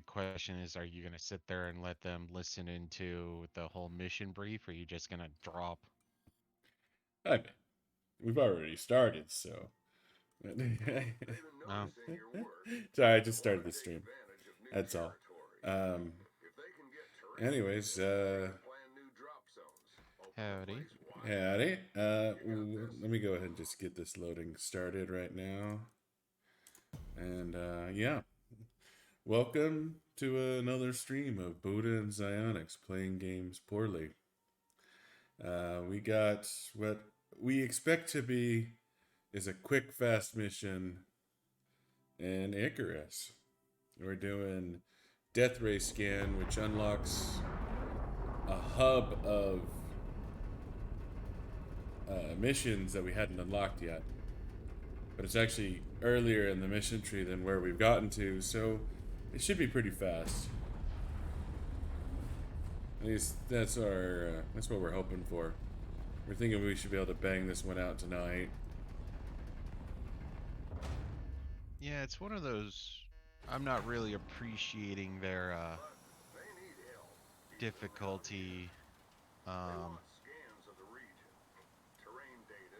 big question is, are you going to sit there and let them listen into the whole mission brief, or are you just going to drop? I, we've already started, so. No. Sorry, I just started the stream. That's all. Um, anyways, Howdy. howdy. Let me go ahead and just get this loading started right now. And yeah, welcome to another stream of Buddha and Zionics playing games poorly. We got what we expect to be is a quick, fast mission in Icarus. We're doing Death Ray Scan, which unlocks a hub of missions that we hadn't unlocked yet. But it's actually earlier in the mission tree than where we've gotten to, so it should be pretty fast. At least that's what we're hoping for. We're thinking we should be able to bang this one out tonight. Yeah, it's one of those. I'm not really appreciating their difficulty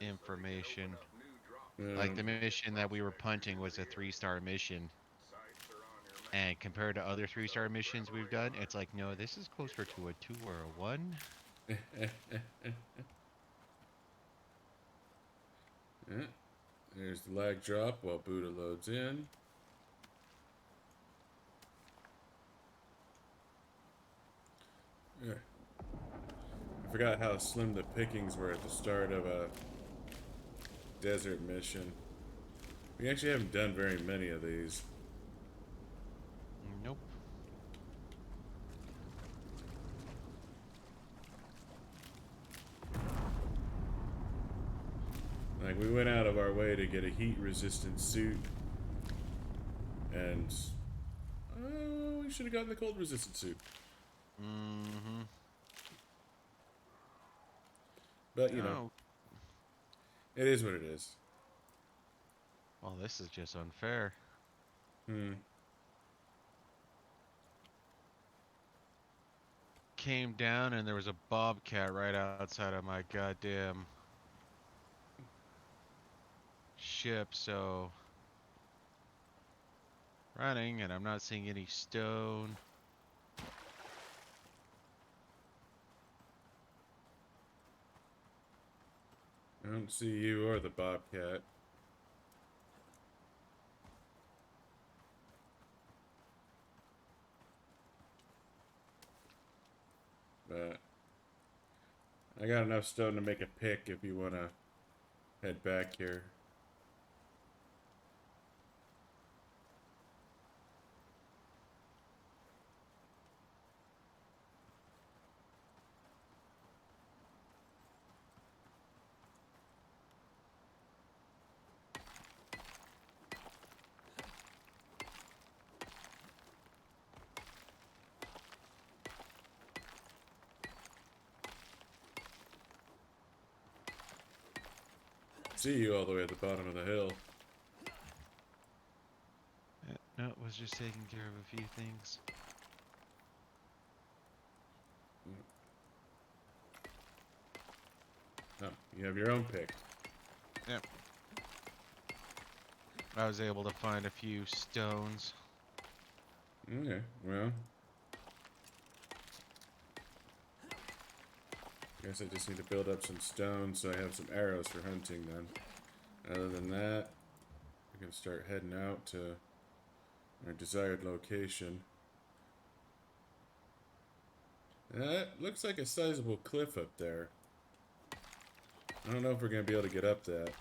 information. Like the mission that we were punting was a 3-star mission. And compared to other 3-star missions we've done, it's like, no, this is closer to a 2 or a 1. Yeah. There's the lag drop while Buddha loads in. Yeah. I forgot how slim the pickings were at the start of a desert mission. We actually haven't done very many of these. Nope. Like, we went out of our way to get a heat-resistant suit. And... we should have gotten the cold-resistant suit. Mm-hmm. But, you know. Oh. It is what it is. Well, this is just unfair. Came down and there was a bobcat right outside of my goddamn ship, so running, and I'm not seeing any stone. I don't see you or the bobcat. But I got enough stone to make a pick if you want to head back here. See you all the way at the bottom of the hill. No, it was just taking care of a few things. Oh, you have your own pick. Yep. I was able to find a few stones. Okay, well. Guess I just need to build up some stone so I have some arrows for hunting then. Other than that, we can start heading out to our desired location. That looks like a sizable cliff up there. I don't know if we're going to be able to get up that.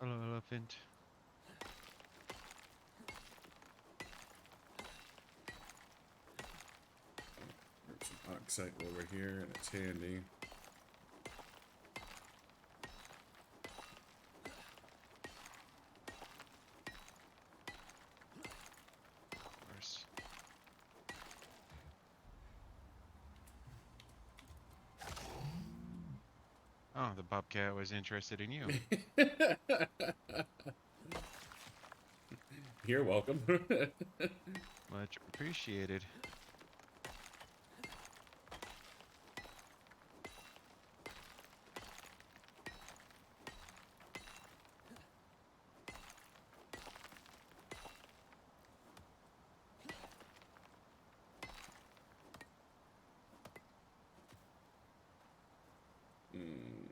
Hello, elephant. There's some oxide over here, and it's handy. Of course. Oh, the bobcat was interested in you. You're welcome. Much appreciated. Mm.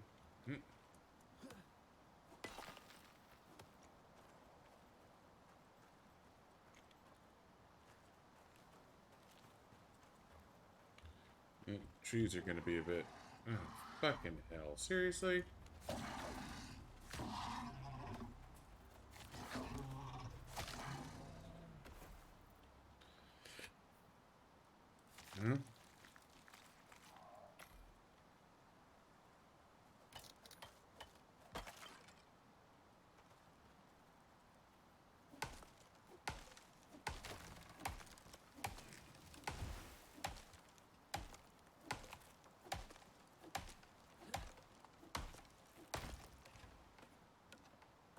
Trees are gonna be a bit. Oh, fucking hell! Seriously? Huh?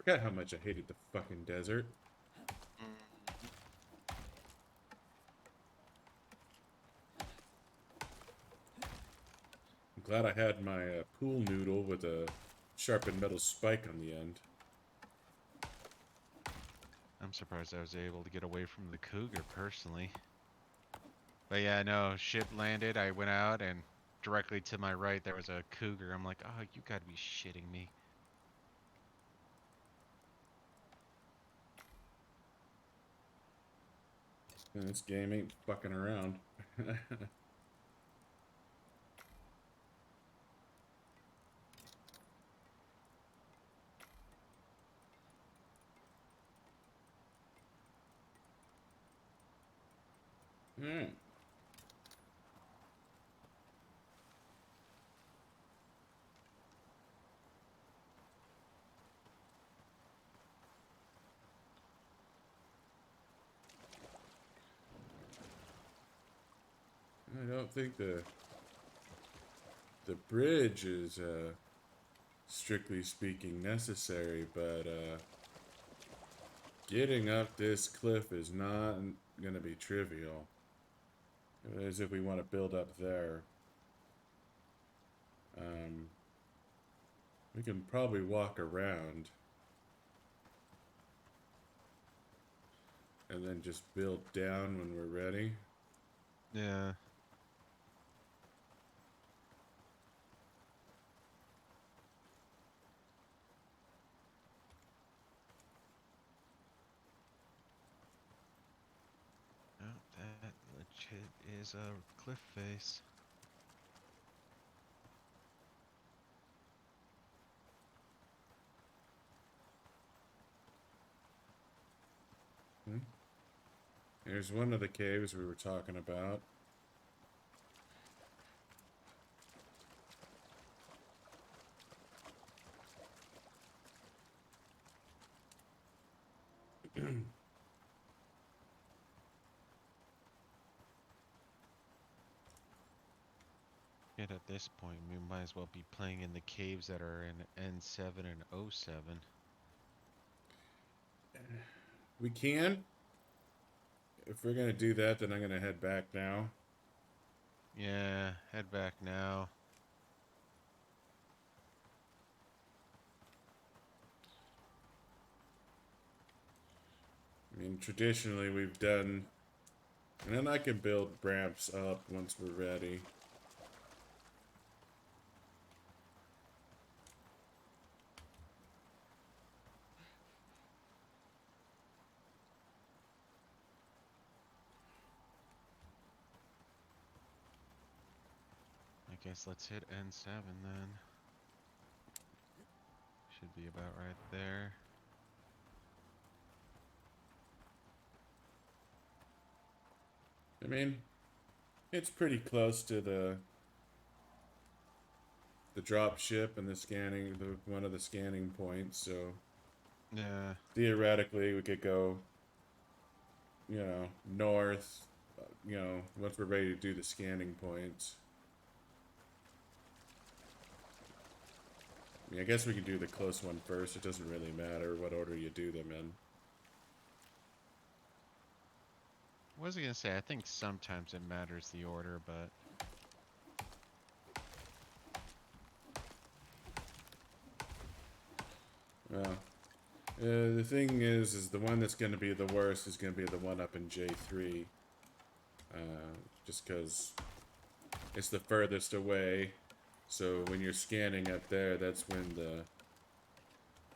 Forgot how much I hated the fucking desert. Mhm. I'm glad I had my pool noodle with a sharpened metal spike on the end. I'm surprised I was able to get away from the cougar personally. But yeah, no, ship landed. I went out and directly to my right there was a cougar. I'm like, oh, you gotta be shitting me. And this game ain't fucking around. Alright. I don't think the bridge is strictly speaking necessary, but getting up this cliff is not gonna be trivial. As if we want to build up there. Um, we can probably walk around and then just build down when we're ready. Yeah. Oh, that legit is a cliff face. Hmm? There's one of the caves we were talking about. Yet at this point, we might as well be playing in the caves that are in N7 and O7. We can. If we're gonna do that, then I'm gonna head back now. Yeah, head back now. I mean, traditionally we've done, and then I can build ramps up once we're ready. I guess let's hit N7 then. Should be about right there. I mean, it's pretty close to the drop ship and the scanning, one of the scanning points. So Yeah. theoretically, we could go, north. Once we're ready to do the scanning points. mean, I guess we can do the close one first. It doesn't really matter what order you do them in. What was I gonna say? I think sometimes it matters the order, but Well, the thing is the one that's going to be the worst is going to be the one up in J3. Just because it's the furthest away. So when you're scanning up there, that's when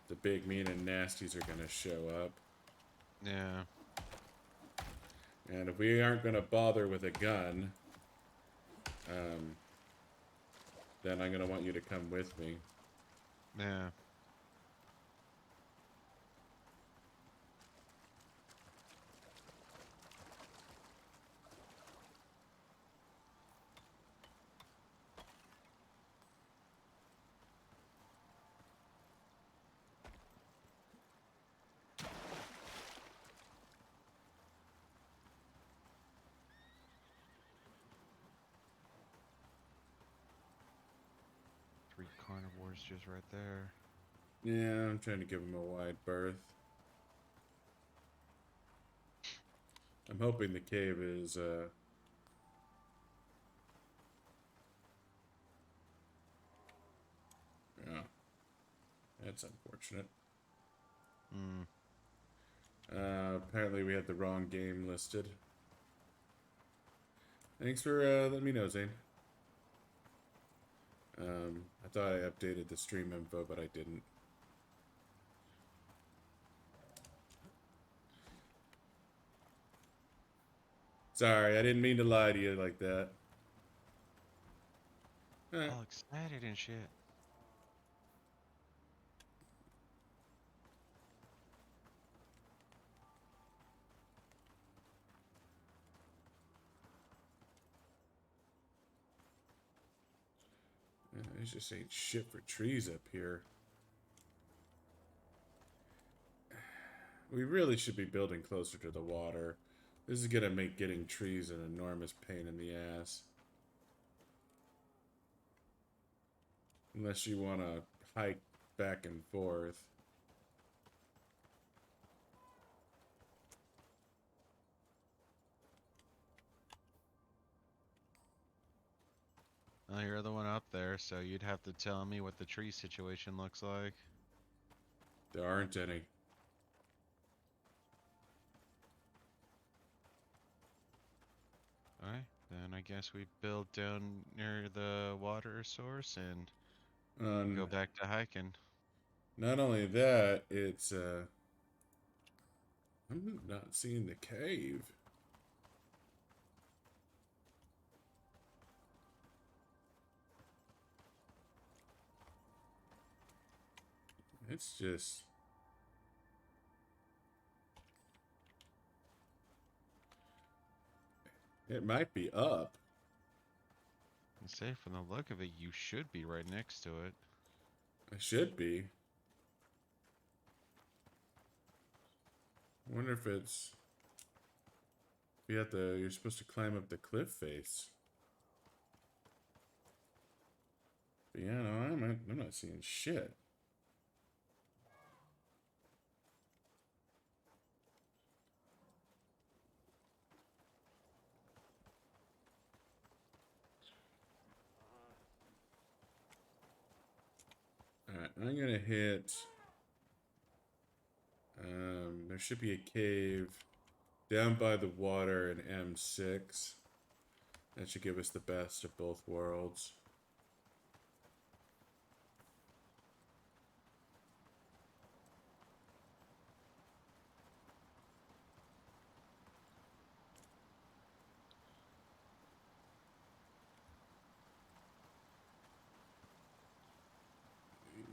the big, mean, and nasties are going to show up. yeah. And if we aren't going to bother with a gun, then I'm going to want you to come with me. Yeah. Three carnivores just right there. Yeah, I'm trying to give him a wide berth. I'm hoping the cave is, yeah. That's unfortunate. Hmm. Apparently we had the wrong game listed. Thanks for letting me know, Zane. I thought I updated the stream info, but I didn't. Sorry, I didn't mean to lie to you like that. All excited and shit. There's just ain't shit for trees up here. We really should be building closer to the water. This is gonna make getting trees an enormous pain in the ass. Unless you want to hike back and forth. Oh, you're the one up there, so you'd have to tell me what the tree situation looks like. There aren't any. Alright, then I guess we build down near the water source and go back to hiking. Not only that, it's I'm not seeing the cave. It's just it might be up. And say from the look of it, you should be right next to it. It should be. I wonder if it's you're supposed to climb up the cliff face. But yeah, no, I'm not seeing shit. Alright, I'm gonna hit there should be a cave down by the water in M6. That should give us the best of both worlds.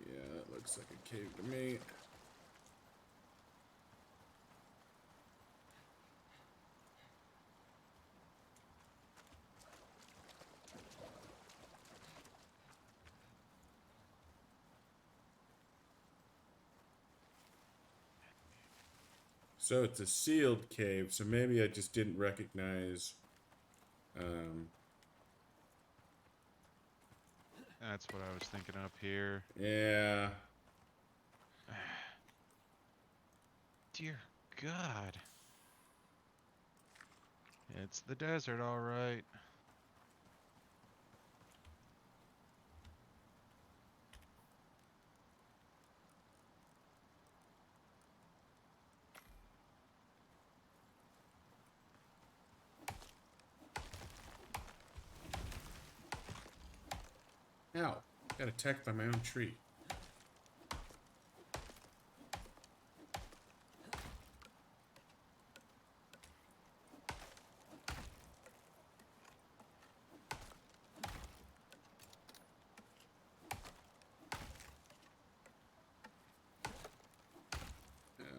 Yeah, that looks like a cave to me. So it's a sealed cave, so maybe I just didn't recognize That's what I was thinking up here. Yeah. Dear God. It's the desert, all right. Ow. Got attacked by my own tree.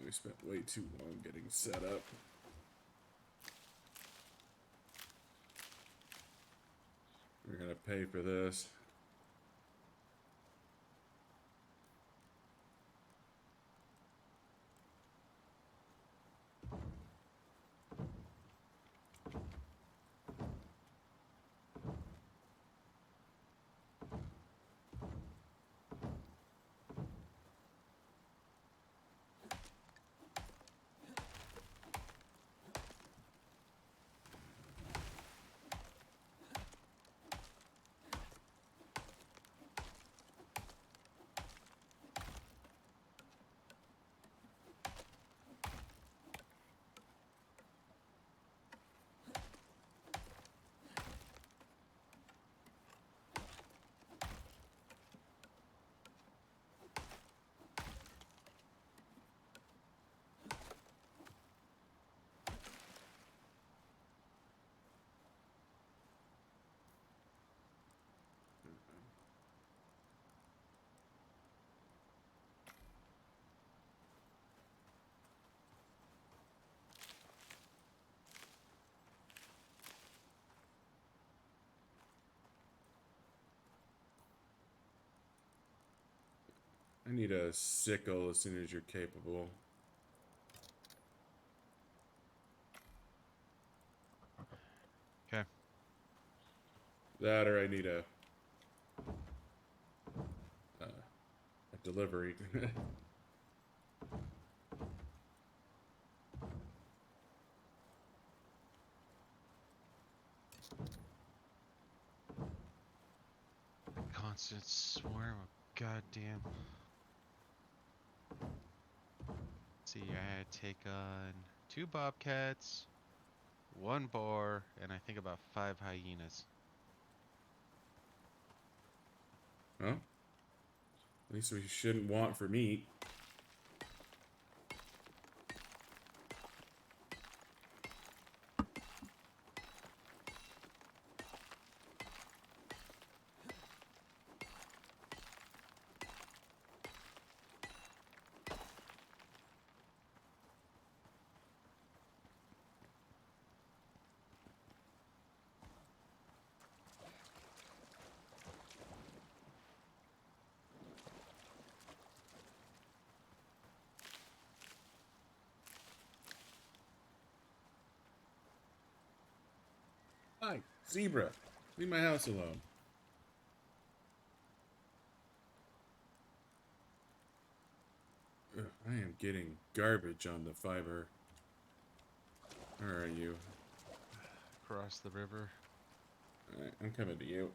We spent way too long getting set up. We're gonna pay for this. I need a sickle as soon as you're capable. Okay. That or I need a delivery. Constant swarm of goddamn. Let's see, I had to take on 2 bobcats, 1 boar, and I think about 5 hyenas. Well, at least we shouldn't want for meat. Hi, zebra. Leave my house alone. Ugh, I am getting garbage on the fiber. Where are you? Across the river. Alright, I'm coming to you.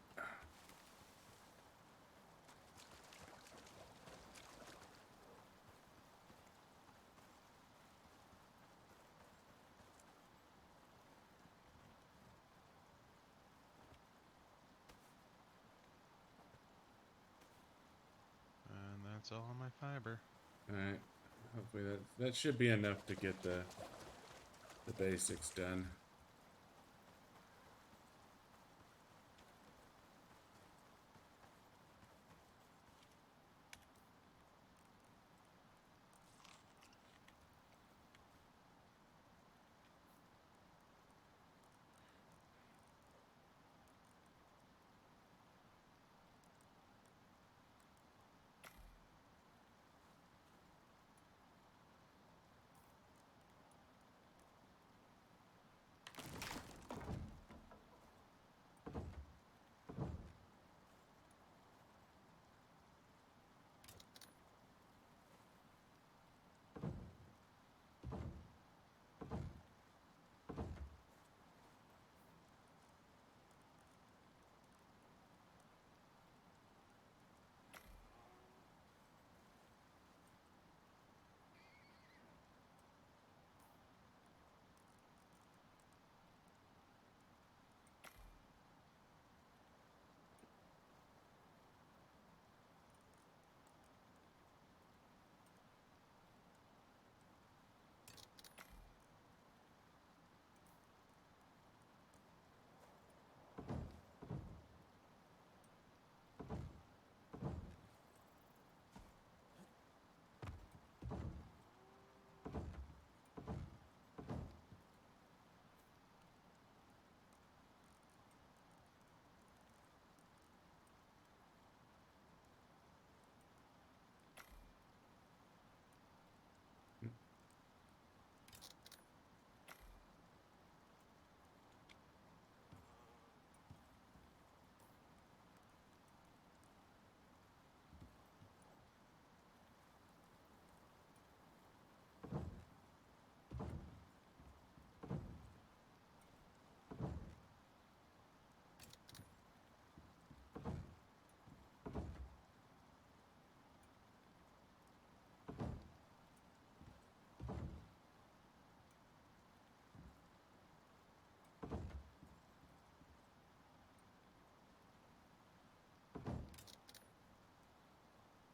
And that's all my fiber. Alright. Hopefully that should be enough to get the basics done.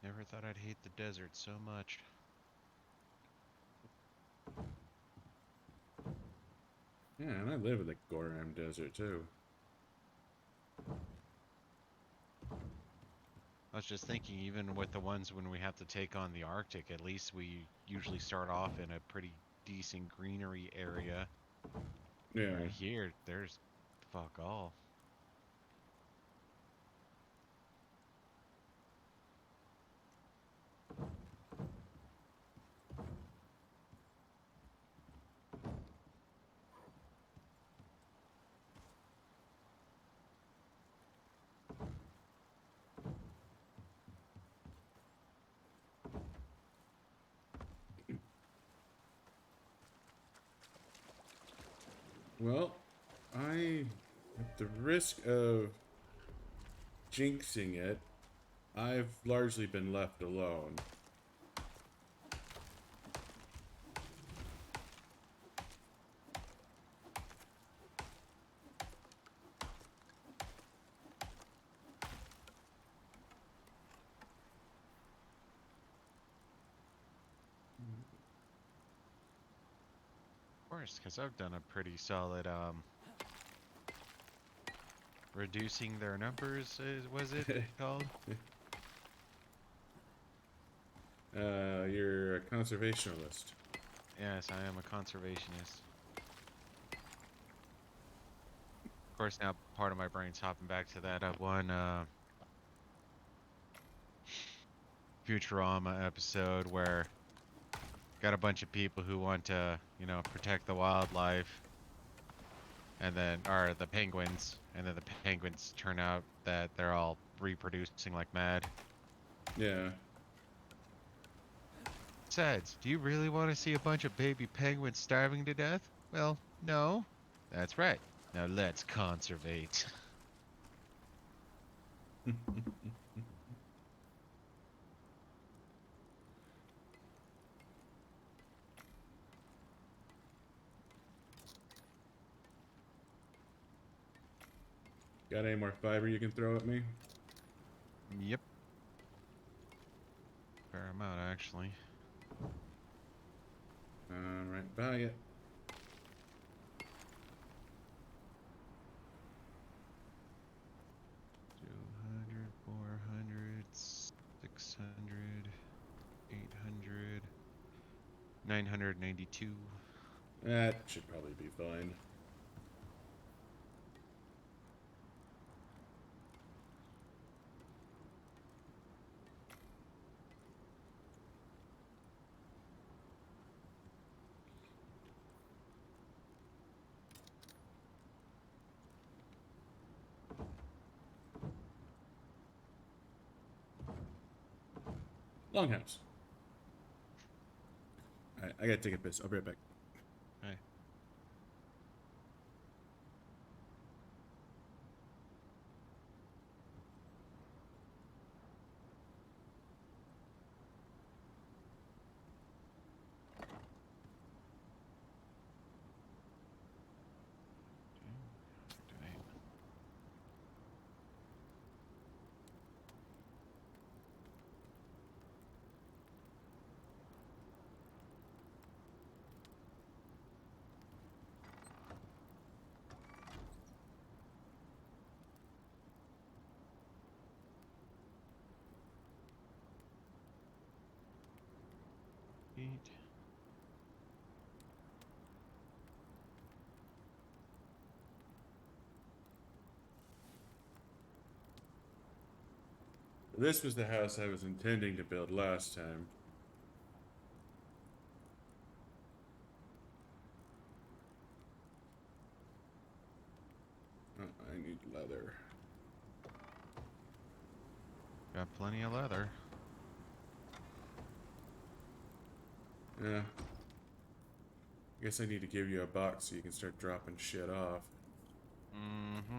Never thought I'd hate the desert so much. Yeah, and I live in the Goram Desert too. I was just thinking, even with the ones when we have to take on the Arctic, at least we usually start off in a pretty decent greenery area. Yeah. Right here, there's fuck all. Well, at the risk of jinxing it, I've largely been left alone. Of course, because I've done a pretty solid reducing their numbers. Was it called? You're a conservationalist. Yes, I am a conservationist. Of course, now part of my brain's hopping back to that one Futurama episode where got a bunch of people who want to, protect the wildlife, and then, or the penguins, and then the penguins turn out that they're all reproducing like mad. Yeah. Besides, do you really want to see a bunch of baby penguins starving to death? Well, no. That's right. Now let's conservate. Got any more fiber you can throw at me? Yep. Fair amount, actually. Right by it. 200, 400, 600, 800, 992. That should probably be fine. Longhouse. Alright, I gotta take a piss. I'll be right back. Hey. Eat. This was the house I was intending to build last time. Oh, I need leather. Got plenty of leather. Yeah. I guess I need to give you a box so you can start dropping shit off. Mm-hmm.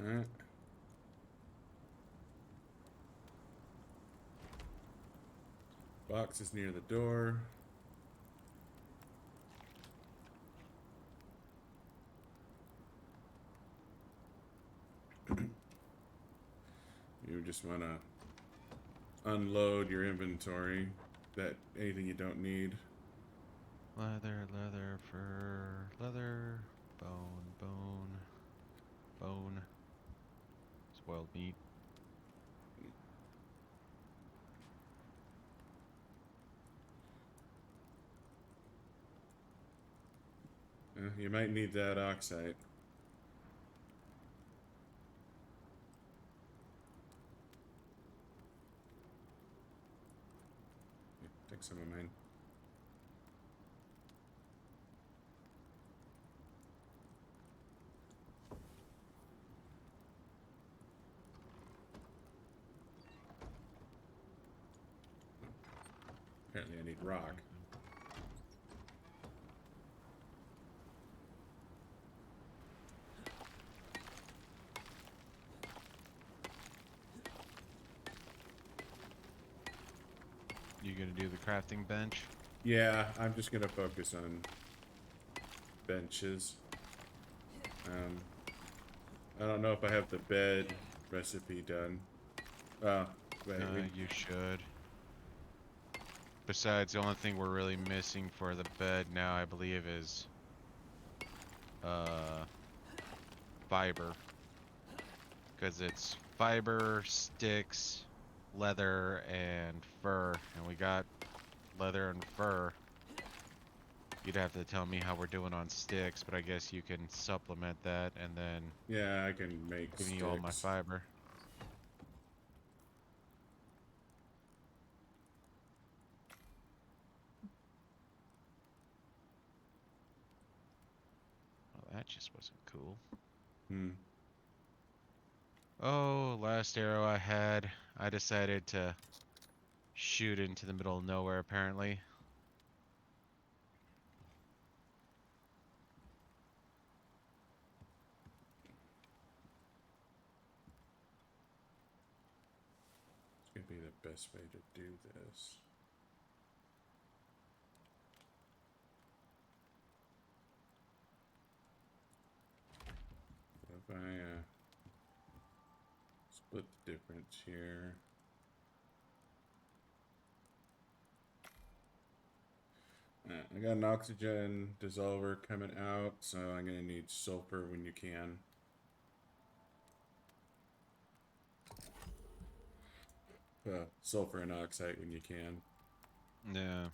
Alright. Box is near the door. You just want to unload your inventory. That anything you don't need. Leather, leather, fur, leather, bone, bone, bone, spoiled meat. You might need that oxide. Take some of mine. Apparently I need rock. You gonna do the crafting bench? Yeah, I'm just gonna focus on benches. I don't know if I have the bed recipe done. Wait, You should. Besides, the only thing we're really missing for the bed now, I believe, is fiber. Because it's fiber, sticks, leather, and fur. And we got leather and fur. You'd have to tell me how we're doing on sticks, but I guess you can supplement that and then yeah, I can make give sticks. me all my fiber. Well, that just wasn't cool. Oh, last arrow I had, I decided to shoot into the middle of nowhere, apparently. It's gonna be the best way to do this. So if I split the difference here. I got an oxygen dissolver coming out, so I'm gonna need sulfur when you can. Sulfur and oxide when you can. Yeah.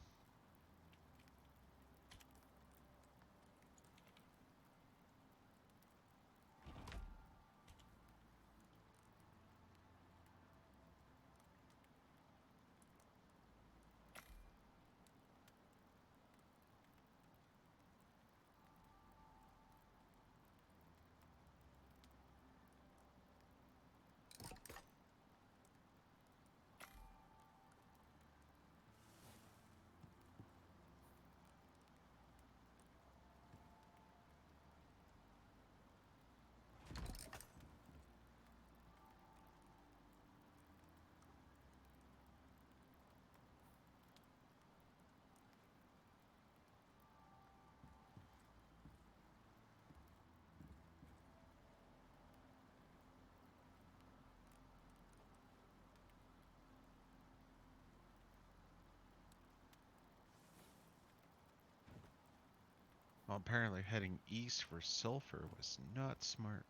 Well, apparently heading east for sulfur was not smart.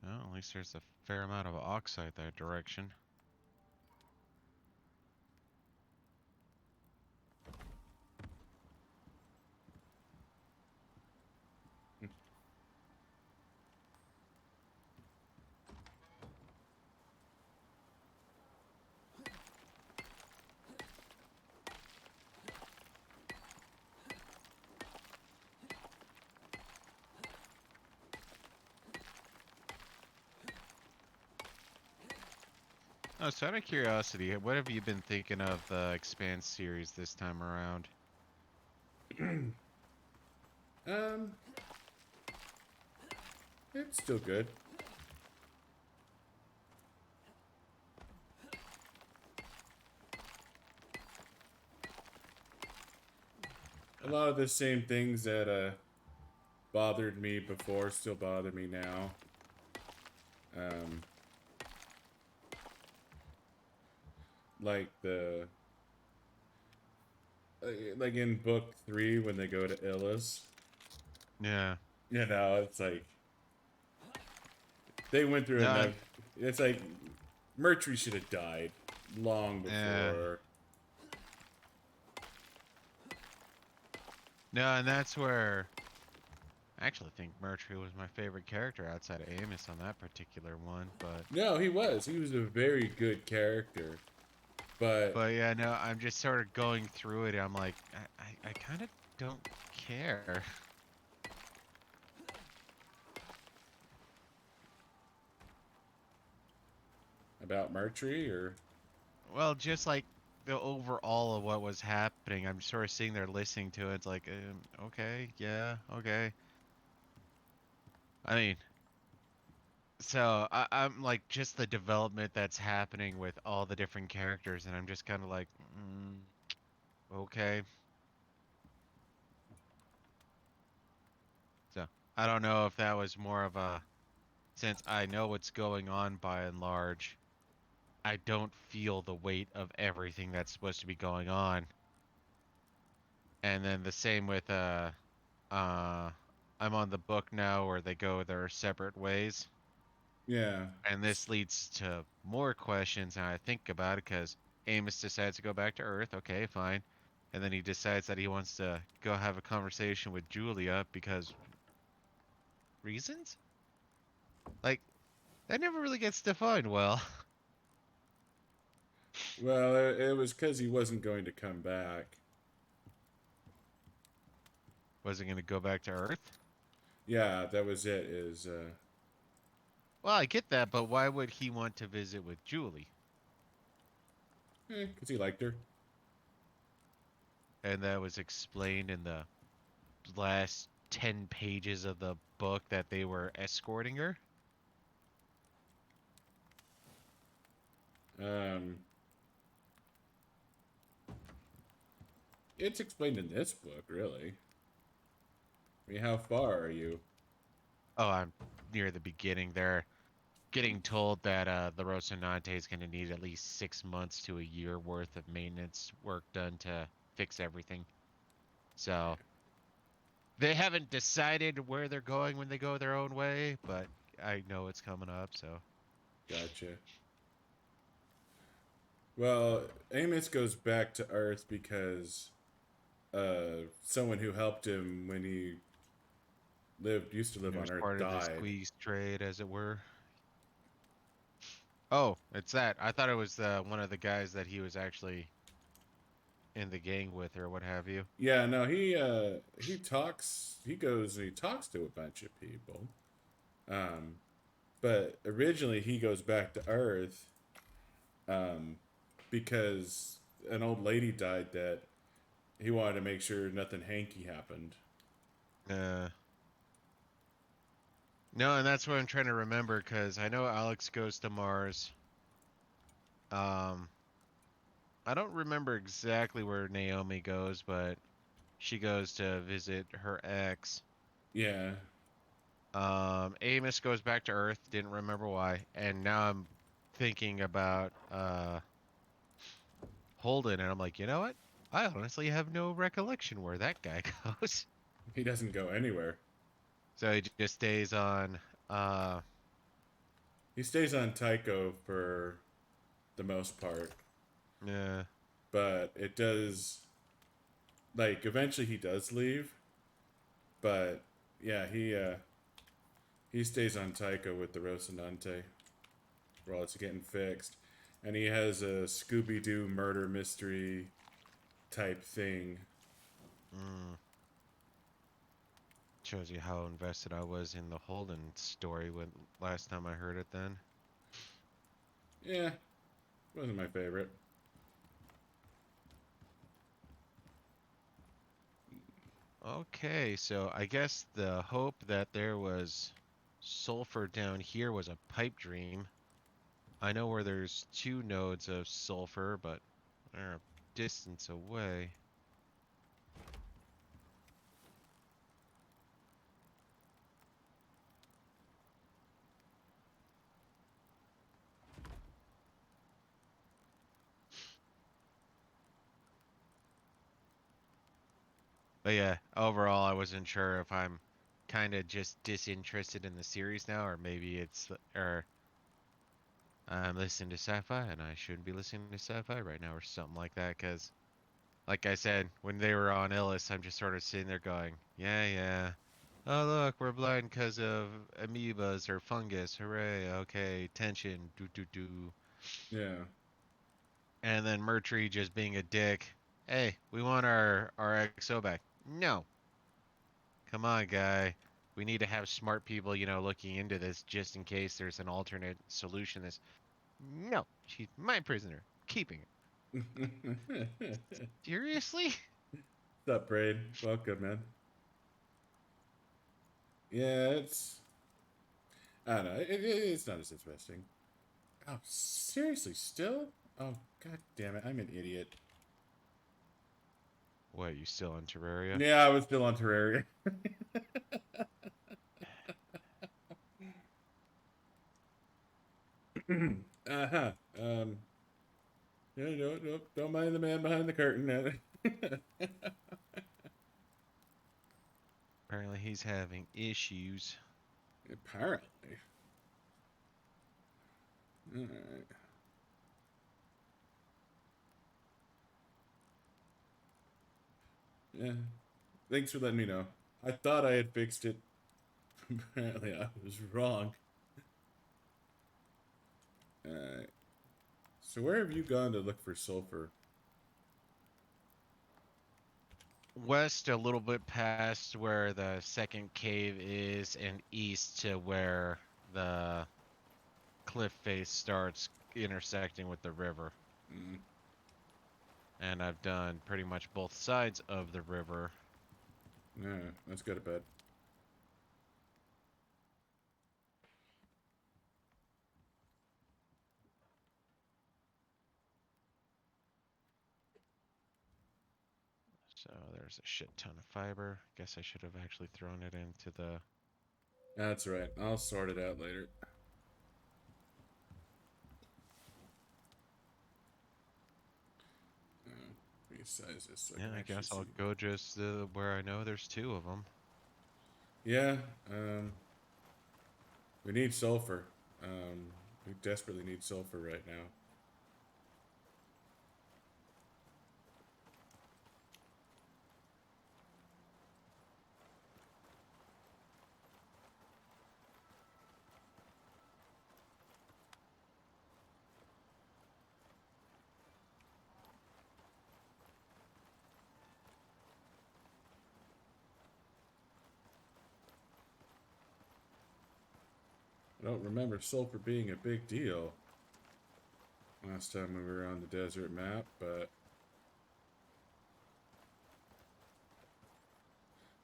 Well, at least there's a fair amount of oxide that direction. Oh, so out of curiosity, what have you been thinking of the Expanse series this time around? um, It's still good. A lot of the same things that bothered me before still bother me now. Um, like the like in book 3 when they go to Illis. Yeah. You know, it's like they went through No. enough. It's like Mercury should have died long Yeah. before. No, and that's where I actually think Mercury was my favorite character outside of Amos on that particular one, but No, he was. He was a very good character. But yeah, no, I'm just sort of going through it. I'm like, I kind of don't care. about Mercury, or Well, just like the overall of what was happening, I'm sort of sitting there listening to it. It's like, okay, yeah, okay. I mean, so I'm like just the development that's happening with all the different characters, and I'm just kind of like, okay. So I don't know if that was more of a, since I know what's going on by and large, I don't feel the weight of everything that's supposed to be going on. And then the same with uh I'm on the book now where they go their separate ways. yeah, And this leads to more questions and I think about it because Amos decides to go back to Earth. Okay, fine. And then he decides that he wants to go have a conversation with Julia because reasons? Like, that never really gets defined well. well, it was because he wasn't going to come back. Was he going to go back to Earth? Yeah, that was it. Is Well, I get that, but why would he want to visit with Julie? because he liked her. And that was explained in the last 10 pages of the book that they were escorting her. Um, it's explained in this book, really. I mean, how far are you? Oh, I'm near the beginning. They're getting told that the Rocinante is going to need at least 6 months to a year worth of maintenance work done to fix everything. So they haven't decided where they're going when they go their own way, but I know it's coming up. So Gotcha. Well, Amos goes back to Earth because someone who helped him when he used to live it on was Earth part of the died. squeeze trade, as it were. Oh, it's that. I thought it was one of the guys that he was actually in the gang with or what have you. Yeah, no, he talks. He goes and he talks to a bunch of people. Um, but originally he goes back to Earth um, because an old lady died that he wanted to make sure nothing hanky happened. Uh, no, and that's what I'm trying to remember because I know Alex goes to Mars. Um, I don't remember exactly where Naomi goes, but she goes to visit her ex. Yeah, Amos goes back to Earth. Didn't remember why, and now I'm thinking about Holden, and I'm like, you know what? I honestly have no recollection where that guy goes. he doesn't go anywhere. So he just stays on. Uh, He stays on Tycho for the most part, yeah. but it does like eventually he does leave. But yeah, he stays on Tycho with the Rocinante while it's getting fixed, and he has a Scooby Doo murder mystery type thing. Mm. Shows you how invested I was in the Holden story when last time I heard it then. Yeah, wasn't my favorite. Okay, so I guess the hope that there was sulfur down here was a pipe dream. I know where there's 2 nodes of sulfur, but they're a distance away. But yeah, overall, I wasn't sure if I'm kind of just disinterested in the series now, or maybe or I'm listening to sci-fi and I shouldn't be listening to sci-fi right now, or something like that. Because, like I said, when they were on Illis, I'm just sort of sitting there going, yeah, yeah. Oh, look, we're blind because of amoebas or fungus. Hooray. Okay, tension. Do, do, do. Yeah. And then Mertry just being a dick. Hey, we want our XO back. No. Come on, guy. We need to have smart people, looking into this just in case there's an alternate solution. This. No. She's my prisoner. Keeping her. What's Seriously? up, Braid? Welcome, man. Yeah, I don't know. It's not as interesting. Oh, seriously, still? Oh, god damn it. I'm an idiot. What, you still on Terraria? Yeah, I was still on Terraria. Uh-huh. Yeah, don't mind the man behind the curtain. Apparently he's having issues. Apparently. Alright. Yeah. Thanks for letting me know. I thought I had fixed it. Apparently I was wrong. Alright. So where have you gone to look for sulfur? West, a little bit past where the second cave is, and east to where the cliff face starts intersecting with the river. Mm. And I've done pretty much both sides of the river. Alright, let's go to bed. So there's a shit ton of fiber. Guess I should have actually thrown it into the... That's right. I'll sort it out later. Resize this so I Yeah, can I actually guess I'll see. go just where I know there's 2 of them. Yeah, we need sulfur. We desperately need sulfur right now. I don't remember sulfur being a big deal last time we were on the desert map, but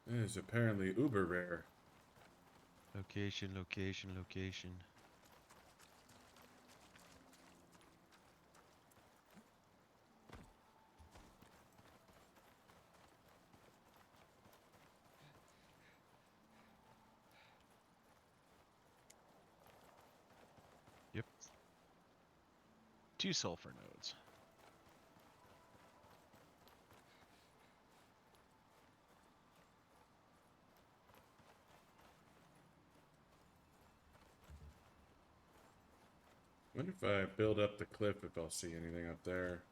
it is apparently uber rare. Location, location, location. Yep. 2 sulfur nodes. Wonder if I build up the cliff if I'll see anything up there.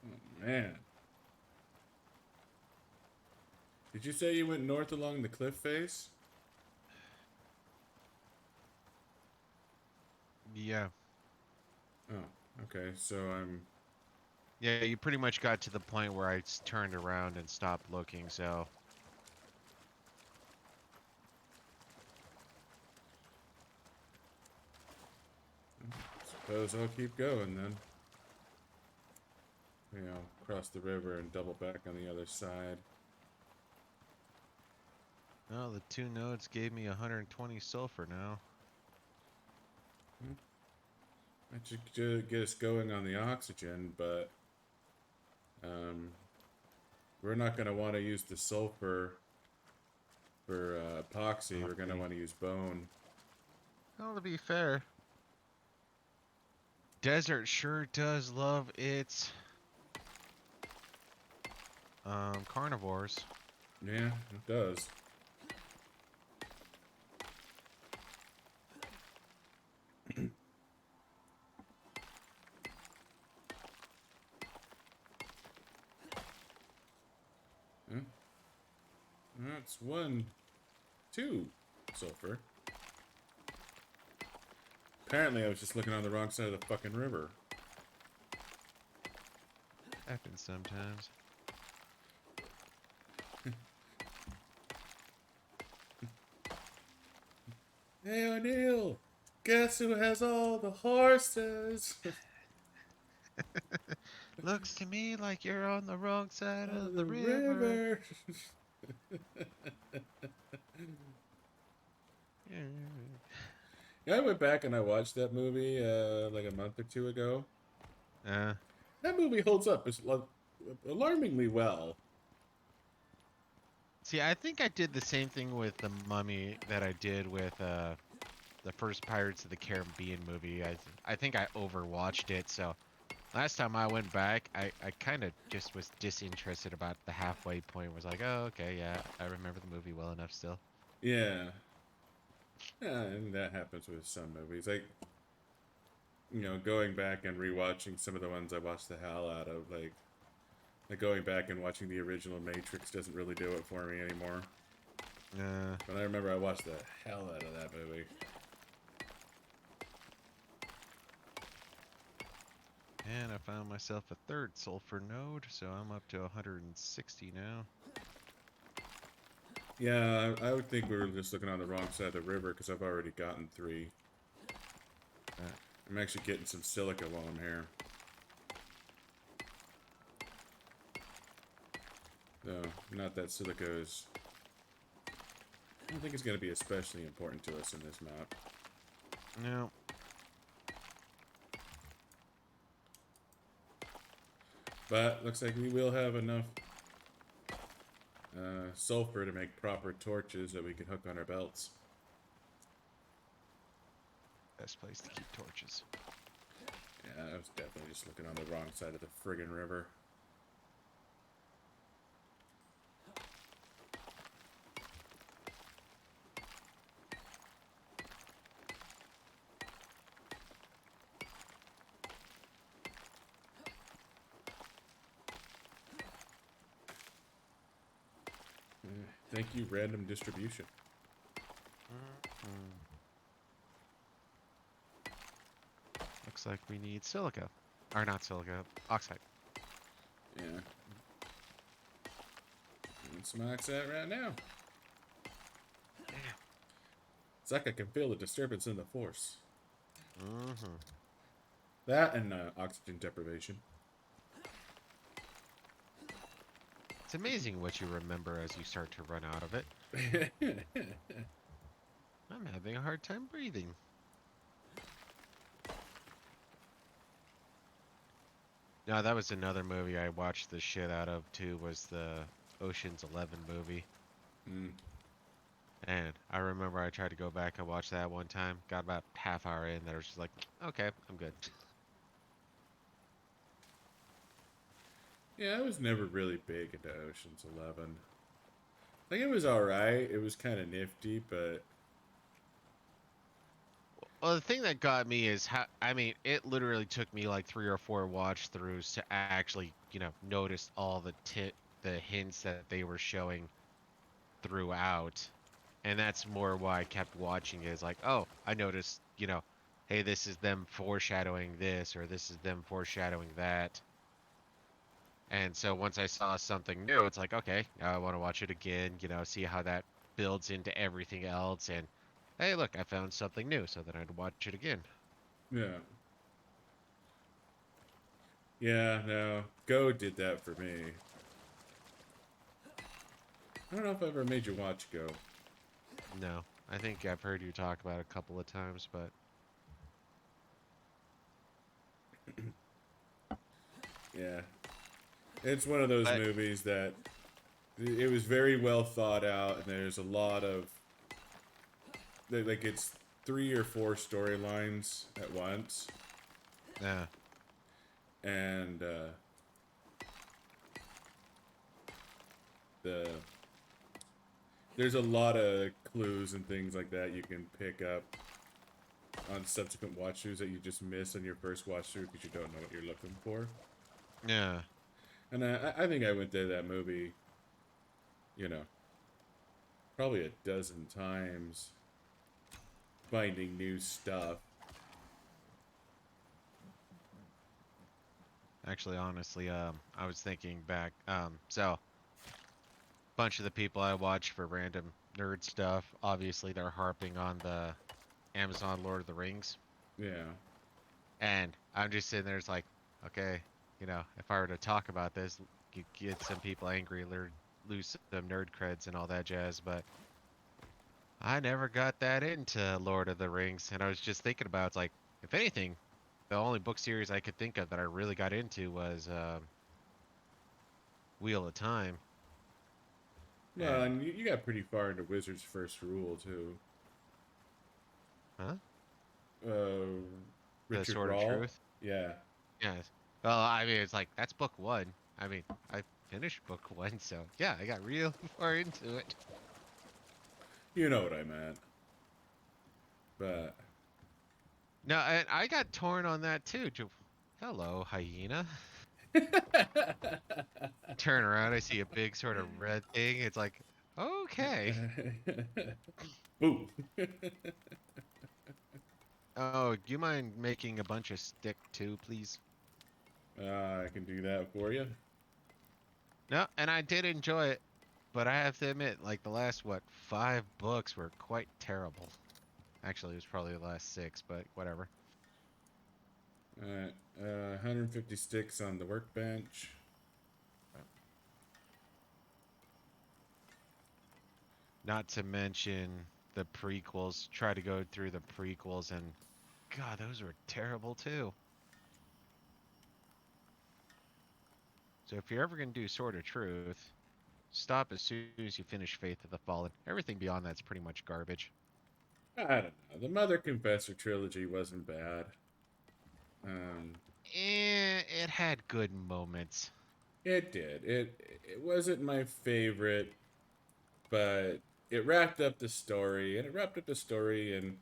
Oh, man. Did you say you went north along the cliff face? Yeah. Oh, okay. So I'm Yeah, you pretty much got to the point where I turned around and stopped looking, so... Suppose I'll keep going then. You know, cross the river and double back on the other side. Oh, the 2 nodes gave me 120 sulfur now. That should get us going on the oxygen, but we're not going to want to use the sulfur for epoxy. We're going to want to use bone. Well, to be fair, desert sure does love its carnivores. Yeah, it does. That's 2 sulfur. Apparently, I was just looking on the wrong side of the fucking river. Happens sometimes. Hey O'Neill, guess who has all the horses? Looks to me like you're on the wrong side of the The river. river. Yeah, I went back and I watched that movie like a month or 2 ago. That movie holds up alarmingly well. See, I think I did the same thing with The Mummy that I did with the first Pirates of the Caribbean movie. I think I overwatched it, so last time I went back, I kind of just was disinterested about the halfway point. Was like, oh, okay, yeah, I remember the movie well enough still. Yeah. Yeah, and that happens with some movies. Like, you know, going back and rewatching some of the ones I watched the hell out of, like going back and watching the original Matrix doesn't really do it for me anymore. But I remember I watched the hell out of that movie. And I found myself a 3rd sulfur node, so I'm up to 160 now. Yeah, I would think we were just looking on the wrong side of the river because I've already gotten 3. I'm actually getting some silica while I'm here. No, not that silica is... I don't think it's going to be especially important to us in this map. No. But looks like we will have enough sulfur to make proper torches that we can hook on our belts. Best place to keep torches. Yeah, I was definitely just looking on the wrong side of the friggin' river. Thank you, random distribution. Looks like we need silica. Or not silica, oxide. Yeah. Need some oxide right now. It's like I can feel the disturbance in the force. That and oxygen deprivation. It's amazing what you remember as you start to run out of it. I'm having a hard time breathing. No, that was another movie I watched the shit out of too, was the Ocean's 11 movie. And I remember I tried to go back and watch that one time. Got about half hour in there, was just like, okay, I'm good. Yeah, I was never really big into Ocean's 11. I think it was alright. It was kind of nifty, but... Well, the thing that got me is how, I mean, it literally took me like 3 or 4 watch throughs to actually, you know, notice all the hints that they were showing throughout. And that's more why I kept watching it, is like, oh, I noticed, you know, hey, this is them foreshadowing this, or this is them foreshadowing that. And so once I saw something new, it's like, okay, now I want to watch it again, you know, see how that builds into everything else. And hey, look, I found something new, so then I'd watch it again. Yeah. Yeah, no. Go did that for me. I don't know if I ever made you watch Go. No, I think I've heard you talk about it a couple of times, but Yeah. It's one of those but movies that it was very well thought out, and there's a lot of like it's 3 or 4 storylines at once, yeah, and the there's a lot of clues and things like that you can pick up on subsequent watch throughs that you just miss on your first watch through because you don't know what you're looking for. yeah. And I think I went to that movie, you know, probably a dozen times, finding new stuff. Actually, honestly, I was thinking back. So bunch of the people I watch for random nerd stuff, obviously they're harping on the Amazon Lord of the Rings, Yeah. and I'm just sitting there, it's like, okay, you know, if I were to talk about this, you get some people angry, lose some nerd creds and all that jazz, but I never got that into Lord of the Rings, and I was just thinking about, it's like, if anything, the only book series I could think of that I really got into was Wheel of Time, Well, and and you got pretty far into Wizard's First Rule, too. huh? Uh, The Richard Sword of Rawl? Truth. Yeah. Yes. Well, I mean, it's like that's book one. I mean, I finished book one, so yeah, I got real far into it. You know what I meant. But. No, and I got torn on that too. Hello, hyena. Turn around, I see a big sort of red thing. It's like, okay. Boo! Oh, do you mind making a bunch of stick too, please? I can do that for you. No, and I did enjoy it, but I have to admit, like the last what 5 books were quite terrible. Actually, it was probably the last 6, but whatever. Alright, 150 sticks on the workbench. Not to mention the prequels. Try to go through the prequels, and God, those were terrible too. So if you're ever gonna do Sword of Truth, stop as soon as you finish Faith of the Fallen. Everything beyond that's pretty much garbage. I don't know. The Mother Confessor trilogy wasn't bad. Um, It had good moments. it did. It wasn't my favorite, but it wrapped up the story, and it wrapped up the story in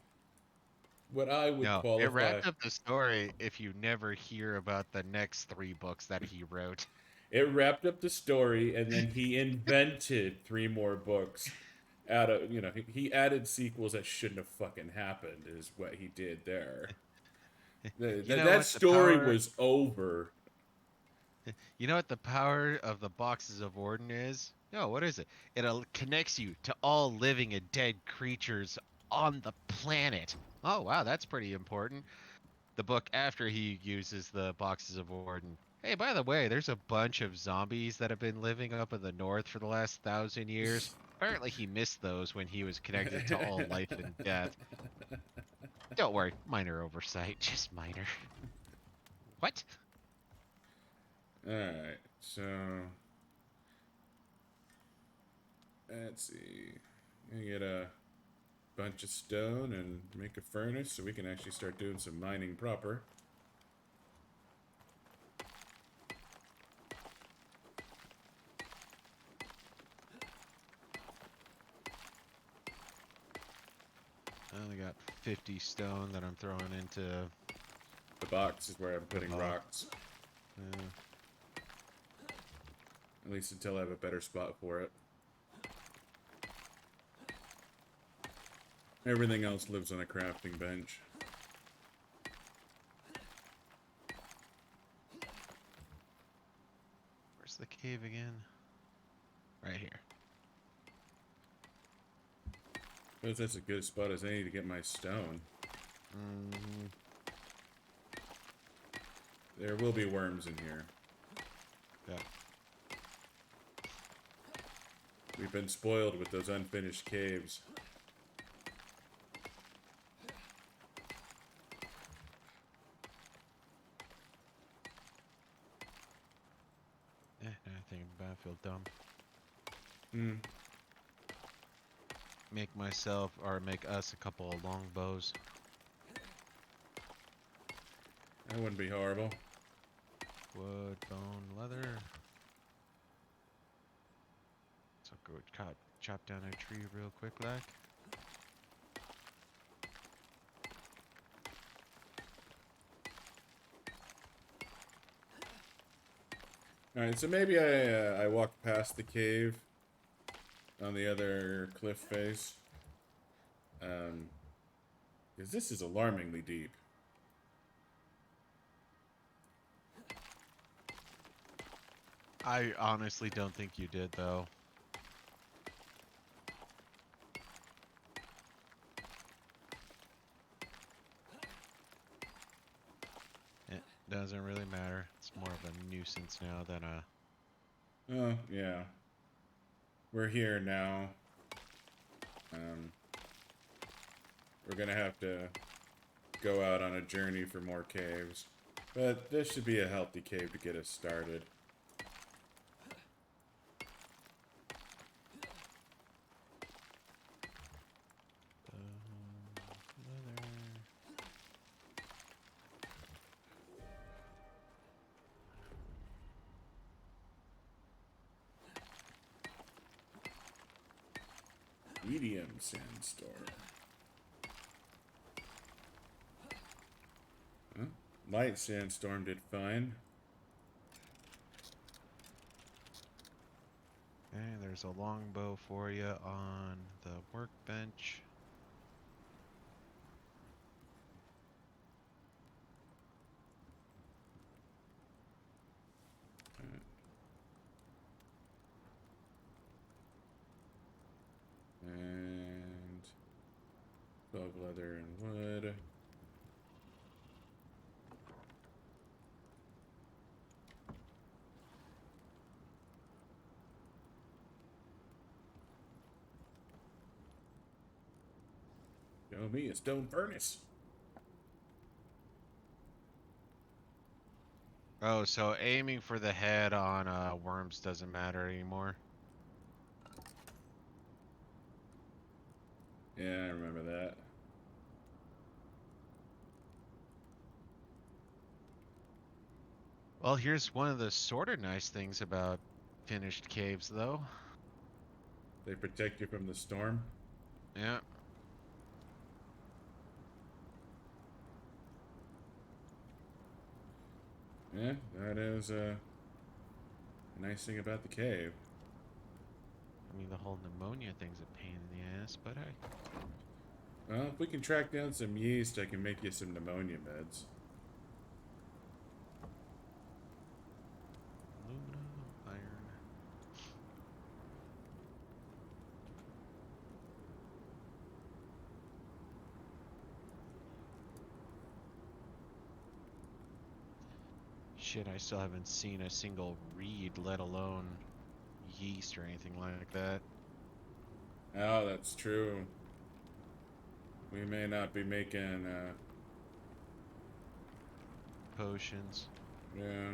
what I would No, it qualify. wrapped up the story if you never hear about the next 3 books that he wrote. It wrapped up the story, and then he invented 3 more books. Out of he added sequels that shouldn't have fucking happened. Is what he did there. You know That what the story power was over. You know what the power of the boxes of Orden is? No, what is it? Connects you to all living and dead creatures on the planet. Oh, wow, that's pretty important. The book after he uses the boxes of Orden. Hey, by the way, there's a bunch of zombies that have been living up in the north for the last 1,000 years. Apparently, he missed those when he was connected to all life and death. Don't worry, minor oversight, just minor. What? All right, so let's see. I get a bunch of stone and make a furnace so we can actually start doing some mining proper. I only got 50 stone that I'm throwing into The box is where I'm the putting box. rocks, Uh, at least until I have a better spot for it. Everything else lives on a crafting bench. we're the cave again? Right here. But that's a good spot as any to get my stone. Mm-hmm. There will be worms in here. Yeah. We've been spoiled with those unfinished caves. Now I think about it, I feel dumb. Hmm. Make myself, or make us, a couple of long bows. That wouldn't be horrible. Wood, bone, leather. So go chop down a tree real quick, like. Alright, so maybe I walked past the cave on the other cliff face. Because this is alarmingly deep. I honestly don't think you did, though. It doesn't really matter. It's more of a nuisance now than a... Oh, yeah. We're here now. We're gonna have to go out on a journey for more caves. But this should be a healthy cave to get us started. Leather. Medium sandstorm. Huh? Light sandstorm did fine. Okay, there's a longbow for you on the workbench. And bug leather and wood. Show me a stone furnace. Oh, so aiming for the head on worms doesn't matter anymore. Yeah, I remember that. Well, here's one of the sort of nice things about finished caves, though. They protect you from the storm. Yeah. Yeah, that is a nice thing about the cave. I mean, the whole pneumonia thing's a pain in the ass, but hey. Well, if we can track down some yeast, I can make you some pneumonia meds. Aluminum, iron. Shit, I still haven't seen a single reed, let alone yeast or anything like that. Oh, that's true. We may not be making, Potions. yeah.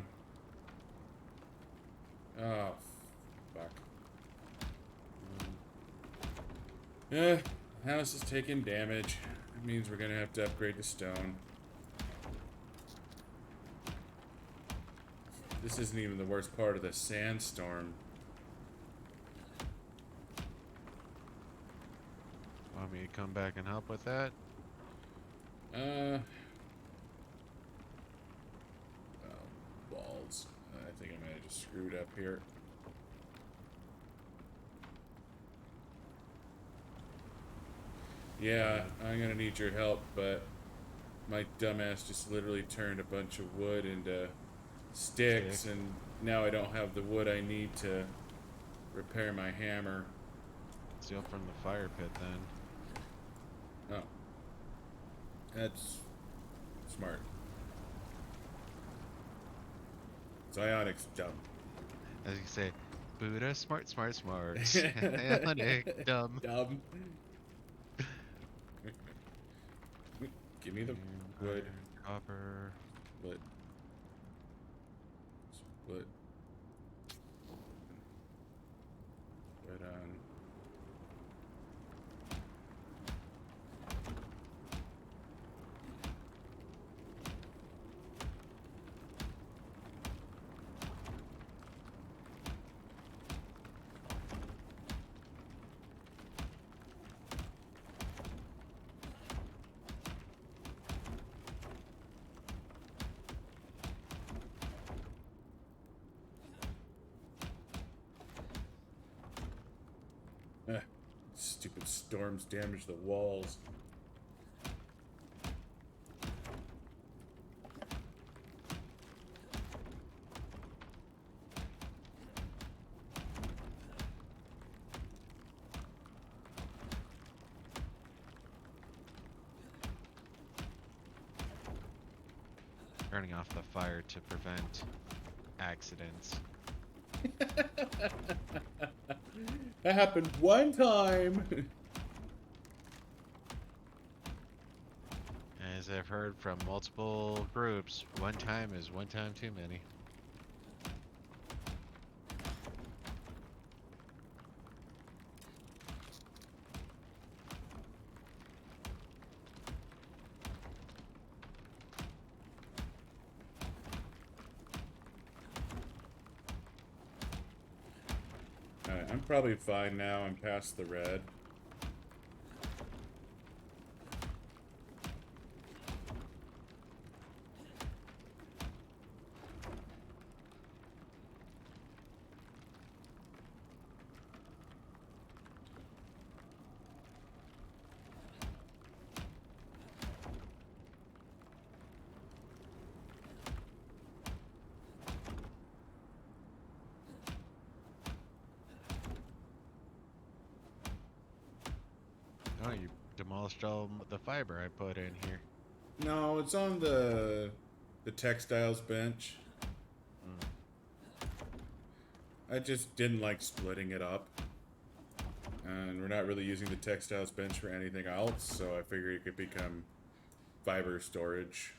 Oh, fuck. Yeah, house is taking damage. That means we're gonna have to upgrade to stone. This isn't even the worst part of the sandstorm. Want me to come back and help with that? Oh, balls. I think I might have just screwed up here. Yeah, I'm gonna need your help, but my dumbass just literally turned a bunch of wood into sticks and now I don't have the wood I need to repair my hammer. Steal from the fire pit then. Oh, that's smart. Psionics dumb. As you say, Buddha, smart, smart, smart. Ionic, dumb. Dumb. Give me the wood. Iron, copper. Split. Split. Right on. Stupid storms damage the walls. Turning off the fire to prevent accidents. That happened one time. As I've heard from multiple groups, one time is one time too many. Alright, I'm probably fine now. I'm past the red. Oh, you demolished all the fiber I put in here. No, it's on the textiles bench. Mm. I just didn't like splitting it up. And we're not really using the textiles bench for anything else, so I figured it could become fiber storage.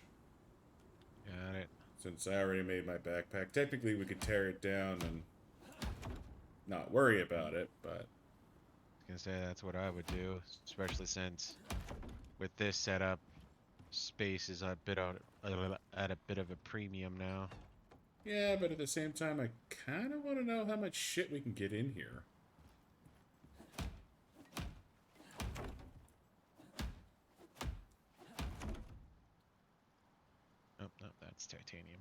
Got it. Since I already made my backpack, technically we could tear it down and not worry about it, but I was gonna say that's what I would do, especially since with this setup, space is a bit at a bit of a premium now. yeah, but at the same time, I kind of want to know how much shit we can get in here. Oh, no, that's titanium.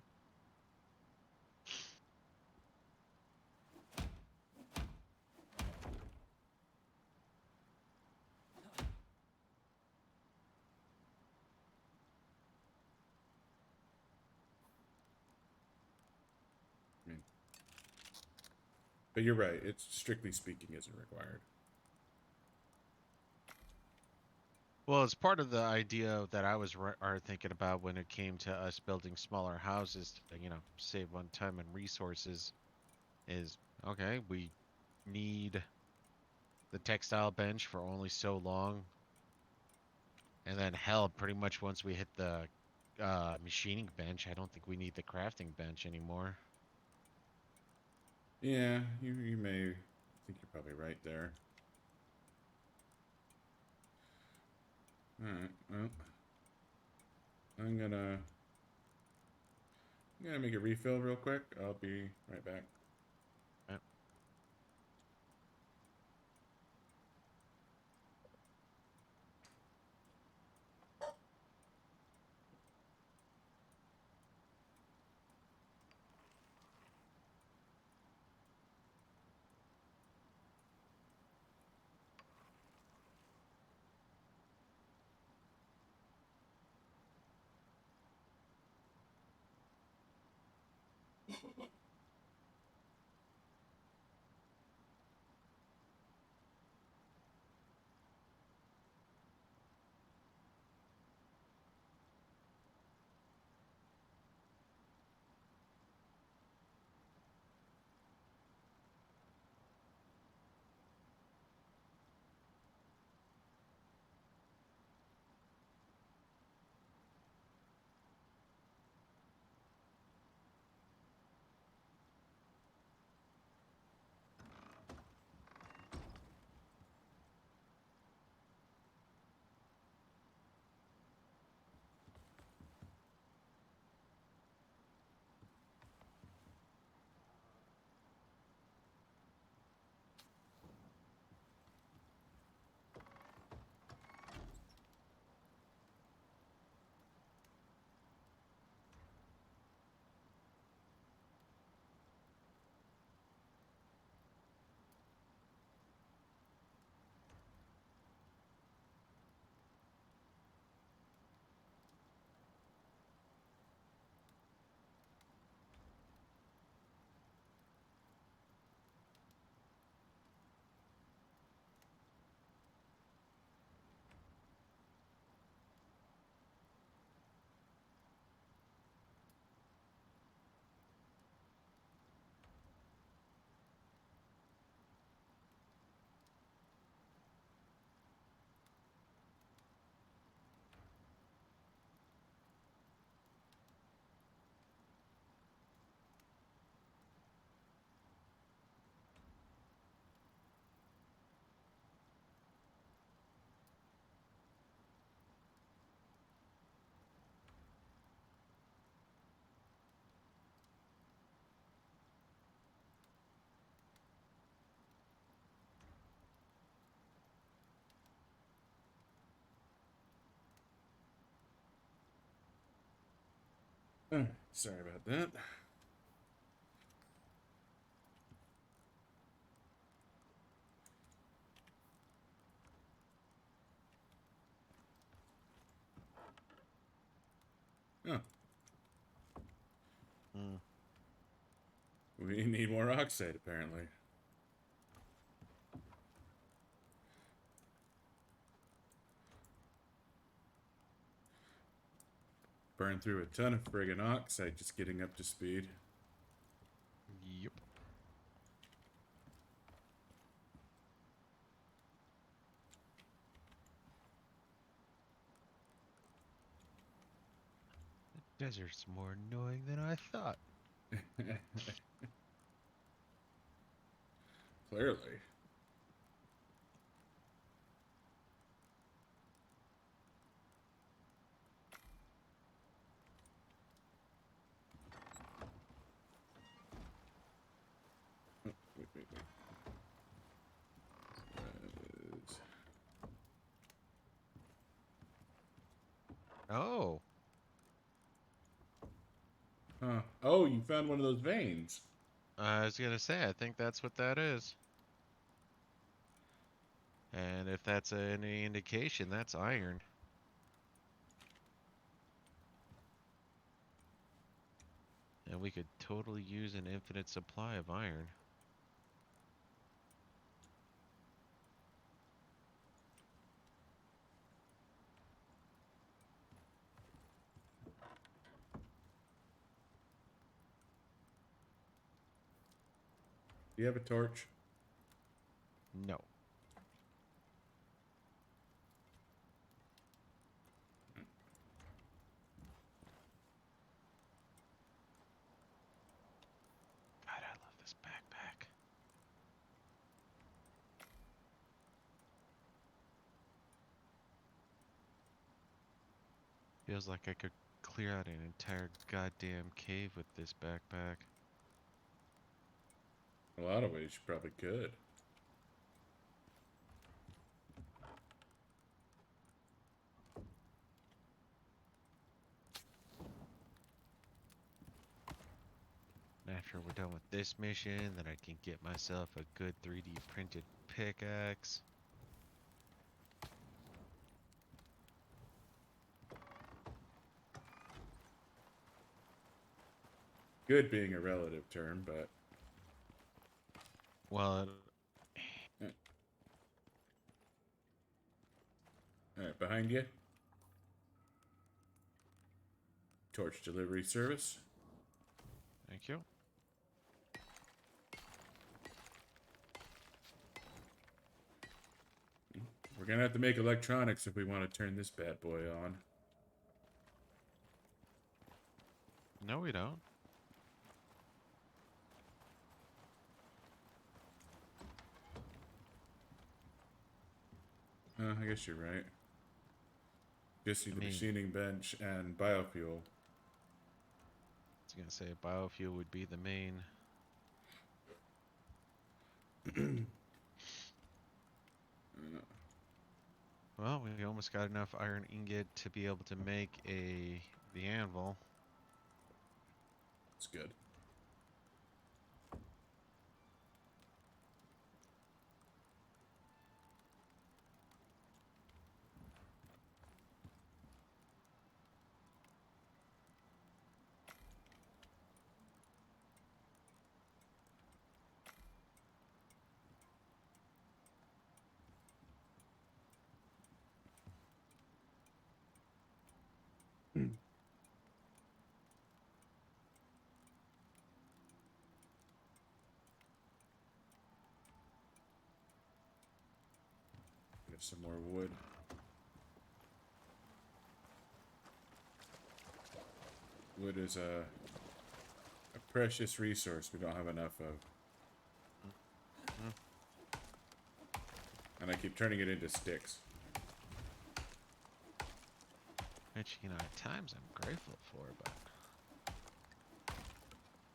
I mean, but you're right. It's strictly speaking isn't required. Well, it's part of the idea that I was thinking about when it came to us building smaller houses to, save on time and resources. Is okay, we need the textile bench for only so long, and then hell, pretty much once we hit the machining bench, I don't think we need the crafting bench anymore. Yeah, you may. I think you're probably right there. All right. Well, I'm gonna make a refill real quick. I'll be right back. Uh, Sorry about that. Oh, Mm. we need more oxide, apparently. Burned through a ton of friggin' oxide just getting up to speed. Yep. The desert's more annoying than I thought. Clearly. Oh, wait. That is... Oh. Huh. Oh, you found one of those veins. I was gonna say, I think that's what that is. And if that's any indication, that's iron. And we could totally use an infinite supply of iron. Do you have a torch? No. God, I love this backpack. Feels like I could clear out an entire goddamn cave with this backpack. A lot of ways you probably could. And after we're done with this mission, then I can get myself a good 3D printed pickaxe. Good being a relative term, but... Well, Alright, behind you. Torch delivery service. thank you. We're gonna have to make electronics if we want to turn this bad boy on. No, we don't. I guess you're right. Just need I the mean, machining bench and biofuel. I was gonna say biofuel would be the main. Well, we almost got enough iron ingot to be able to make the anvil. It's good. Get some more wood. Wood is a precious resource we don't have enough of. Mm. And I keep turning it into sticks. Which, you know, at times I'm grateful for, but...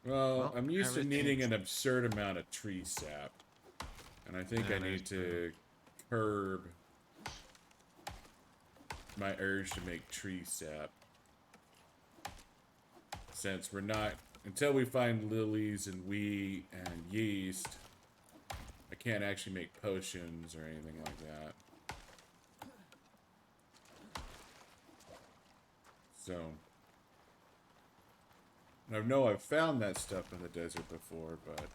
Well, Well, I'm used to needing everything's... an absurd amount of tree sap. And I think I That is need true. to curb my urge to make tree sap. since we're not, until we find lilies and wheat and yeast, I can't actually make potions or anything like that. So, I know I've found that stuff in the desert before, but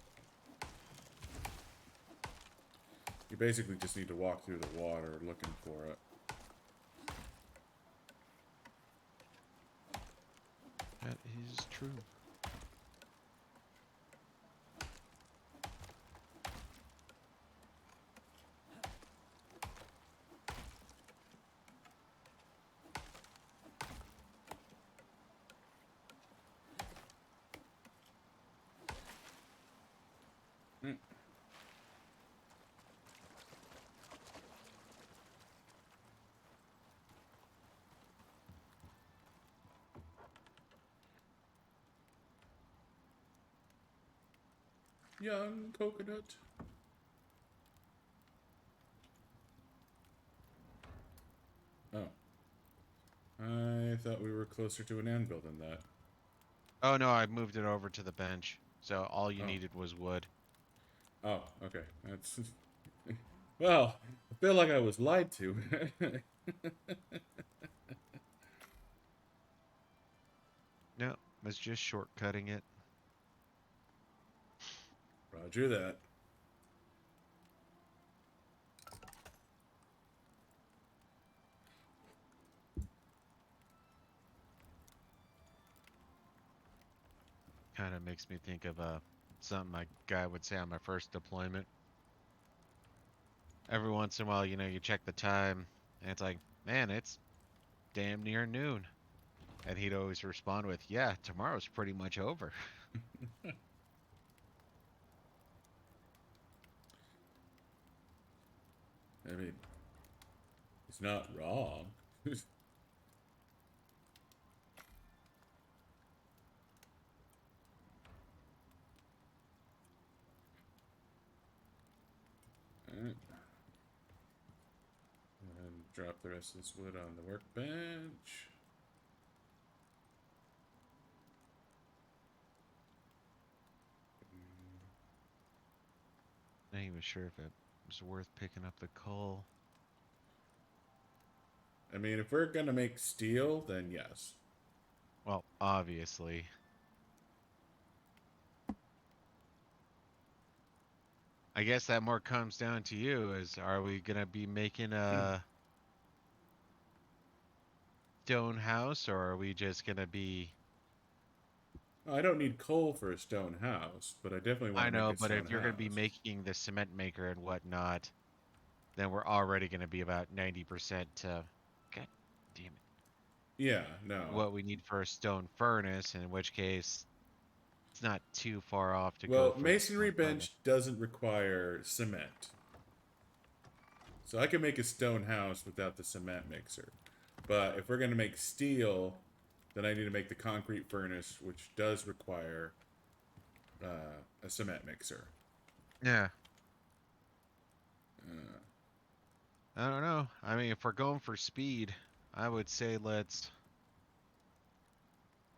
you basically just need to walk through the water looking for it. That is true. Mm. Young coconut. Oh. I thought we were closer to an anvil than that. Oh no, I moved it over to the bench. So all you Oh. needed was wood. Oh, okay. That's... Well, I feel like I was lied to. No, it's just shortcutting it. Roger that. Kind of makes me think of something my guy would say on my first deployment. Every once in a while, you check the time, and it's like, man, it's damn near noon. And he'd always respond with, yeah, tomorrow's pretty much over. I mean, he's not wrong. Alright. And drop the rest of this wood on the workbench. Not even sure if it was worth picking up the coal. I mean, if we're gonna make steel, then yes. Well, obviously. I guess that more comes down to you is, are we going to be making a stone house, or are we just going to be... I don't need coal for a stone house, but I definitely want I to make know, a but stone if you're going to be house. making the cement maker and whatnot, then we're already going to be about 90% God damn it. Yeah, no. What we need for a stone furnace, in which case it's not too far off to go Well, for the masonry stone furnace. bench doesn't require cement. So I can make a stone house without the cement mixer. But if we're going to make steel, then I need to make the concrete furnace, which does require a cement mixer. Yeah. Uh, I don't know. I mean, if we're going for speed, I would say let's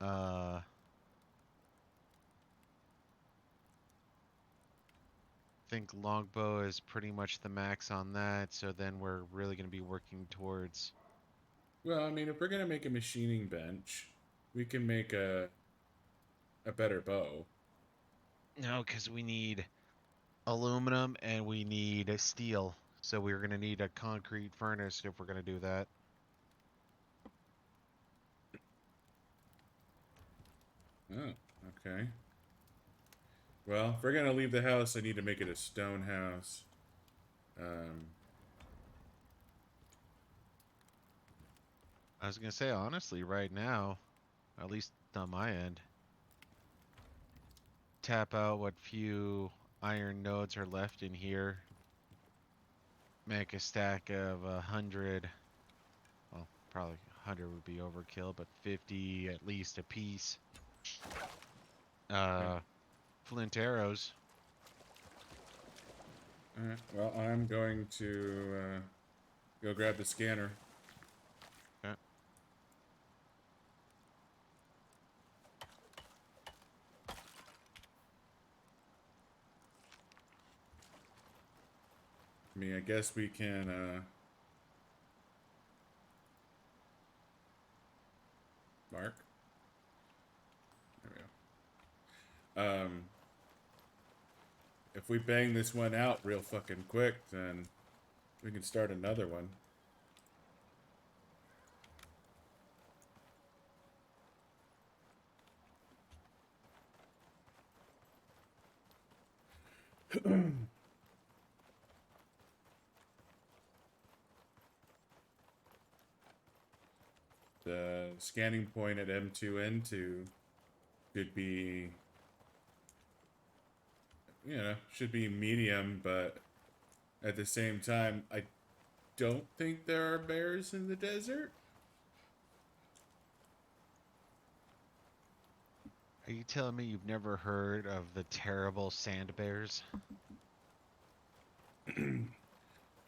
uh think longbow is pretty much the max on that, so then we're really going to be working towards... well, I mean, if we're going to make a machining bench, we can make a better bow. No, because we need aluminum and we need steel. So we're going to need a concrete furnace if we're going to do that. Oh, okay. Well, if we're going to leave the house, I need to make it a stone house. I was going to say, honestly, right now, at least on my end, tap out what few iron nodes are left in here. Make a stack of 100. Well, probably 100 would be overkill, but 50 at least a piece. Okay. Flint arrows. Alright, well, I'm going to go grab the scanner. Okay. I mean, I guess we can, mark. There we go. If we bang this one out real fucking quick, then we can start another one. The scanning point at M2N2 should be, should be medium, but at the same time, I don't think there are bears in the desert. Are you telling me you've never heard of the terrible sand bears?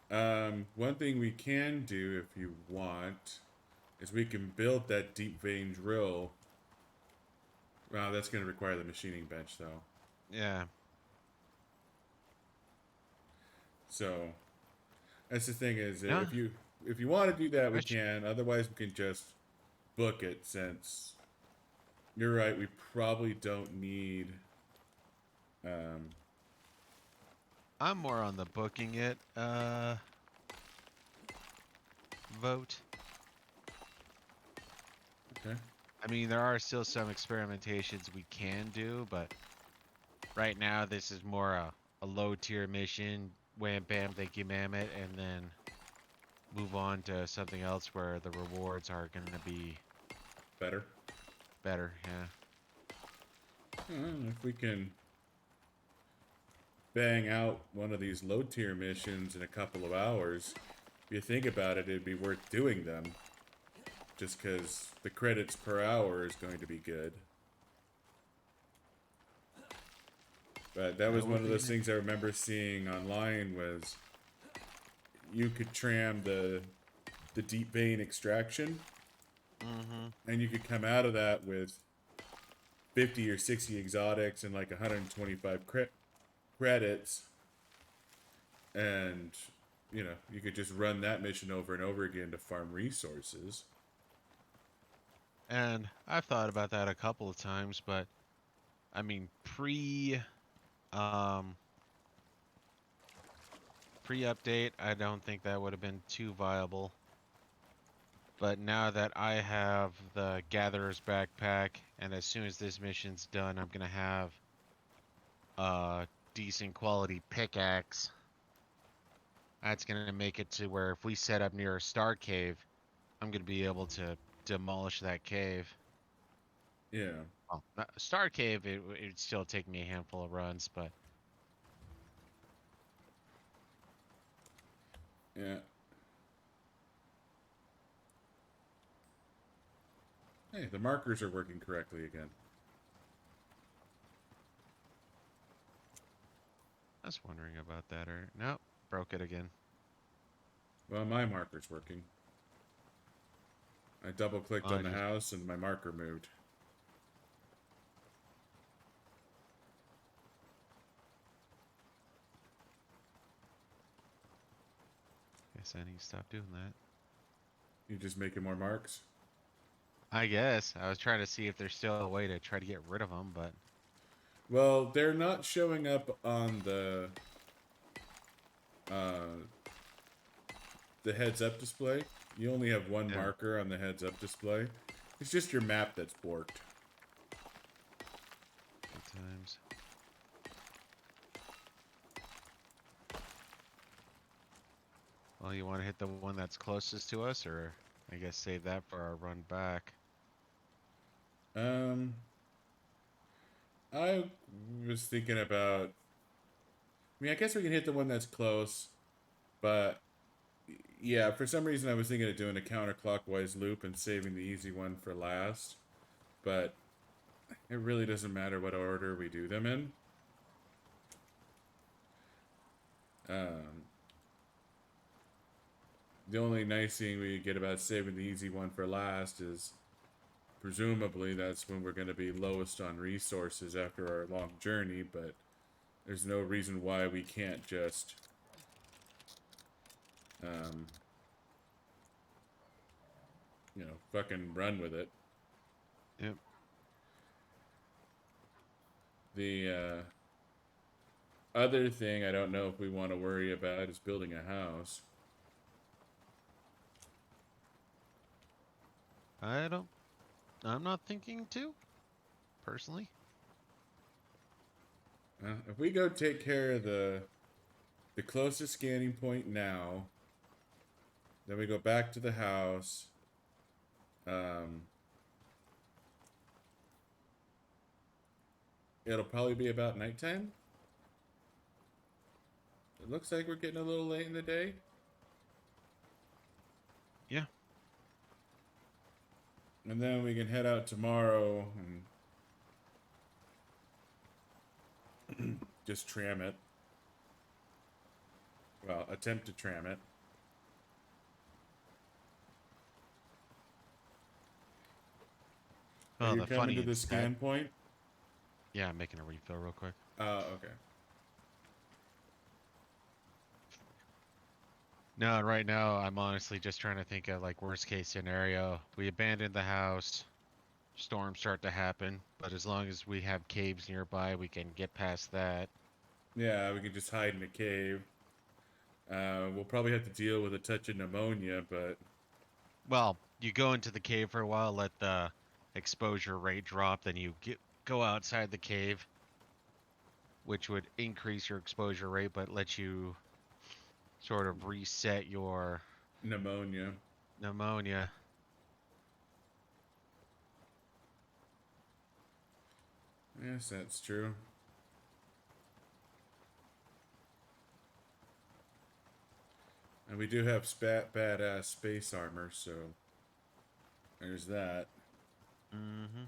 One thing we can do if you want is we can build that deep vein drill. Wow, that's going to require the machining bench, though. Yeah. So that's the thing is, No. if you want to do that, we Which can. Otherwise, we can just book it. Since you're right, we probably don't need. I'm more on the booking it vote. Okay. I mean, there are still some experimentations we can do, but right now this is more a low tier mission. Wham bam, thank you, ma'am it, and then move on to something else where the rewards are going to be Better. better. Yeah. If we can bang out one of these low tier missions in a couple of hours, if you think about it, it'd be worth doing them. Just because the credits per hour is going to be good. But that was one of those things I remember seeing online was you could tram the deep vein extraction, and you could come out of that with 50 or 60 exotics and like 125 credits, and you could just run that mission over and over again to farm resources. And I've thought about that a couple of times, but I mean pre-update, I don't think that would have been too viable. But now that I have the Gatherer's Backpack, and as soon as this mission's done, I'm going to have a decent quality pickaxe. That's going to make it to where if we set up near a star cave, I'm going to be able to demolish that cave. Yeah. Well, star cave, it'd still take me a handful of runs, but... Yeah. Hey, the markers are working correctly again. I was wondering about that. Nope, broke it again. Well, my marker's working. I double-clicked on the house and my marker moved. Guess I need to stop doing that. You just making more marks? I guess. I was trying to see if there's still a way to try to get rid of them, but... Well, they're not showing up on the heads-up display. You only have one marker on the heads-up display. It's just your map that's borked. Sometimes. Well, you want to hit the one that's closest to us, or I guess save that for our run back? I was thinking about... I mean, I guess we can hit the one that's close, but... Yeah, for some reason I was thinking of doing a counterclockwise loop and saving the easy one for last. But it really doesn't matter what order we do them in. The only nice thing we get about saving the easy one for last is presumably that's when we're going to be lowest on resources after our long journey, but there's no reason why we can't just um, fucking run with it. Yep. The other thing I don't know if we want to worry about is building a house. I'm not thinking to, personally. If we go take care of the closest scanning point now, then we go back to the house. It'll probably be about nighttime. It looks like we're getting a little late in the day. Yeah. And then we can head out tomorrow and just tram it. Well, attempt to tram it. Are Well, you the coming funny to the instead. scan point? Yeah, I'm making a refill real quick. Oh, okay. No, right now I'm honestly just trying to think of like worst case scenario. We abandon the house, storms start to happen, but as long as we have caves nearby, we can get past that. Yeah, we can just hide in a cave. We'll probably have to deal with a touch of pneumonia, but Well, you go into the cave for a while, let the exposure rate drop, then go outside the cave, which would increase your exposure rate, but let you sort of reset your pneumonia. pneumonia. Yes, that's true. And we do have badass space armor, so there's that. Mm-hmm.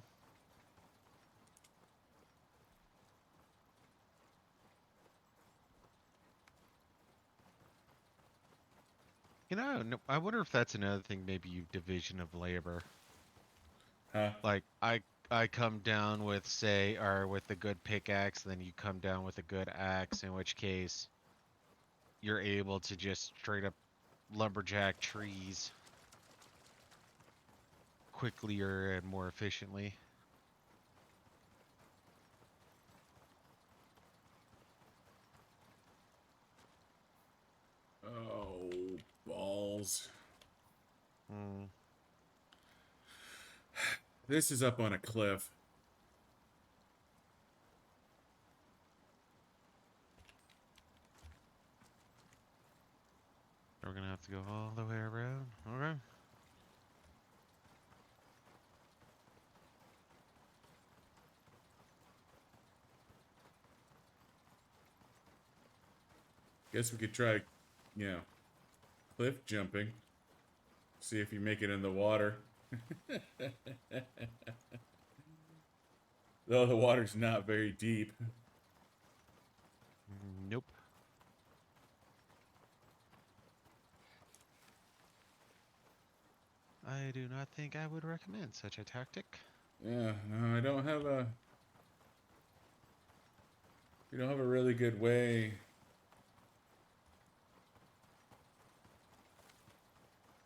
I wonder if that's another thing, maybe you division of labor. Huh? Like I come down with say or with a good pickaxe, then you come down with a good axe, in which case you're able to just straight up lumberjack trees quicklier and more efficiently. Oh, balls. Hmm. This is up on a cliff. We're gonna have to go all the way around. Okay. Guess we could try, cliff jumping. See if you make it in the water. Though the water's not very deep. Nope. I do not think I would recommend such a tactic. Yeah, no, I don't have a. We don't have a really good way.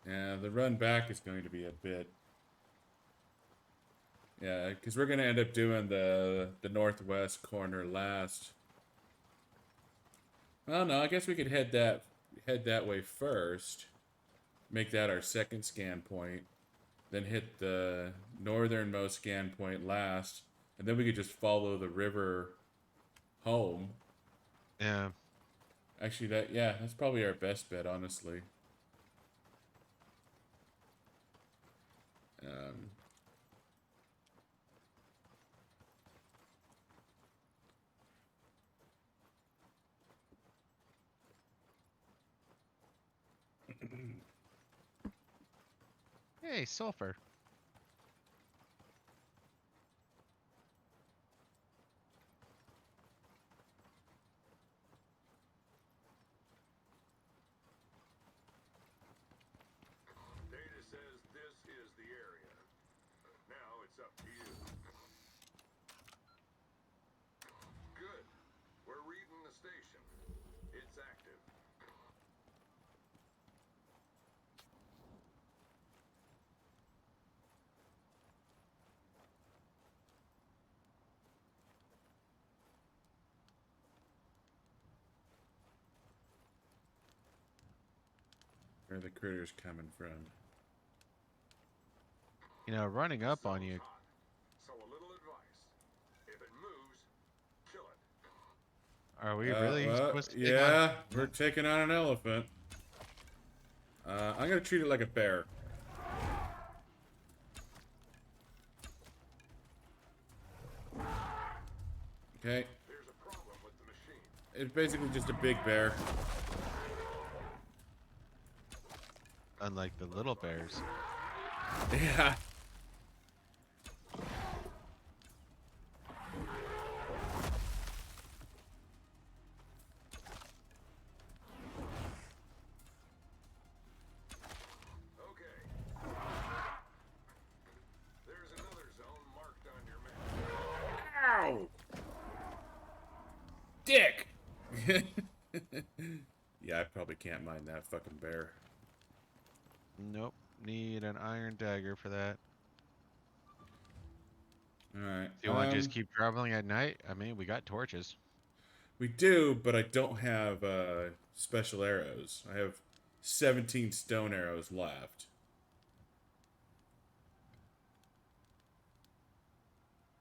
Yeah, the run back is going to be a bit. Yeah, because we're gonna end up doing the northwest corner last. Well, no, I guess we could head that way first. Make that our second scan point, then hit the northernmost scan point last, and then we could just follow the river home. Yeah. Actually, that's probably our best bet, honestly. Um, Hey, sulfur. Data says this is the area. Now it's up to you. Good. We're reading the station. It's active. Where are the critters coming from? You know, running up on you. Hot. So a little advice. If it moves, kill it. Are we really Well, supposed to take on? yeah, we're taking on an elephant. I'm gonna treat it like a bear. Okay. There's a problem with the machine. It's basically just a big bear. Unlike the little bears. Yeah. Okay. There's another zone marked on your map. Ow! Dick! Yeah, I probably can't mind that fucking bear. Nope. Need an iron dagger for that. Alright. Do you want to just keep traveling at night? I mean, we got torches. We do, but I don't have special arrows. I have 17 stone arrows left.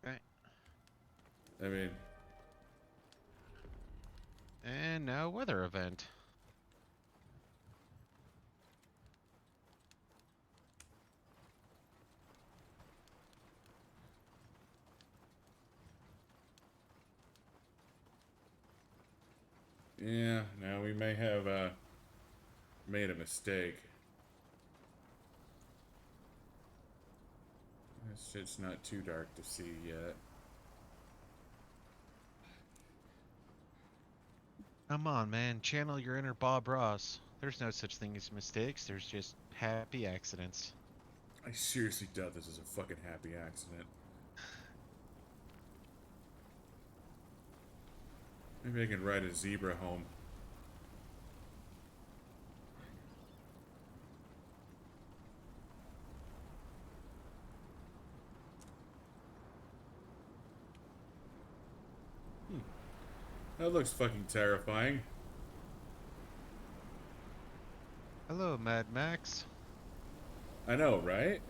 Okay. I mean, And now weather event. yeah, now we may have made a mistake. This shit's not too dark to see yet. Come on, man. Channel your inner Bob Ross. There's no such thing as mistakes. There's just happy accidents. I seriously doubt this is a fucking happy accident. Maybe I can ride a zebra home. That looks fucking terrifying. Hello, Mad Max. I know, right?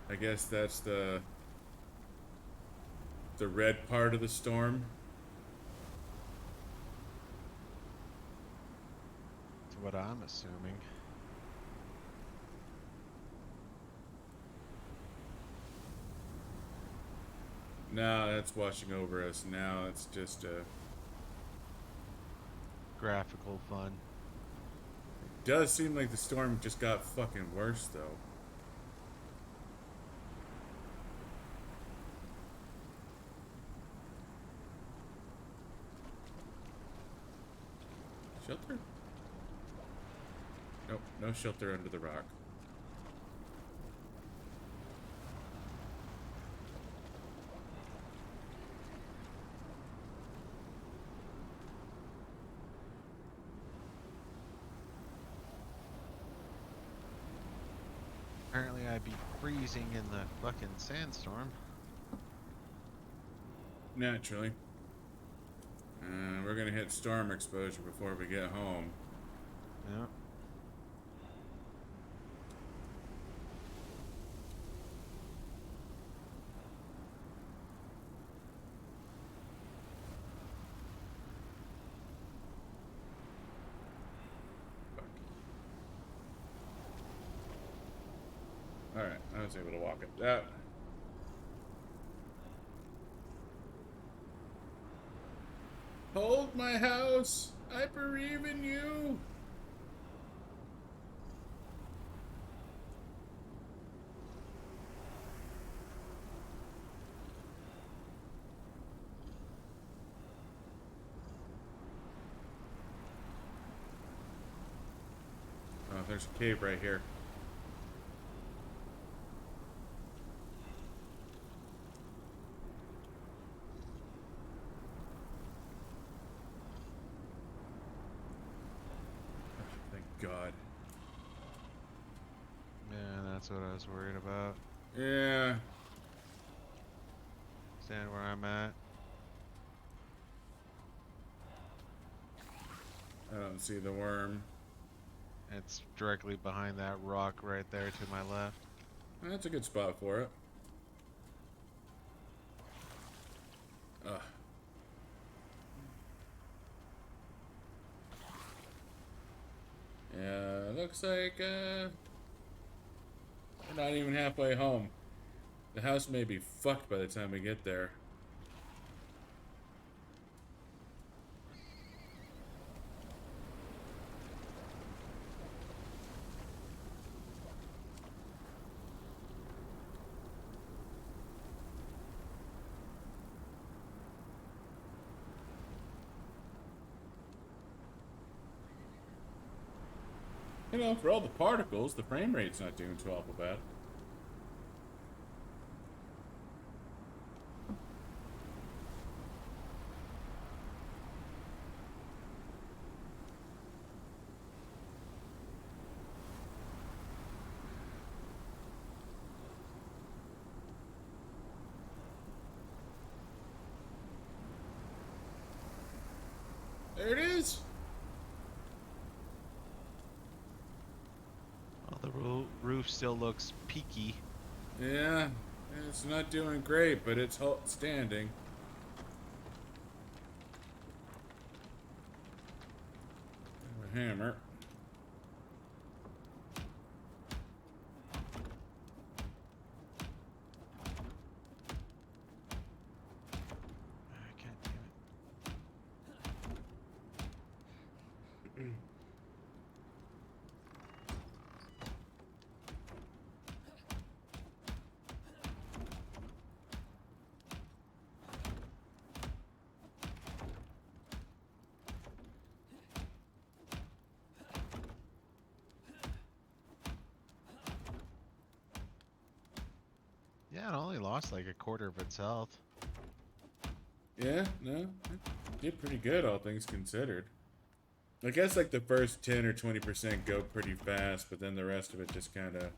I guess that's the red part of the storm. That's what I'm assuming. No, that's washing over us. Now it's just Graphical fun. does seem like the storm just got fucking worse though. Shelter? Nope, no shelter under the rock. Apparently I'd be freezing in the fucking sandstorm. Naturally. We're gonna hit storm exposure before we get home. Yeah. Alright, I was able to walk it that. Hold my house! I believe in you! Oh, there's a cave right here. God. Yeah, that's what I was worried about. Yeah. Stand where I'm at. I don't see the worm. It's directly behind that rock right there to my left. That's a good spot for it. Ugh. Yeah, looks like we're not even halfway home. The house may be fucked by the time we get there. You know, for all the particles, the frame rate's not doing too awful bad. There it is! Well, the roof still looks peaky. Yeah, it's not doing great, but it's standing. A hammer. God damn it. Yeah, it only lost like a quarter of its health. Yeah, no, it did pretty good, all things considered. I guess like the first 10 or 20% go pretty fast, but then the rest of it just kind of...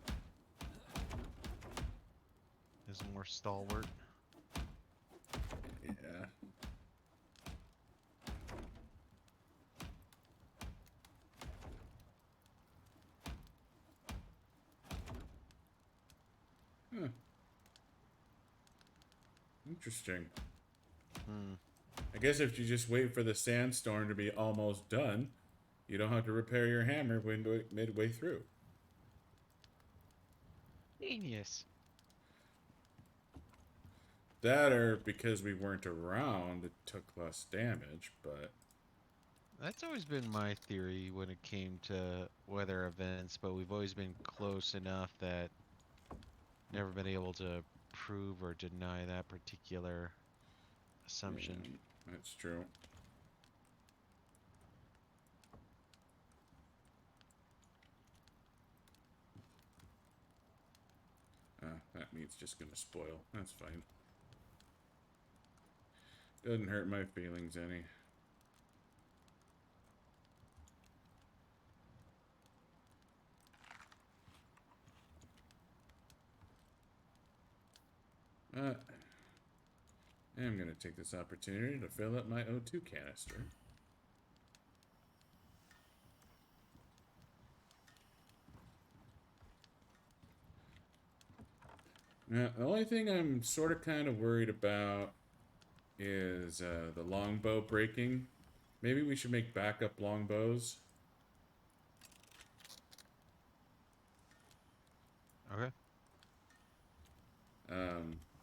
Is more stalwart. Yeah. Huh. Interesting. Hmm. I guess if you just wait for the sandstorm to be almost done, you don't have to repair your hammer midway through. Genius. That or because we weren't around, it took less damage, but... That's always been my theory when it came to weather events, but we've always been close enough that never been able to prove or deny that particular assumption. Yeah, that's true. That meat's just gonna spoil. That's fine. Doesn't hurt my feelings any. I'm gonna take this opportunity to fill up my O2 canister. Now, the only thing I'm sort of kind of worried about is the longbow breaking. Maybe we should make backup longbows. Okay.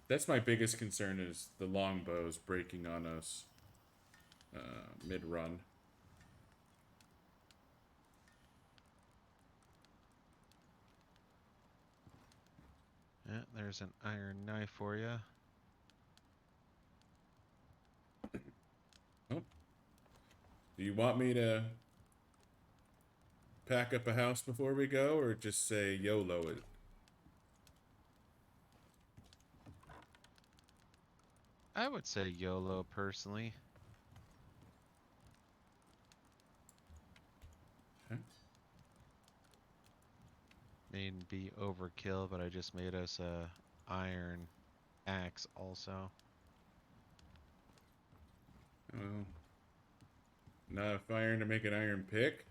That's my biggest concern is the longbows breaking on us mid-run. Yeah, there's an iron knife for you. Oh. Do you want me to pack up a house before we go, or just say YOLO it? I would say YOLO personally. Okay. be overkill, but I just made us a iron axe also. Well, not enough iron to make an iron pick.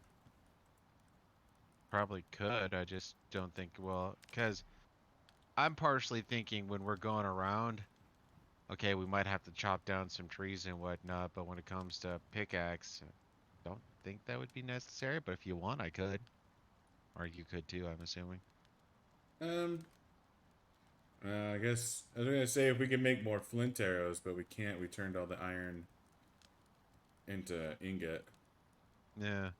Probably could. I just don't think, well, because I'm partially thinking when we're going around, okay, we might have to chop down some trees and whatnot, but when it comes to pickaxe, I don't think that would be necessary, but if you want, I could. Or you could too, I'm assuming. Um, I guess I was gonna say if we can make more flint arrows, but we can't. We turned all the iron into ingot. Yeah.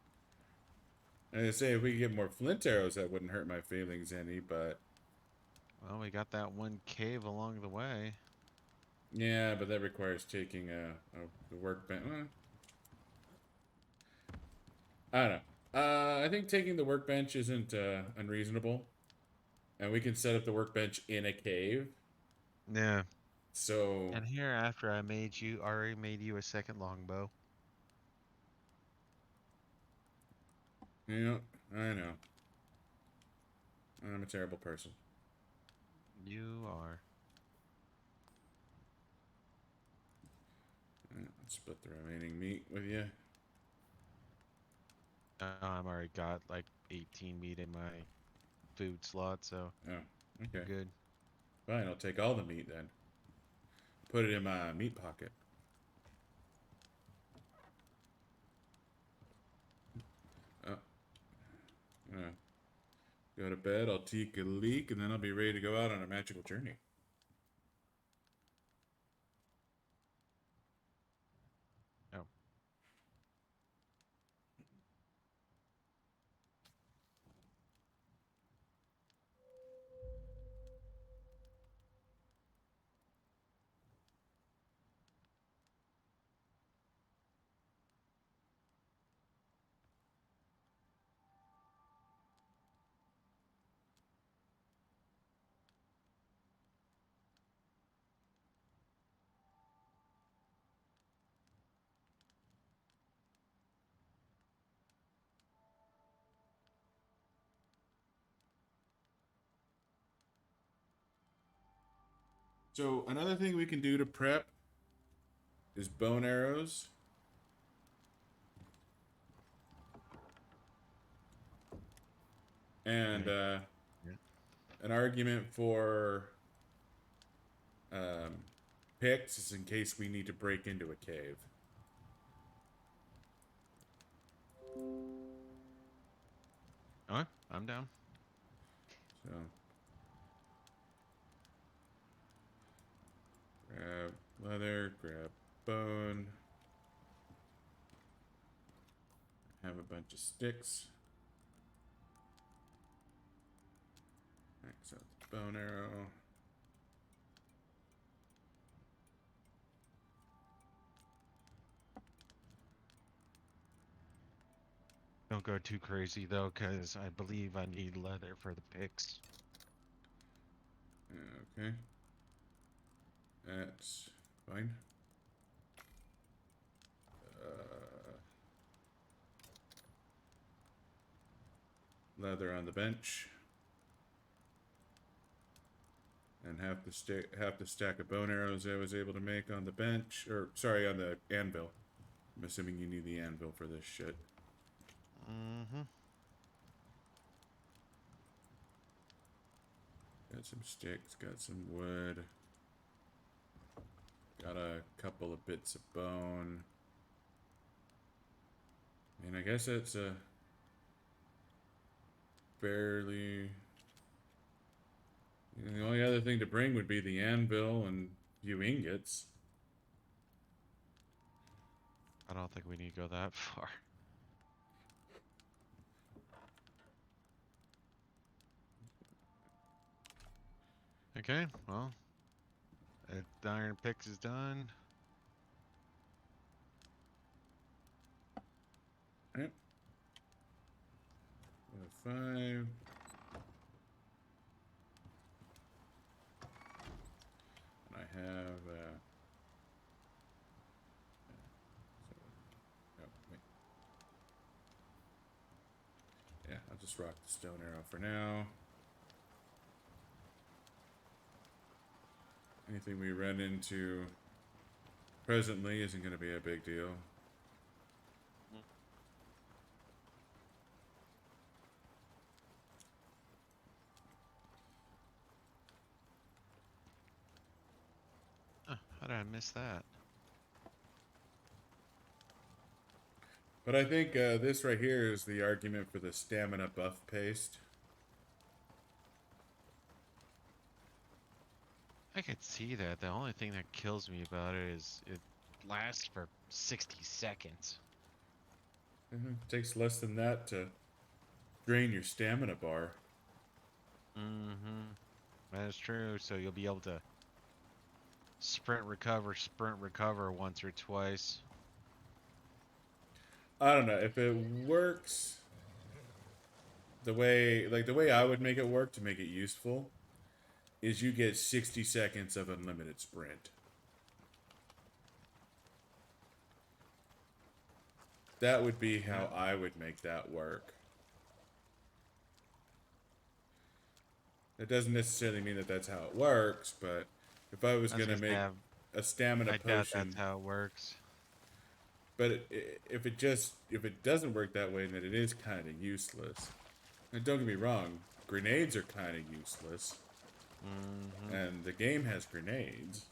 I was gonna say if we could get more flint arrows, that wouldn't hurt my feelings any. But Well, we got that one cave along the way. yeah, but that requires taking the workbench. I don't know. I think taking the workbench isn't unreasonable, and we can set up the workbench in a cave. Yeah. So And here, after I already made you a second longbow. yeah, I know. I'm a terrible person. You are. I'll split the remaining meat with you. I'm already got like 18 meat in my food slot, so Oh, I'm okay. good. Fine, I'll take all the meat then. Put it in my meat pocket. Oh, go to bed, I'll take a leak, and then I'll be ready to go out on a magical journey. Oh. So another thing we can do to prep is bone arrows. And Right. Yeah. an argument for um, picks is in case we need to break into a cave. Alright, I'm down. So grab leather, grab bone, have a bunch of sticks. Max out the bone arrow. Don't go too crazy though, because I believe I need leather for the picks. Okay. That's fine. Leather on the bench. And half the stack of bone arrows I was able to make on the bench, or sorry, on the anvil. I'm assuming you need the anvil for this shit. Mm-hmm. Got some sticks, got some wood. Got a couple of bits of bone. And I guess it's a fairly... The only other thing to bring would be the anvil and a few ingots. I don't think we need to go that far. Okay, well, if the iron picks is done. Yep. 5. And I have... oh, wait. Yeah, I'll just rock the stone arrow for now. Anything we run into presently isn't going to be a big deal. Oh, how did I miss that? But I think this right here is the argument for the stamina buff paste. I could see that. The only thing that kills me about it is it lasts for 60 seconds. It takes less than that to drain your stamina bar. Mm-hmm. That is true. So you'll be able to sprint, recover once or twice. I don't know if it works the way I would make it work to make it useful is you get 60 seconds of unlimited sprint. That would be how I would make that work. It doesn't necessarily mean that that's how it works, but if I was going to make a stamina I doubt potion, that's how it works. but if it doesn't work that way, then it is kind of useless. And don't get me wrong, grenades are kind of useless, and the game has grenades.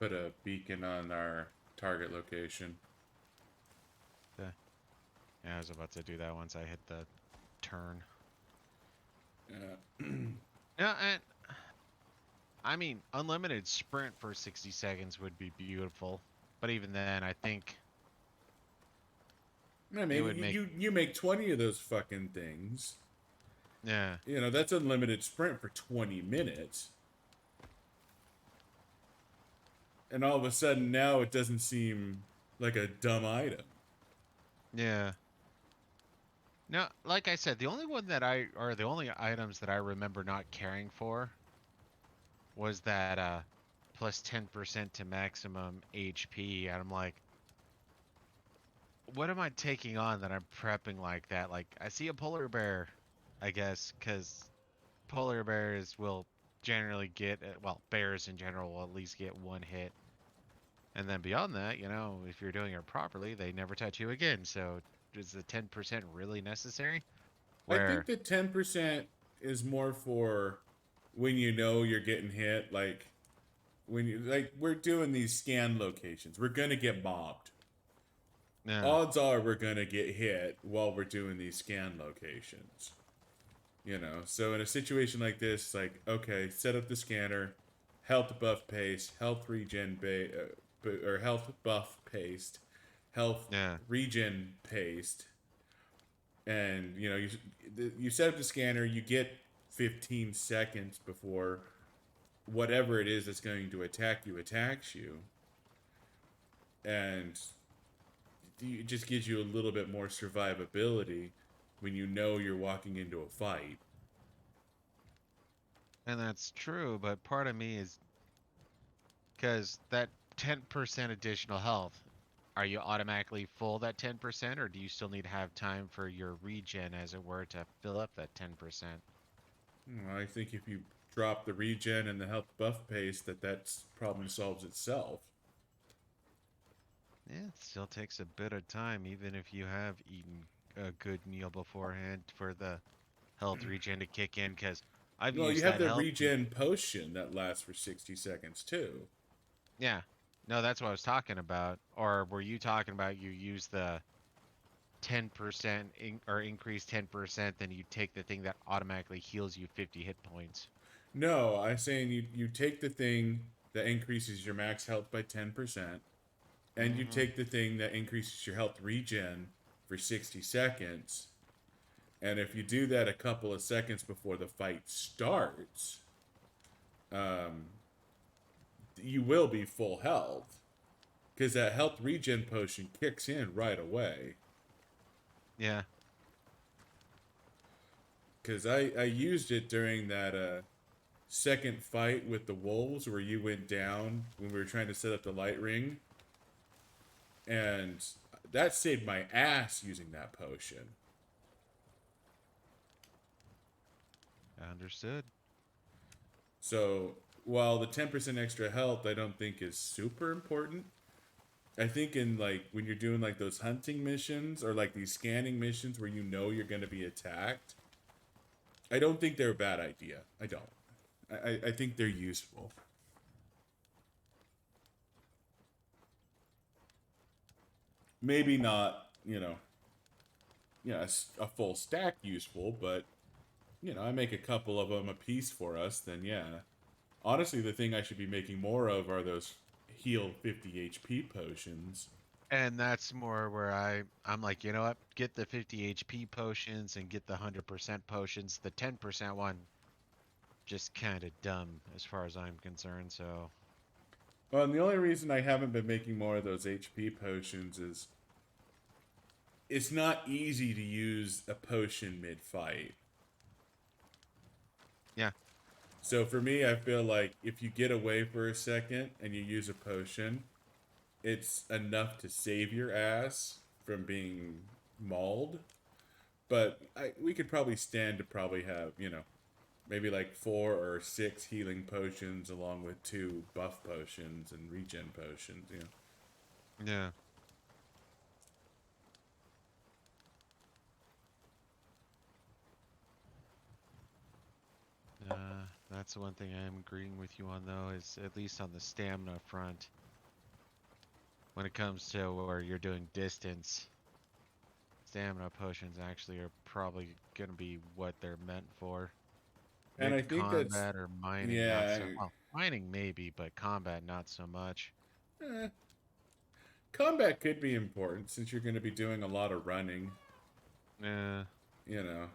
Put a beacon on our target location. Yeah, I was about to do that once I hit the turn. Yeah. Yeah, and I mean, unlimited sprint for 60 seconds would be beautiful. But even then, I think Yeah, it maybe would make... you make 20 of those fucking things. Yeah. You know, that's unlimited sprint for 20 minutes. And all of a sudden now it doesn't seem like a dumb item. Yeah. No, like I said, the only one that the only items that I remember not caring for was that plus 10% to maximum HP. And I'm like, what am I taking on that I'm prepping like that? Like, I see a polar bear, I guess, because polar bears will generally get, well, bears in general will at least get one hit. And then beyond that, you know, if you're doing it properly, they never touch you again. So is the 10% really necessary? I think Where, the 10% is more for when you know you're getting hit. Like, when you, like, we're doing these scan locations, we're gonna get mobbed. yeah, Odds are we're gonna get hit while we're doing these scan locations. You know, so in a situation like this, like, okay, set up the scanner, health buff paste, health regen or health buff paste, health yeah, regen paste, and you know you set up the scanner, you get 15 seconds before whatever it is that's going to attack you attacks you, and it just gives you a little bit more survivability when you know you're walking into a fight. and that's true. But part of me is because that 10% additional health, are you automatically full that 10%, or do you still need to have time for your regen, as it were, to fill up that 10%? I think if you drop the regen and the health buff paste, that problem solves itself. Yeah, it still takes a bit of time, even if you have eaten a good meal beforehand for the health regen to kick in, because I've Well, you used have that the health. regen potion that lasts for 60 seconds too. Yeah. No, that's what I was talking about. Or were you talking about you use the 10% or increase 10%, then you take the thing that automatically heals you 50 hit points? No, I'm saying you take the thing that increases your max health by 10%, and you Mm-hmm. take the thing that increases your health regen for 60 seconds. And if you do that a couple of seconds before the fight starts, um, you will be full health. Because that health regen potion kicks in right away. Yeah. Because I used it during that second fight with the wolves where you went down when we were trying to set up the light ring. And that saved my ass using that potion. Understood. So while the 10% extra health I don't think is super important, I think in like when you're doing like those hunting missions or like these scanning missions where you know you're going to be attacked, I don't think they're a bad idea. I don't. I think they're useful. Maybe not, a full stack useful, but I make a couple of them a piece for us, then yeah. Honestly, the thing I should be making more of are those heal 50 HP potions. And that's more where I'm like, you know what? Get the 50 HP potions and get the 100% potions. The 10% one, just kind of dumb as far as I'm concerned. So Well, and the only reason I haven't been making more of those HP potions is it's not easy to use a potion mid-fight. yeah, So for me, I feel like if you get away for a second and you use a potion, it's enough to save your ass from being mauled. But we could probably stand to probably have, maybe like 4 or 6 healing potions along with 2 buff potions and regen potions. yeah. That's the one thing I am agreeing with you on, though, is at least on the stamina front. When it comes to where you're doing distance, stamina potions actually are probably going to be what they're meant for. And I think that's, Combat or mining, not yeah, so. Well, mining maybe, but combat not so much. eh, combat could be important since you're going to be doing a lot of running, Yeah. you know.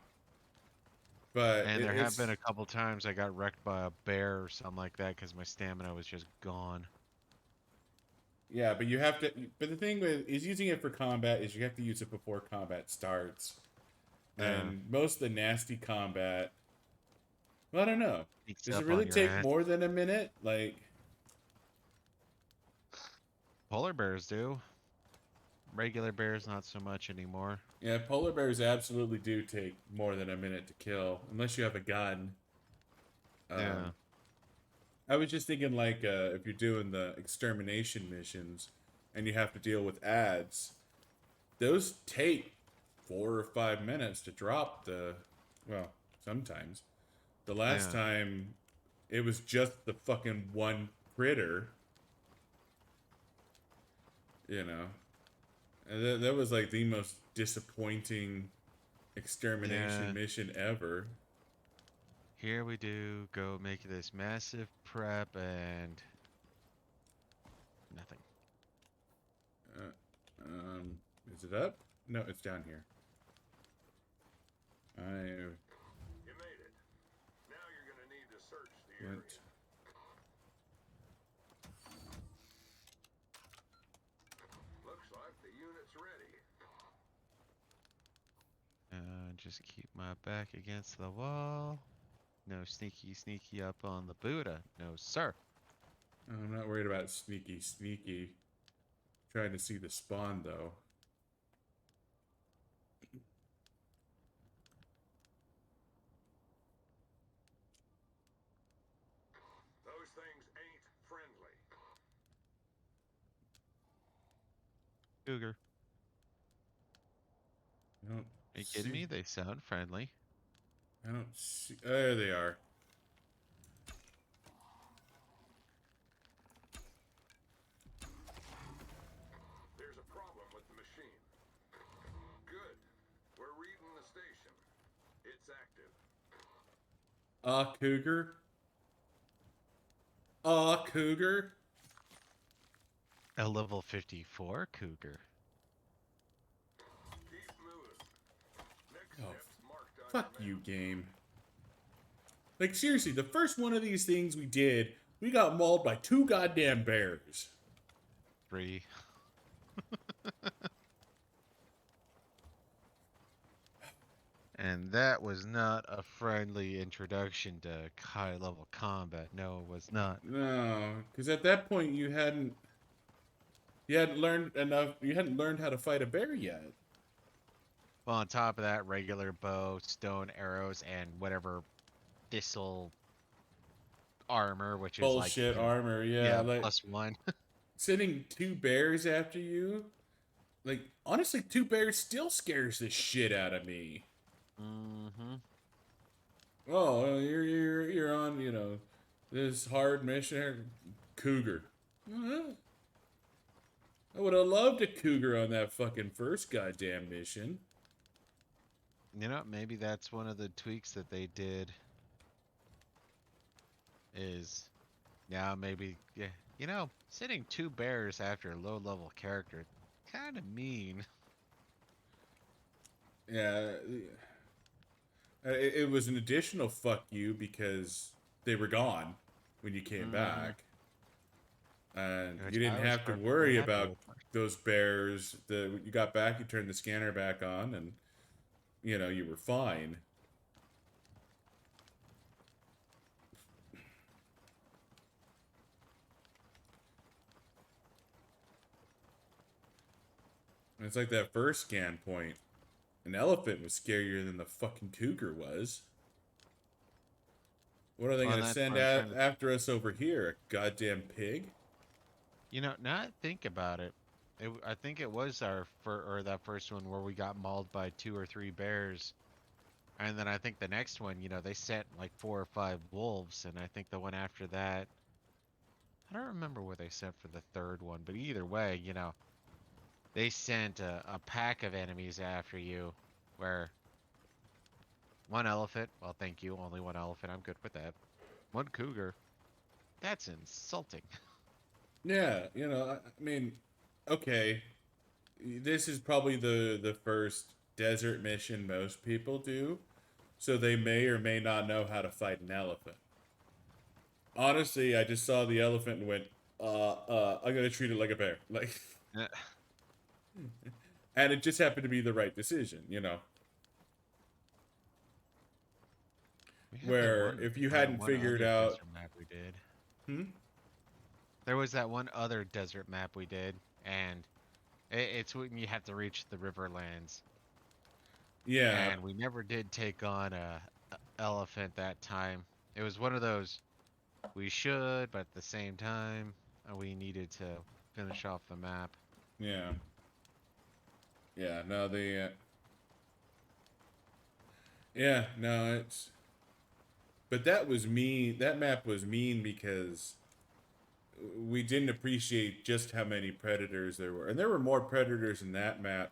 But And there have it's been a couple times I got wrecked by a bear or something like that because my stamina was just gone. yeah, but you have to. But the thing with is using it for combat is you have to use it before combat starts, Yeah. and most of the nasty combat. Well, I don't know. Sneaks Does it up really on your take ass. more than a minute? Like, Polar bears do. Regular bears, not so much anymore. yeah, polar bears absolutely do take more than a minute to kill, unless you have a gun. Yeah. Um, I was just thinking, like, if you're doing the extermination missions and you have to deal with ads, those take 4 or 5 minutes to drop the. Well, sometimes. The last Yeah. time, it was just the fucking one critter. You know, and that was like the most disappointing extermination Yeah. mission ever. Here we do go make this massive prep and nothing. Uh, is it up? No, it's down here. I You made it. Now you're gonna need to search the area. went. Looks like the unit's ready. Just keep my back against the wall. No sneaky up on the Buddha. No, sir. I'm not worried about sneaky. Trying to see the spawn though. Those things ain't friendly. Cougar. I don't Are you kidding see. me? They sound friendly. I don't see. There they are. There's a problem with the machine. Good. We're reading the station. It's active. Cougar. Cougar. A level 54 cougar. Keep moving. Next Oh, step's marked on fuck your you, map. game. Like, seriously, the first one of these things we did, we got mauled by 2 goddamn bears. 3. And that was not a friendly introduction to high level combat. No, it was not. No, because at that point you hadn't learned enough. You hadn't learned how to fight a bear yet. Well, on top of that, regular bow, stone arrows, and whatever thistle armor, which is like, Bullshit armor, yeah. yeah, Like +1. sending 2 bears after you. Like honestly, 2 bears still scares the shit out of me. Mm-hmm. Oh, you're on this hard mission. Cougar. Uh, I would have loved a cougar on that fucking first goddamn mission. You know, maybe that's one of the tweaks that they did is now maybe, yeah, sitting 2 bears after a low level character, kind of mean. Yeah, it was an additional fuck you because they were gone when you came Mm-hmm. back, and Which you I didn't was have to perfectly worry happy about with. those bears. You got back, you turned the scanner back on, and you were fine. And it's like that first scan point. An elephant was scarier than the fucking cougar was. What are they Well, and gonna that's send what I'm out trying to, after us over here? A goddamn pig? now that I think about it, I think it was or that first one where we got mauled by 2 or 3 bears. And then I think the next one, they sent like 4 or 5 wolves, and I think the one after that, I don't remember what they sent for the third one, but either way, they sent a pack of enemies after you, where one elephant, well, thank you, only one elephant, I'm good with that. One cougar, that's insulting. Yeah, I mean, okay. This is probably the first desert mission most people do, so they may or may not know how to fight an elephant. Honestly, I just saw the elephant and went, I'm gonna treat it like a bear. Like, Eh, and it just happened to be the right decision. we had Where if you that hadn't one figured other out, desert map we did. hmm? There was that one other desert map we did, and it's when you have to reach the Riverlands. Yeah, And we never did take on a elephant that time. It was one of those we should, but at the same time, we needed to finish off the map. yeah, yeah. No, yeah, no, but that was mean. That map was mean because we didn't appreciate just how many predators there were. And there were more predators in that map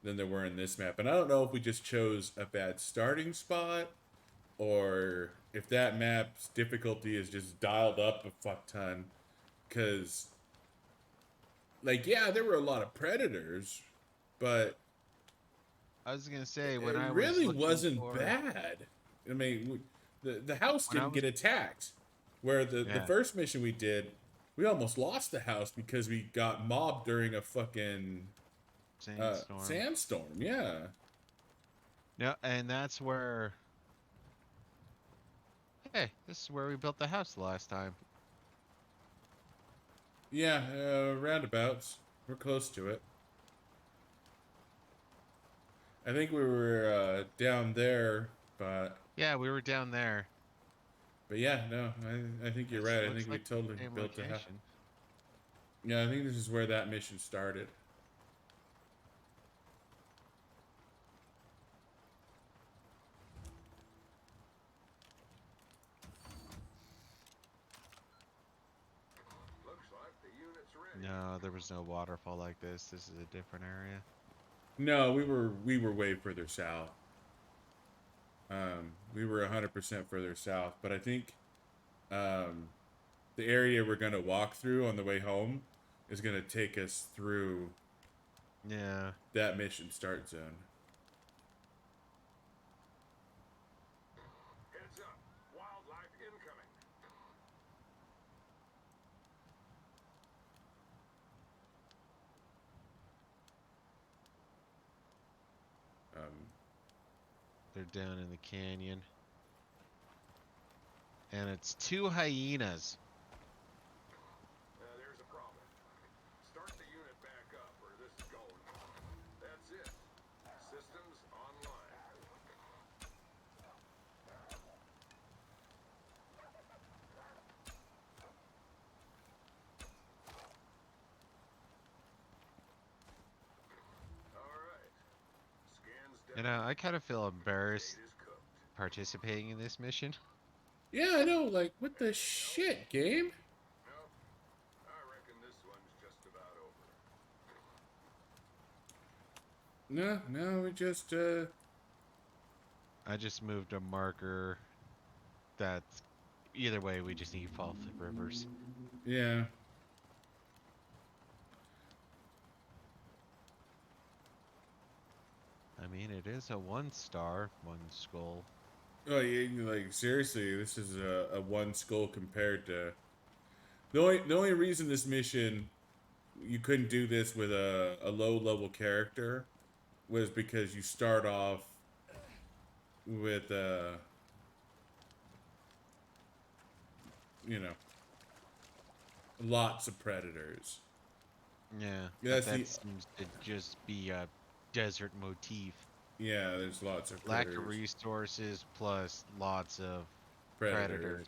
than there were in this map. And I don't know if we just chose a bad starting spot or if that map's difficulty is just dialed up a fuck ton. Because, like, yeah, there were a lot of predators, but I was gonna say when it I was really looking wasn't for bad. I mean, the house when I didn't was get attacked. Where the yeah, first mission we did, we almost lost the house because we got mobbed during a fucking sandstorm. sandstorm. Yeah, No, and that's where hey, this is where we built the house the last time. yeah, roundabouts. We're close to it. I think we were down there, Yeah, we were down there. but yeah, no, I think you're This right. I looks think we like totally the same built a house. location. Yeah, I think this is where that mission started. Looks like the unit's ready. No, there was no waterfall like this. This is a different area. No, we were way further south. We were 100% further south, but I think um, the area we're gonna walk through on the way home is gonna take us through Yeah. that mission start zone. Heads up. Wildlife incoming. Um, They're down in the canyon. And it's 2 hyenas. There's a problem. Start the unit back up or this is going. That's it. Systems online. Alright. Scans You down. know, I kind of feel Meat embarrassed is cooked. participating in this mission. Yeah, I know. Like, what the shit, game? Nope. I reckon this one's just about over. No, no, we just I just moved a marker that's either way, we just need to follow the rivers. yeah. I mean, it is a 1 star, 1 skull. Oh, yeah, like seriously, this is a one skull compared to the only reason this mission you couldn't do this with a low level character was because you start off with you know, lots of predators. Yeah, but That's that the seems to just be a desert motif. yeah, there's lots of Lack of critters. resources plus lots of Predators. predators.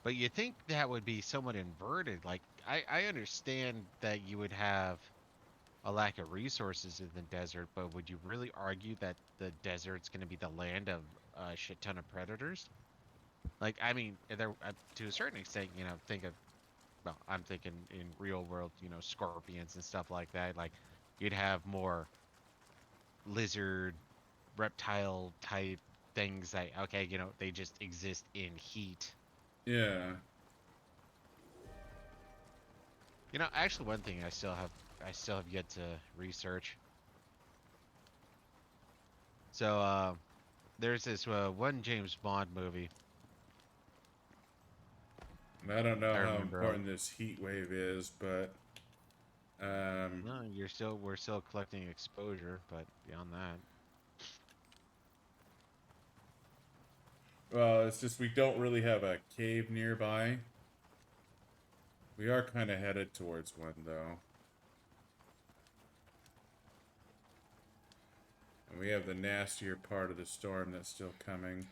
But you think that would be somewhat inverted. Like, I understand that you would have a lack of resources in the desert, but would you really argue that the desert's going to be the land of a shit ton of predators? Like, I mean, there to a certain extent, think of, well, I'm thinking in real world, scorpions and stuff like that. Like, you'd have more lizard, reptile type things that, okay, they just exist in heat. Yeah. Actually, one thing I still have yet to research. So, there's this one James Bond movie. I don't know I how remember. important this heat wave is, but No, we're still collecting exposure, but beyond that, well, it's just we don't really have a cave nearby. We are kind of headed towards one though. And we have the nastier part of the storm that's still coming.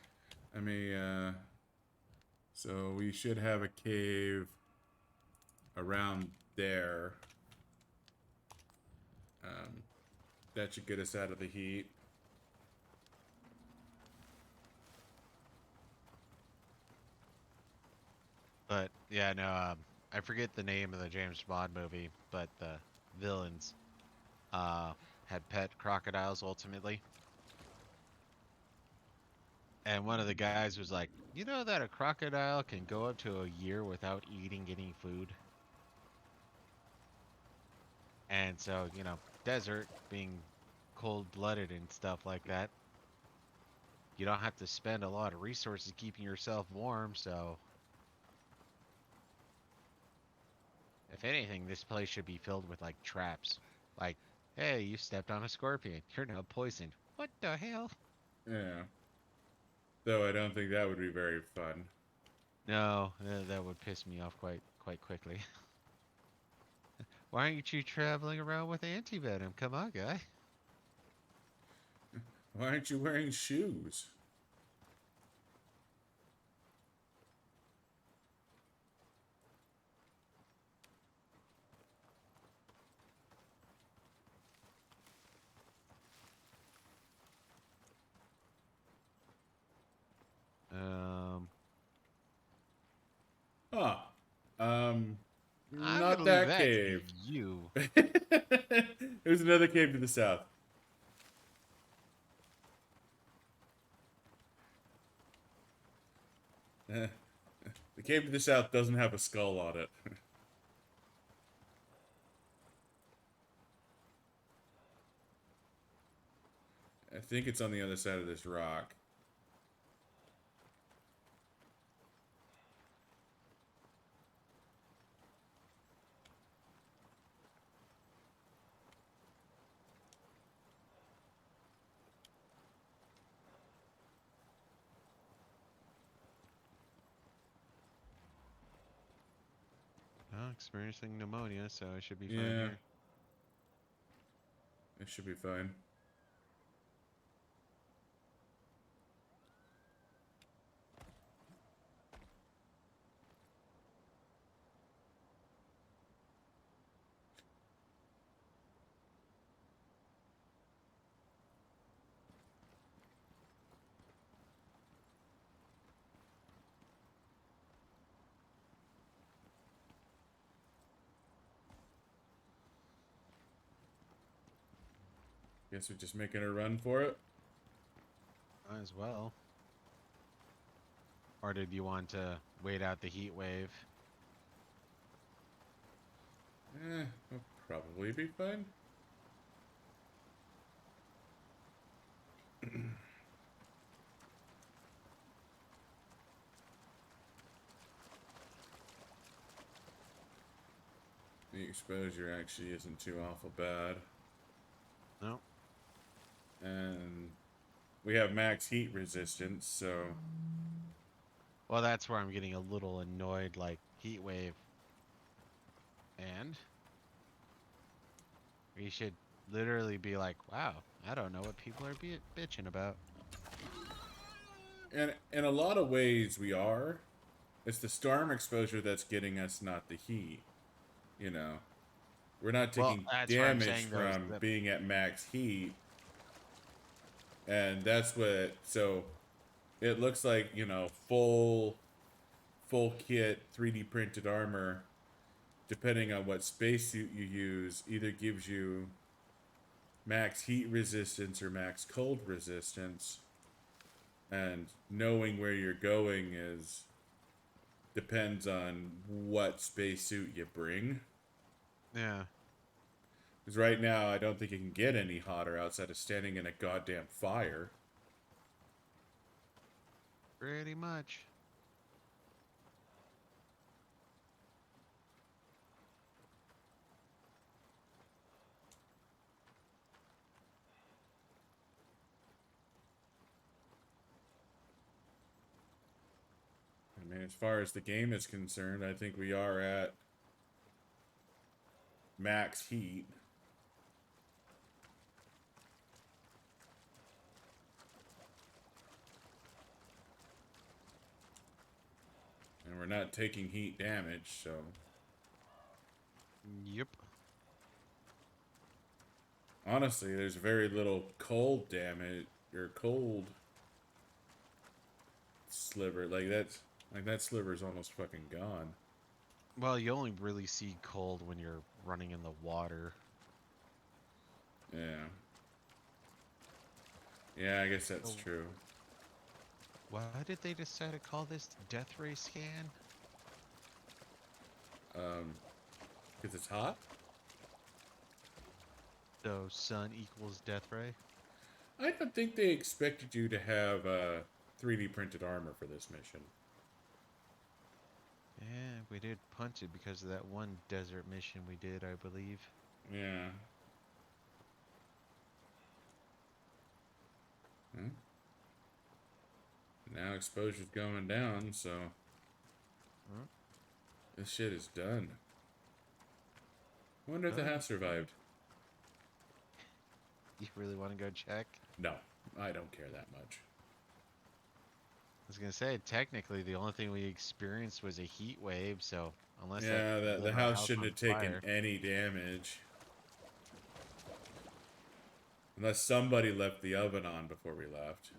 I mean, so we should have a cave around there. That should get us out of the heat. but yeah, no, I forget the name of the James Bond movie, but the villains uh had pet crocodiles ultimately, and one of the guys was like, you know that a crocodile can go up to a year without eating any food, and so desert being cold-blooded and stuff like that, you don't have to spend a lot of resources keeping yourself warm, so if anything, this place should be filled with like traps. Like, hey, you stepped on a scorpion. You're now poisoned. What the hell? Yeah. Though I don't think that would be very fun. No, that would piss me off quite quickly. Why aren't you traveling around with antivenom? Come on, guy. Why aren't you wearing shoes? Um, Huh. Um, I'm not gonna leave that that to cave. you. There's another cave to the south. The cave to the south doesn't have a skull on it. I think it's on the other side of this rock. experiencing pneumonia, so I should be fine Yeah, here. it should be fine. Guess we're just making a run for it. Might as well. Or did you want to wait out the heat wave? We'll probably be fine. The exposure actually isn't too awful bad. No. And we have max heat resistance, so Well, that's where I'm getting a little annoyed, like, heat wave. And? We should literally be like, wow, I don't know what people are bitching about. and in a lot of ways we are. It's the storm exposure that's getting us, not the heat. You know, we're not Well, taking that's what I'm damage saying, though, is from that, being at max heat, and that's what. So it looks like, full kit 3D printed armor, depending on what spacesuit you use, either gives you max heat resistance or max cold resistance, and knowing where you're going is depends on what spacesuit you bring. yeah. Because right now, I don't think it can get any hotter outside of standing in a goddamn fire. Pretty much. I mean, as far as the game is concerned, I think we are at max heat. And we're not taking heat damage, so... Yep. Honestly, there's very little cold damage, or cold sliver. That sliver's almost fucking gone. Well, you only really see cold when you're running in the water. Yeah. Yeah, I guess that's Oh. true. Why did they decide to call this Death Ray Scan? Because it's hot? So sun equals Death Ray? I don't think they expected you to have 3D printed armor for this mission. Yeah, we did punch it because of that one desert mission we did, I believe. Yeah. Hmm? Now exposure's going down, so... This shit is done. I wonder if the house survived. You really want to go check? No, I don't care that much. I was gonna say, technically, the only thing we experienced was a heat wave, so unless Yeah, that the lit our house shouldn't on have taken fire. any damage. Unless somebody left the oven on before we left.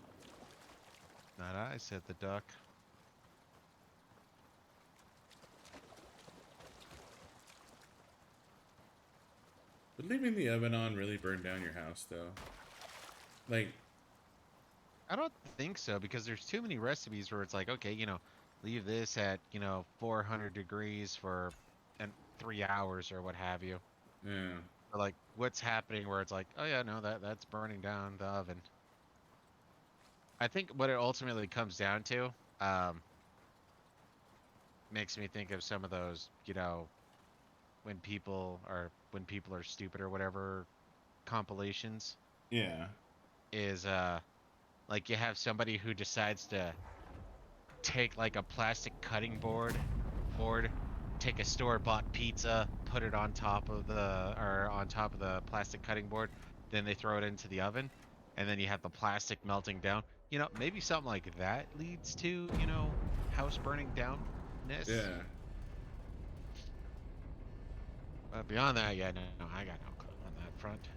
Not I, said the duck. Would leaving the oven on really burn down your house, though? Like, I don't think so, because there's too many recipes where it's like, okay, leave this at, 400 degrees for 3 hours or what have you. yeah. Or like, what's happening where it's like, oh yeah, no, that's burning down the oven. I think what it ultimately comes down to, makes me think of some of those, when people are stupid or whatever compilations, Yeah. is like you have somebody who decides to take like a plastic cutting board take a store-bought pizza, put it on top of the plastic cutting board, then they throw it into the oven, and then you have the plastic melting down. Maybe something like that leads to, house burning downness. Yeah. But beyond that, yeah, no, I got no clue on that front.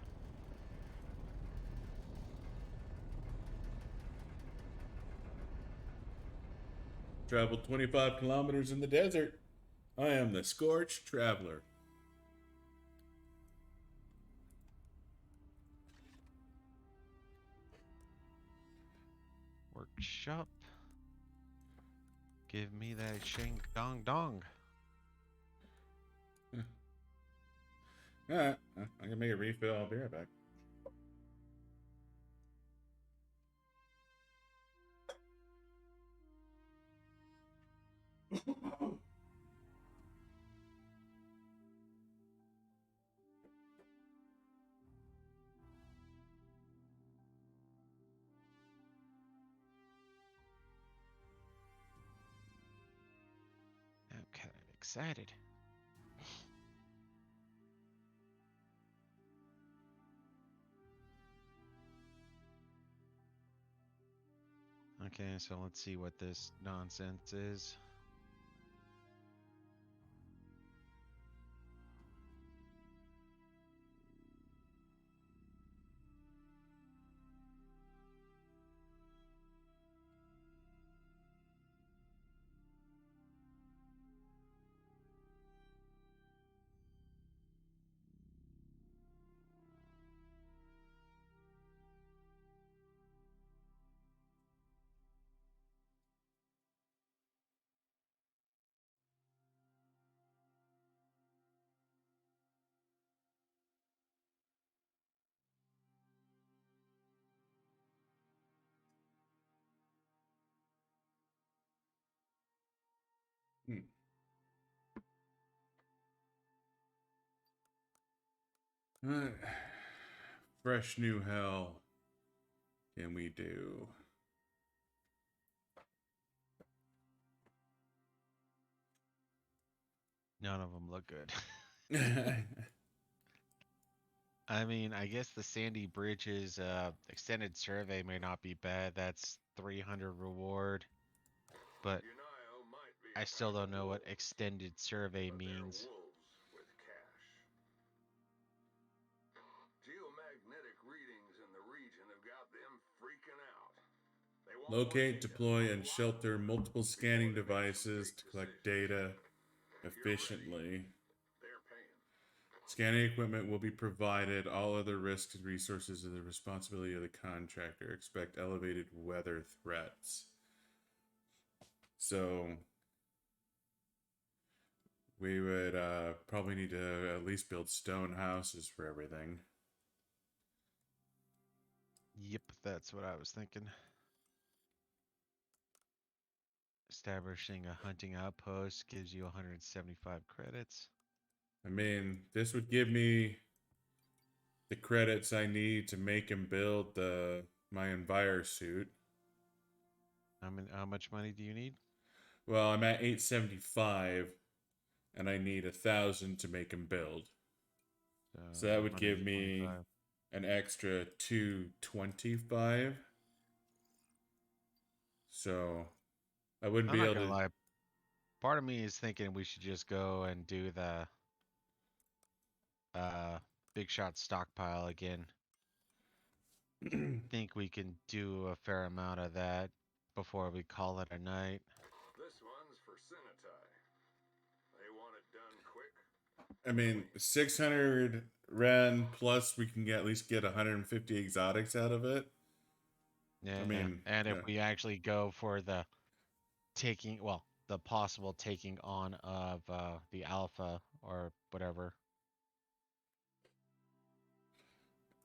Traveled 25 kilometers in the desert. I am the Scorched Traveler. Workshop. Give me that shing dong dong. Alright, I can make a refill. I'll be right back. I'm kind of excited. Okay, so let's see what this nonsense is. Hmm. Alright. Fresh new hell can we do? None of them look good. I mean, I guess the Sandy Bridges extended survey may not be bad. That's 300 reward, but Uniao might be I a still pack don't of know what wolves, extended survey but they're means. wolves with cash. Geomagnetic readings in the region have got them freaking out. They want more Locate, data, deploy, a and lot of shelter it, multiple before scanning they make some devices big to collect decisions. data If you're ready, efficiently. they're paying. Scanning equipment will be provided. All other risks and resources are the responsibility of the contractor. Expect elevated weather threats. So we would probably need to at least build stone houses for everything. Yep, that's what I was thinking. Establishing a hunting outpost gives you 175 credits. I mean, this would give me the credits I need to make and build my Enviro suit. How much money do you need? Well, I'm at 875, and I need 1,000 to make and build. So that would give me 125. an extra 225. So I wouldn't I'm be not able gonna to. lie. Part of me is thinking we should just go and do the uh, big shot stockpile again. Think we can do a fair amount of that before we call it a night. This one's for Sinitai. They want it done quick. I mean, 600 Ren plus we can at least get 150 exotics out of it. I Yeah, mean, and if yeah. we actually go for the the possible taking on of the alpha or whatever.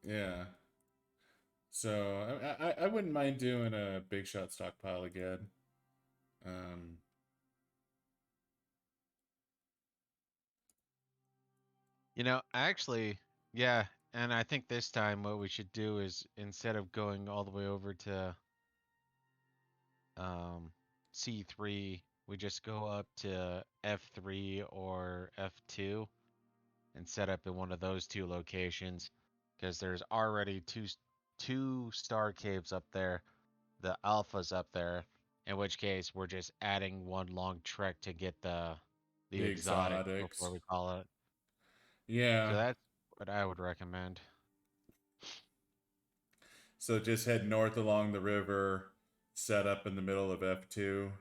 Yeah. So I wouldn't mind doing a big shot stockpile again. Um, Actually, yeah, and I think this time what we should do is instead of going all the way over to C3 we just go up to F3 or F2 and set up in one of those two locations because there's already two star caves up there, the alphas up there, in which case we're just adding one long trek to get the The exotic exotics. before we call it. Yeah. So that's what I would recommend. So just head north along the river, set up in the middle of F2.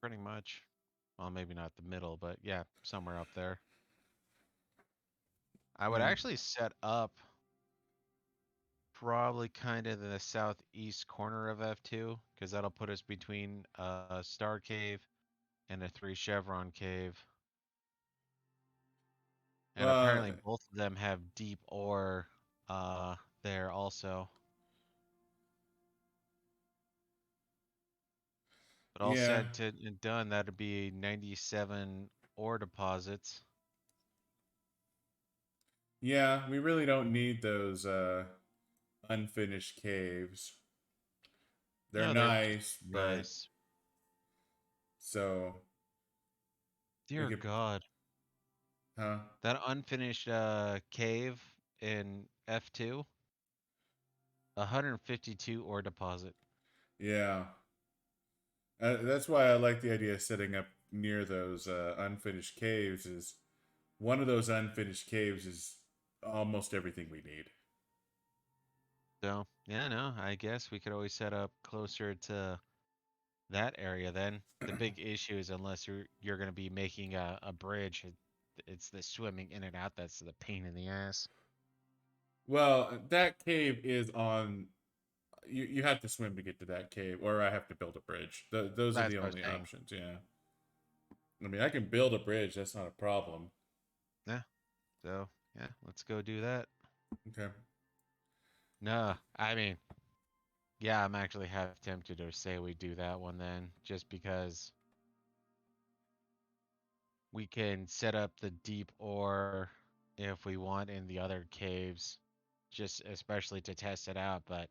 Pretty much. Well, maybe not the middle, but yeah, somewhere up there. I would Yeah. actually set up probably kind of in the southeast corner of F2 because that'll put us between a star cave and a 3 chevron cave. And Well, apparently both of them have deep ore there also. But all yeah. said and done, that'd be 97 ore deposits. Yeah, we really don't need those unfinished caves. They're No, they're nice, but nice. so we Dear could, God. huh? That unfinished cave in F2, 152 ore deposit. Yeah. That's why I like the idea of setting up near those unfinished caves. Is one of those unfinished caves is almost everything we need. So, yeah, no, I guess we could always set up closer to that area then. The big issue is unless you're going to be making a bridge, it's the swimming in and out that's the pain in the ass. Well, that cave is on. You have to swim to get to that cave, or I have to build a bridge. Those are That's the what I was only saying. options. Yeah. I mean, I can build a bridge. That's not a problem. Yeah. So, yeah, let's go do that. Okay. No, I mean, yeah, I'm actually half tempted to say we do that one then, just because we can set up the deep ore if we want in the other caves, just especially to test it out. But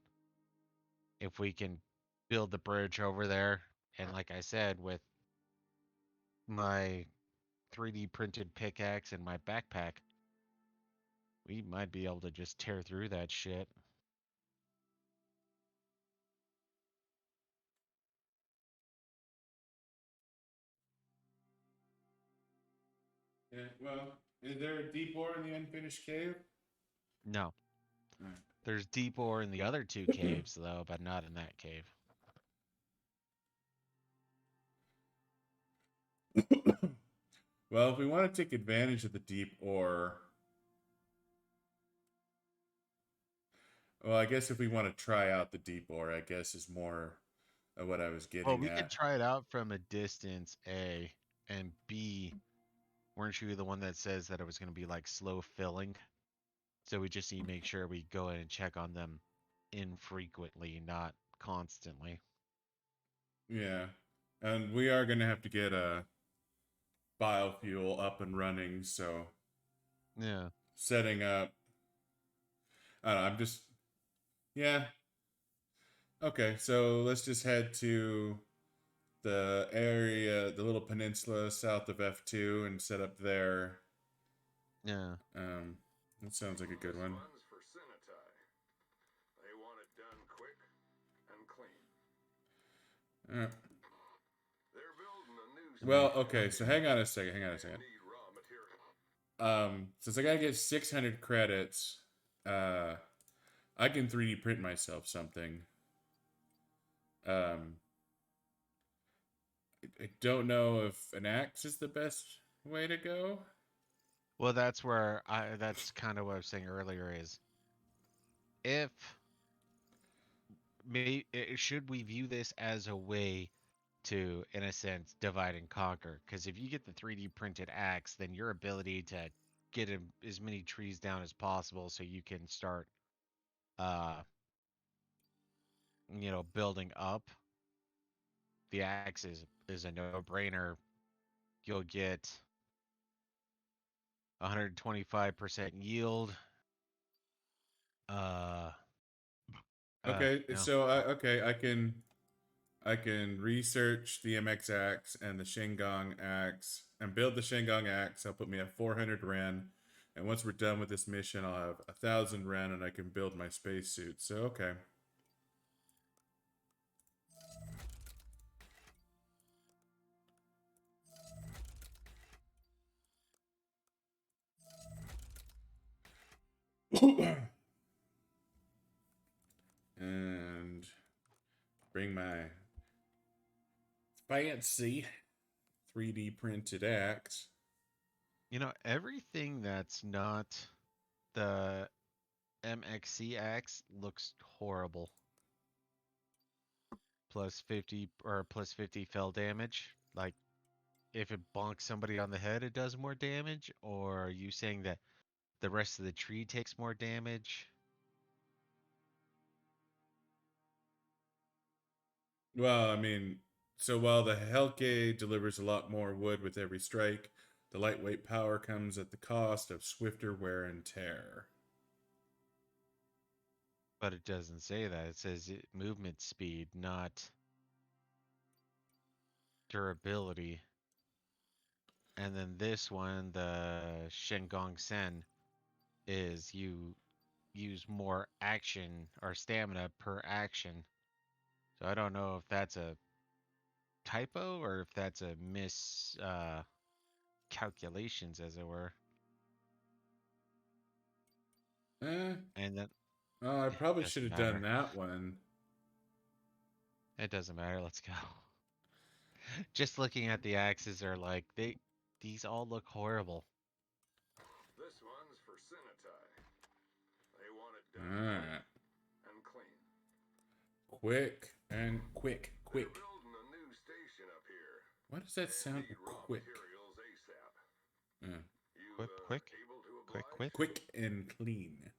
if we can build the bridge over there, and like I said, with my 3D printed pickaxe and my backpack, we might be able to just tear through that shit. Yeah. Well, is there a deep ore in the unfinished cave? No, Alright. there's deep ore in the other two caves though, but not in that cave. Well, if we want to take advantage of the deep ore, well, I guess if we want to try out the deep ore, I guess is more of what I was Well, getting we could at. try it out from a distance, A, and B, weren't you the one that says that it was going to be like slow filling? So we just need to make sure we go in and check on them infrequently, not constantly. Yeah. And we are going to have to get a biofuel up and running, so Yeah. setting up. I don't know, I'm just. Yeah. Okay, so let's just head to the area, the little peninsula south of F2, and set up there. Yeah. That sounds like a good This one. one's for Sinitai. They want it done quick and clean. Uh, They're building a new well, station. okay, so hang on a second. Hang on a They second. need raw material. Since I gotta get 600 credits, I can 3D print myself something. Um, I don't know if an axe is the best way to go. Well, that's kind of what I was saying earlier is if should we view this as a way to, in a sense, divide and conquer? Because if you get the 3D printed axe, then your ability to get as many trees down as possible so you can start, uh, building up. The axe is a no-brainer. You'll get 125% yield. Uh, Okay, no. so okay, I can. I can research the MX axe and the Shingon axe and build the Shingon axe. That'll put me at 400 Ren. And once we're done with this mission, I'll have 1,000 Ren and I can build my spacesuit. So, okay. And bring my fancy 3D printed axe. You know, everything that's not the MXC axe looks horrible. Plus 50 or plus 50 fell damage. Like, if it bonks somebody on the head, it does more damage? Or are you saying that the rest of the tree takes more damage? Well, I mean, so while the Helke delivers a lot more wood with every strike, the lightweight power comes at the cost of swifter wear and tear. But it doesn't say that. It says movement speed, not durability. And then this one, the Shengong Sen, is you use more action or stamina per action. So I don't know if that's a typo or if that's a calculations, as it were. Eh, And then oh, I it probably should doesn't have done matter. that one. It doesn't matter. Let's go. Just looking at the axes are like these all look horrible. This one's for Sinitai. They want it done Alright. quick and clean. Quick and quick. They're building a new station up here. Why does that They sound need raw quick? materials ASAP. Yeah. You Quick, able to quick, oblige? quick. Quick and clean.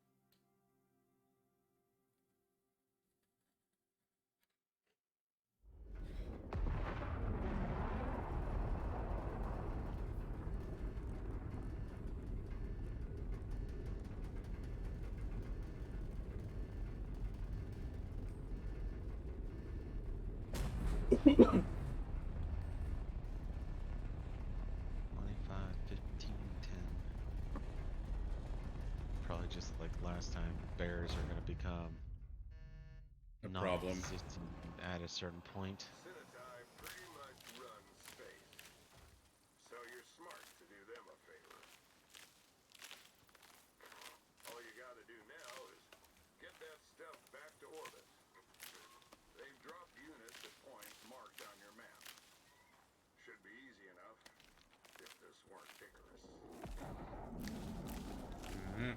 Twenty-five, 15, 10. Probably just like last time, bears are gonna become A problem. non-existent at a certain point. Sinitai pretty much runs space. So you're smart to do them a favor. All you gotta do now is get that stuff back to orbit. They've dropped units at points marked on your map. Should be easy enough if this weren't Icarus. Mhm.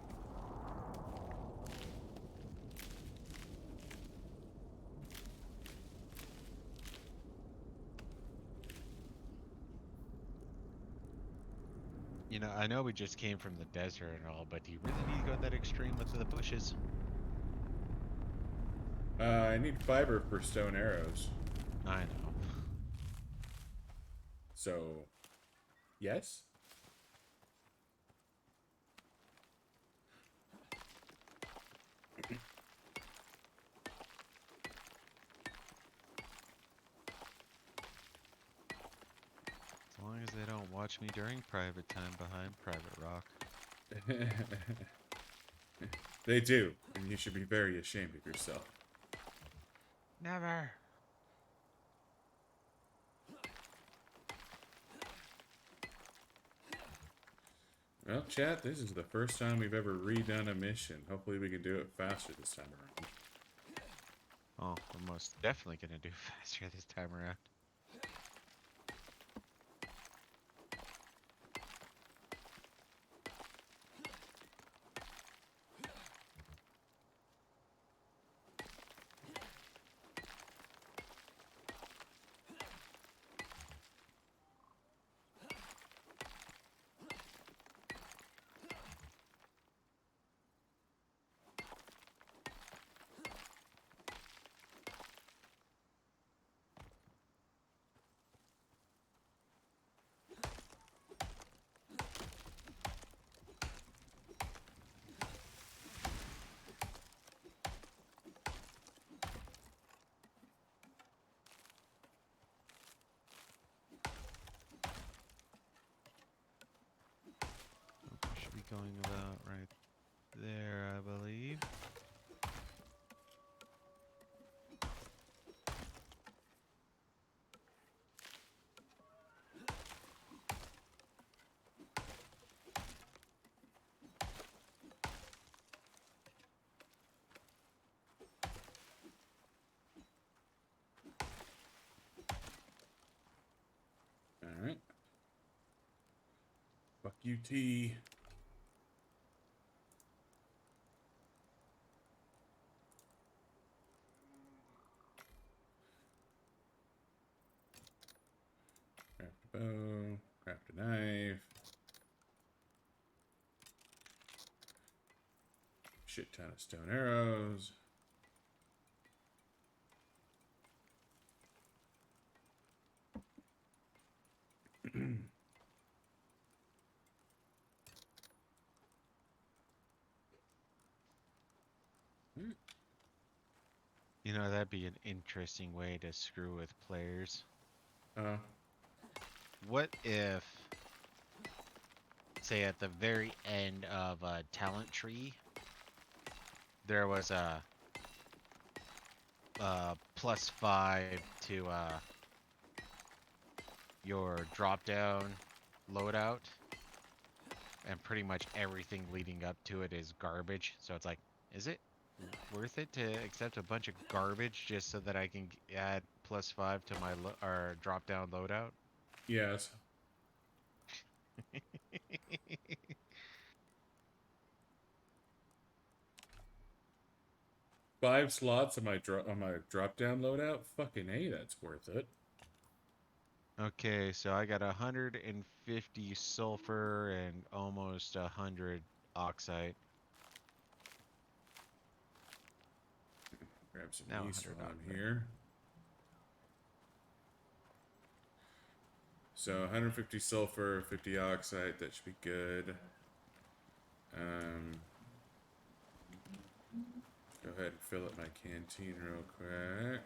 You know, I know we just came from the desert and all, but do you really need to go that extreme with the bushes? I need fiber for stone arrows. I know. So, yes? As long as they don't watch me during private time behind Private Rock. They do, and you should be very ashamed of yourself. Never. Well, chat, this is the first time we've ever redone a mission. Hopefully we can do it faster this time around. Oh, we're most definitely gonna do faster this time around. going about right there, I believe. All right. Fuck you, T. Craft a bow. Craft a knife. Shit ton of stone arrows. You know, that'd be an interesting way to screw with players. Uh, What if, say, at the very end of a talent tree, there was a +5 to your drop down loadout, and pretty much everything leading up to it is garbage. So it's like, is it worth it to accept a bunch of garbage just so that I can add +5 to my or drop down loadout? yes. 5 slots on my drop down loadout. Fucking A, that's worth it. Okay, so I got 150 sulfur and almost 100 oxide. Grab some Now yeast 100 while I'm oxide. here. So 150 sulfur, 50 oxide. That should be good. Go ahead and fill up my canteen real quick.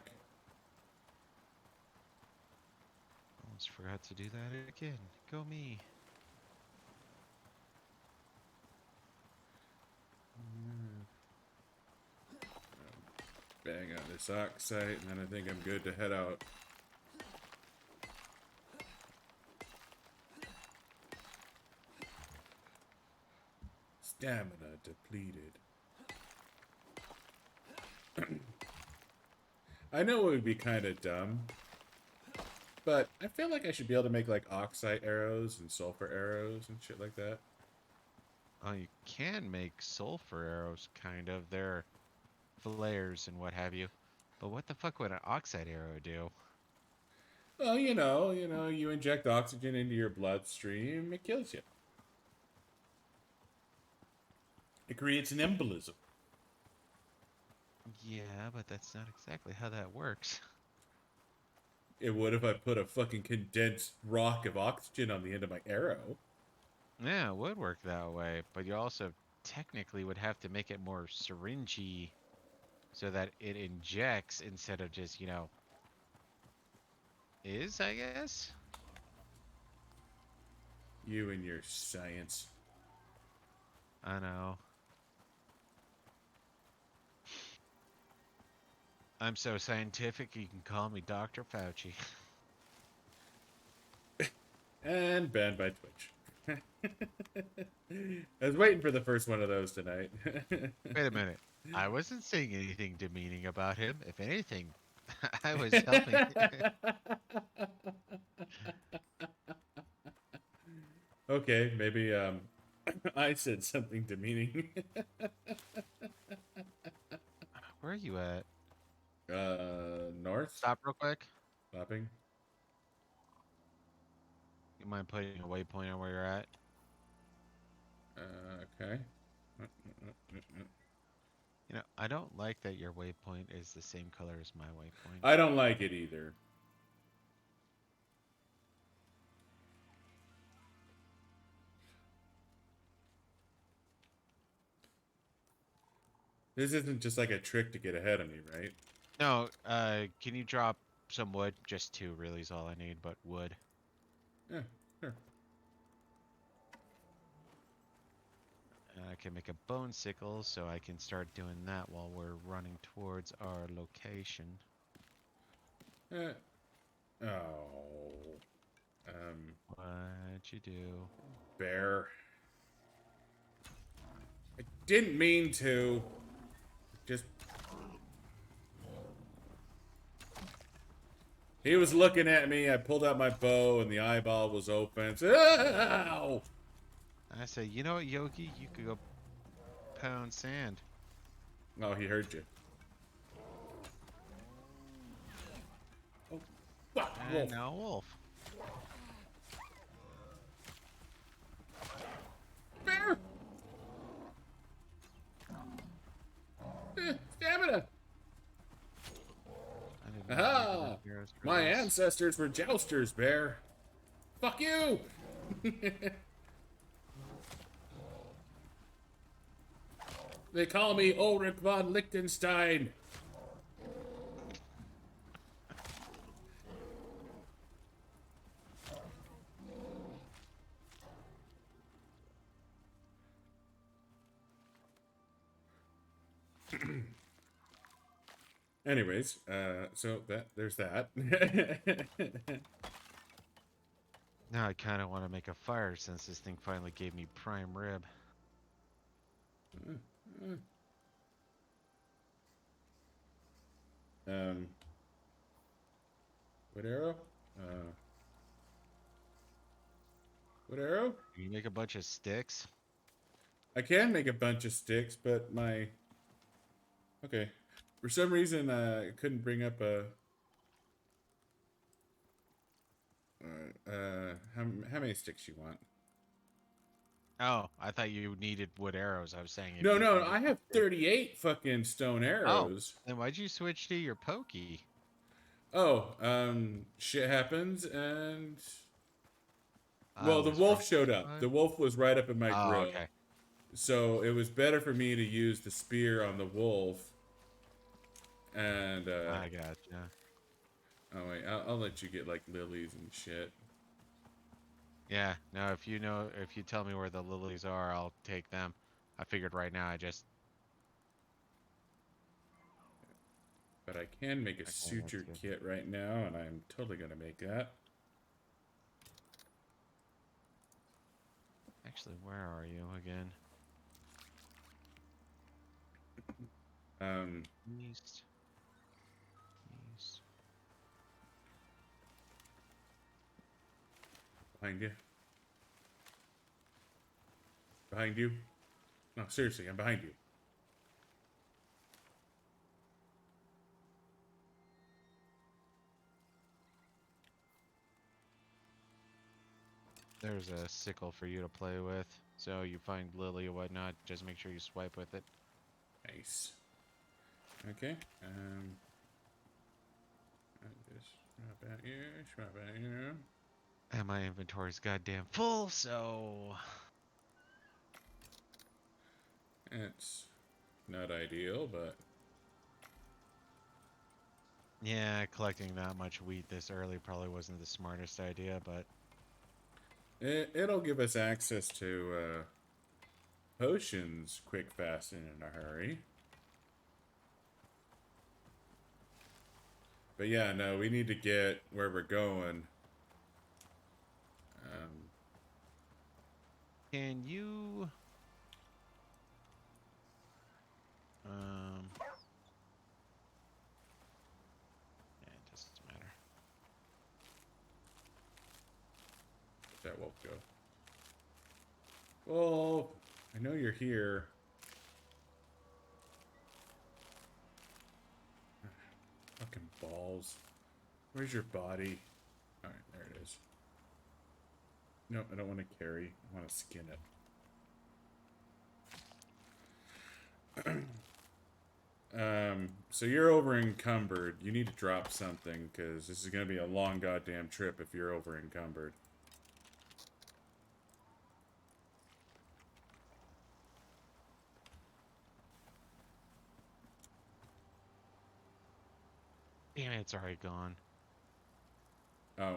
Almost forgot to do that again. Go me. Bang out this oxide, and then I think I'm good to head out. Stamina depleted. I know it would be kind of dumb, but I feel like I should be able to make like oxide arrows and sulfur arrows and shit like that. Oh, you can make sulfur arrows, kind of. They're flares and what have you. But what the fuck would an oxide arrow do? Well, you inject oxygen into your bloodstream, it kills you. It creates an embolism. Yeah, but that's not exactly how that works. It would if I put a fucking condensed rock of oxygen on the end of my arrow. Yeah, it would work that way, but you also technically would have to make it more syringy so that it injects instead of just, I guess? You and your science. I know. I'm so scientific you can call me Dr. Fauci. And banned by Twitch. I was waiting for the first one of those tonight. Wait a minute. I wasn't saying anything demeaning about him. If anything, I was helping. Okay, maybe I said something demeaning. Where are you at? North? Stop real quick. Stopping. You mind putting a waypoint on where you're at? Okay. I don't like that your waypoint is the same color as my waypoint. I don't like it either. This isn't just like a trick to get ahead of me, right? No, can you drop some wood? Just 2 really is all I need, but wood. Yeah, sure. I can make a bone sickle so I can start doing that while we're running towards our location. Oh. Um, What'd you do? bear. I didn't mean to. Just... He was looking at me. I pulled out my bow, and the eyeball was open. Ow! I say, you know what, Yogi? You could go pound sand. Oh, he heard you. Oh, fuck, wolf. And now wolf. Bear! Stamina! I did not make Aha! enough arrows for My this. ancestors were jousters, Bear. Fuck you! They call me Ulrich von Liechtenstein. Anyways, so there's that. Now I kind of want to make a fire since this thing finally gave me prime rib. um, what arrow? What arrow? Can you make a bunch of sticks? I can make a bunch of sticks, but my... Okay. For some reason, I couldn't bring up a... how many sticks you want? Oh, I thought you needed wood arrows. I was saying if No, you no, can I get have sticks. 38 fucking stone arrows. Then why'd you switch to your pokey? Oh, shit happens, and... I Well, the was wolf showed up. The frostbite. wolf was right up in my Oh, grill. okay. So it was better for me to use the spear on the wolf. And, I gotcha. oh wait, I'll let you get, like, lilies and shit. Yeah, no, if you tell me where the lilies are, I'll take them. I figured right now But I can make a Okay, that's suture good. kit right now, and I'm totally gonna make that. Actually, where are you again? East. East. Behind you. Behind you. No, seriously, I'm behind you. There's a sickle for you to play with. So you find lily or whatnot, just make sure you swipe with it. Nice. Okay. Just swap out here, swap out here. And my inventory's goddamn full, so It's not ideal, but yeah, collecting that much wheat this early probably wasn't the smartest idea, but it'll give us access to potions quick, fast, and in a hurry. But yeah, no, we need to get where we're going. can you yeah, it doesn't matter. That won't go. Well, I know you're here. Fucking balls. Where's your body? Alright, there it is. No, I don't want to carry. I want to skin it. So you're over encumbered. You need to drop something, because this is going to be a long goddamn trip if you're over encumbered. Damn it, it's already gone. Oh.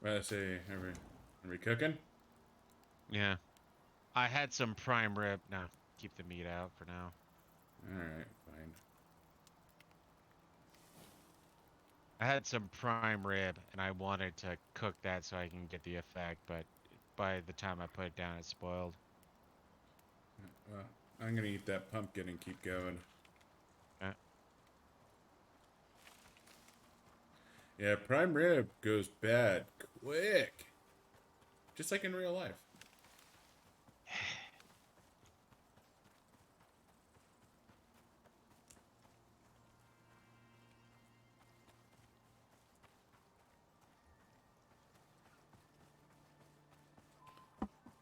Well, I say, are we cooking? Yeah. I had some prime rib. No, keep the meat out for now. All right, fine. I had some prime rib, and I wanted to cook that so I can get the effect, but by the time I put it down, it spoiled. Well, I'm gonna eat that pumpkin and keep going. Uh, Yeah, prime rib goes bad quick, just like in real life.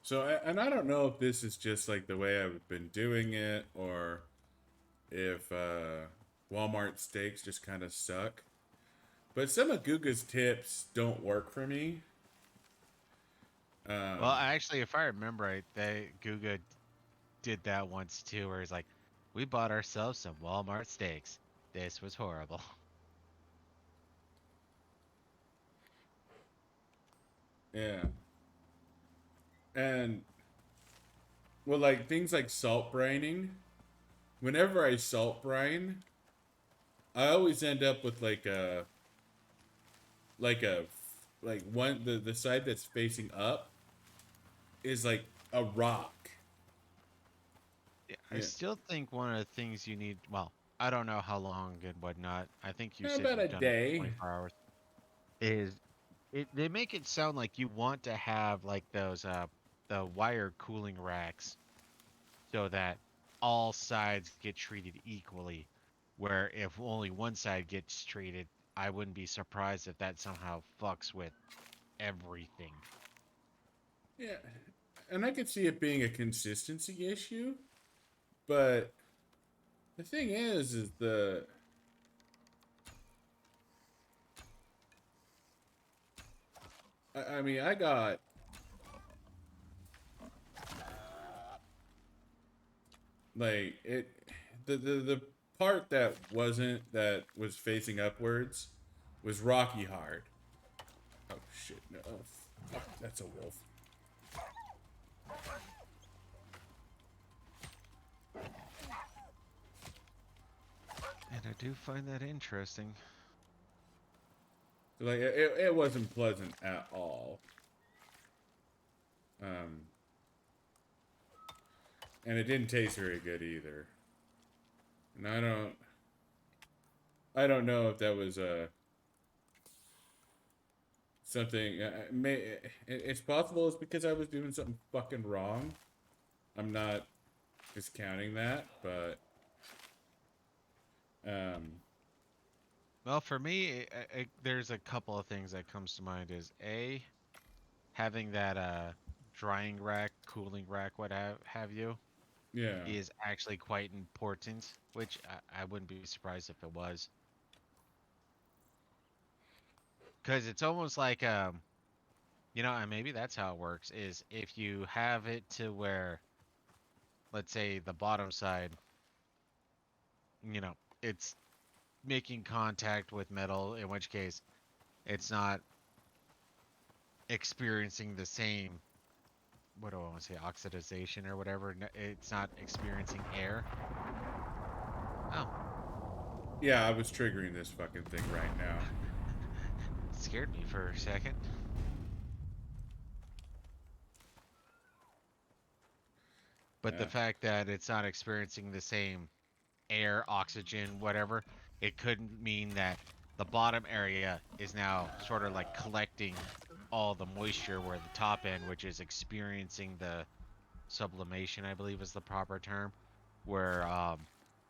So, and I don't know if this is just like the way I've been doing it, or if Walmart steaks just kind of suck. But some of Guga's tips don't work for me. well, Um, actually, if I remember right, Guga did that once too, where he's like, "We bought ourselves some Walmart steaks. This was horrible." yeah, and well, like things like salt brining. Whenever I salt brine, I always end up with like a like one the side that's facing up is like a rock. Yeah, I Yeah, still think one of the things you need, well, I don't know how long and whatnot. I think you said about a you've done it for day. 24 hours. Is they make it sound like you want to have like those the wire cooling racks so that all sides get treated equally. Where if only one side gets treated, I wouldn't be surprised if that somehow fucks with everything. Yeah, and I could see it being a consistency issue, but the thing is I mean, I got like it, the part that was facing upwards was rocky hard. Oh shit! No, oh, fuck, that's a wolf. And I do find that interesting. So, like it wasn't pleasant at all. Um, and it didn't taste very good either. And I don't know if that was something. It's possible it's because I was doing something fucking wrong. I'm not discounting that, but um, Well, for me, there's a couple of things that comes to mind. Is A, having that drying rack, cooling rack, what have you, yeah, is actually quite important. Which I wouldn't be surprised if it was, because it's almost like and maybe that's how it works. Is if you have it to where, let's say, the bottom side, it's making contact with metal, in which case it's not experiencing the same, what do I want to say, oxidization or whatever. It's not experiencing air. Oh, yeah. I was triggering this fucking thing right now. it scared me for a second. But the Yeah, fact that it's not experiencing the same air, oxygen, whatever, it could mean that the bottom area is now sort of like collecting all the moisture, where the top end, which is experiencing the sublimation, I believe is the proper term, where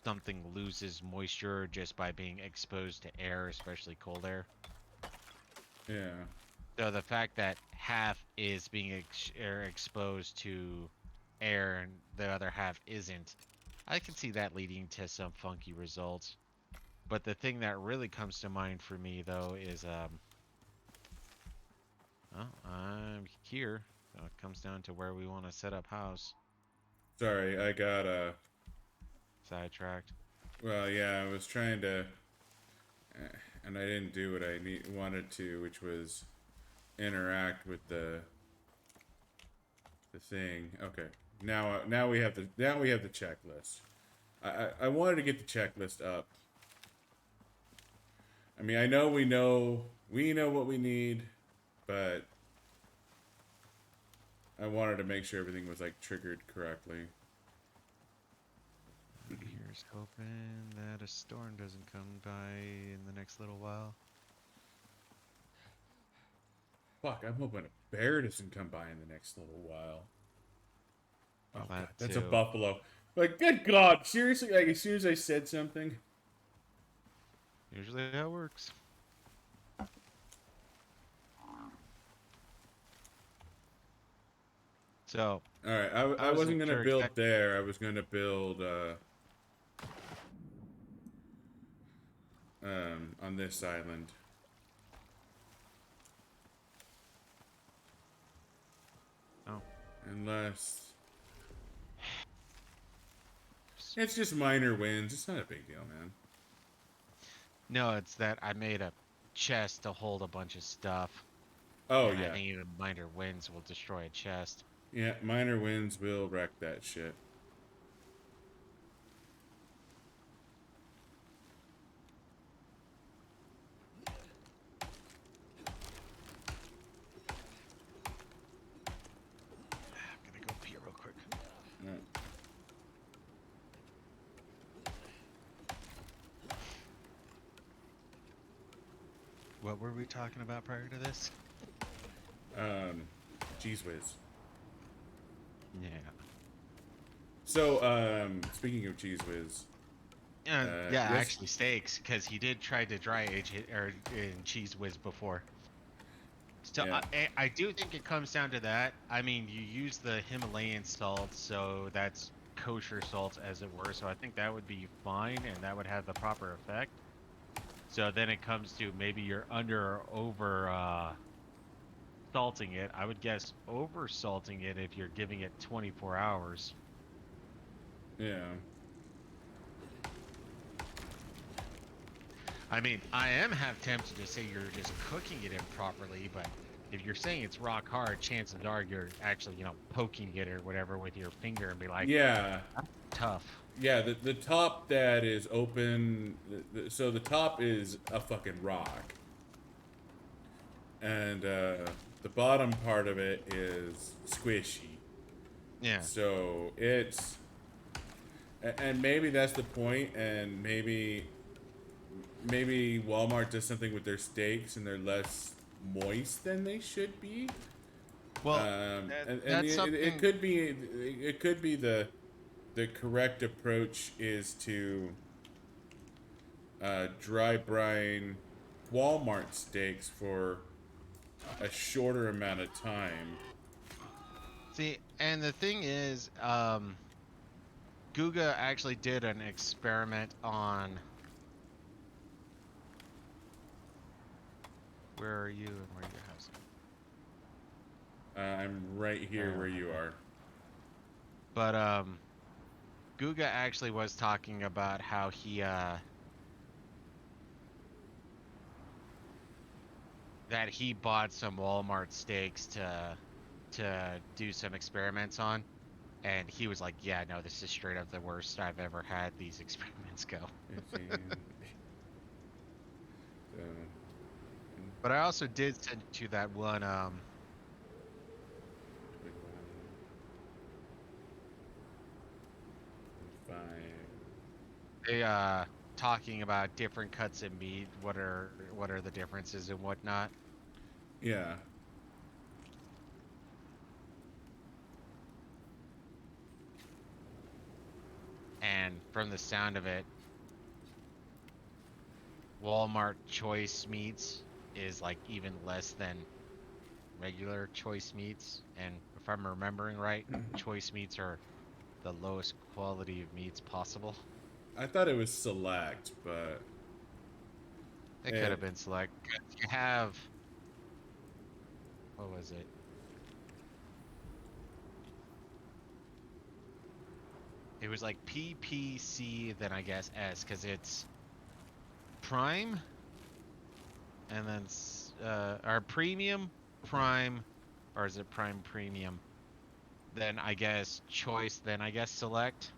something loses moisture just by being exposed to air, especially cold air. yeah, So the fact that half is being exposed to air and the other half isn't, I can see that leading to some funky results. But the thing that really comes to mind for me though is well, I'm here. So it comes down to where we want to set up house. sorry, I got Sidetracked. well, yeah, I was trying to, and I didn't do what I wanted to, which was interact with the thing. Okay. Now we have the checklist. I wanted to get the checklist up. I mean, I know we know what we need, but I wanted to make sure everything was like triggered correctly. Here's hoping that a storm doesn't come by in the next little while. Fuck, I'm hoping a bear doesn't come by in the next little while. Oh That god, that's a too. buffalo. Like, good god, seriously, like as soon as I said something. Usually that works. So, Alright, I wasn't wasn't gonna sure build exactly. there, I was gonna build on this island. Oh, Unless it's just minor wins, it's not a big deal, man. no, it's that I made a chest to hold a bunch of stuff, Oh and I yeah. think even minor winds will destroy a chest. Yeah, minor wins will wreck that shit. I'm gonna go pee real quick. Alright. What were we talking about prior to this? Cheese whiz. Yeah. So, speaking of cheese whiz, Yeah, yes, actually steaks, because he did try to dry age it or in cheese whiz before. So yeah, I do think it comes down to that. I mean, you use the Himalayan salt, so that's kosher salt as it were. So I think that would be fine, and that would have the proper effect. So then it comes to maybe you're under or over salting it. I would guess over salting it if you're giving it 24 hours. yeah, I mean, I am half tempted to say you're just cooking it improperly, but if you're saying it's rock hard, chances are you're actually, poking it or whatever with your finger and be like, yeah, that's tough. yeah. The top that is open, so the top is a fucking rock, and the bottom part of it is squishy. Yeah. So it's, and maybe that's the point, and maybe Walmart does something with their steaks and they're less moist than they should be. Well, And that's it something. could be the correct approach is to dry brine Walmart steaks for a shorter amount of time. See, and the thing is, Guga actually did an experiment on. Where are you and where your house? I'm right here where you Okay. are. But Guga actually was talking about how he that he bought some Walmart steaks to do some experiments on, and he was like, "Yeah, no, this is straight up the worst I've ever had these experiments go." 15. So, But I also did send you that one 5. they talking about different cuts of meat, what are the differences and whatnot. Yeah. And from the sound of it, Walmart choice meats is like even less than regular choice meats. And if I'm remembering right, choice meats are the lowest quality of meats possible. I thought it was select, but It could it have been select. 'Cause you have, what was it? It was like PPC, then I guess S, because it's Prime, and then our Premium, Prime, or is it Prime Premium? then I guess choice, then I guess select.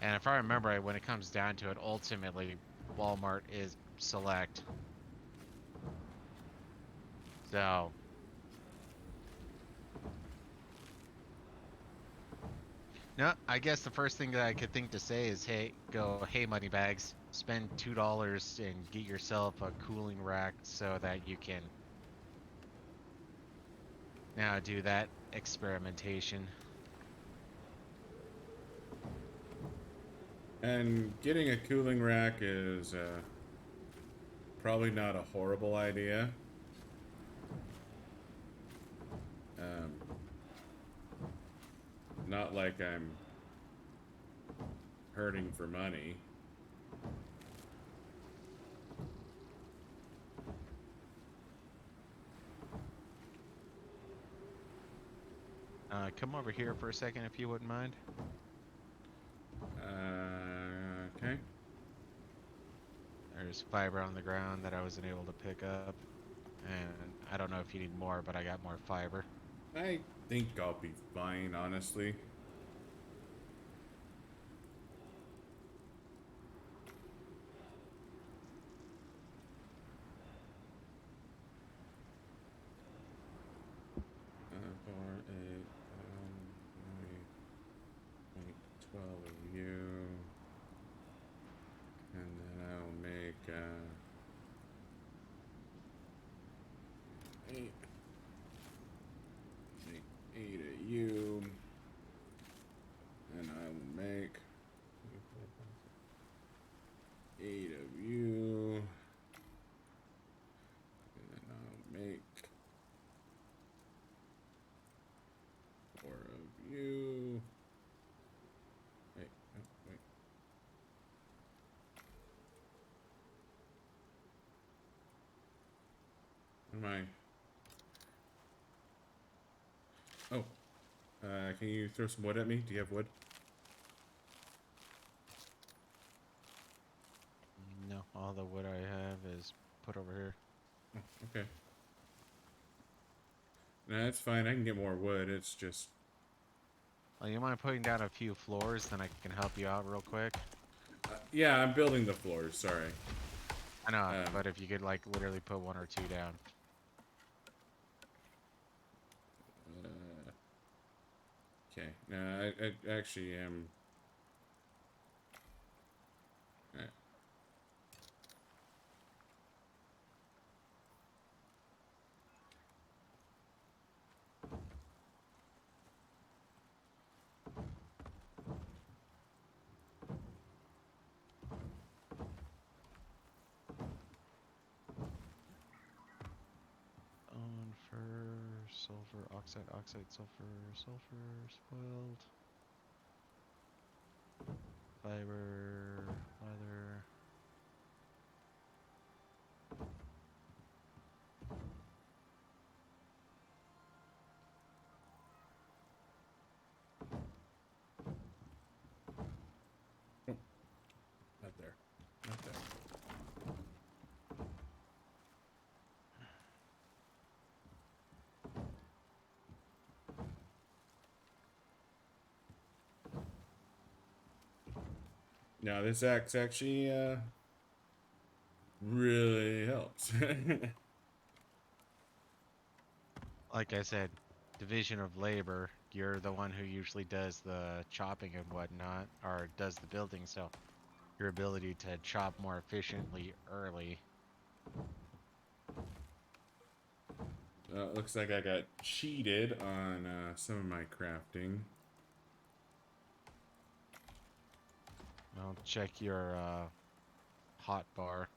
And if I remember right, when it comes down to it, ultimately Walmart is select. So no, I guess the first thing that I could think to say is, hey, moneybags, spend $2 and get yourself a cooling rack so that you can now do that experimentation. And getting a cooling rack is probably not a horrible idea. Um, not like I'm hurting for money. Come over here for a second if you wouldn't mind. Okay. There's fiber on the ground that I wasn't able to pick up. And I don't know if you need more, but I got more fiber. I think I'll be fine, honestly. For a 12 of you, and then I'll make 8. Make 8 of you, and I will make 8 of you, and then I'll make 4 of you. Wait, oh, wait. Am I? Oh, can you throw some wood at me? Do you have wood? No, all the wood I have is put over here. Oh, okay. No, that's fine. I can get more wood. It's just... Well, you mind putting down a few floors, then I can help you out real quick? yeah, I'm building the floors. Sorry. I know, but if you could, like, literally put 1 or 2 down. Okay. No, I actually am... Alright. On for sulfur, oxide, sulfur, spoiled. Fiber, leather. Oh, not there. Not there. Now, this axe actually, really helps. Like I said, division of labor. You're the one who usually does the chopping and whatnot, or does the building, so your ability to chop more efficiently early. Looks like I got cheated on some of my crafting. I'll check your hot bar.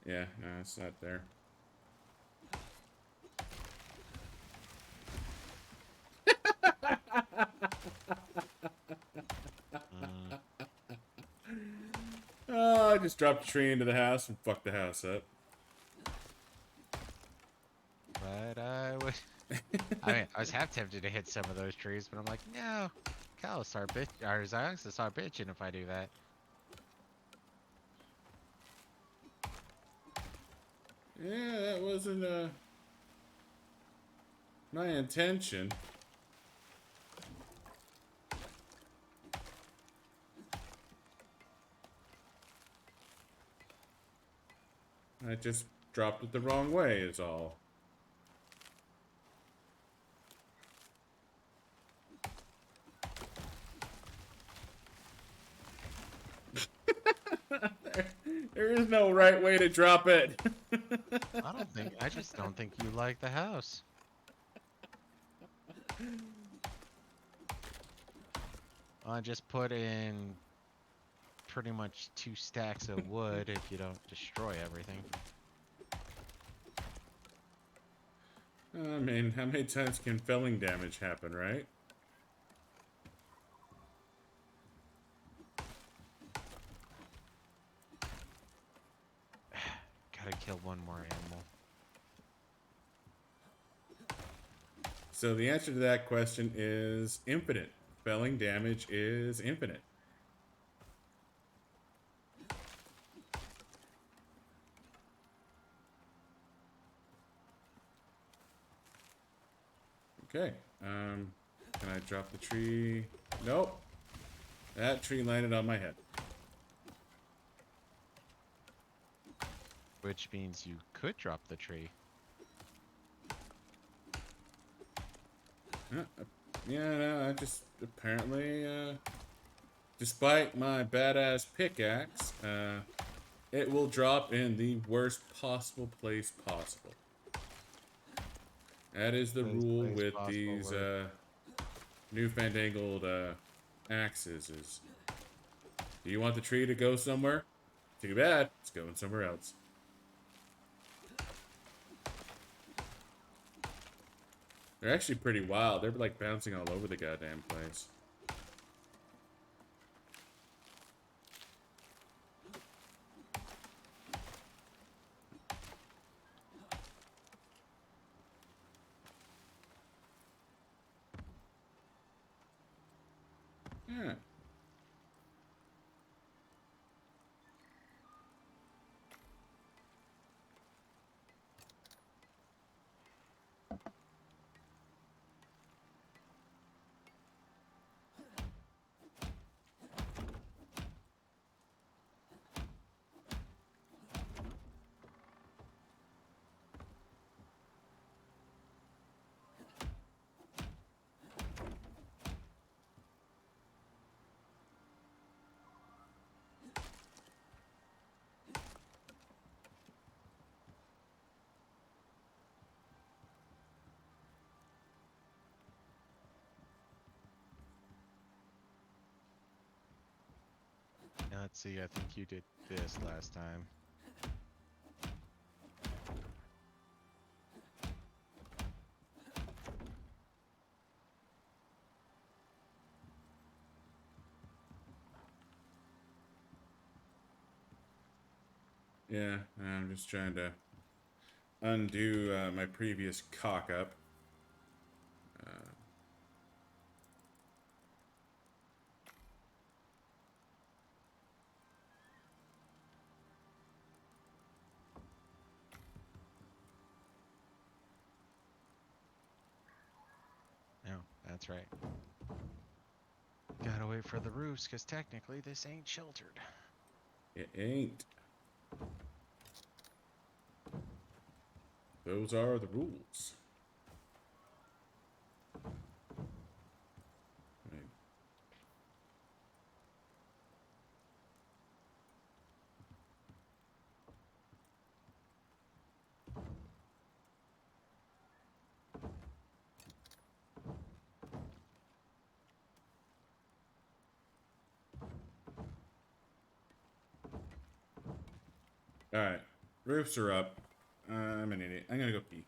Yeah, no, it's not there. Mm, Oh, I just dropped a tree into the house and fucked the house up. but I would. I mean, I was half tempted to hit some of those trees, but I'm like, no, Cal will start bitch, or Zyx will start bitching if I do that. Yeah, that wasn't My intention. I just dropped it the wrong way is all. There is no right way to drop it. I just don't think you like the house. I just put in pretty much 2 stacks of wood if you don't destroy everything. I mean, how many times can felling damage happen, right? Gotta kill one more animal. So the answer to that question is infinite. Felling damage is infinite. Okay. Can I drop the tree? Nope. That tree landed on my head. Which means you could drop the tree. Yeah, no, I just apparently, despite my badass pickaxe, it will drop in the worst possible place possible. That is the rule Place with possible these where newfandangled axes. Is do you want the tree to go somewhere? Too bad, it's going somewhere else. They're actually pretty wild. They're like bouncing all over the goddamn place. Yeah. let's see, I think you did this last time. Yeah, I'm just trying to undo my previous cock up. No, that's right. Gotta wait for the roofs, because technically this ain't sheltered. It ain't. Those are the rules. Right. All right, roofs are up. I'm an idiot. I'm gonna go pee.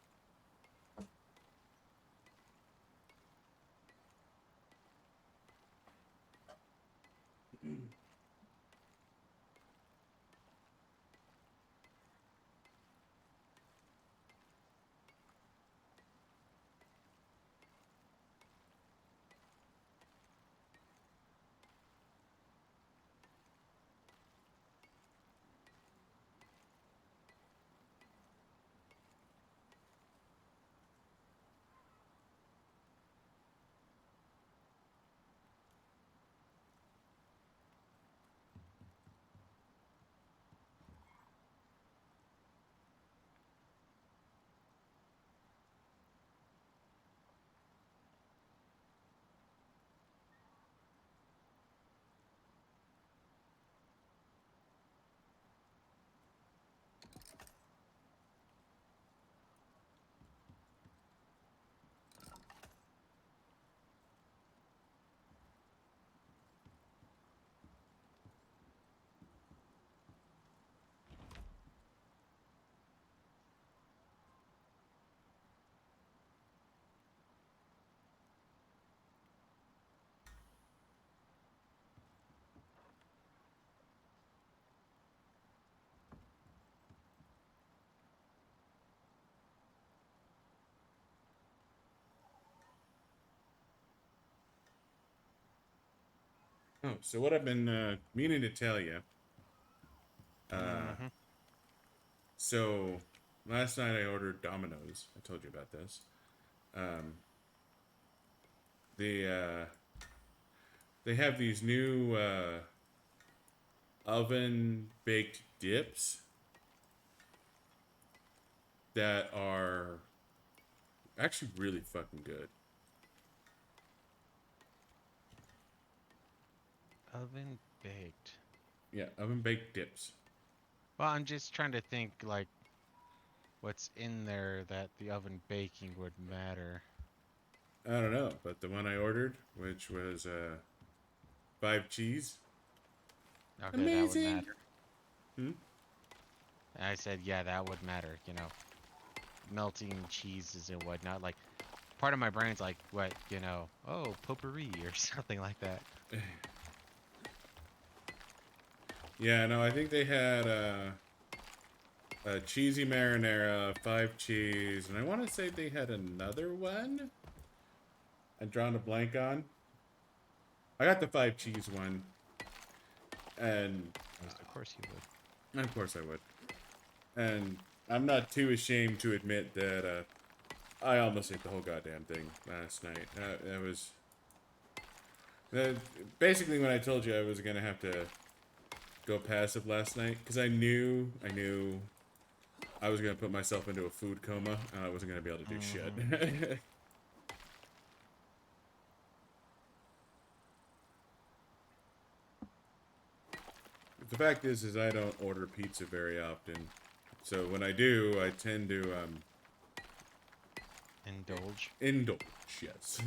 Oh, so what I've been meaning to tell you. Mm-hmm. So last night I ordered Domino's. I told you about this. Um, they they have these new oven baked dips that are actually really fucking good. Oven baked. Yeah, oven baked dips. Well, I'm just trying to think like what's in there that the oven baking would matter. I don't know, but the one I ordered, which was 5 cheese, Okay, that would amazing. matter. Hmm? I said, yeah, that would matter. Melting cheeses and whatnot. Like, part of my brain's like, what, oh, potpourri or something like that. Yeah, no, I think they had a cheesy marinara, 5 cheese, and I want to say they had another one. I'm drawing a blank on. I got the 5 cheese one, and Yes, of course you would. of course I would. And I'm not too ashamed to admit that I almost ate the whole goddamn thing last night. That was basically when I told you I was gonna have to go passive last night because I knew I was gonna put myself into a food coma and I wasn't gonna be able to do shit. Mm-hmm. The fact is I don't order pizza very often, so when I do, I tend to Indulge. indulge. Yes.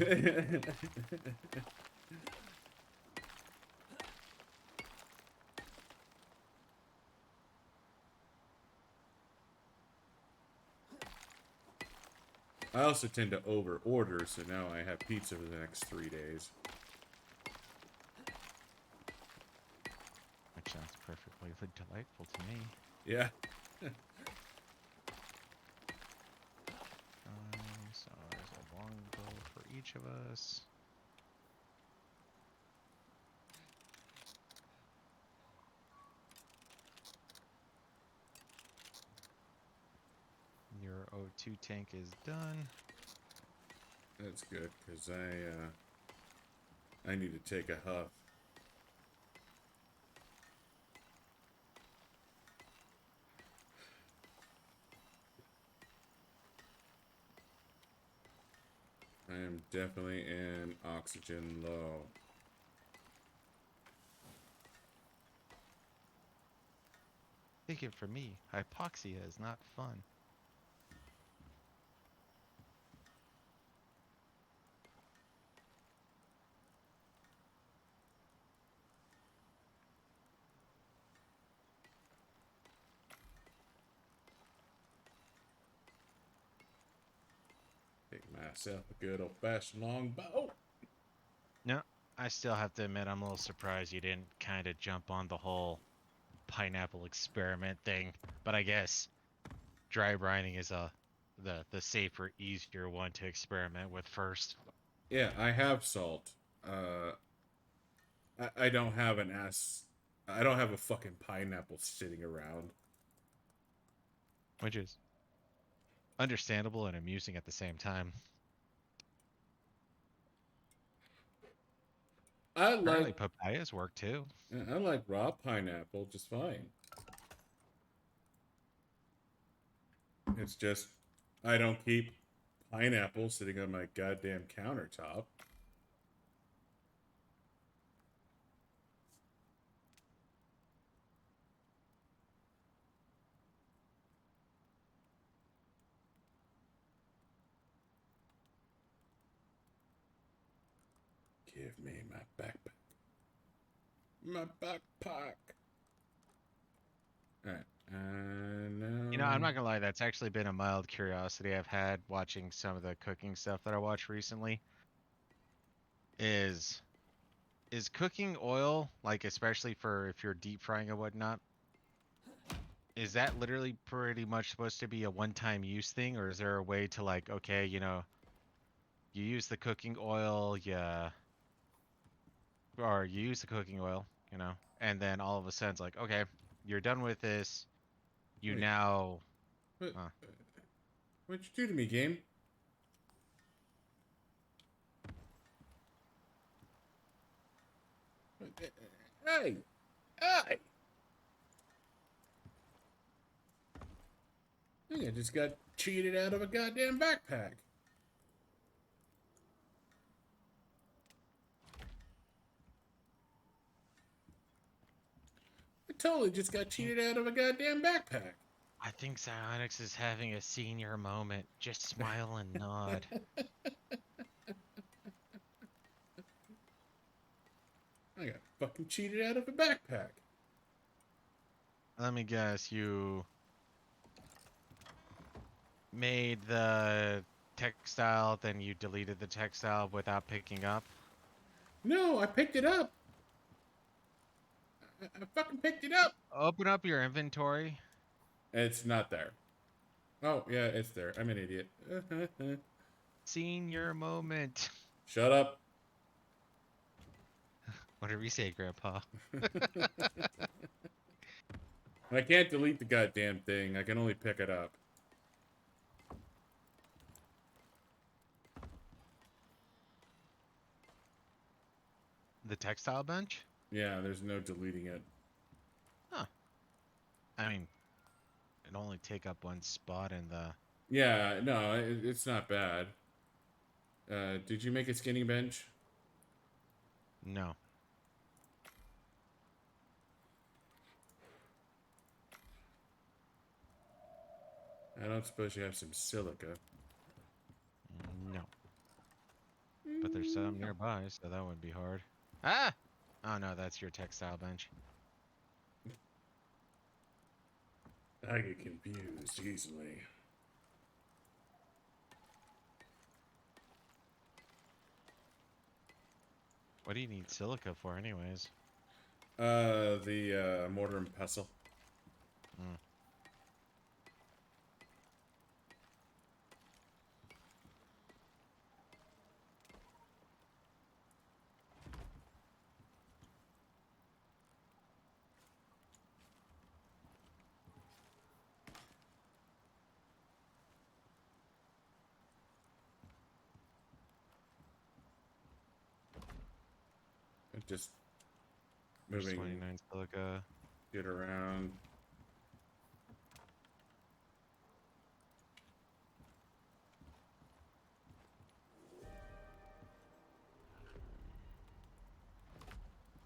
I also tend to over order, so now I have pizza for the next 3 days. Which sounds perfectly delightful to me. Yeah. So there's a long bowl for each of us. Your O2 tank is done. That's good, because I need to take a huff. I am definitely in oxygen low. Take it from me, hypoxia is not fun. Take myself a good old-fashioned longbow. No, I still have to admit I'm a little surprised you didn't kind of jump on the whole pineapple experiment thing. But I guess dry brining is the safer, easier one to experiment with first. Yeah, I have salt. I don't have an ass. I don't have a fucking pineapple sitting around. Which is understandable and amusing at the same time. I like Apparently papayas work too. I like raw pineapple just fine. It's just I don't keep pineapple sitting on my goddamn countertop. Give me my backpack. My backpack. Alright. I'm Now. not gonna lie, that's actually been a mild curiosity I've had watching some of the cooking stuff that I watched recently. Is is cooking oil, like especially for if you're deep frying and whatnot, is that literally pretty much supposed to be a one-time use thing, or is there a way to like, okay, you use the cooking oil, or you use the cooking oil, you know, and then all of a sudden it's like, okay, you're done with this. You Wait, now, what? huh, What'd you do to me, game? Hey, hey! I think I just got cheated out of a goddamn backpack. I totally just got cheated out of a goddamn backpack. I think Psionics is having a senior moment. Just smile and nod. I got fucking cheated out of a backpack. Let me guess, you made the textile, then you deleted the textile without picking up? No, I picked it up. I fucking picked it up. Open up your inventory. It's not there. Oh, yeah, it's there. I'm an idiot. Senior moment. Shut up. Whatever you say, Grandpa. I can't delete the goddamn thing. I can only pick it up. The textile bench? Yeah, there's no deleting it. Huh. I mean, it'd only take up one spot in the... Yeah, no, it's not bad. Did you make a skinny bench? No. I don't suppose you have some silica. No. But there's some nearby, so that wouldn't be hard. Ah! Oh no, that's your textile bench. I get confused easily. What do you need silica for anyways? The mortar and pestle. Hmm. Just There's moving 29 silica. it around.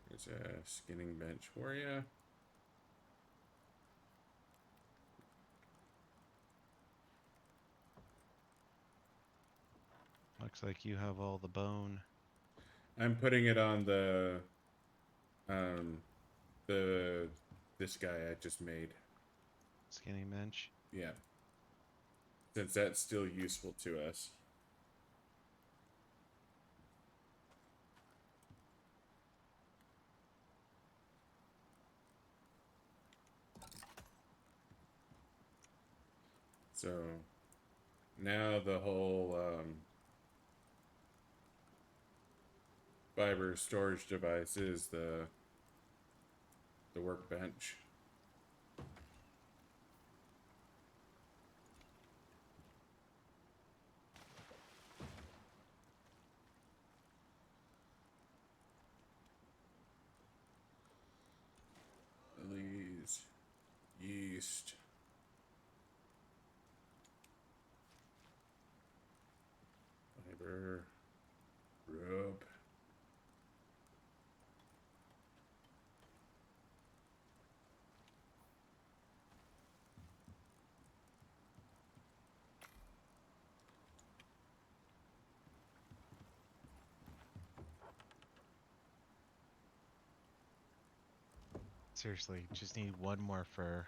There's a skinning bench for you. Looks like you have all the bone. I'm putting it on um, this guy I just made. Skinny bench. Yeah. Since that's still useful to us. So now the whole fiber storage device is the workbench. Lilies, yeast. Fiber, rope. Seriously, just need one more fur.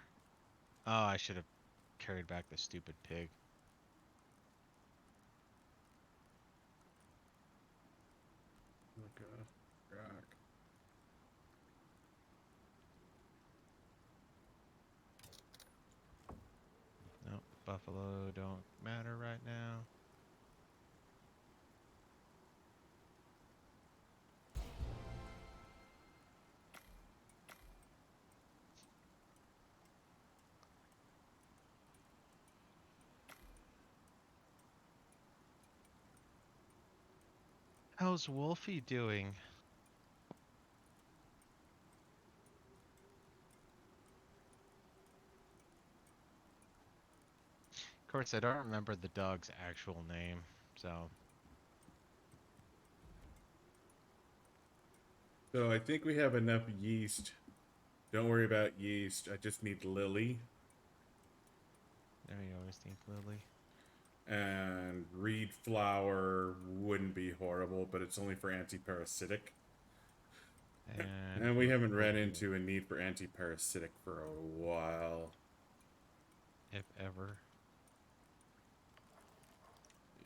Oh, I should have carried back the stupid pig. Okay. Rock. Nope, buffalo don't matter right now. How's Wolfie doing? Of course, I don't remember the dog's actual name, so So I think we have enough yeast. Don't worry about yeast. I just need lily there you always think Lily. and reed flour wouldn't be horrible, but it's only for anti-parasitic. And And we haven't ran lily, into a need for anti-parasitic for a while. if ever.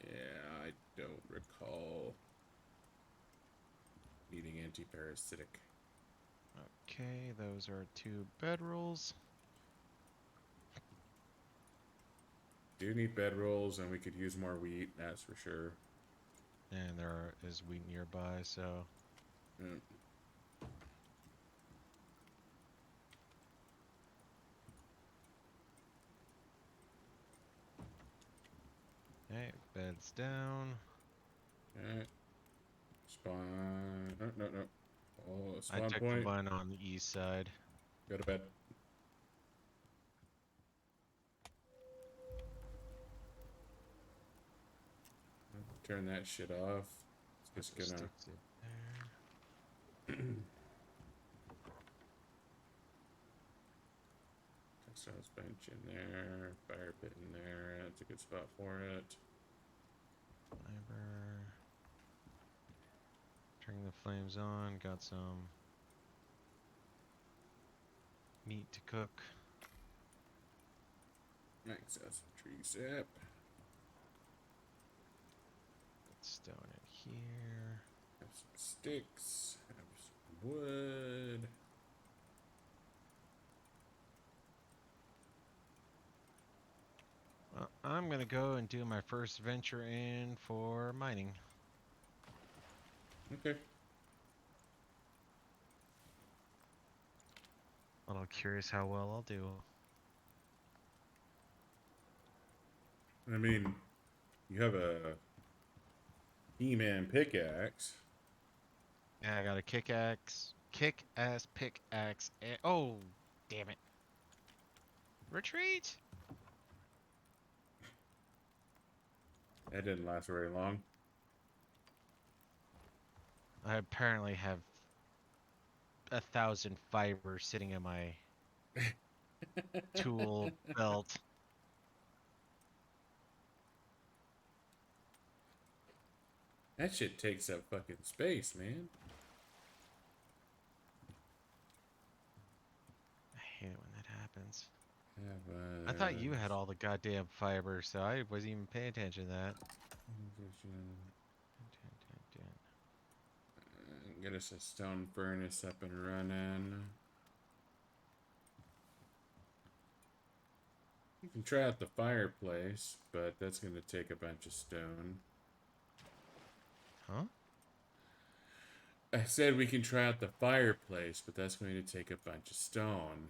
Yeah, I don't recall needing anti-parasitic. Okay, those are 2 bedrolls. Do need bedrolls, and we could use more wheat, that's for sure. And there is wheat nearby, so Yeah. okay, beds down. Alright. Spawn. No, no, no. Oh, I spawn took the point. one on the east side. Go to bed. Turn that shit off. It's just gonna. Sticks it there. Textiles bench in there. Fire pit in there. That's a good spot for it. Fiber. Turning the flames on. Got some meat to cook. Max out some tree sap. Put stone in here. Have some sticks. Have some wood. Well, I'm gonna go and do my first venture in for mining. Okay. A little curious how well I'll do. I mean, you have a He-Man pickaxe. Yeah, I got a kick-ass pickaxe. Oh, damn it! Retreat. That didn't last very long. I apparently have 1,000 fibers sitting in my tool belt. That shit takes up fucking space, man. I hate it when that happens. Have, I thought you had all the goddamn fiber, so I wasn't even paying attention to that. Get us a stone furnace up and running. You can try out the fireplace, but that's going to take a bunch of stone. Huh? I said we can try out the fireplace, but that's going to take a bunch of stone.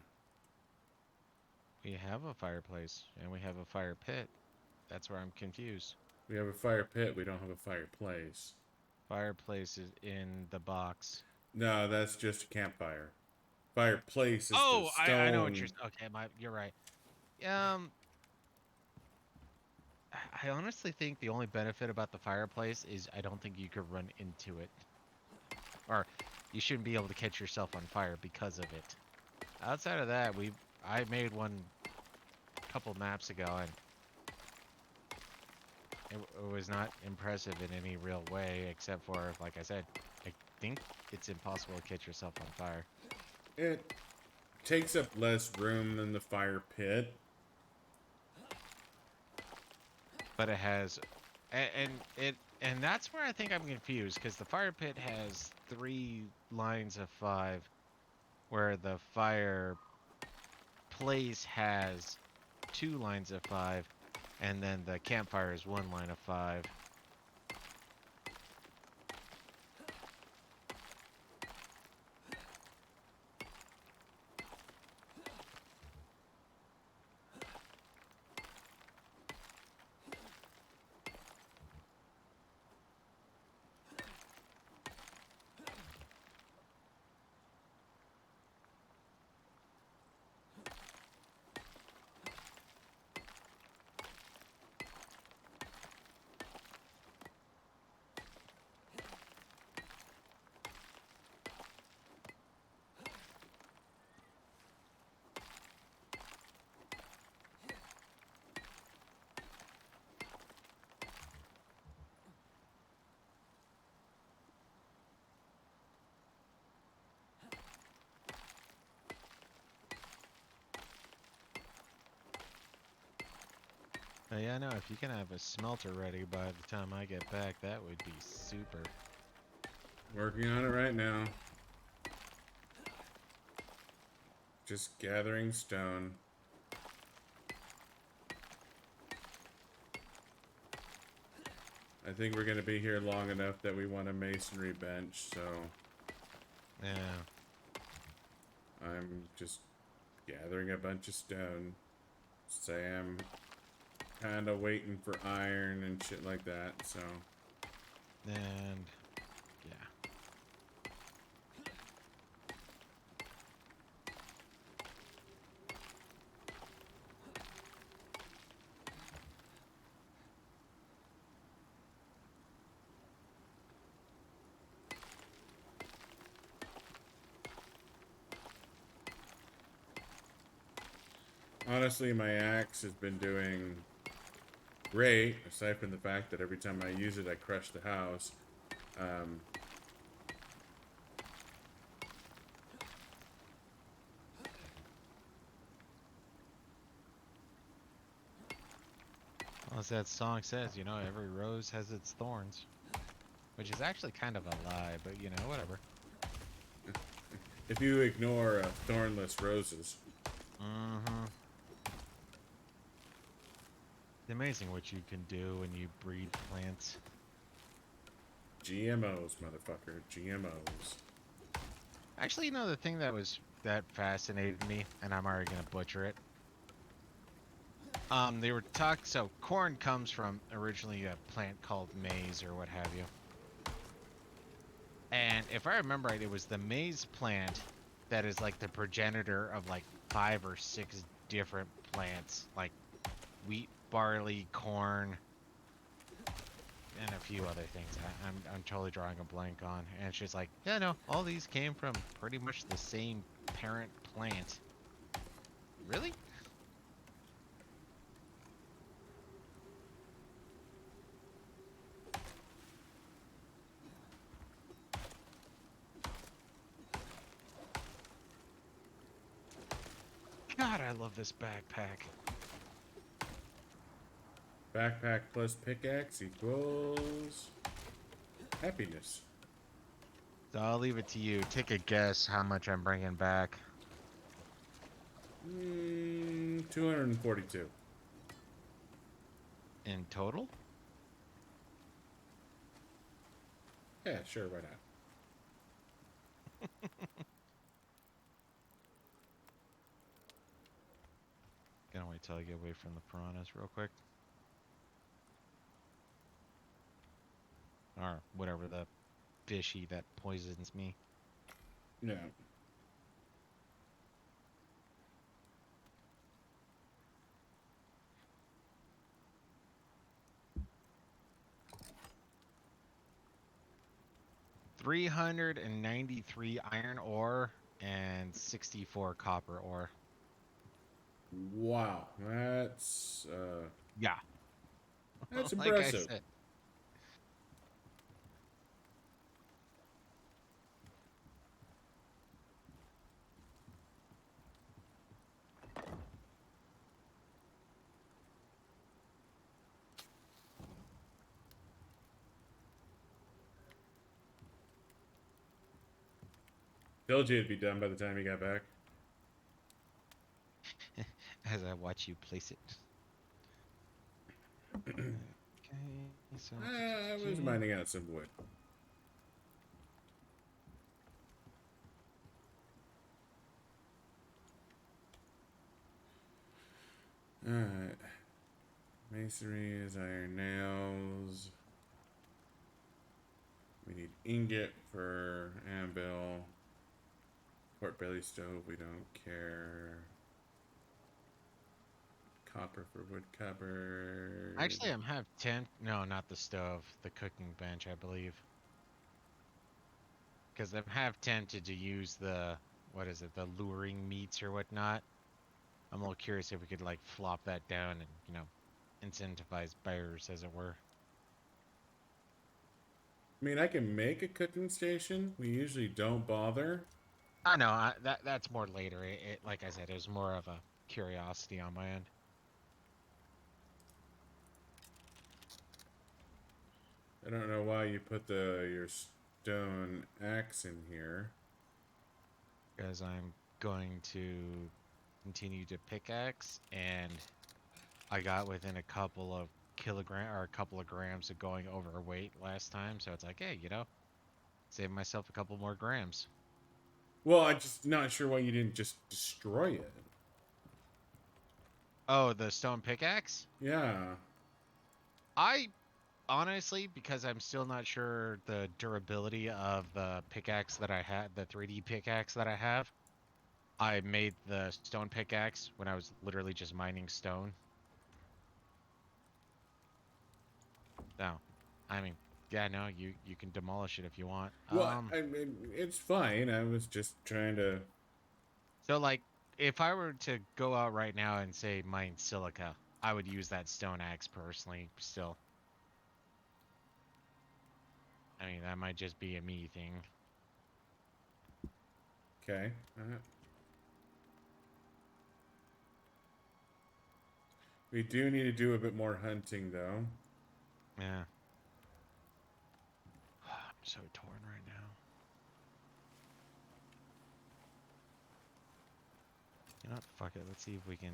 We have a fireplace, and we have a fire pit. That's where I'm confused. We have a fire pit, we don't have a fireplace. Fireplace is in the box. No, that's just a campfire. Fireplace is the Oh, stone. I know what you're. Okay, you're right. I honestly think the only benefit about the fireplace is I don't think you could run into it, or you shouldn't be able to catch yourself on fire because of it. Outside of that, I made one a couple maps ago, and it was not impressive in any real way, except for, like I said, I think it's impossible to catch yourself on fire. It takes up less room than the fire pit. But it has, and that's where I think I'm confused, because the fire pit has 3 lines of 5, where the fireplace has 2 lines of 5, and then the campfire is 1 line of 5. Yeah, no, if you can have a smelter ready by the time I get back, that would be super. Working on it right now. Just gathering stone. I think we're going to be here long enough that we want a masonry bench, so Yeah. I'm just gathering a bunch of stone. Say I'm kind of waiting for iron and shit like that, so. And yeah. Honestly, my axe has been doing great, aside from the fact that every time I use it, I crush the house. Well, as that song says, you know, every rose has its thorns. Which is actually kind of a lie, but you know, whatever. If you ignore thornless roses. Mm-hmm. It's amazing what you can do when you breed plants. GMOs, motherfucker. GMOs. Actually, you know, the thing that fascinated me, and I'm already gonna butcher it. They were so corn comes from originally a plant called maize or what have you. And if I remember right, it was the maize plant that is like the progenitor of like 5 or 6 different plants, like wheat, barley, corn, and a few other things. I'm totally drawing a blank on. And she's like, yeah, no, all these came from pretty much the same parent plant. Really? God, I love this backpack. Backpack plus pickaxe equals happiness. So I'll leave it to you. Take a guess how much I'm bringing back. 242. In total? Yeah, sure, why not? Gonna wait till I get away from the piranhas real quick. Or whatever the fishy that poisons me. Yeah. $393 iron ore and 64 copper ore. Wow, that's Yeah. that's Like I impressive. said. Told you it'd be done by the time you got back. As I watch you place it. Okay, so I was mining out some wood. Alright. Masonry is iron nails. We need ingot for anvil. Pork belly stove, we don't care. Copper for wood cupboard. Actually, I'm have 10. No, not the stove. The cooking bench, I believe. Because I'm have tempted to use the, what is it, the luring meats or whatnot. I'm a little curious if we could, like, flop that down and, you know, incentivize buyers, as it were. I mean, I can make a cooking station. We usually don't bother. I know, that's more later. Like I said, it was more of a curiosity on my end. I don't know why you put your stone axe in here. Because I'm going to continue to pickaxe, and I got within a couple of a couple of grams of going overweight last time, so it's like, hey, save myself a couple more grams. Well, I'm just not sure why you didn't just destroy it. Oh, the stone pickaxe? Yeah. I honestly, because I'm still not sure the durability of the pickaxe that I had, the 3D pickaxe that I have, I made the stone pickaxe when I was literally just mining stone. No, I mean, yeah, no, you can demolish it if you want. Well, I mean, it's fine. I was just trying to. So like, if I were to go out right now and say mine silica, I would use that stone axe personally. Still, I mean, that might just be a me thing. Okay. We do need to do a bit more hunting, though. Yeah. I'm so torn right now. You know what? Fuck it. Let's see if we can.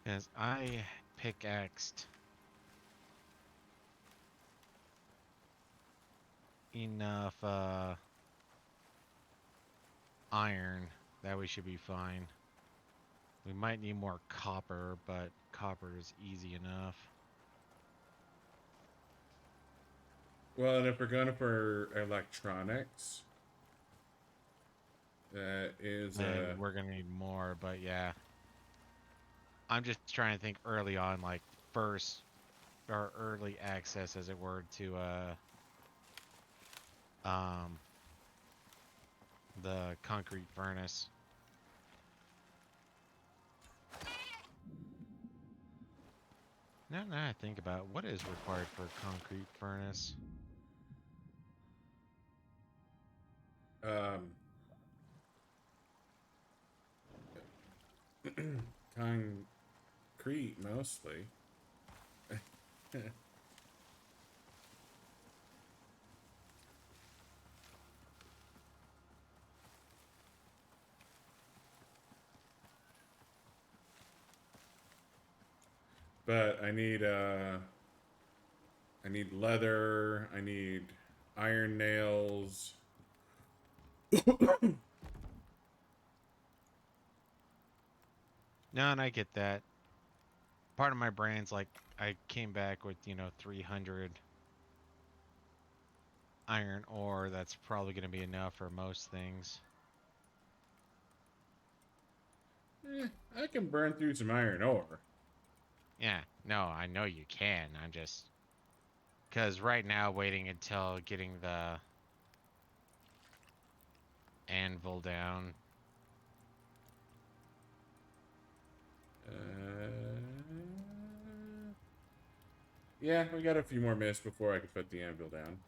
Because I pickaxed enough iron that we should be fine. We might need more copper, but copper is easy enough. Well, and if we're going for electronics, that is And we're gonna need more, but yeah. I'm just trying to think early on, like first or early access, as it were, to um the concrete furnace. Now I think about what is required for a concrete furnace. um concrete mostly. But I need leather, I need iron nails. No, and I get that. Part of my brain's like I came back with 300 iron ore. That's probably going to be enough for most things. I can burn through some iron ore. Yeah, no, I know you can. I'm just because right now waiting until getting the anvil down. Yeah, we got a few more minutes before I can put the anvil down.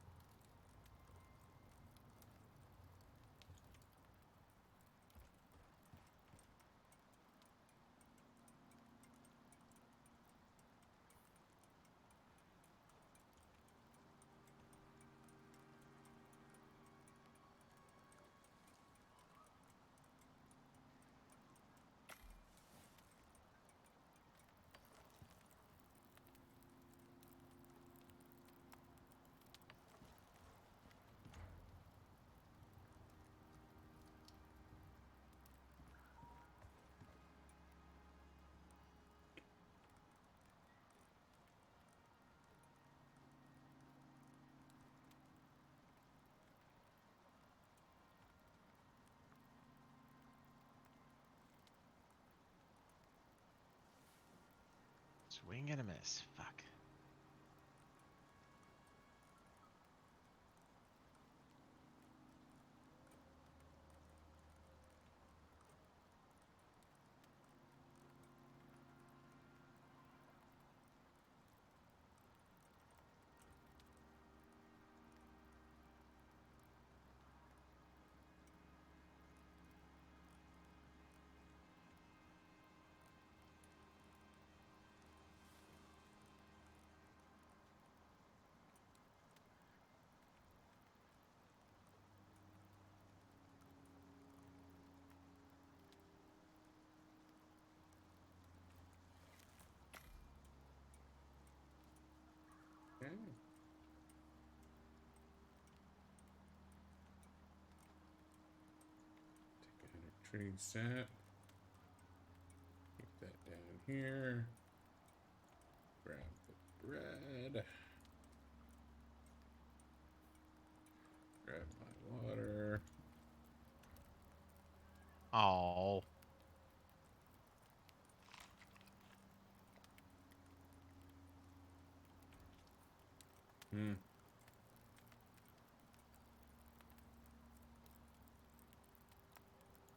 Swing and a miss. Fuck. tree set. Keep that down here. Grab the bread. Grab my water. Oh. Hmm.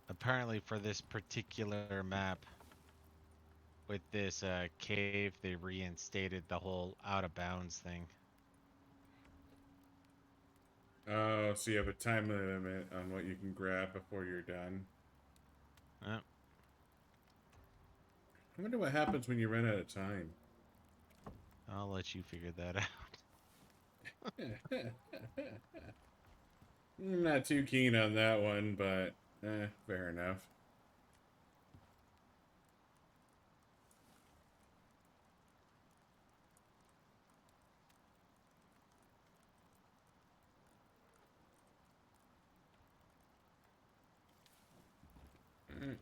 Apparently for this particular map with this cave, they reinstated the whole out of bounds thing. Oh, so you have a time limit on what you can grab before you're done. Oh, I wonder what happens when you run out of time. I'll let you figure that out. I'm not too keen on that one, but fair enough. Alright,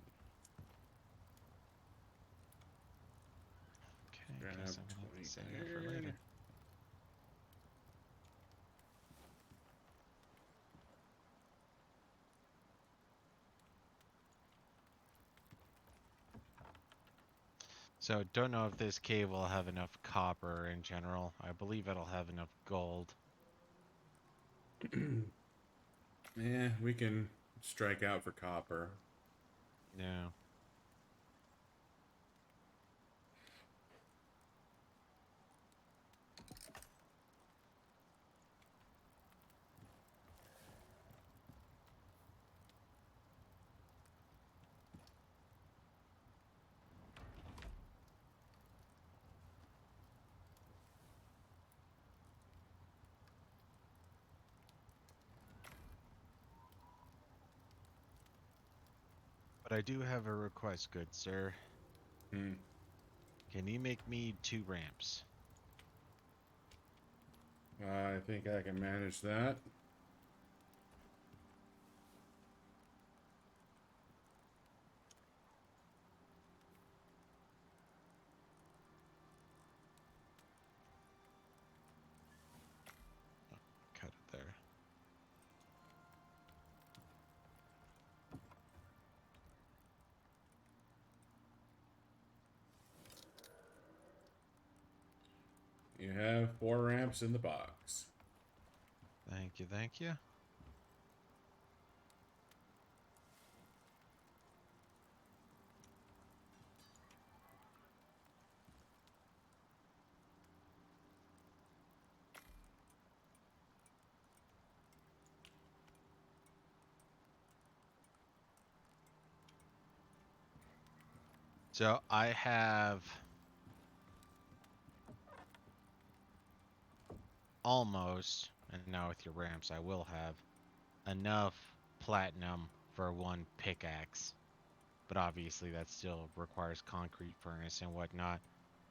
Okay, grab guess I'm gonna have 20 to save that for iron. later. So don't know if this cave will have enough copper in general. I believe it'll have enough gold. Yeah, we can strike out for copper. Yeah. But I do have a request, good sir. Hmm. Can you make me 2 ramps? I think I can manage that. Cut it there. You have 4 ramps in the box. Thank you, thank you. So I have almost, and now with your ramps, I will have enough platinum for 1 pickaxe. But obviously that still requires concrete furnace and whatnot.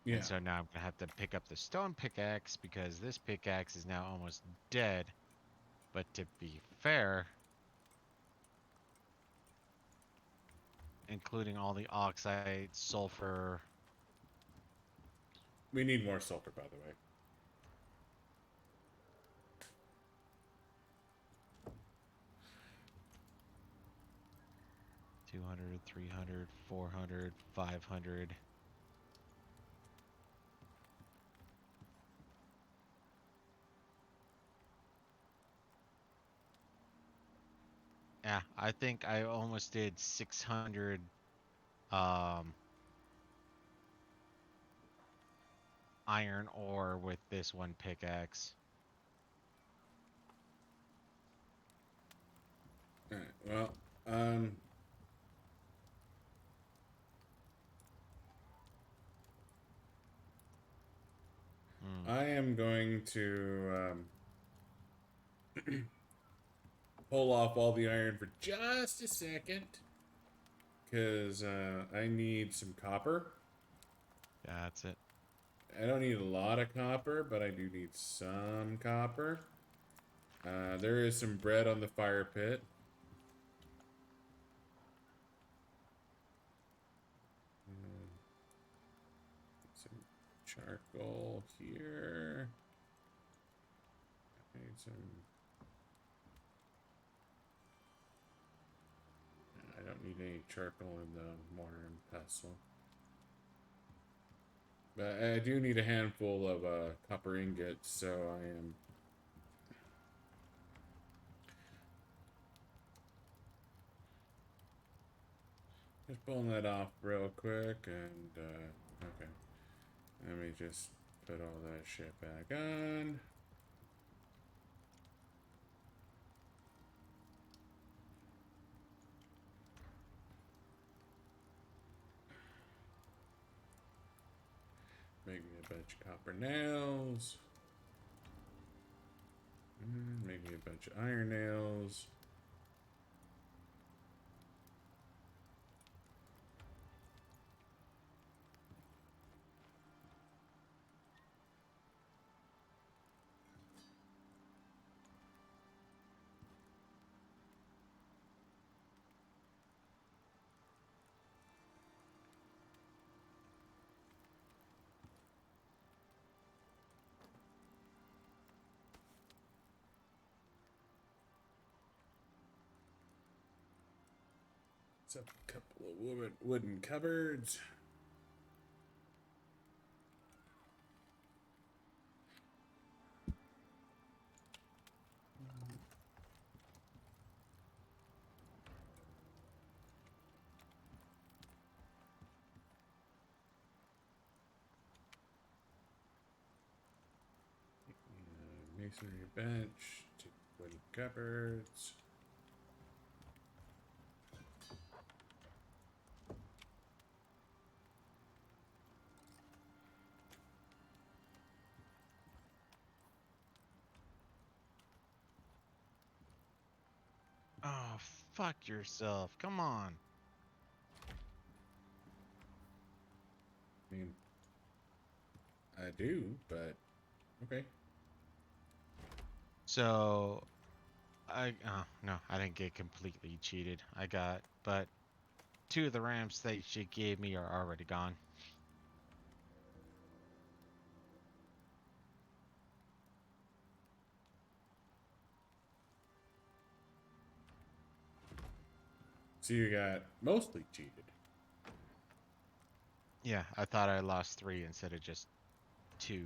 And Yeah. so now I'm gonna have to pick up the stone pickaxe because this pickaxe is now almost dead. But to be fair, including all the oxide, sulfur. We need more sulfur, by the way. 200, 300, 400, 500. Yeah, I think I almost did 600 um iron ore with this 1 pickaxe. Alright, well, um... Hmm. I am going to pull off all the iron for just a second. Because I need some copper. Yeah, that's it. I don't need a lot of copper, but I do need some copper. There is some bread on the fire pit. charcoal here. I need some. I don't need any charcoal in the mortar and pestle. But I do need a handful of copper ingots, so I am just pulling that off real quick. And okay, let me just put all that shit back on. Make me a bunch of copper nails. Make me a bunch of iron nails. Up a couple of wooden cupboards. Masonry bench, 2 wooden cupboards. Oh, fuck yourself. Come on. I mean, I do, but okay. So, no, I didn't get completely cheated. But 2 of the ramps that she gave me are already gone. So you got mostly cheated. Yeah, I thought I lost 3 instead of just 2.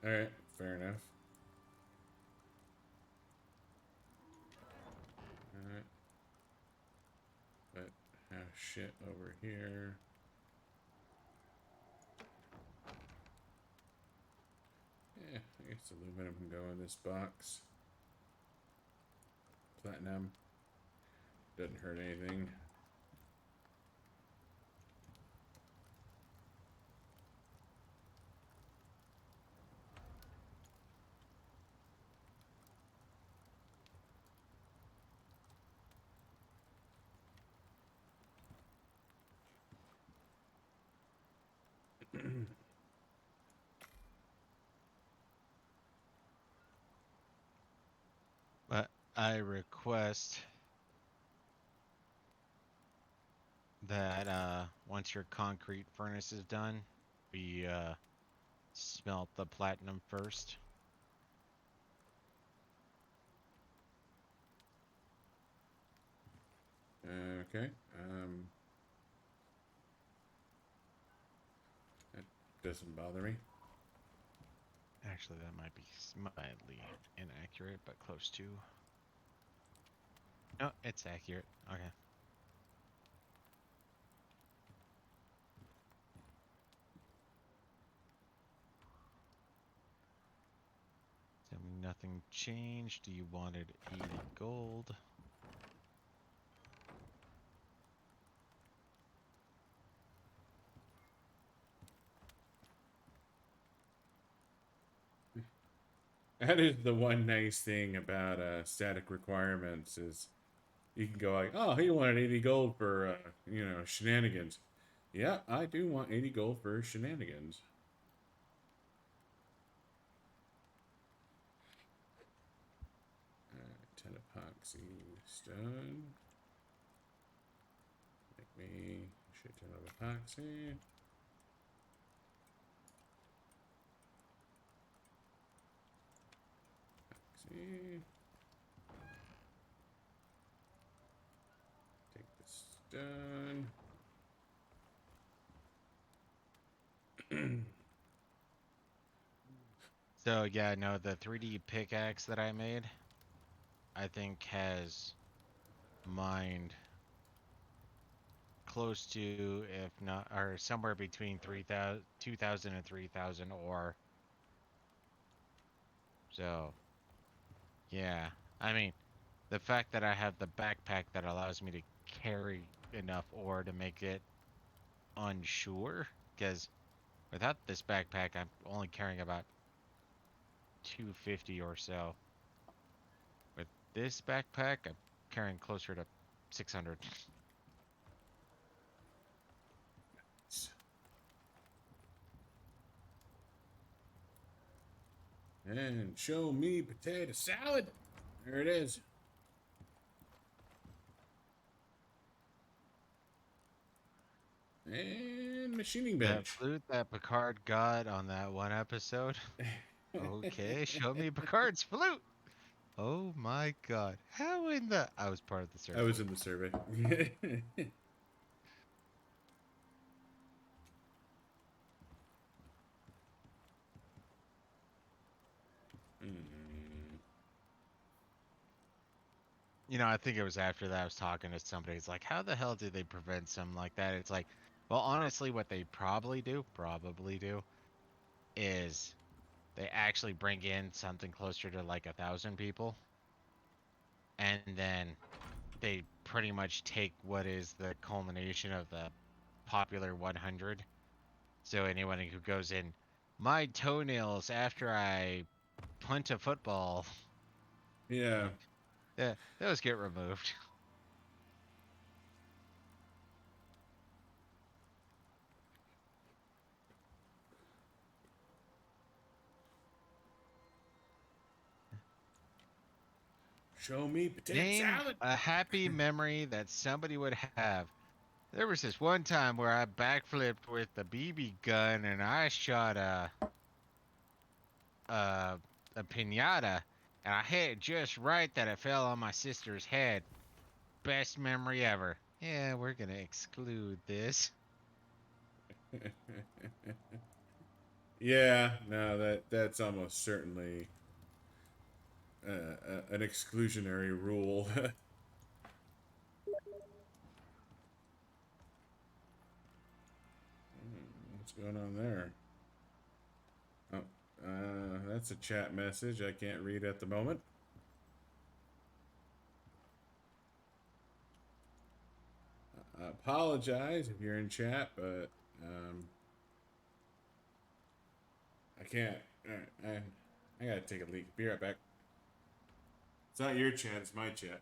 All right, fair enough. All right. But shit over here. Yeah, I guess aluminum can go in this box. Platinum doesn't hurt anything. But I request that once your concrete furnace is done, we smelt the platinum first. Okay. That doesn't bother me. Actually, that might be mildly inaccurate, but close to. No, it's accurate. Okay. Tell me nothing changed. You wanted 80 gold. That is the one nice thing about static requirements is you can go like, oh, he wanted 80 gold for shenanigans. Yeah, I do want 80 gold for shenanigans. Tin epoxy stone. Make me Shit ton of epoxy. Epoxy. Take this done. So yeah, no, the 3D pickaxe that I made, I think has mined close to, if not, or somewhere between 3,000, 2,000 and 3,000 ore. So yeah, I mean, the fact that I have the backpack that allows me to carry enough ore to make it unsure, because without this backpack, I'm only carrying about 250 or so. With this backpack, I'm carrying closer to 600. And show me potato salad. There it is. And machining That bench. flute that Picard got on that one episode. Okay, show me Picard's flute. Oh my god. How in the... I was part of the I survey. was in the survey. You know, I think it was after that I was talking to somebody. It's like, how the hell do they prevent something like that? It's like, well, honestly, what they probably do, is they actually bring in something closer to like 1,000 people, and then they pretty much take what is the culmination of the popular 100. So anyone who goes in, my toenails after I punt a football, Yeah. yeah, those get removed. Show me potato Name salad. a happy memory that somebody would have. There was this one time where I backflipped with the BB gun and I shot a, a pinata, and I hit it just right that it fell on my sister's head. Best memory ever. Yeah, we're gonna exclude this. Yeah, no, that's almost certainly an exclusionary rule. What's going on there? Oh, that's a chat message I can't read at the moment. I apologize if you're in chat, but I can't. I gotta take a leak. Be right back. It's not your chat, it's my chat.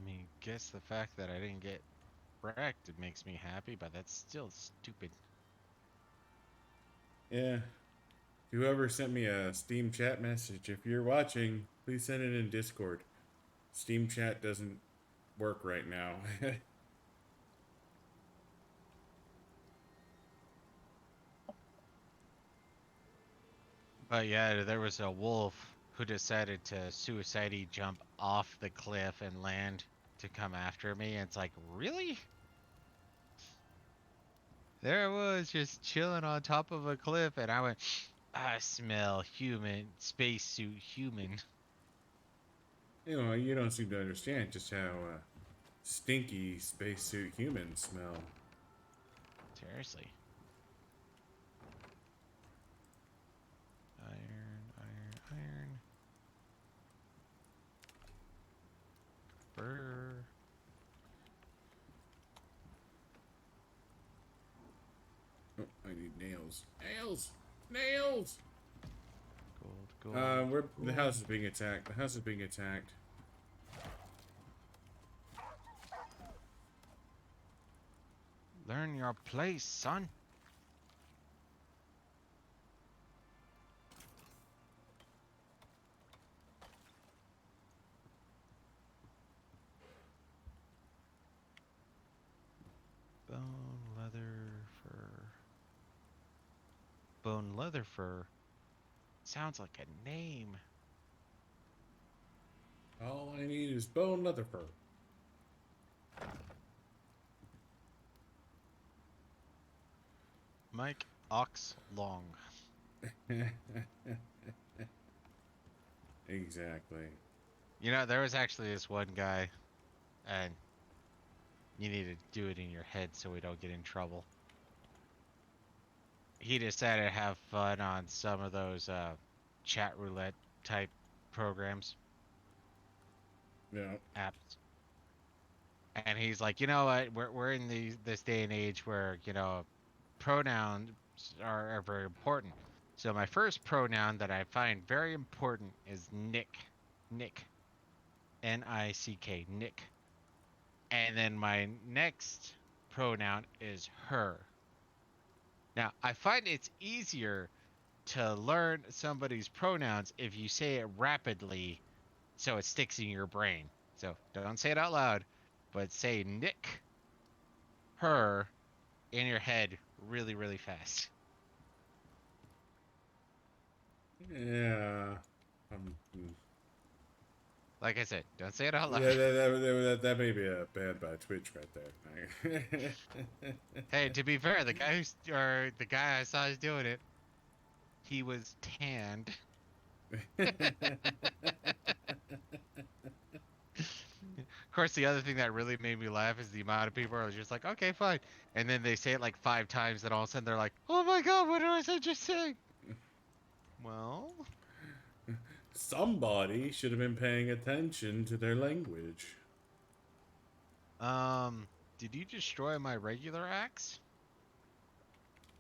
I mean, guess the fact that I didn't get wrecked, it makes me happy, but that's still stupid. Yeah. Whoever sent me a Steam chat message, if you're watching, please send it in Discord. Steam chat doesn't work right now. But yeah, there was a wolf who decided to suicide jump off the cliff and land to come after me. And it's like, really? There I was just chilling on top of a cliff, and I went, I smell human, spacesuit human. You know, you don't seem to understand just how stinky spacesuit humans smell. Seriously. Iron, iron, iron. Brr. Oh, I need nails. Nails! Nails! Gold, gold, Where the gold. house is being attacked. The house is being attacked. Learn your place, son. Bone, leather, fur. Bone, leather, fur. Sounds like a name. All I need is bone leather fur. Mike Ox Long. Exactly. You know, there was actually this one guy, and you need to do it in your head so we don't get in trouble. He decided to have fun on some of those chat roulette type programs, Yeah. apps. And he's like, you know what? We're in this day and age where, pronouns are very important. So my first pronoun that I find very important is Nick. Nick. Nick. Nick. And then my next pronoun is her. Now, I find it's easier to learn somebody's pronouns if you say it rapidly so it sticks in your brain. So don't say it out loud, but say Nick, her in your head really, really fast. Yeah. Like I said, don't say it out Yeah, loud. that may be a banned by Twitch right there. Hey, to be fair, the guy I saw is doing it, he was tanned. Of course, the other thing that really made me laugh is the amount of people are just like, okay, fine. And then they say it like 5 times, and all of a sudden they're like, oh my god, what did I just say? Well, Somebody should have been paying attention to their language. did you destroy my regular axe?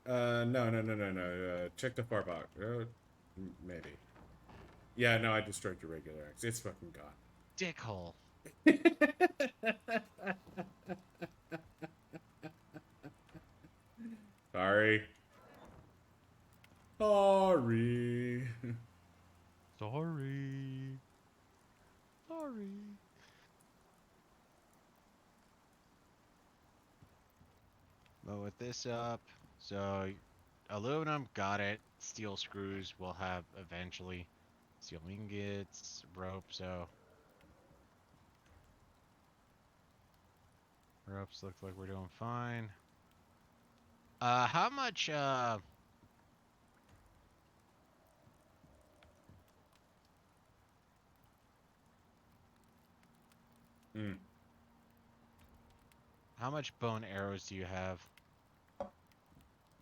No. Check the far box. Maybe. Yeah, no, I destroyed your regular axe. It's fucking Dickhole. gone. Sorry. Sorry. Sorry. Sorry. Load this up. So, aluminum, got it. Steel screws we'll have eventually. Steel ingots, rope, so. Ropes looks like we're doing fine. How much, Mm. how much bone arrows do you have?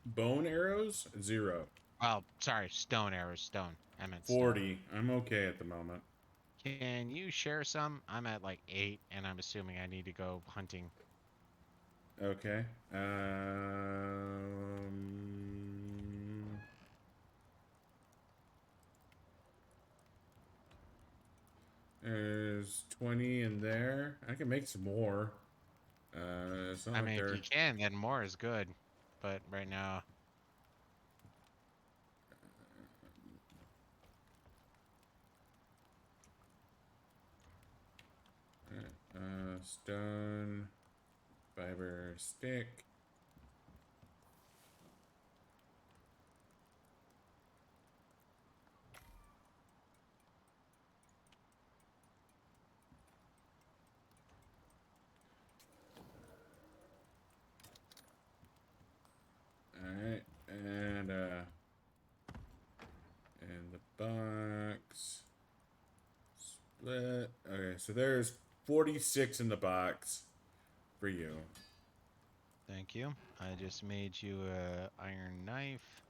Bone arrows? 0. Oh, sorry, stone arrows, stone. I meant stone. 40. I'm okay at the moment. Can you share some? I'm at like 8, and I'm assuming I need to go hunting. Okay. There's 20 in there. I can make some more. It's not I like mean, if you they're... can, then more is good. But right now, Stone, fiber, stick. Alright, and Okay, so there's 46 in the box for you. Thank you. I just made you a iron knife.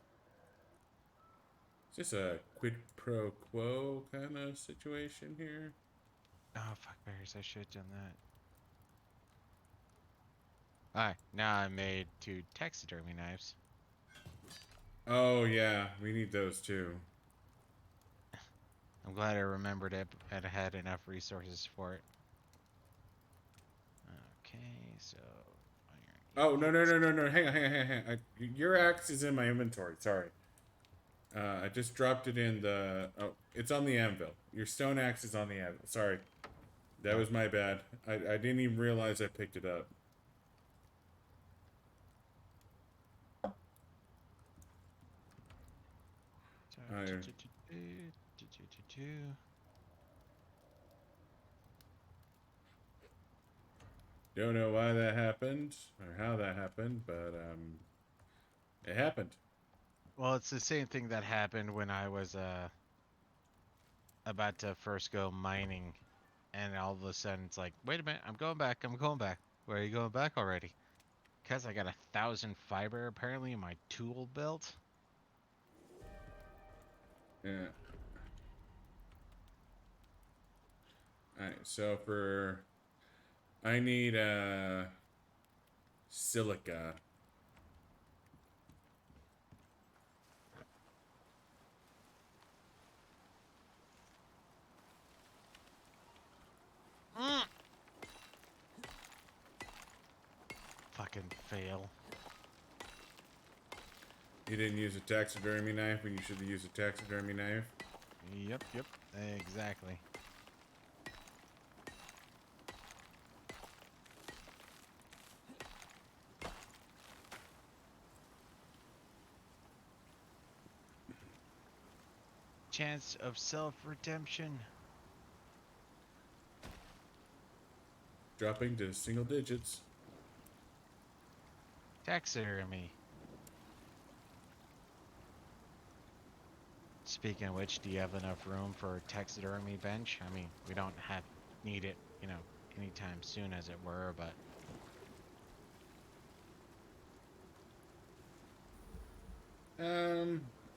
Is this a quid pro quo kind of situation here? Oh, fuck bears. I should have done that. Alright, now I made 2 taxidermy knives. Oh, yeah, we need those too. I'm glad I remembered it and I had enough resources for it. Okay, so iron Oh, no, no, ingots. no, no, no. Hang on. Your axe is in my inventory. Sorry. I just dropped it in the... Oh, it's on the anvil. Your stone axe is on the anvil. Sorry. That was my bad. I didn't even realize I picked it up. I don't know why that happened or how that happened, but it happened. Well, it's the same thing that happened when I was about to first go mining, and all of a sudden it's like, wait a minute, I'm going back. I'm going back. Where are you going back already? Because I got 1,000 fiber apparently in my tool belt. Yeah. Alright, so for... I need silica. Mm. Fucking fail. You didn't use a taxidermy knife when you should have used a taxidermy knife. Yep, exactly. Chance of self-redemption. Dropping to single digits. Taxidermy. Speaking of which, do you have enough room for a taxidermy bench? I mean, we don't need it, anytime soon, as it were, but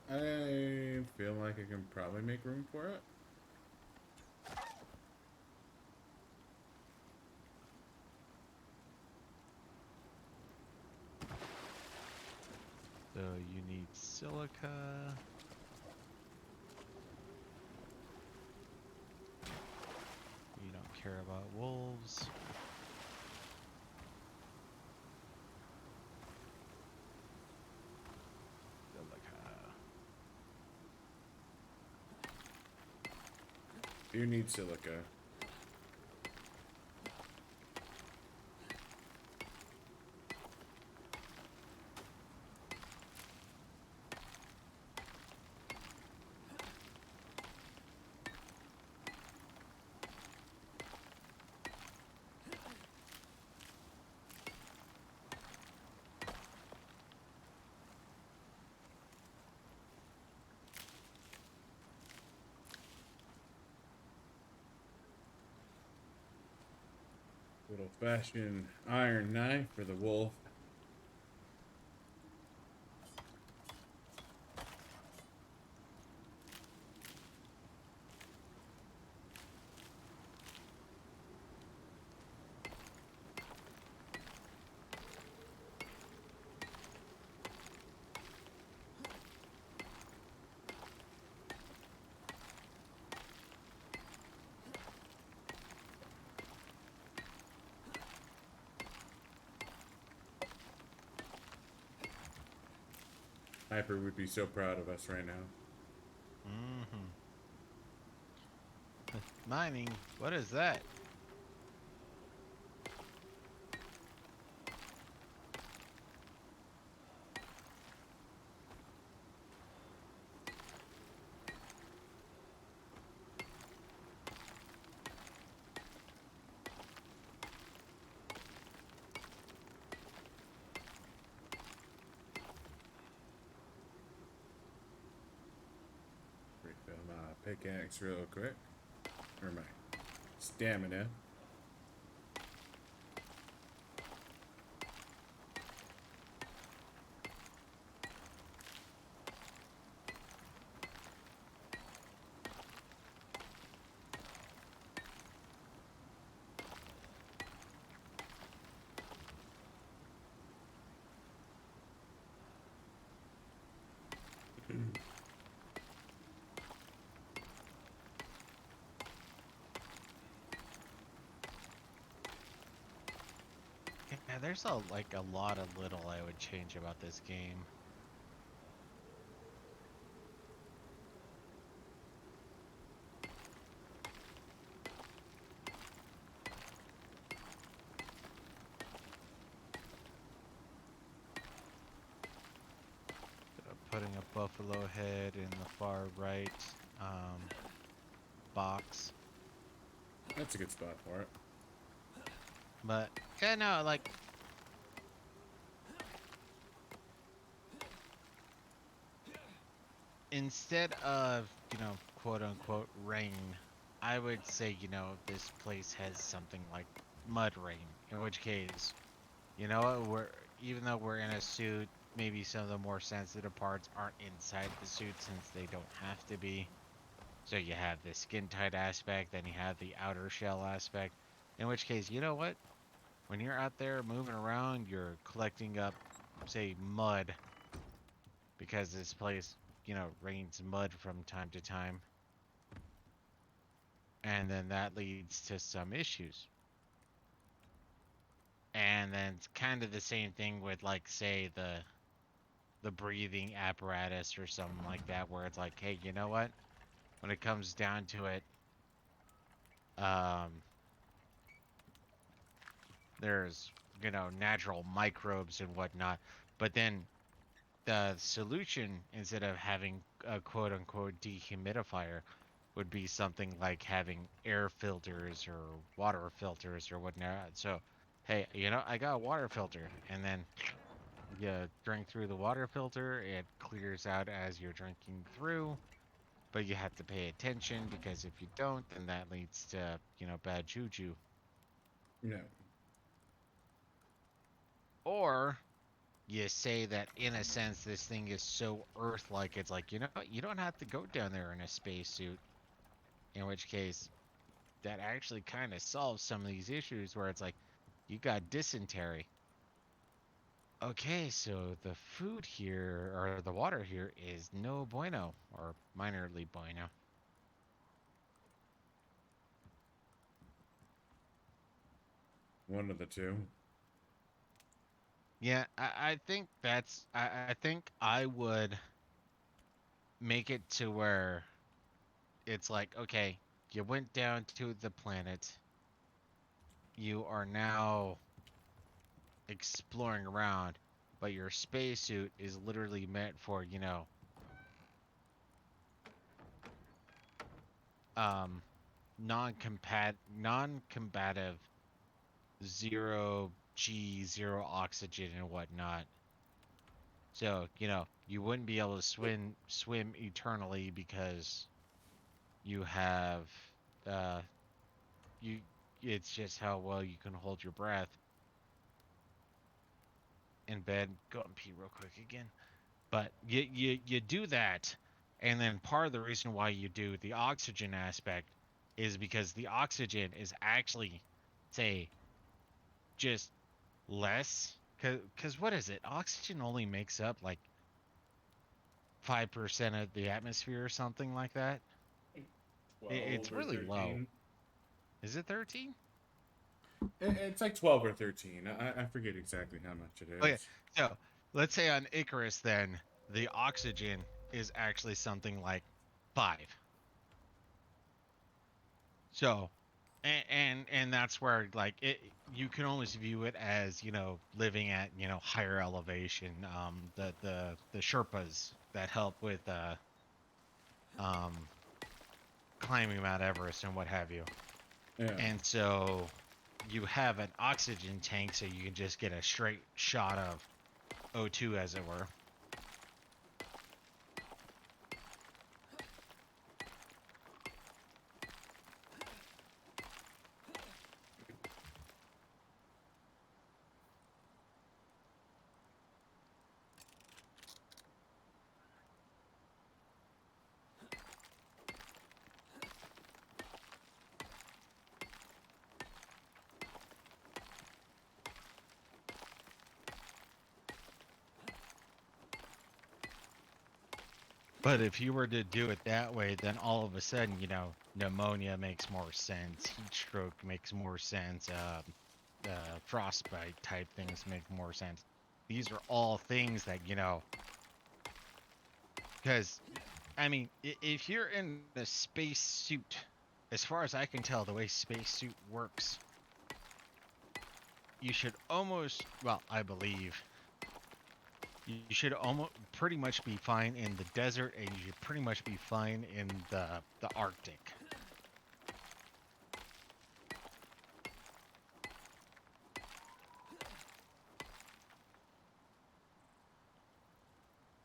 I feel like I can probably make room for it. so you need silica. You don't care about wolves. Silica. You need silica. Good old fashioned iron knife for the wolf. Hyper would be so proud of us right now. Mm-hmm. Mining? What is that? Refill my pickaxe real quick. Or my stamina. Yeah, there's a lot of little I would change about this game. Putting a buffalo head in the far right box. That's a good spot for it. But yeah, no, like instead of, quote unquote rain, I would say, this place has something like mud rain, in which case, we're even though we're in a suit, maybe some of the more sensitive parts aren't inside the suit since they don't have to be. So you have the skin tight aspect, then you have the outer shell aspect. In which case, you know what? When you're out there moving around, you're collecting up, say, mud, because this place, rains mud from time to time. And then that leads to some issues. And then it's kind of the same thing with, like, say, the breathing apparatus or something like that, where it's like, hey, you know what? When it comes down to it, um, there's, natural microbes and whatnot. But then the solution, instead of having a quote unquote dehumidifier, would be something like having air filters or water filters or whatnot. So, hey, I got a water filter, and then you drink through the water filter, it clears out as you're drinking through, but you have to pay attention because if you don't, then that leads to, bad juju. No. Or you say that in a sense this thing is so Earth-like, it's like, you don't have to go down there in a spacesuit. In which case, that actually kind of solves some of these issues where it's like, you got dysentery. Okay, so the food here, or the water here, is no bueno, or minorly bueno. One of the two. Yeah, I think I think I would make it to where it's like, okay, you went down to the planet, you are now exploring around, but your spacesuit is literally meant for, um, non-combative 0 G, 0 oxygen and whatnot. So, you wouldn't be able to swim eternally because you have uh you it's just how well you can hold your breath in bed. Go and pee real quick again. But you do that, and then part of the reason why you do the oxygen aspect is because the oxygen is actually, say, just less. Cause what is it? Oxygen only makes up like 5% of the atmosphere or something like that. 12 It's or really low. 13. Is it 13? It's like 12 or 13. I forget exactly how much it Okay, is. so let's say on Icarus, then the oxygen is actually something like 5. So, and that's where like you can almost view it as living at higher elevation. The Sherpas that help with um climbing Mount Everest and what have you. Yeah. And so you have an oxygen tank, so you can just get a straight shot of O2, as it were. But if you were to do it that way, then all of a sudden, you know, pneumonia makes more sense, heat stroke makes more sense, frostbite type things make more sense. These are all things that, you know, because, I mean, if you're in a space suit, as far as I can tell, the way space suit works, you should almost, well, I believe, you should almost pretty much be fine in the desert, and you should pretty much be fine in the Arctic.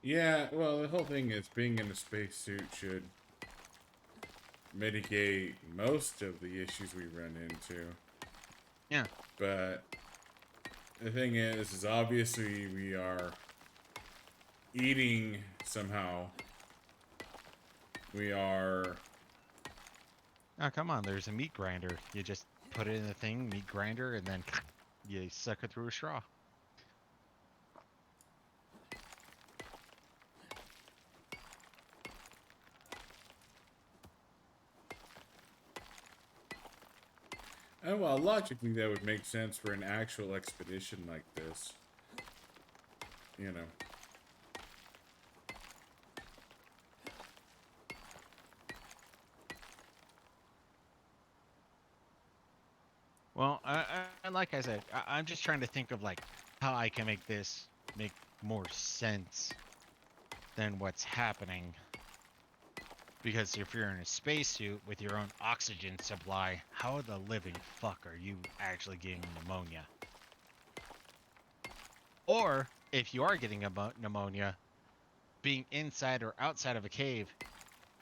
Yeah, well, the whole thing is being in a spacesuit should mitigate most of the issues we run into. Yeah. But the thing is obviously we are eating somehow. We are. Oh, come on, there's a meat grinder. You just put it in the thing, meat grinder, and then you suck it through a straw. Oh, well, logically, that would make sense for an actual expedition like this. You know. Well, like I said, I'm just trying to think of like how I can make this make more sense than what's happening. Because if you're in a spacesuit with your own oxygen supply, how the living fuck are you actually getting pneumonia? Or if you are getting pneumonia, being inside or outside of a cave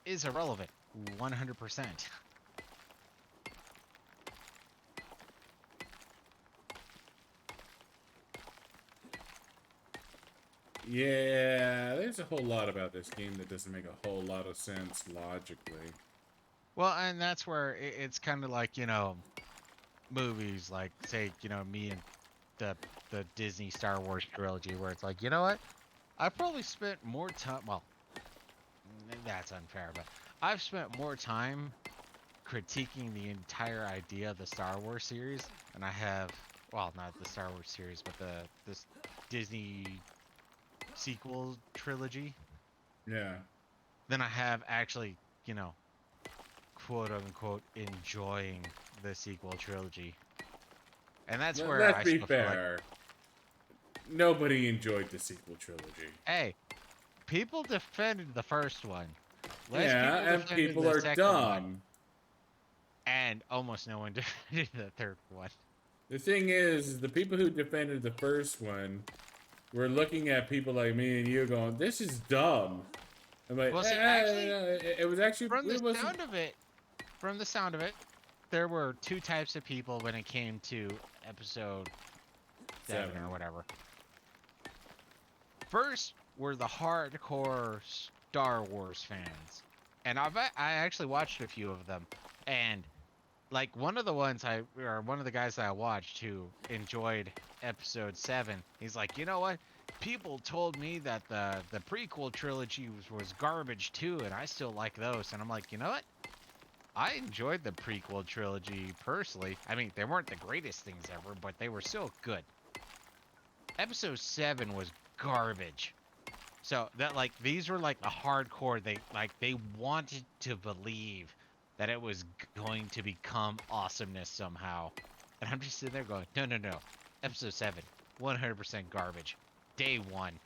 is irrelevant. 100%. Yeah, there's a whole lot about this game that doesn't make a whole lot of sense logically. Well, and that's where it's kind of like, you know, movies like, say, you know, me and the Disney Star Wars trilogy, where it's like, you know what? I probably spent more time. Well, that's unfair, but I've spent more time critiquing the entire idea of the Star Wars series, and I have, well, not the Star Wars series, but this Disney sequel trilogy, Yeah. than I have actually, you know, quote unquote enjoying the sequel trilogy. And that's where Let's I be still feel like, fair. Nobody enjoyed the sequel trilogy. hey, people defended the first one. Less Yeah, people and defended people the are second one. dumb. And almost no one defended the third one. The thing is, the people who defended the first one were looking at people like me and you going, this is dumb. I'm like, Well, see, actually, it was actually, from the it wasn't. sound of it, from the sound of it, there were two types of people when it came to episode 7 or whatever. First were the hardcore Star Wars fans. And I actually watched a few of them. And like one of the guys that I watched who enjoyed episode 7, he's like, you know what? People told me that the prequel trilogy was garbage too, and I still like those. And I'm like, you know what? I enjoyed the prequel trilogy personally. I mean, they weren't the greatest things ever, but they were still good. Episode 7 was garbage. So that, like, these were like the hardcore. They wanted to believe that it was going to become awesomeness somehow. And I'm just sitting there going, no, no, no. Episode 7, 100% garbage. Day 1.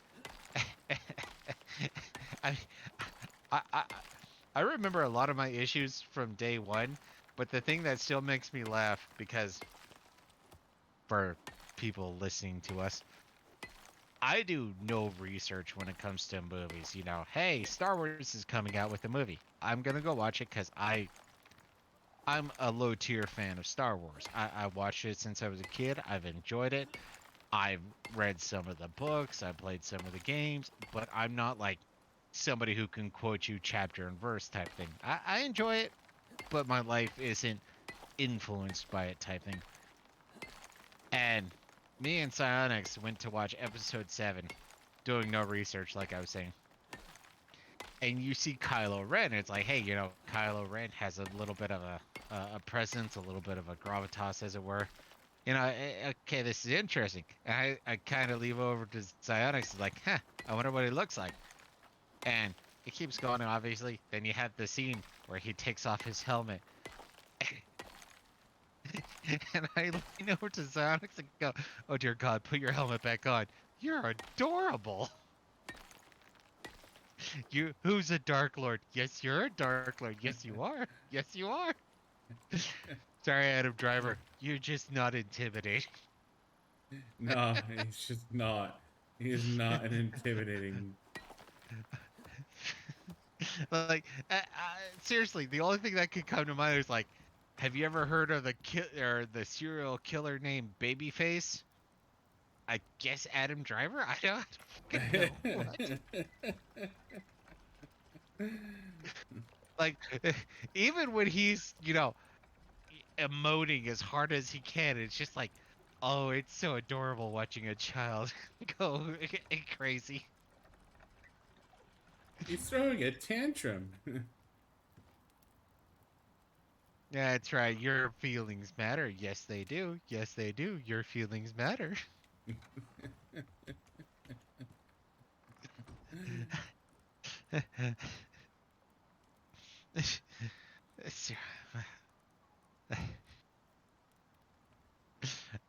I, I, I, I remember a lot of my issues from day 1, but the thing that still makes me laugh, because for people listening to us, I do no research when it comes to movies. You know, hey, Star Wars is coming out with a movie. I'm gonna go watch it because I'm a low tier fan of Star Wars. I watched it since I was a kid. I've enjoyed it. I've read some of the books. I played some of the games, but I'm not like somebody who can quote you chapter and verse type thing. I enjoy it, but my life isn't influenced by it type thing. And me and Psionics went to watch episode 7, doing no research, like I was saying. and you see Kylo Ren. It's like, hey, you know, Kylo Ren has a little bit of a presence, a little bit of a gravitas, as it were. You know, okay, this is interesting. And I kind of leave over to Psionics, like, huh, I wonder what he looks like. And it keeps going, obviously. Then you have the scene where he takes off his helmet. And I lean over to Psionics and go, oh dear God, put your helmet back on. You're adorable. Who's a Dark Lord? Yes, you're a Dark Lord. Yes, you are. Yes, you are. Sorry, Adam Driver. You're just not intimidating. No, he's just not. He is not an intimidating. Like, seriously, the only thing that could come to mind is like, have you ever heard of the serial killer named Babyface? I guess Adam Driver. I don't fucking know. What? Like, even when he's emoting as hard as he can, it's just like, oh, it's so adorable watching a child go crazy. He's throwing a tantrum. Yeah, that's right. Your feelings matter. Yes, they do. Yes, they do. Your feelings matter.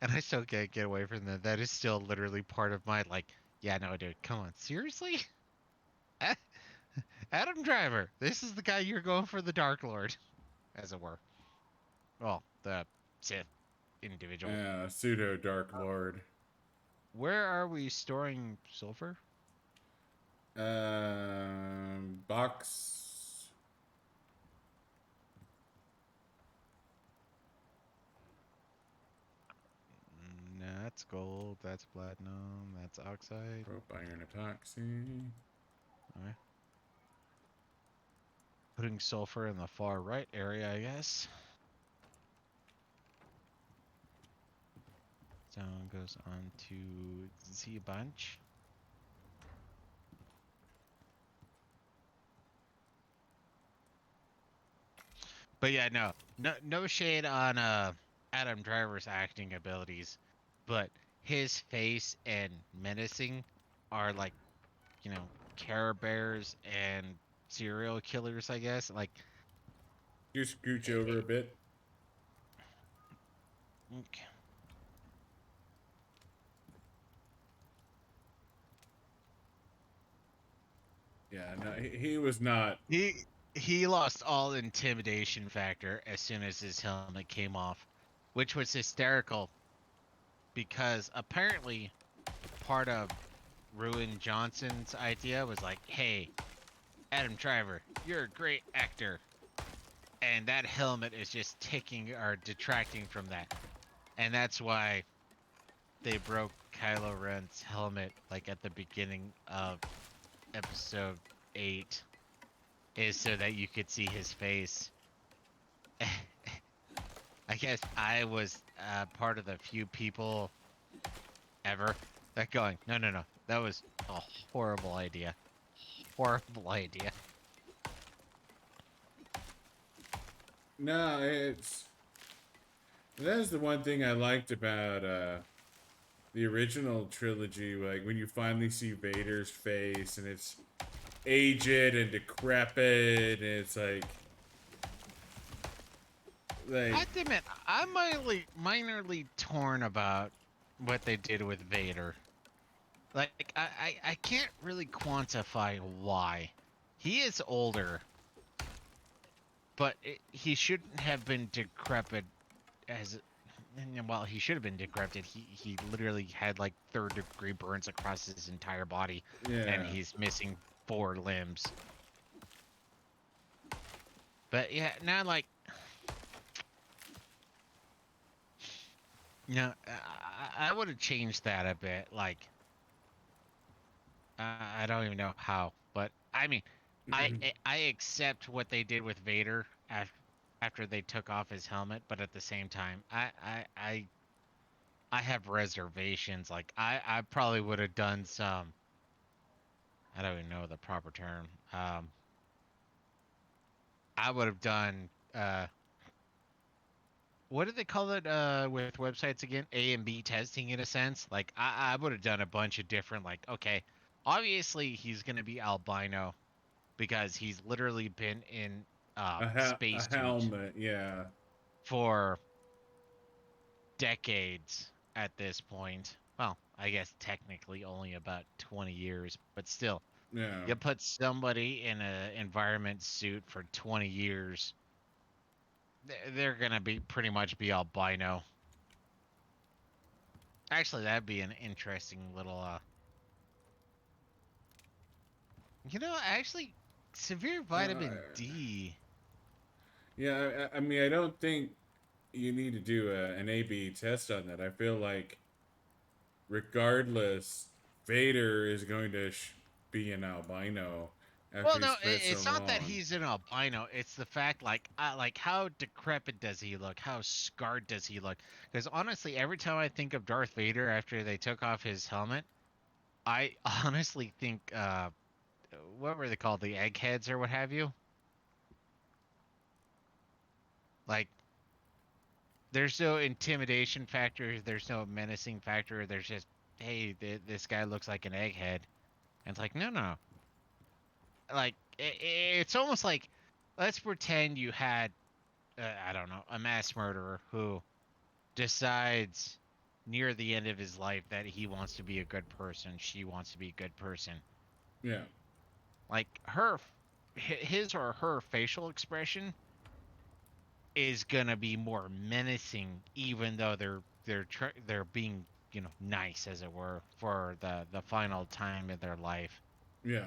And I still can't get away from that. That is still literally part of my like, yeah, no, dude, come on, seriously? Adam Driver, this is the guy you're going for the Dark Lord, as it were. Well, the Sith individual. Pseudo Dark Lord. Where are we storing sulfur? Box. That's gold, that's platinum, that's oxide. Rope iron epoxy. Alright. Putting sulfur in the far right area, I guess. Stone goes on to Z bunch. But yeah, no shade on Adam Driver's acting abilities, but his face and menacing are like, Care Bears and serial killers, I guess. Like, You scooch over a bit. okay. Yeah, no, he was not. He lost all intimidation factor as soon as his helmet came off, which was hysterical because apparently part of Ruin Johnson's idea was like, hey, Adam Driver, you're a great actor. And that helmet is just taking or detracting from that. And that's why they broke Kylo Ren's helmet like at the beginning of episode 8 is so that you could see his face. I guess I was part of the few people ever that going, no, that was a horrible idea. Horrible idea. No, that is the one thing I liked about the original trilogy. Like when you finally see Vader's face and it's aged and decrepit, and it's like I have to admit, I'm minorly torn about what they did with Vader. Like, I can't really quantify why. He is older, but he shouldn't have been decrepit as... Well, he should have been decrepit. He literally had, like, third-degree burns across his entire body, and he's missing 4 limbs. But, yeah, now, like... No, I would have changed that a bit. Like, I don't even know how, but I mean, I accept what they did with Vader after they took off his helmet, but at the same time, I have reservations. Like, I probably would have done some. I don't even know the proper term. I would have done what do they call it with websites again? A and B testing in a sense. Like I would have done a bunch of different like okay, obviously he's gonna be albino because he's literally been in A spacesuit helmet, yeah. for decades at this point. Well, I guess technically only about 20 years, but still, Yeah. you put somebody in a environment suit for 20 years, they're gonna be pretty much be albino. Actually, that'd be an interesting little actually severe Uh, vitamin D. yeah, I mean, I don't think you need to do an A/B test on that. I feel like, regardless, Vader is going to be an albino after Well, he no, spent so it's not that long. he's an albino. It's the fact, like how decrepit does he look? How scarred does he look? Because honestly, every time I think of Darth Vader after they took off his helmet, I honestly think, what were they called? The eggheads or what have you? Like, there's no intimidation factor. There's no menacing factor. There's just, hey, this guy looks like an egghead, and it's like, no, no, like it's almost like, let's pretend you had, I don't know, a mass murderer who decides near the end of his life that he wants to be a good person, she wants to be a good person. Yeah, Like his or her facial expression is gonna be more menacing, even though they're being nice as it were for the final time in their life. yeah,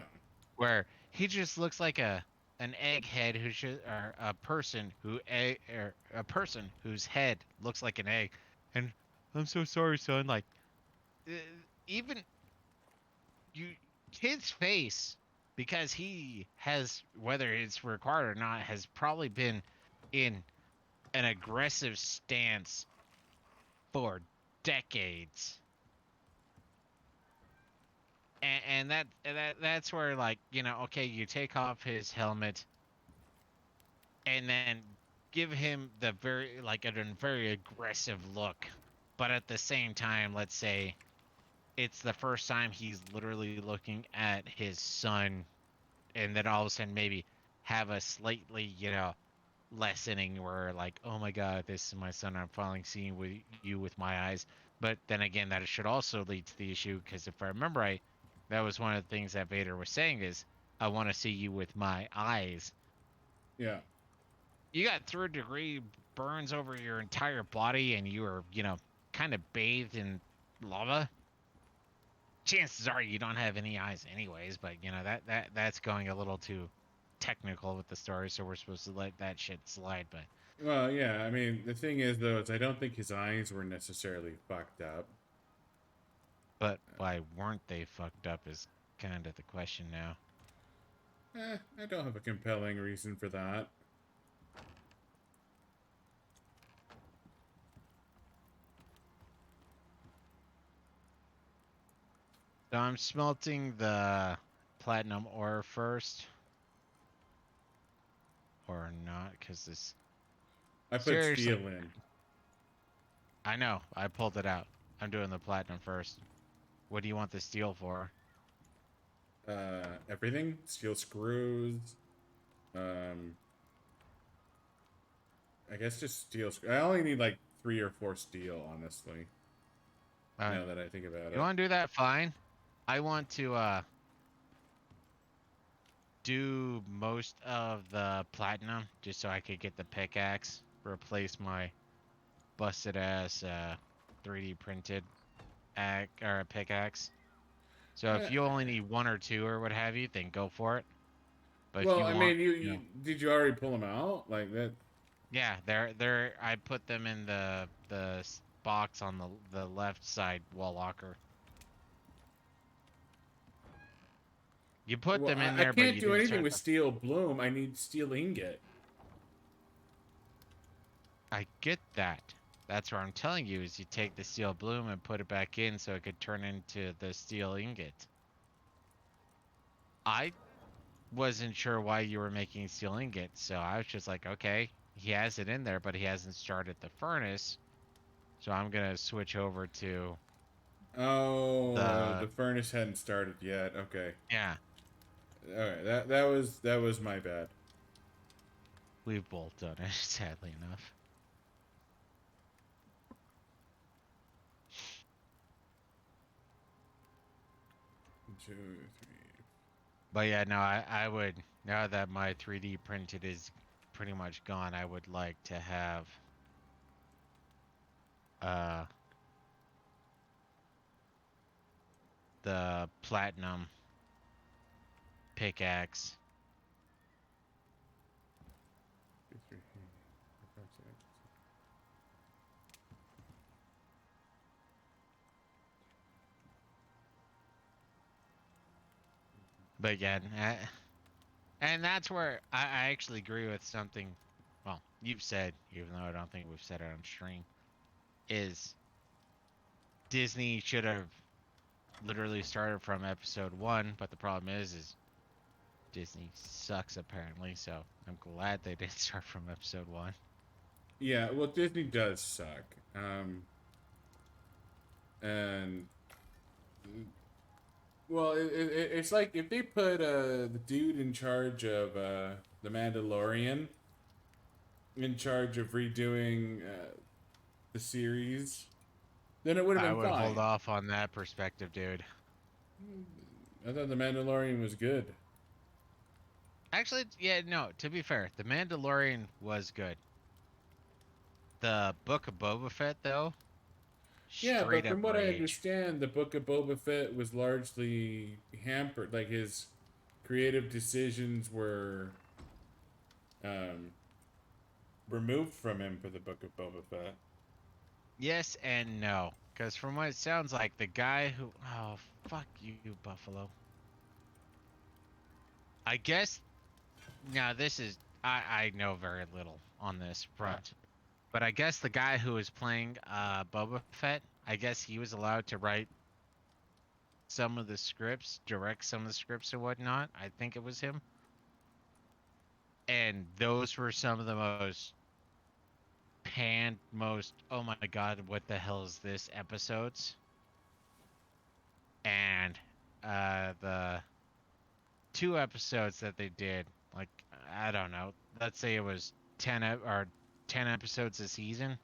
Where he just looks like an egghead who should or a person or a person whose head looks like an egg, and I'm so sorry, son. Like uh, even you his face, because he has, whether it's required or not, has probably been in an aggressive stance for decades. And that's where, like, okay, you take off his helmet and then give him the very, like, a very aggressive look, but at the same time, let's say it's the first time he's literally looking at his son, and then all of a sudden maybe have a slightly, lessening where, like, oh my god, this is my son, I'm finally seeing with you with my eyes. But then again, that should also lead to the issue, because if I remember right, that was one of the things that Vader was saying is, I want to see you with my eyes. yeah. You got third degree burns over your entire body, and you are, kind of bathed in lava. Chances are you don't have any eyes anyways, but that's going a little too technical with the story, so we're supposed to let that shit slide. Well, yeah. I mean, the thing is, though, is I don't think his eyes were necessarily fucked up. But why weren't they fucked up is kind of the question now. I don't have a compelling reason for that. So I'm smelting the platinum ore first, or not, because this, I put seriously, steel in. I know, I pulled it out. I'm doing the platinum first. What do you want the steel for? Everything. Steel screws. Um, I guess just steel. I only need like 3 or 4 steel, honestly. Uh, Now that I think about you it. want to do that? Fine. I want to do most of the platinum just so I could get the pickaxe, replace my busted ass 3D printed or a pickaxe. So Uh, if you only need one or two or what have you, then go for it. But if well, you I want, mean, you did you already pull them out like that? yeah, they're I put them in the box on the left side wall locker. You put Well, them in I there, but can't you do didn't anything start with the. steel bloom. I need steel ingot. I get that. That's what I'm telling you is you take the steel bloom and put it back in so it could turn into the steel ingot. I wasn't sure why you were making steel ingots, so I was just like, okay, he has it in there, but he hasn't started the furnace, so I'm gonna switch over to Oh, the the furnace hadn't started yet. Okay. yeah. All right. That was my bad. We've both done it, sadly enough. 2, 3. But yeah, no, I would, now that my 3D printed is pretty much gone, I would like to have uh the platinum pickaxe. 2, 3, 4, 5, 6. But yeah, and that's where I actually agree with something, well, you've said, even though I don't think we've said it on stream, is Disney should have literally started from episode 1, but the problem is Disney sucks apparently, so I'm glad they didn't start from episode 1. Yeah, well, Disney does suck. And well, it's like if they put the dude in charge of the Mandalorian in charge of redoing the series, then it would have I been would hold fine. off on that perspective, dude. I thought the Mandalorian was good. Actually, yeah, no, to be fair, The Mandalorian was good. The Book of Boba Fett, though, Yeah, straight but up from what I rage. understand, the Book of Boba Fett was largely hampered. Like his creative decisions were um, removed from him for the Book of Boba Fett. Yes and no. Because from what it sounds like, the guy who. Oh, fuck you, Buffalo. I guess. Now, this is. I know very little on this front. But I guess the guy who was playing Boba Fett, I guess he was allowed to write some of the scripts, direct some of the scripts and whatnot. I think it was him. And those were some of the most, oh my god, what the hell is this episodes? And the 2 episodes that they did, like, I don't know, let's say it was 10 episodes a season.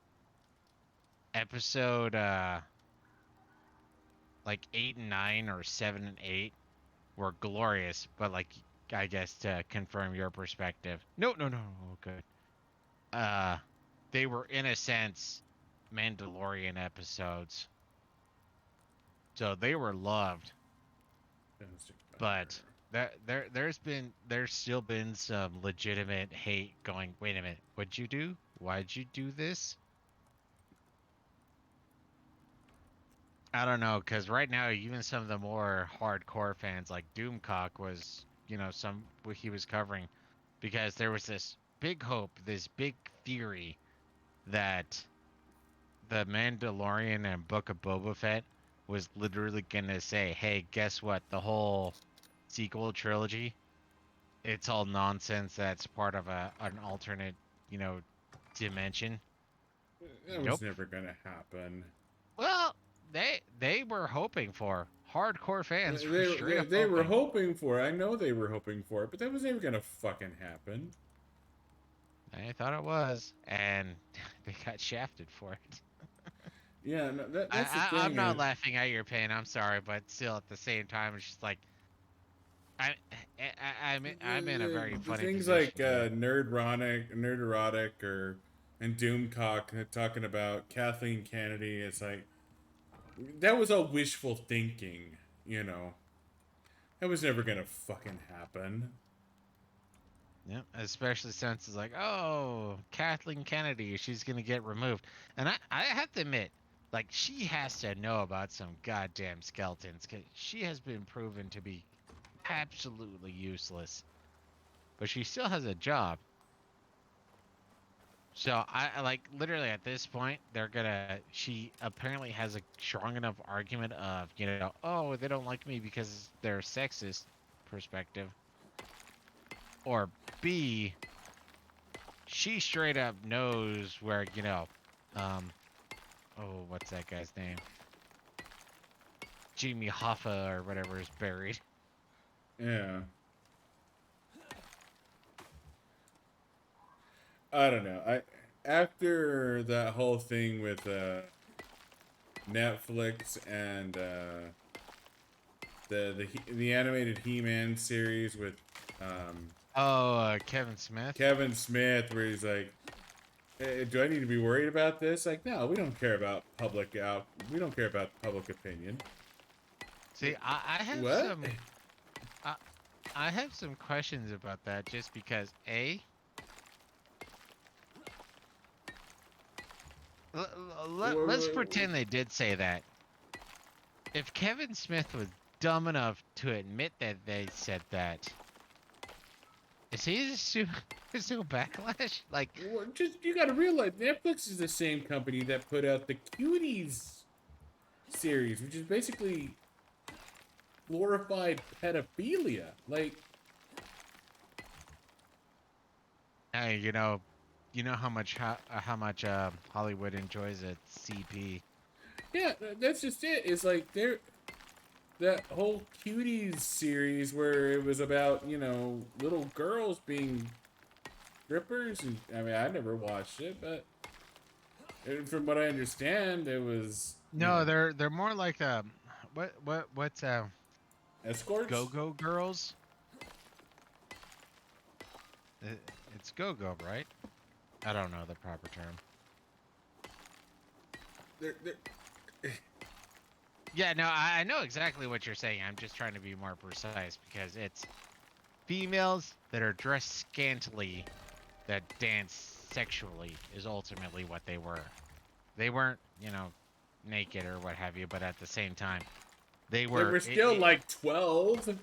Episode like 8 and 9 or 7 and 8 were glorious, but like, I guess to confirm your perspective. No, good. Uh they were in a sense Mandalorian episodes. So they were loved, Fantastic but Fire. there's still been some legitimate hate going, wait a minute, what'd you do? Why'd you do this? I don't know, because right now, even some of the more hardcore fans, like Doomcock was, some what he was covering, because there was this big hope, this big theory that the Mandalorian and Book of Boba Fett was literally gonna say, "Hey, guess what? The whole sequel trilogy, it's all nonsense. That's part of an alternate, you know, dimension." That was Nope. never gonna happen. Well, they were hoping for, hardcore fans were They, straight they, up they were hoping. hoping for it. I know they were hoping for it, but that was never gonna fucking happen. I thought it was, and they got shafted for it. Yeah, no, I, that's the I'm thing. not laughing at your pain. I'm sorry, but still, at the same time, it's just like I, I'm in a very The funny things like position here. Nerderotic, and Doomcock talking about Kathleen Kennedy. It's like that was all wishful thinking. You know, that was never gonna fucking happen. Yeah, especially since it's like, oh, Kathleen Kennedy, she's gonna get removed, and I have to admit, like, she has to know about some goddamn skeletons, cause she has been proven to be absolutely useless, but she still has a job. So I like literally at this point they're gonna. She apparently has a strong enough argument of, oh, they don't like me because they're sexist perspective. or B, she straight up knows where, um, oh, what's that guy's name? Jimmy Hoffa or whatever is buried. Yeah. I don't know. After that whole thing with Netflix and the animated He-Man series with Oh, Kevin Smith. Kevin Smith, where he's like, "Do I need to be worried about this?" Like, no, we don't care about we don't care about public opinion. See, I have What? I, I have some questions about that, just because let's pretend they did say that. If Kevin Smith was dumb enough to admit that they said that, is he still backlash? Like, Well, just you got to realize Netflix is the same company that put out the Cuties series, which is basically glorified pedophilia. Like, hey, how much Hollywood enjoys a CP. yeah, that's just it. It's like that whole Cuties series where it was about little girls being strippers, and I mean I never watched it, but from what I understand, it was No, they're more like what's escorts. go-go girls. It's go-go, right? I don't know the proper term. They're Yeah, no, I know exactly what you're saying. I'm just trying to be more precise, because it's females that are dressed scantily that dance sexually is ultimately what they were. They weren't, naked or what have you, but at the same time, they they were, were still like 12.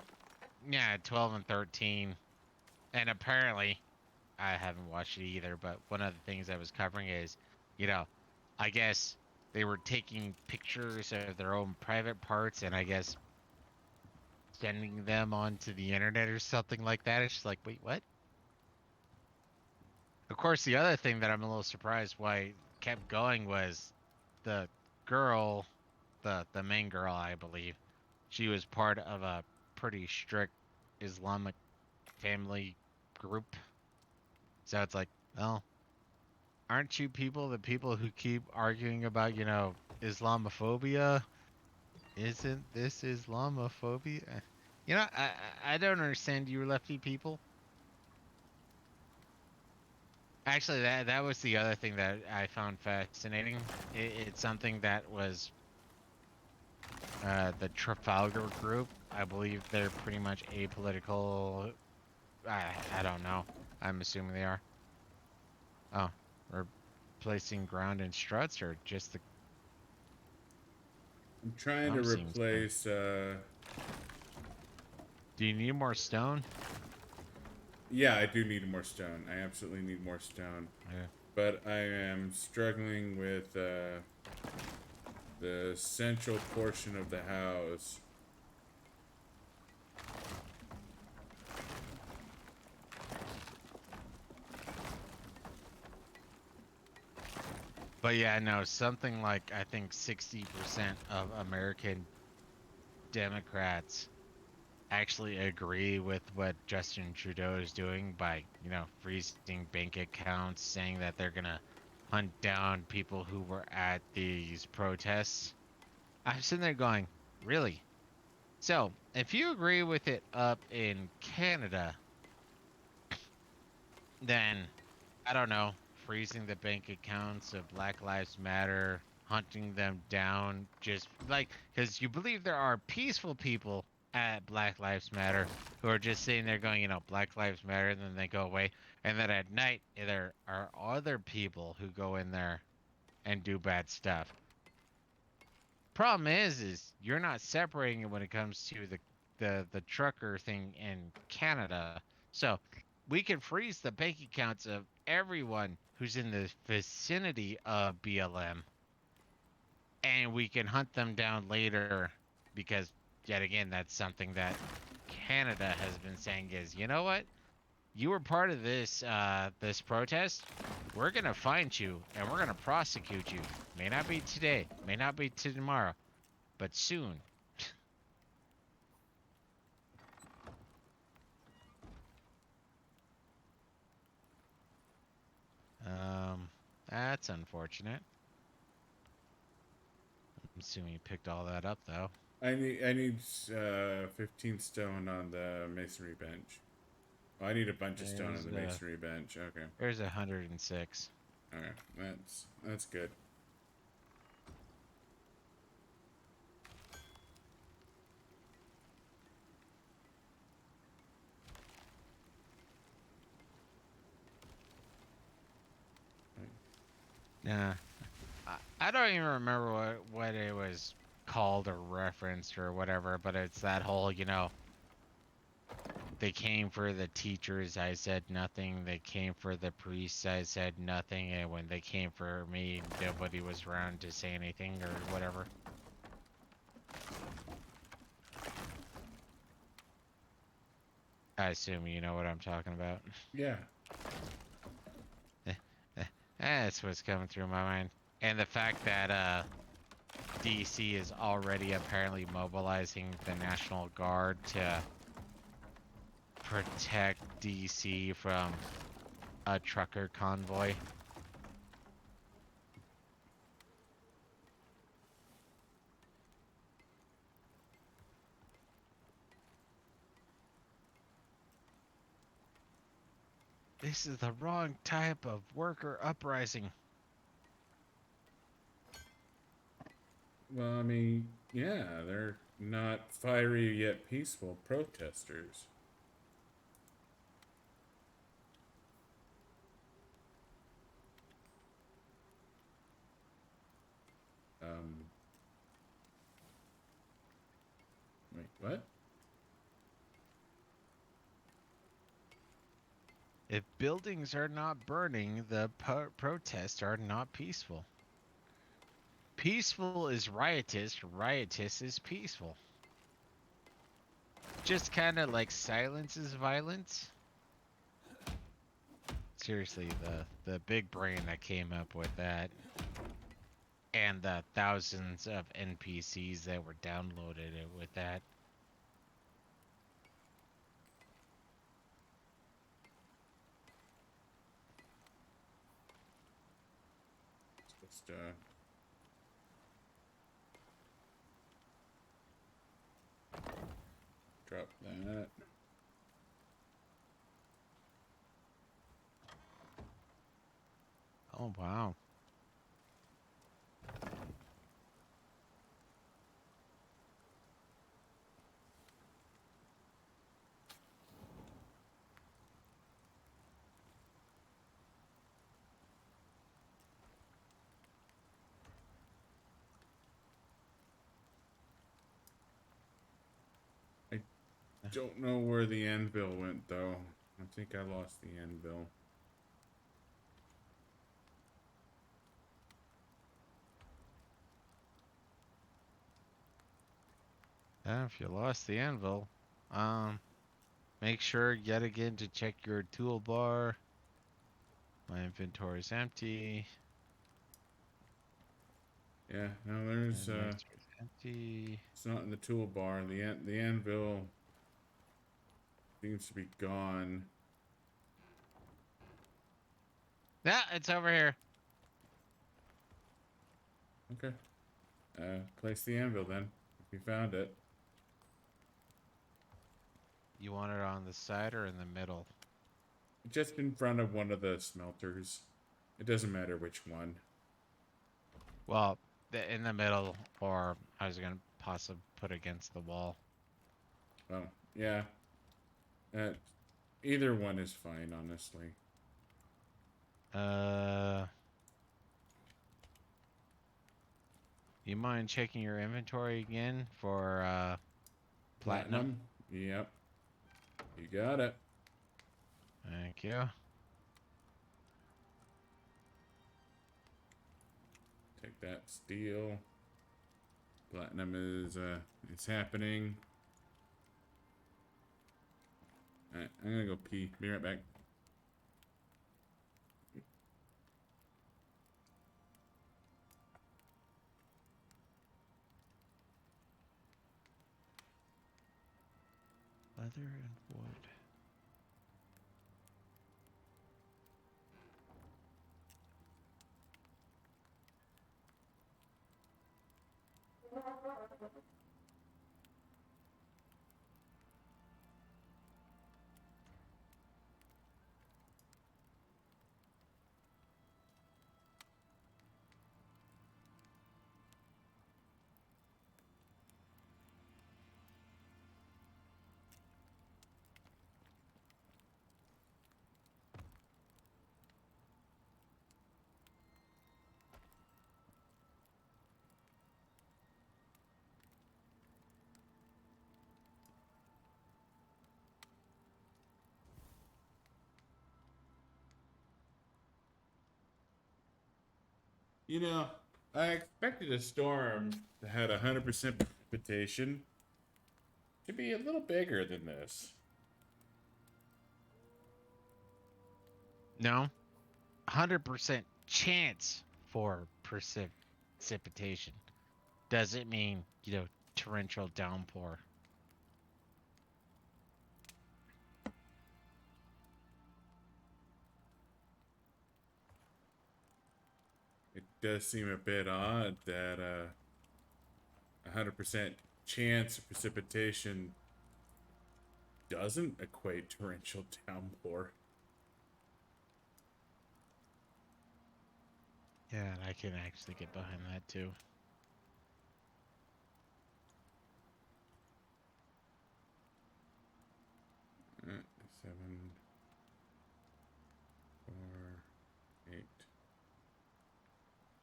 yeah, 12 and 13. And apparently, I haven't watched it either, but one of the things I was covering is, you know, I guess they were taking pictures of their own private parts, and I guess sending them onto the internet or something like that. It's just like, wait, what? Of course, the other thing that I'm a little surprised why it kept going was the girl, the main girl, I believe. She was part of a pretty strict Islamic family group. So it's like, well, aren't you people the people who keep arguing about, Islamophobia? Isn't this Islamophobia? I don't understand you lefty people. Actually, that was the other thing that I found fascinating. It's something that was the Trafalgar Group. I believe they're pretty much apolitical. I don't know. I'm assuming they are. Oh, replacing ground and struts, or just the I'm trying to comp seems good. replace. Do you need more stone? Yeah, I do need more stone. I absolutely need more stone. Yeah. But I am struggling with the central portion of the house. But yeah, no, something like I think 60% of American Democrats actually agree with what Justin Trudeau is doing by, freezing bank accounts, saying that they're gonna hunt down people who were at these protests. I'm sitting there going, really? So, if you agree with it up in Canada, then I don't know, freezing the bank accounts of Black Lives Matter, hunting them down, just like, because you believe there are peaceful people at Black Lives Matter who are just sitting there going, Black Lives Matter, and then they go away. And then at night, there are other people who go in there and do bad stuff. Problem is you're not separating it when it comes to the trucker thing in Canada. So we can freeze the bank accounts of everyone who's in the vicinity of BLM, and we can hunt them down later, because yet again that's something that Canada has been saying is, you know what? you were part of this this protest. We're gonna find you and we're gonna prosecute you. May not be today, may not be tomorrow, but soon. That's unfortunate. I'm assuming you picked all that up though. I need 15 stone on the masonry bench. Oh, I need a bunch of stone on the masonry bench. Okay. There's 106. Okay. That's good. Yeah. I don't even remember what it was called or referenced or whatever, but it's that whole, you know, they came for the teachers, I said nothing. They came for the priests, I said nothing. And when they came for me, nobody was around to say anything or whatever. I assume you know what I'm talking about. Yeah. That's what's coming through my mind. And the fact that DC is already apparently mobilizing the National Guard to protect DC from a trucker convoy. This is the wrong type of worker uprising. Well, I mean, yeah, they're not fiery yet peaceful protesters. Wait, what? If buildings are not burning, the protests are not peaceful. Peaceful is riotous, riotous is peaceful. Just kind of like silence is violence. Seriously, the big brain that came up with that, and the thousands of NPCs that were downloaded with that. Just drop that. Oh wow. I don't know where the anvil went, though. I think I lost the anvil. If you lost the anvil, make sure yet again to check your toolbar. My inventory is empty. Yeah, no, there's Inventory's empty. it's not in the toolbar. The anvil seems to be gone. Yeah, it's over here. Okay. Place the anvil then, if you found it. You want it on the side or in the middle? Just in front of one of the smelters. It doesn't matter which one. Well, in the middle, or I was gonna possibly put against the wall. Oh, yeah. Uh, either one is fine, honestly. You mind checking your inventory again for platinum? Yep. You got it. Thank you. Take that steel. Platinum is it's happening. Alright, I'm gonna go pee. Be right back. Leather and wood. You know, I expected a storm that had 100% precipitation to be a little bigger than this. No, 100% chance for precipitation. Does it mean, torrential downpour? It does seem a bit odd that 100% chance of precipitation doesn't equate torrential downpour. Yeah, I can actually get behind that too. Seven, 4, 8,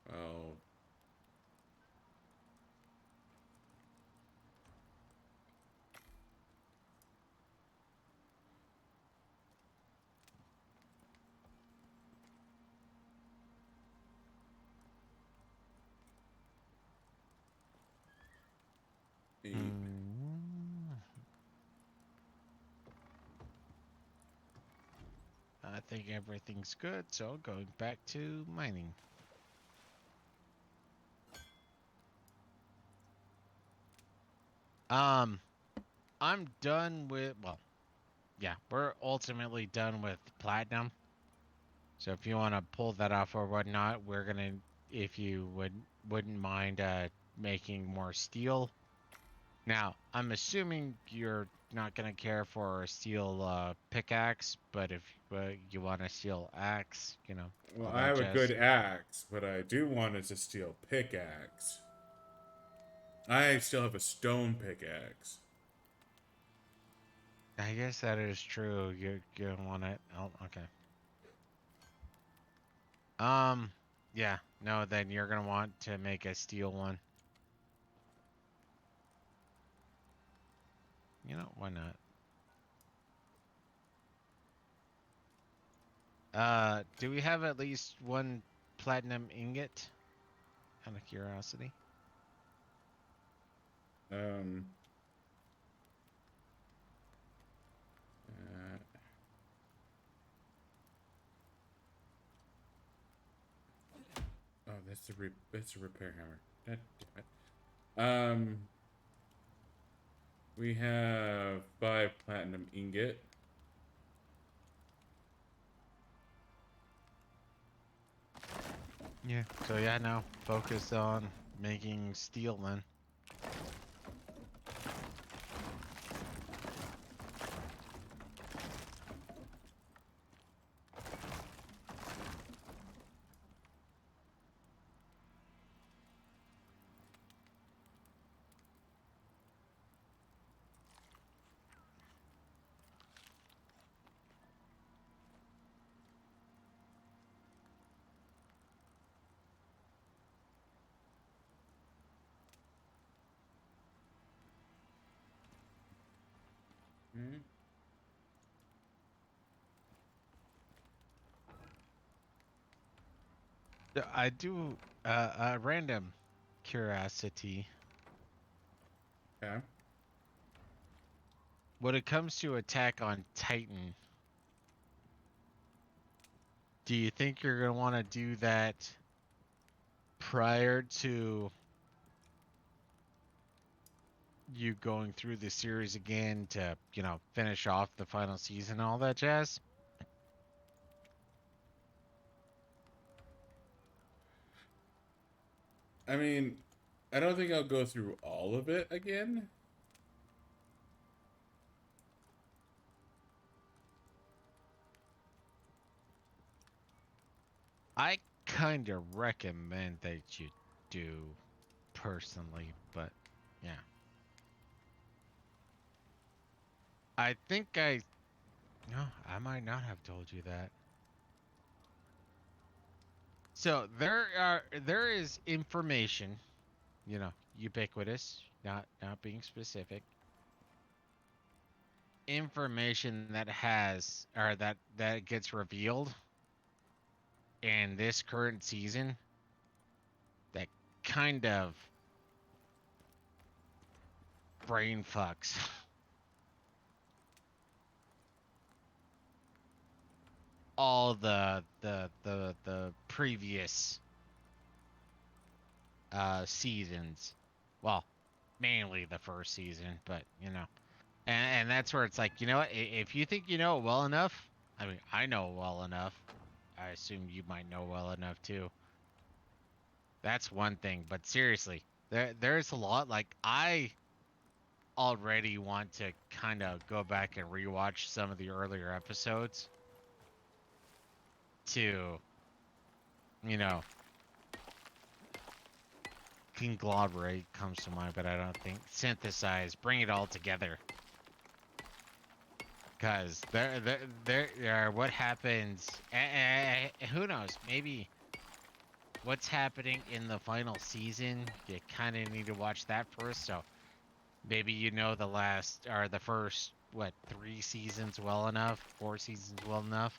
12. I think everything's good, so going back to mining. I'm done with, well, yeah, we're ultimately done with platinum. So if you want to pull that off or whatnot, we're gonna, if you wouldn't mind making more steel. Now, I'm assuming you're not gonna care for a steel pickaxe, but if you want a steel axe, Well, all I that have a jazz. good axe, but I do want is a steel pickaxe. I still have a stone pickaxe. I guess that is true. You want it? Oh, okay. Yeah. No, then you're gonna want to make a steel one. Why not? Do we have at least one platinum ingot? Out of curiosity. Um. Uh, oh, that's a repair hammer. God damn it. We have 5 platinum ingot. Yeah. So yeah, no. Focus on making steel then. Hmm? Yeah, I do a random curiosity. Okay. when it comes to Attack on Titan, do you think you're gonna want to do that prior to you going through the series again to, finish off the final season and all that jazz? I mean, I don't think I'll go through all of it again. I kind of recommend that you do personally, but yeah. I think no, I might not have told you that. So there is information, ubiquitous, not being specific. Information that has or that gets revealed in this current season that kind of brain fucks all the previous seasons. Well, mainly the first season, but and that's where it's like, you know what? If you think you know it well enough, I mean, I know it well enough. I assume you might know well enough too. That's one thing, but seriously, there's a lot. Like I already want to kind of go back and rewatch some of the earlier episodes to, you know, conglomerate comes to mind, but I don't think synthesize, bring it all together. Because there, what happens? Who knows? Maybe what's happening in the final season. You kind of need to watch that first. So maybe the last or the first 3 seasons well enough, 4 seasons well enough.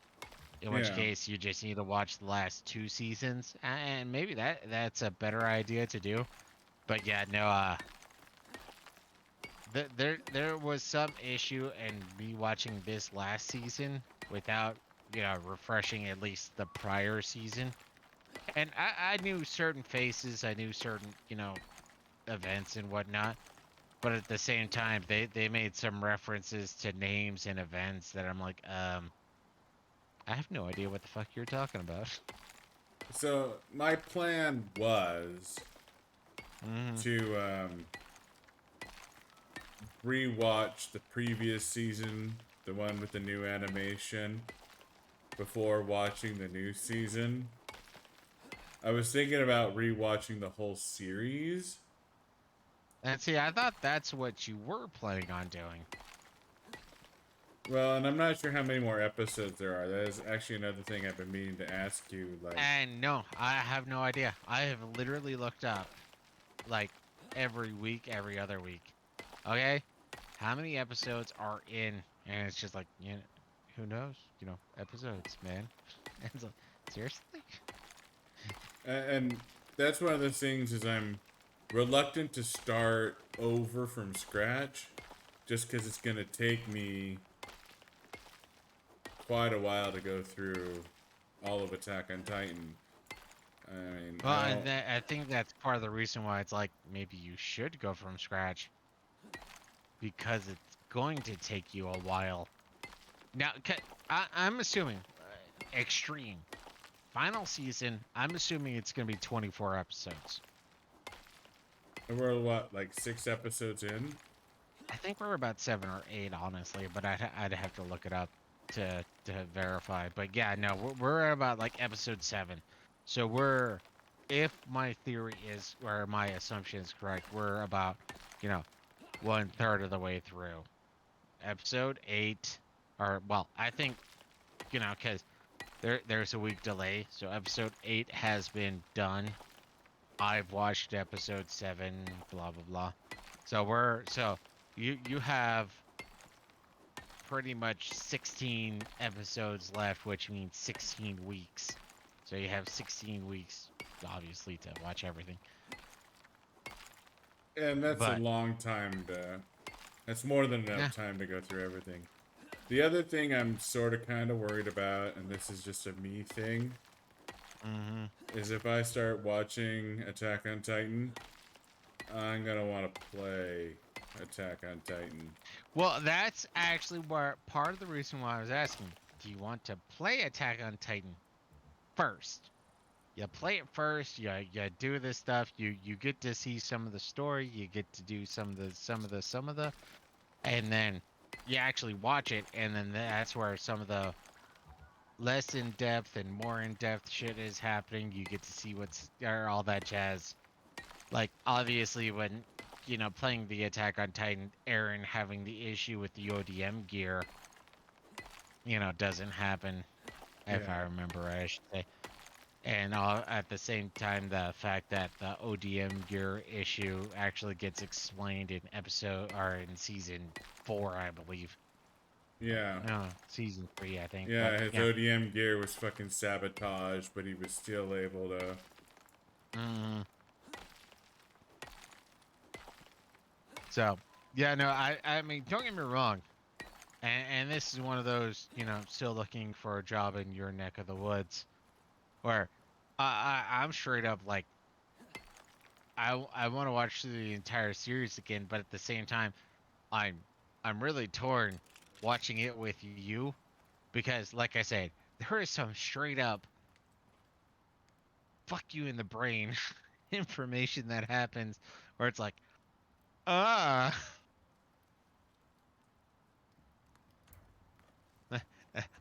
In which Yeah. case, you just need to watch the last 2 seasons, and maybe that's a better idea to do. But yeah, no, there was some issue in me watching this last season without refreshing at least the prior season, and I knew certain faces, I knew certain events and whatnot, but at the same time they made some references to names and events that I'm like, I have no idea what the fuck you're talking about. So my plan was Mm-hmm. to rewatch the previous season, the one with the new animation, before watching the new season. I was thinking about rewatching the whole series. And see, I thought that's what you were planning on doing. Well, and I'm not sure how many more episodes there are. That is actually another thing I've been meaning to ask you. Like, And no, I have no idea. I have literally looked up like every week, every other week. Okay? How many episodes are in? And it's just like, who knows? Episodes, man. And it's like, seriously? and that's one of the things is I'm reluctant to start over from scratch, just because it's gonna take me quite a while to go through all of Attack on Titan. I mean, Well, and I think that's part of the reason why it's like maybe you should go from scratch because it's going to take you a while. Now, I'm assuming extreme final season. I'm assuming it's going to be 24 episodes. we're what, like 6 episodes in? I think we're about 7 or 8, honestly, but I'd have to look it up to verify. But yeah, no, we're at about like episode 7. So if my theory is or my assumption is correct, we're about 1/3 of the way through episode 8. Or well, I think because there's a week delay, so episode 8 has been done. I've watched episode 7, blah blah blah. So you have pretty much 16 episodes left, which means 16 weeks. So you have 16 weeks, obviously, to watch everything. And that's a But long time to That's more than Yeah. enough time to go through everything. The other thing I'm sort of kind of worried about, and this is just a me thing, is if I start watching Attack on Titan, I'm gonna want to play Attack on Titan. Well, that's actually where part of the reason why I was asking. Do you want to play Attack on Titan first? You play it first. You do this stuff. You get to see some of the story. You get to do some of the, and then you actually watch it, and then that's where some of the less in depth and more in depth shit is happening. You get to see what's or all that jazz. Like obviously when playing the Attack on Titan, Aaron having the issue with the ODM gear, doesn't happen if I Yeah. remember right, I should say. And at the same time, the fact that the ODM gear issue actually gets explained in episode or in season 4, I believe. Yeah. No, season 3, I think. But Yeah, his yeah. ODM gear was fucking sabotaged, but he was still able to. Mm. So yeah, no, I mean, don't get me wrong. And this is one of those, still looking for a job in your neck of the woods, where I'm straight up like, I want to watch the entire series again, but at the same time, I'm I'm really torn watching it with you because, like I said, there is some straight up fuck you in the brain information that happens where it's like, ah,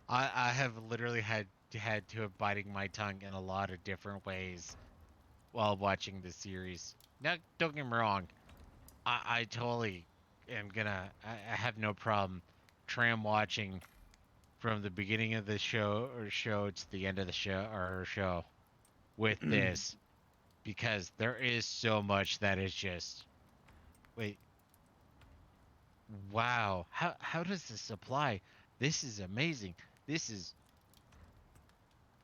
I have literally had to have biting my tongue in a lot of different ways while watching the series. Now, don't get me wrong, I totally am gonna. I have no problem tram watching from the beginning of the show to the end of the show with this because there is so much that is just wait, wow, how does this apply? This is amazing. This is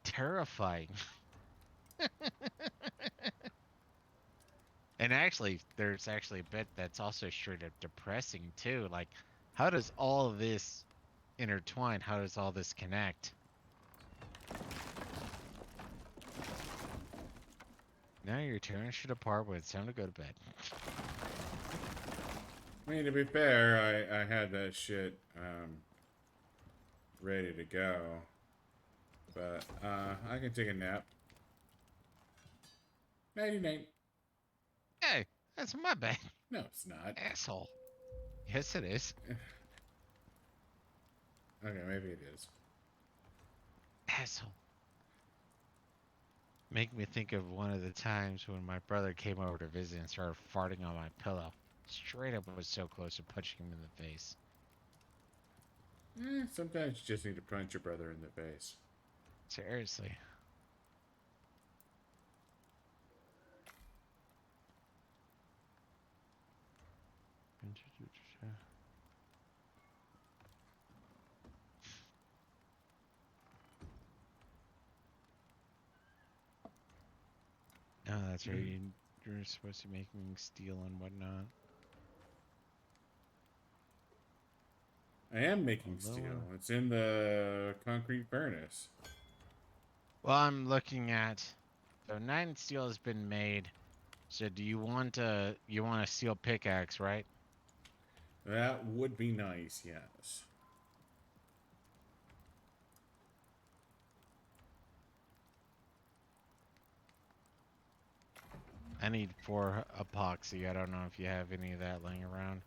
terrifying. And actually, there's actually a bit that's also straight up depressing too. Like, how does all of this intertwine? How does all this connect? Now you're tearing shit apart when it's time to go to bed. I mean, to be fair, I had that shit ready to go, but I can take a nap. Nighty night. Hey, that's my bed. No, it's not. Asshole. Yes, it is. Okay, maybe it is. Asshole. Make me think of one of the times when my brother came over to visit and started farting on my pillow. Straight up was so close to punching him in the face. Sometimes you just need to punch your brother in the face. Seriously. No, that's right. You're supposed to be making steel and whatnot. I am making Although, steel. It's in the concrete furnace. well, I'm looking at. So 9 steel has been made. So do you want a steel pickaxe, right? That would be nice, yes. I need 4 epoxy. I don't know if you have any of that laying around.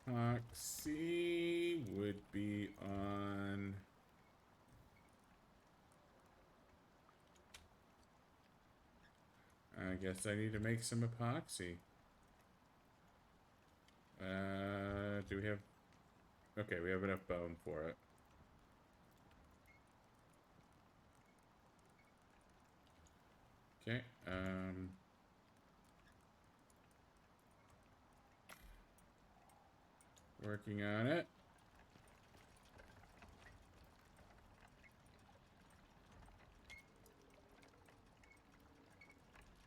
Epoxy would be on. I guess I need to make some epoxy. Do we have... Okay, we have enough bone for it. Okay, working on it.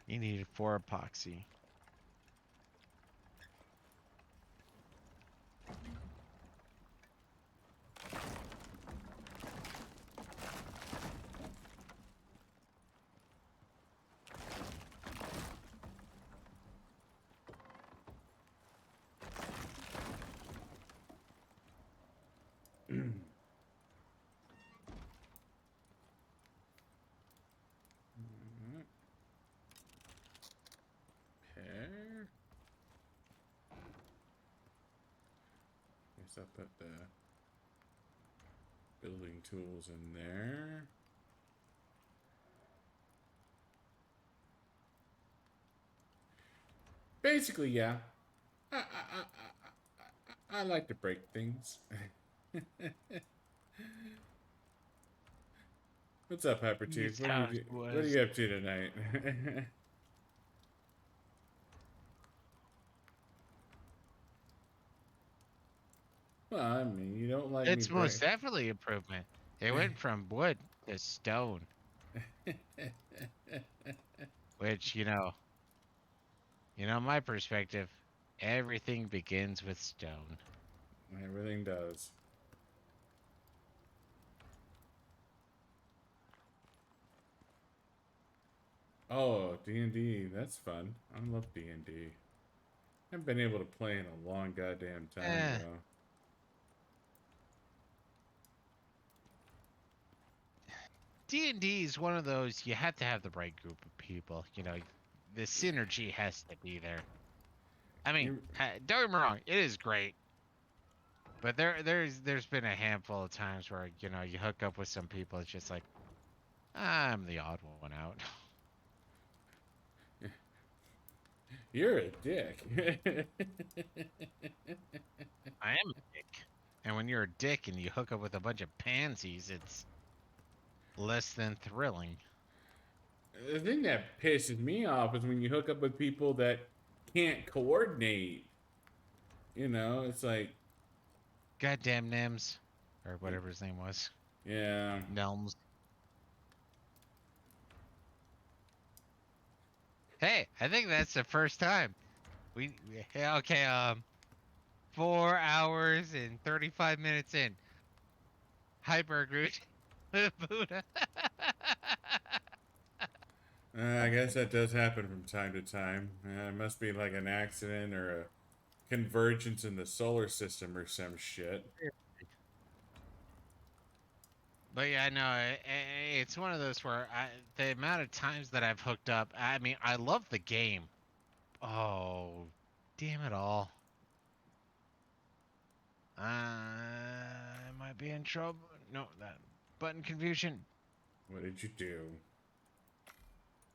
You need 4 epoxy. So I'll put the building tools in there. Basically, yeah. I like to break things. What's up, Hypertooth? This house What are was. you up to tonight? Well, I mean, you don't like me It's most break. definitely improvement. It went from wood to stone, which my perspective, everything begins with stone. Everything does. Oh, D&D, that's fun. I love D&D. Haven't been able to play in a long goddamn time, Eh, though. D&D is one of those you have to have the right group of people. The synergy has to be there. I mean, You- don't get me wrong, it is great, but there's been a handful of times where you hook up with some people. It's just like I'm the odd one out. You're a dick. I am a dick, and when you're a dick and you hook up with a bunch of pansies, it's less than thrilling. The thing that pisses me off is when you hook up with people that can't coordinate. It's like, Goddamn Nims, or whatever his name was, yeah. Nelms. Hey, I think that's the first time yeah, okay. 4 hours and 35 minutes in, hyper agreed with Buddha. I guess that does happen from time to time. It must be like an accident or a convergence in the solar system or some shit. But yeah, no, it's one of those where the amount of times that I've hooked up. I mean, I love the game. Oh, damn it all! I might be in trouble. No, that button confusion. What did you do?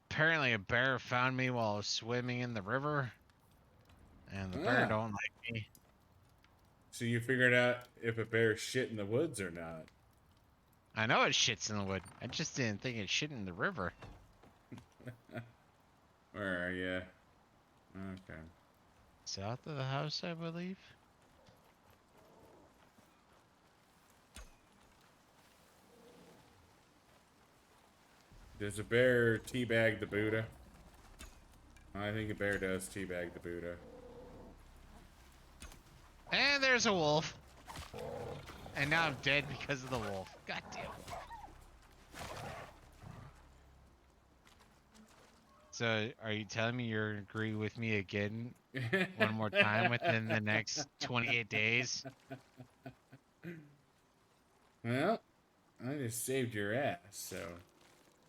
Apparently, a bear found me while I was swimming in the river, and the bear Ah, don't like me. so you figured out if a bear shit in the woods or not. I know it shits in the wood. I just didn't think it shit in the river. Where are you? Okay. South of the house, I believe. Does a bear teabag the Buddha? I think a bear does teabag the Buddha. And there's a wolf. And now I'm dead because of the wolf. God damn it. So, are you telling me you're agree with me again one more time within the next 28 days? Well, I just saved your ass, so.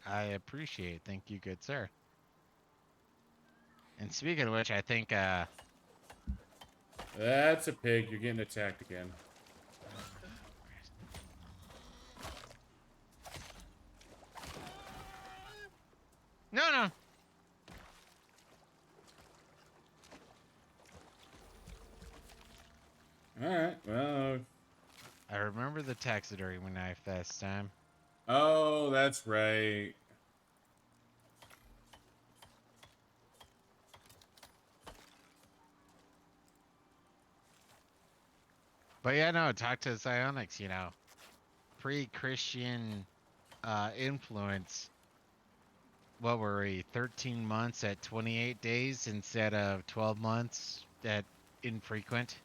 I appreciate. Thank you, good sir. And speaking of which, I think That's a pig. You're getting attacked again. no, no. Alright, well. I remember the taxidermy knife this time. Oh, that's right. But yeah, no, talk to Psionics, pre-Christian influence. What were we, 13 months at 28 days instead of 12 months at infrequent?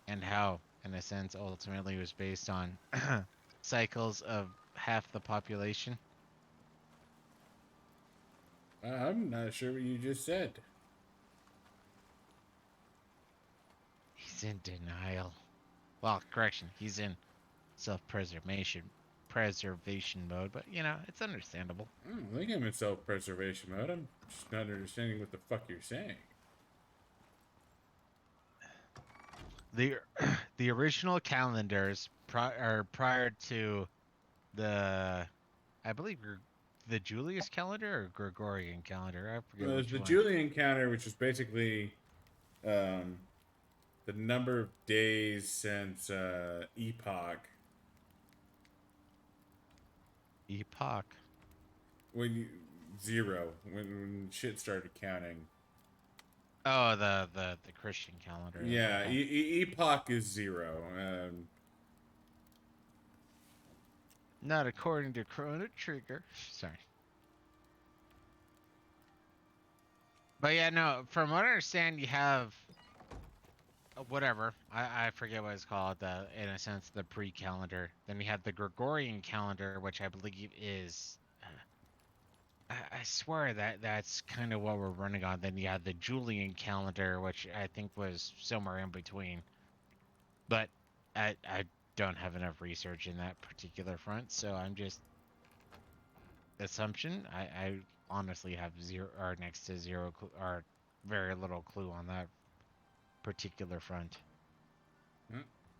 And how, in a sense, ultimately was based on cycles of half the population. I'm not sure what you just said. He's in denial. Well, correction, he's in preservation mode, but it's understandable. I don't think I'm in self-preservation mode. I'm just not understanding what the fuck you're saying. the the original calendars prior to the, I believe, the Julius calendar or Gregorian calendar. I forget There's which the one. Julian counter, which is basically um, the number of days since epoch. Epoch. When you, zero, when shit started counting. Oh, the Christian calendar. Yeah, Okay. epoch is zero. Not according to Chrono Trigger. Sorry. But yeah, no. From what I understand, you have whatever. I forget what it's called. The, in a sense, the pre-calendar. Then you have the Gregorian calendar, which I believe is. I swear that's kind of what we're running on. Then you have the Julian calendar, which I think was somewhere in between. But I don't have enough research in that particular front, so I'm just assumption. I honestly have zero or next to zero or very little clue on that particular front.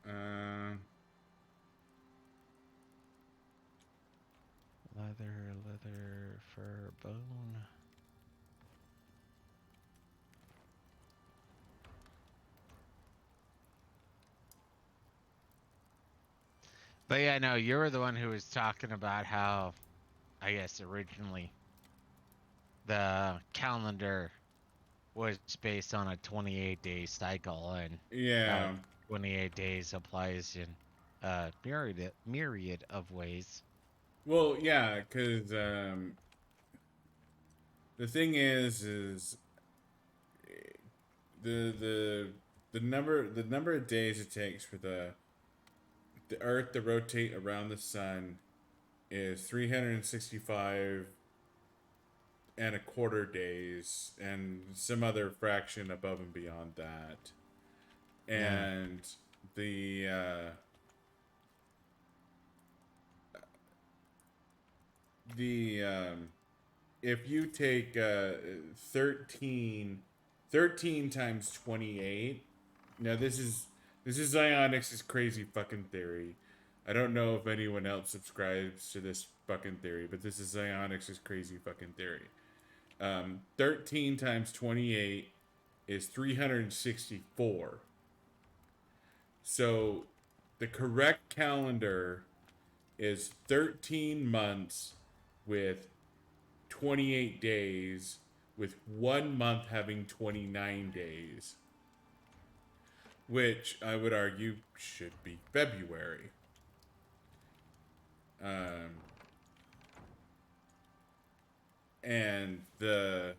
uh, Leather, fur, bone. But yeah, no, you were the one who was talking about how, I guess originally, the calendar was based on a 28-day cycle, and how yeah. 28 days applies in myriad of ways. Well, yeah, because the thing is the the number of days it takes for the Earth to rotate around the sun is 365 and a quarter days, and some other fraction above and beyond that. Yeah, And the the if you take 13, 13 times 28. Now this is Zionix's crazy fucking theory. I don't know if anyone else subscribes to this fucking theory, but this is Zionix's crazy fucking theory. 13 times 28 is 364. So the correct calendar is 13 months with 28 days, with 1 month having 29 days, which I would argue should be February. Um, and well,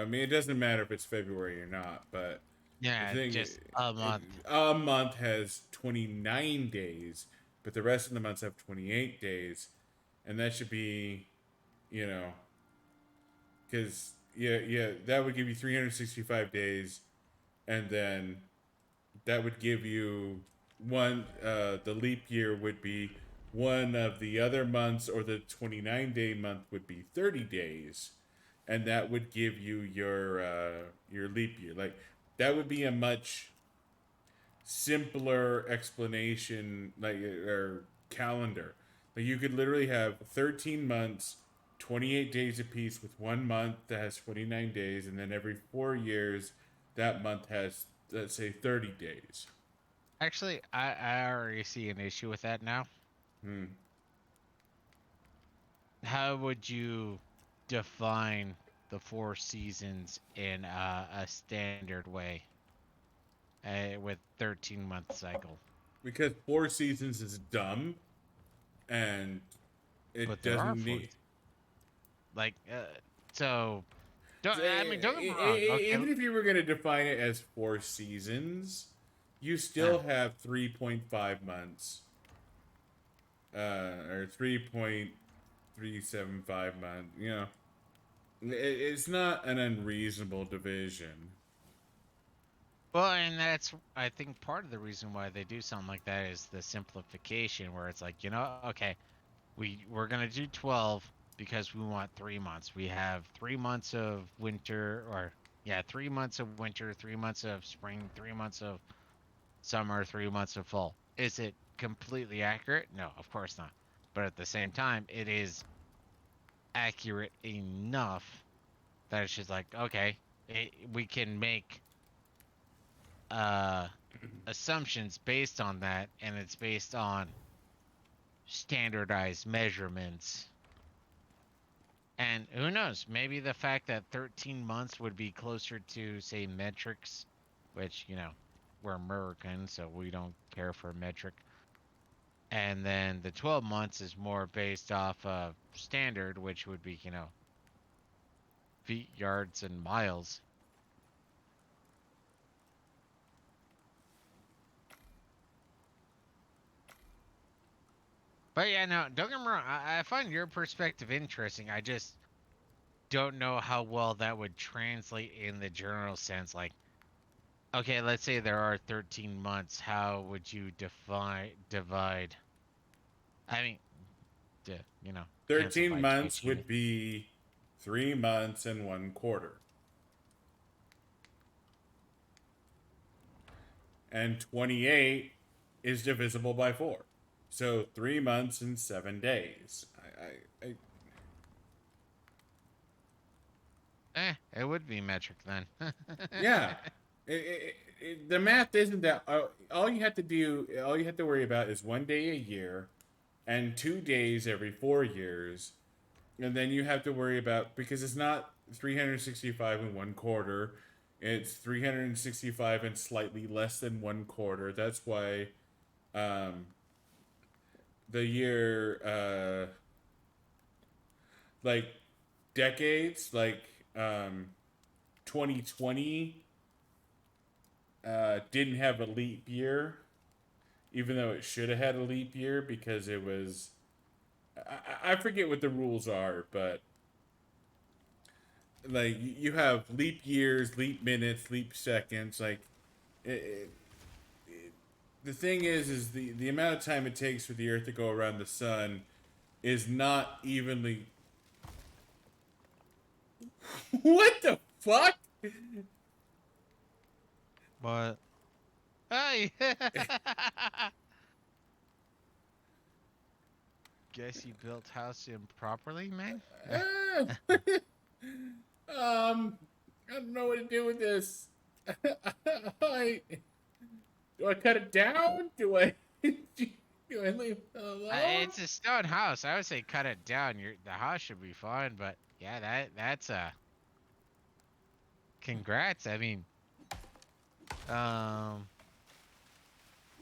I mean, it doesn't matter if it's February or not, but the yeah, thing, just a month. a month has 29 days, but the rest of the months have 28 days, and that should be, you know, because yeah, that would give you 365 days, and then that would give you one. The leap year would be one of the other months, or the 29-day month would be 30 days, and that would give you your leap year. Like that would be a much simpler explanation, like or calendar. Like you could literally have 13 months, 28 days apiece, with 1 month that has 29 days, and then every 4 years, that month has, let's say, 30 days. Actually, I already see an issue with that now. Hmm. How would you define the four seasons in a standard way with 13-month cycle? Because four seasons is dumb, and it But there are doesn't four, need. like, so don't, So, I mean, don't get me wrong. Okay, even if you were going to define it as four seasons, you uh, still have 3.5 months, or 3.375 months. It's not an unreasonable division. well, and that's, I think, part of the reason why they do something like that is the simplification, where it's like, okay, we're gonna do 12 because we want 3 months. We have 3 months of winter, or Yeah, 3 months of winter, 3 months of spring, 3 months of summer, 3 months of fall. Is it completely accurate? No, of course not. But at the same time, it is accurate enough that it's just like, okay, we can make uh, assumptions based on that, and it's based on standardized measurements. And who knows? Maybe the fact that 13 months would be closer to, say, metrics, which, we're American, so we don't care for metric. And then the 12 months is more based off of standard, which would be, feet, yards, and miles. But yeah, no, don't get me wrong. I find your perspective interesting. I just don't know how well that would translate in the general sense. Like, okay, let's say there are 13 months. How would you divide? I mean, cancel 13 by months 22. would be 3 months and 1/4. And 28 is divisible by 4. So 3 months and 7 days. It would be metric then. Yeah. The math isn't that. All you have to do, all you have to worry about is 1 day a year and 2 days every 4 years. And then you have to worry about, because it's not 365 and 1/4, it's 365 and slightly less than 1/4. That's why um, the year, like decades, like um, 2020 didn't have a leap year, even though it should have had a leap year because it was. I forget what the rules are, but like you have leap years, leap minutes, leap seconds. Like it, the thing is the amount of time it takes for the Earth to go around the sun is not evenly. What the fuck? But hey, guess you built house improperly, man. I don't know what to do with this. I, do I cut it down? Do I leave it alone? It's a stone house. I would say cut it down. The house should be fine, but yeah, that's a congrats. I mean, um,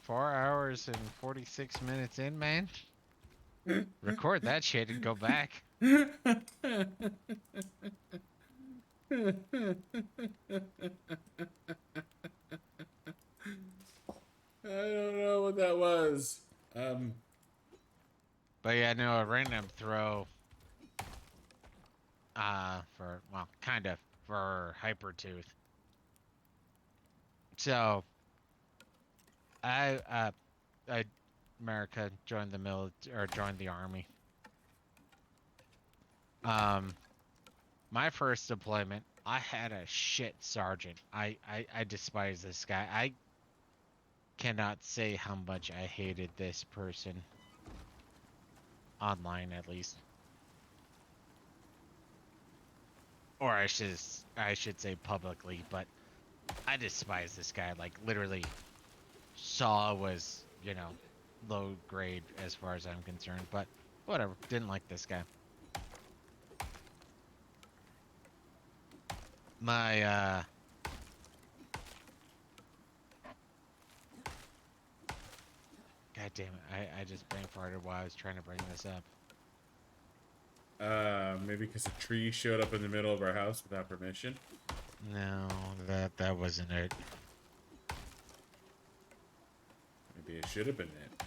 4 hours and 46 minutes in, man. Record that shit and go back. I don't know what that was. Um, But yeah, no, a random throw. Kind of for Hypertooth. So I America joined the joined the army. Um, my first deployment, I had a shit sergeant. I despise this guy. I cannot say how much I hated this person. Online, at least. Or I should say publicly, but I despise this guy. Like, literally, Saw was, low grade as far as I'm concerned, but whatever. Didn't like this guy. My, God damn it. I just brain farted while I was trying to bring this up. maybe because a tree showed up in the middle of our house without permission. No, that wasn't it. Maybe it should have been it.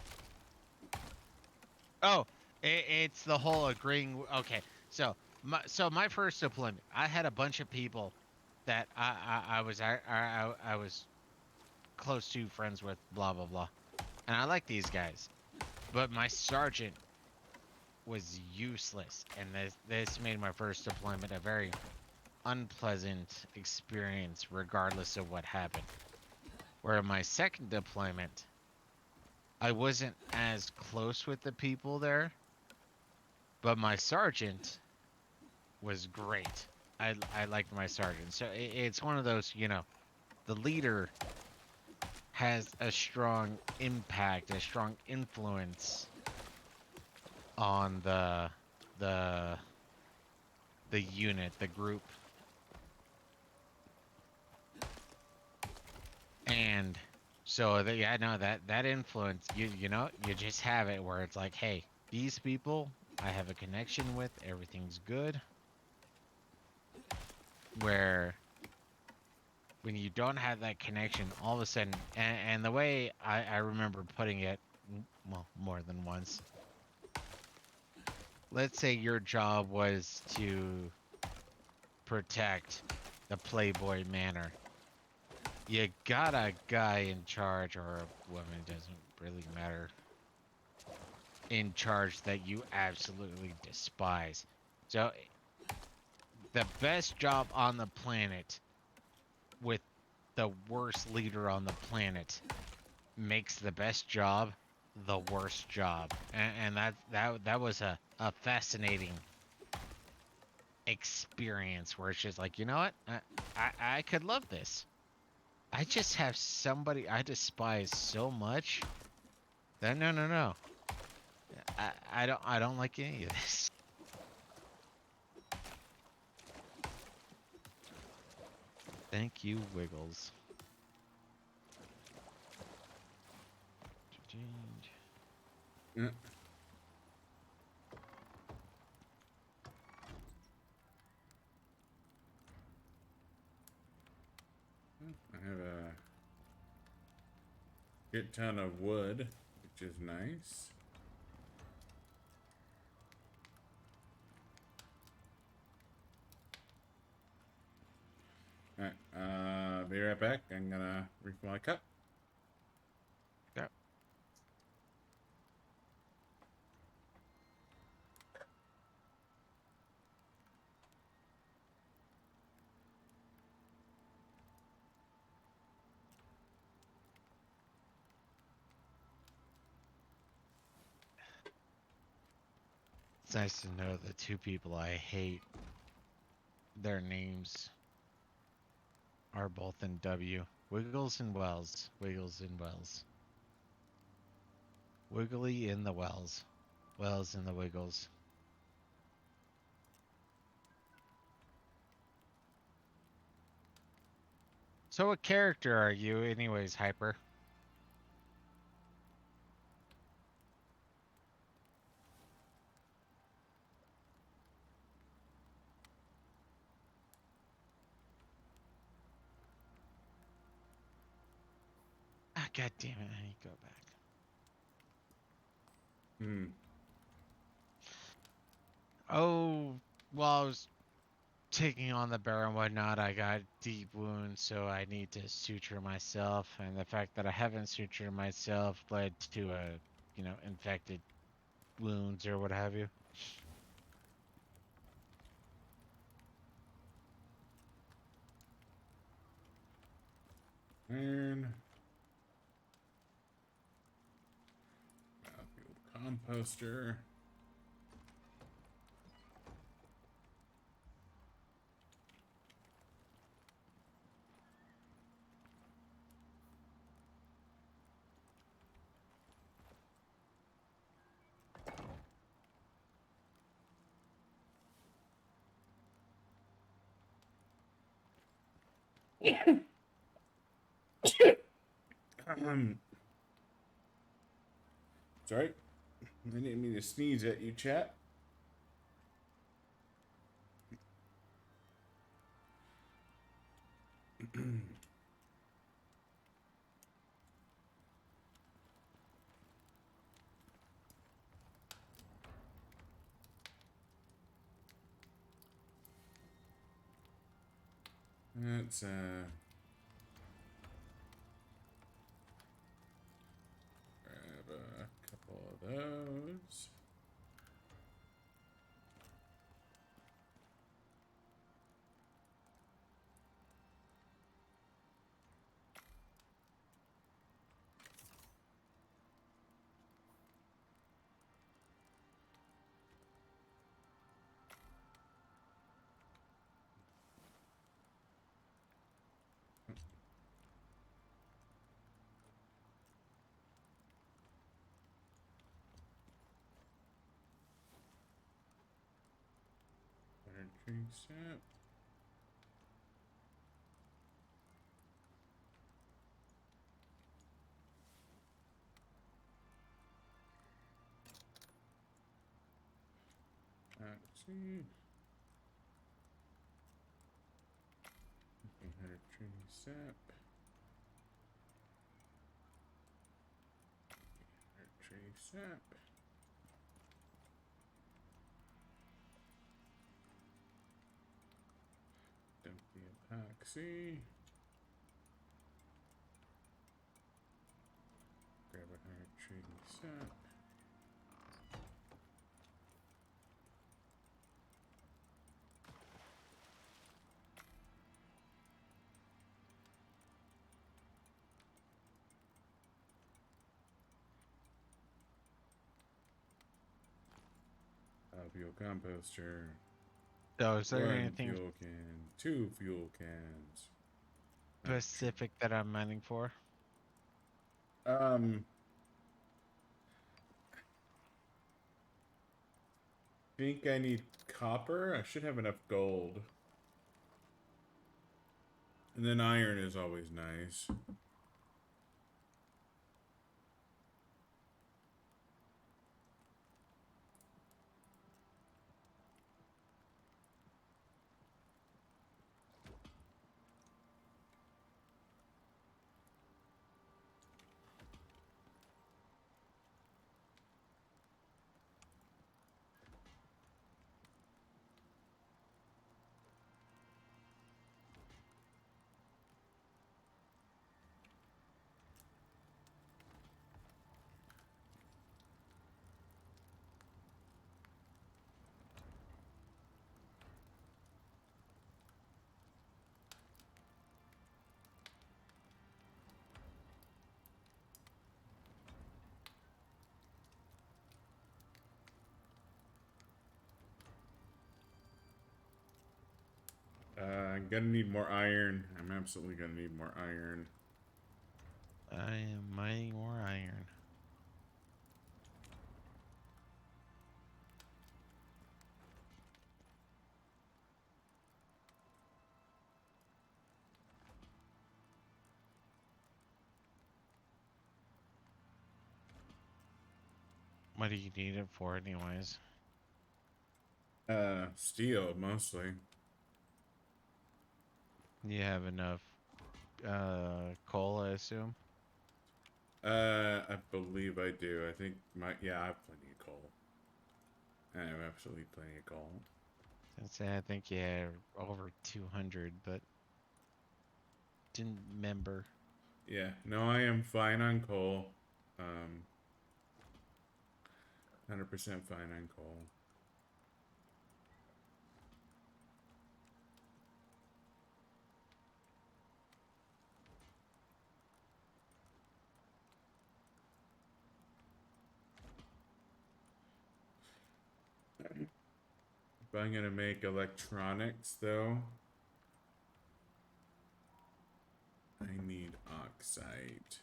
Oh, it's the whole agreeing. Okay, so my first deployment, I had a bunch of people that I was close to, friends with, blah blah blah, and I like these guys, but my sergeant was useless, and this made my first deployment a very unpleasant experience regardless of what happened. Where in my second deployment, I wasn't as close with the people there, but my sergeant was great. I liked my sergeant. So it's one of those, you know, the leader has a strong impact, a strong influence on the the unit, the group. And so yeah, no, that influence, you know, you just have it where it's like, hey, these people I have a connection with, everything's good. Where when you don't have that connection, all of a sudden, and the way I remember putting it, well, more than once. Let's say your job was to protect the Playboy Manor. You got a guy in charge, or a woman, doesn't really matter, in charge that you absolutely despise. So, the best job on the planet with the worst leader on the planet makes the best job the worst job. And that was a fascinating experience where it's just like, you know what? I could love this. I just have somebody I despise so much that no. I don't like any of this. Thank you, Wiggles. Change. Yeah. I have a good ton of wood, which is nice. Alright, be right back. I'm gonna refill my cup. Yep. It's nice to know the two people I hate, their names are both in W. Wiggles and Wells. Wiggles and Wells. Wiggly in the Wells. Wells in the Wiggles. So what character are you anyways, Hyper? Ah, god damn it, I need to go back. Hmm. Oh, while I was taking on the bear and whatnot, I got deep wounds, so I need to suture myself, and the fact that I haven't sutured myself led to a, you know, infected wounds or what have you. And battlefield composter. Sorry, I didn't mean to sneeze at you, chat. Let's grab a couple of those. tree sap. Paxi. 100 tree sap. 100 tree sap. Dump the epoxy. Grab 100 tree sap. Fuel composter. So is there 1 anything fuel can. 2 fuel cans. specific that I'm mining for? Think I need copper. I should have enough gold. And then iron is always nice. I'm gonna need more iron. I'm absolutely gonna need more iron. I am mining more iron. What do you need it for, anyways? Steel mostly. You have enough coal, I assume? I believe I do. I think yeah, I have plenty of coal. I have absolutely plenty of coal. I'd say I think you have over 200, but didn't remember. Yeah, no, I am fine on coal. 100% fine on coal. If I'm gonna make electronics, though, I need oxide.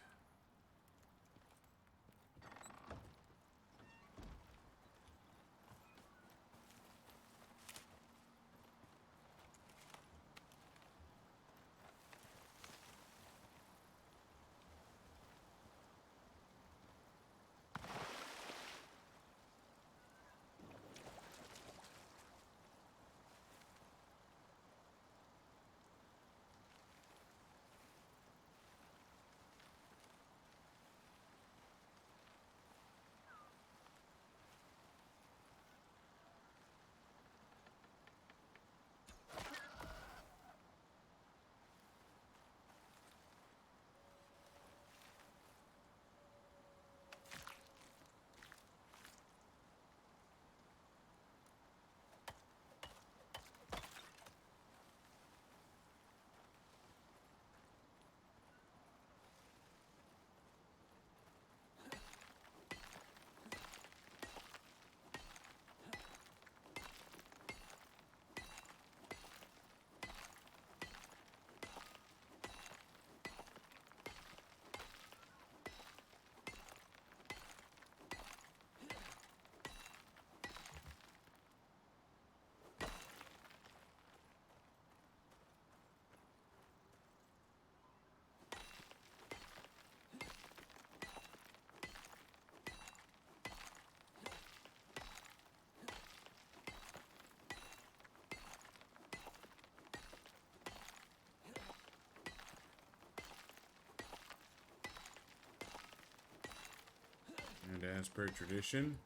as per tradition,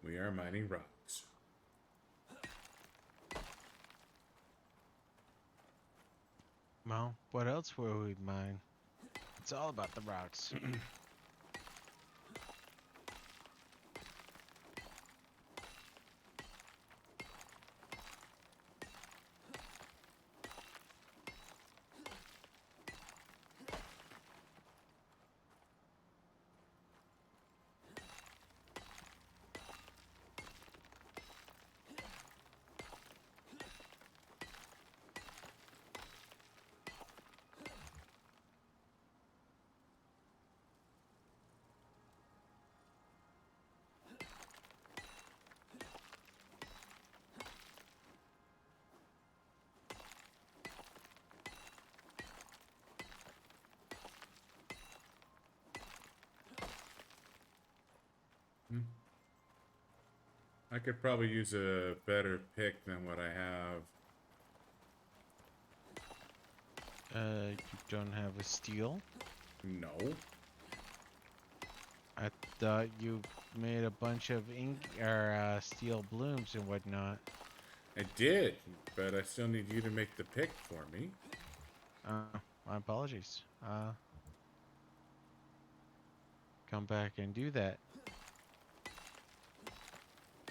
we are mining rocks. Well, what else will we mine? It's all about the rocks. I could probably use a better pick than what I have. You don't have a steel? No. I thought you made a bunch of ink or steel blooms and whatnot. I did, but I still need you to make the pick for me. My apologies. Come back and do that.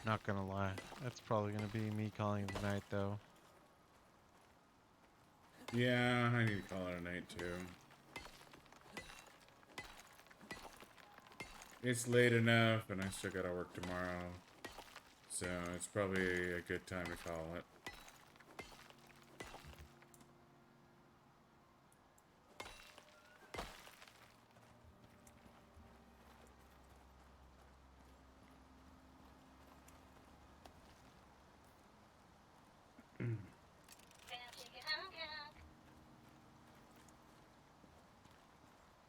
Not gonna lie, that's probably gonna be me calling it a night though. Yeah, I need to call it a night too. It's late enough, and I still gotta work tomorrow. So it's probably a good time to call it.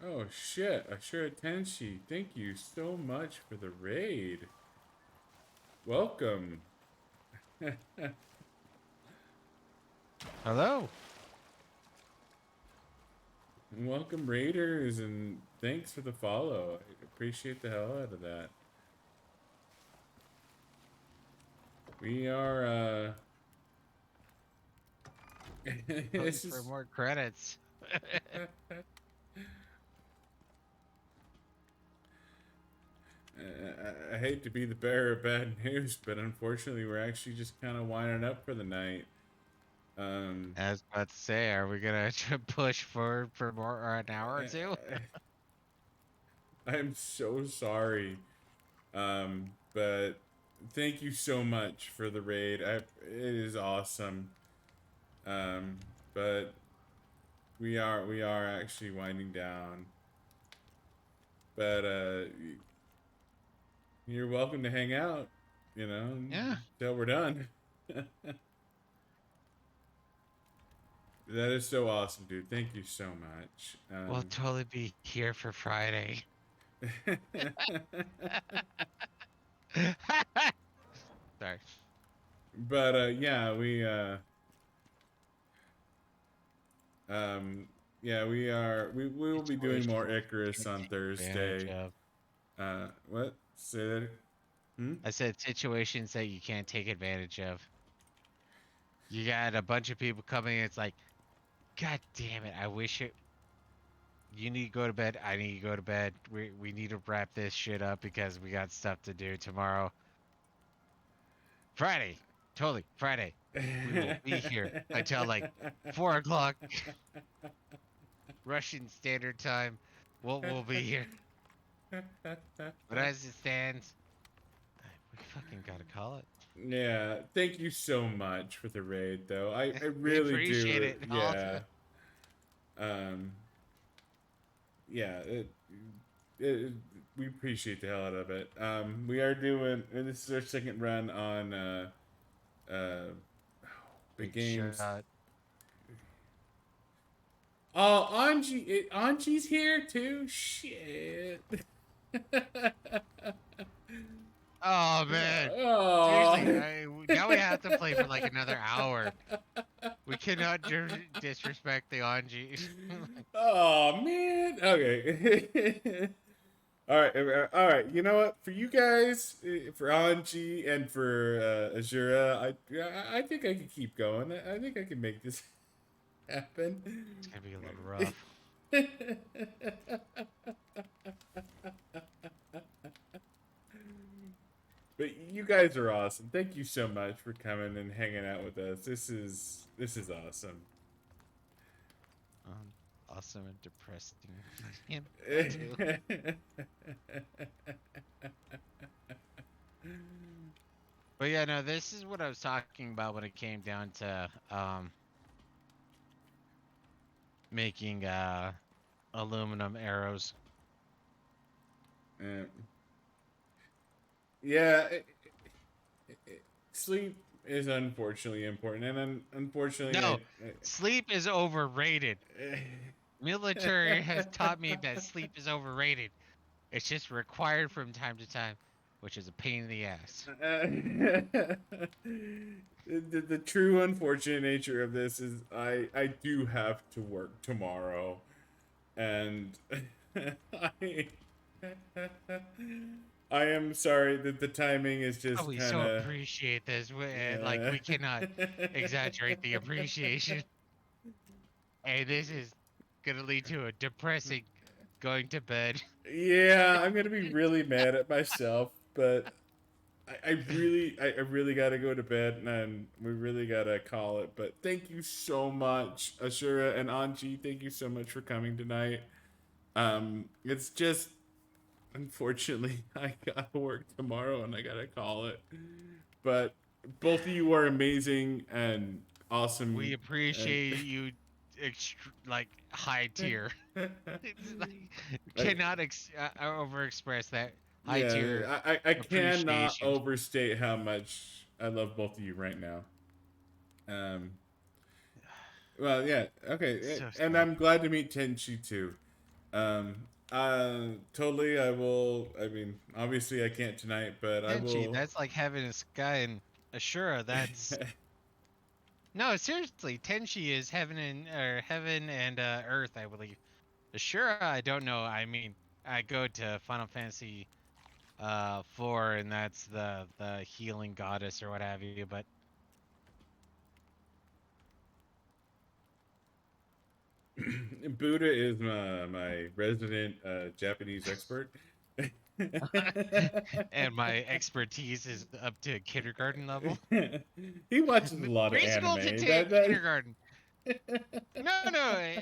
Oh shit, Ashura Tenshi, thank you so much for the raid. Welcome. Hello. Welcome raiders, and thanks for the follow. I appreciate the hell out of that. We are Looking for more credits. I hate to be the bearer of bad news, but unfortunately we're actually just kind of winding up for the night. I was about to say, are we gonna push for more or an hour or two? I'm so sorry. But thank you so much for the raid. It is awesome. But we are actually winding down. But you're welcome to hang out, you know, Yeah. till we're done. That is so awesome, dude. Thank you so much. We'll totally be here for Friday. Sorry. But yeah, we will be doing more Icarus on Thursday. What? Say that. I said situations that you can't take advantage of. You got a bunch of people coming. It's like, God damn it! I wish it. You need to go to bed. I need to go to bed. We need to wrap this shit up because we got stuff to do tomorrow. Friday, totally Friday. We will be here until like 4 o'clock Russian Standard Time. We'll be here. But as it stands, we fucking gotta call it. Yeah, thank you so much for the raid, though. I We really appreciate do. it. Yeah. Yeah. We appreciate the hell out of it. We are doing, and this is our second run on big games. Shot. Oh, Anji's here too. Shit. Oh man. Oh. Seriously, now we have to play for like another hour. We cannot disrespect the Anji. Oh man. Okay. All right. You know what? For you guys, for Anji and for Azura, I think I can keep going. I think I can make this happen. It's gonna be a little rough. But you guys are awesome. Thank you so much for coming and hanging out with us. This is awesome. Awesome and depressing. Yeah, that too. But yeah, no, this is what I was talking about when it came down to making aluminum arrows. Yeah, sleep is unfortunately important, and unfortunately, No, sleep is overrated. Military has taught me that sleep is overrated. It's just required from time to time, which is a pain in the ass. The true unfortunate nature of this is I do have to work tomorrow, and I I am sorry that the timing is Oh, just we kind so of appreciate this. Like, we cannot exaggerate the appreciation. Hey, this is gonna lead to a depressing going to bed. Yeah, I'm gonna be really mad at myself, but I really gotta go to bed and we really gotta call it. But thank you so much, Ashura and Anji. Thank you so much for coming tonight. It's just unfortunately I gotta work tomorrow and I gotta call it. But both of you are amazing and We awesome. And appreciate you, like high tier. It's like I, cannot overexpress that high tier yeah, I cannot appreciation. overstate how much I love both of you right now. Um, well, yeah, okay, So and sad. I'm glad to meet Tenchi too. Totally, I will. I mean, obviously, I can't tonight, but I Tenchi, will. that's like heaven and sky, and Ashura, that's no, seriously. Tenchi is heaven and earth, I believe. Ashura, I don't know. I mean, I go to Final Fantasy 4, and that's the healing goddess or what have you. But Buddha is my resident Japanese expert. and my expertise is up to kindergarten level. He watches a lot of Preschool to anime. That kindergarten. No, no.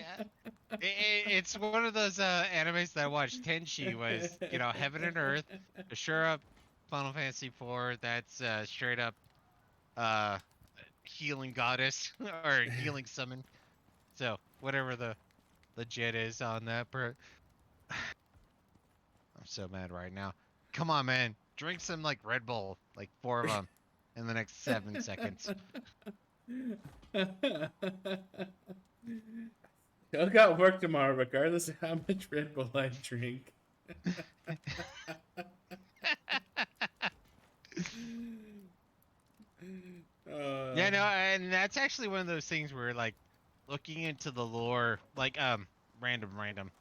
It's one of those animes that I watched. Tenchi was, heaven and earth. Ashura, Final Fantasy 4. That's straight up uh healing goddess or healing summon. So whatever the legit is on that. I'm so mad right now. Come on, man. Drink some like Red Bull, like 4 of them, in the next 7 seconds. I got work tomorrow, regardless of how much Red Bull I drink. Yeah, no, and that's actually one of those things where like looking into the lore, like random.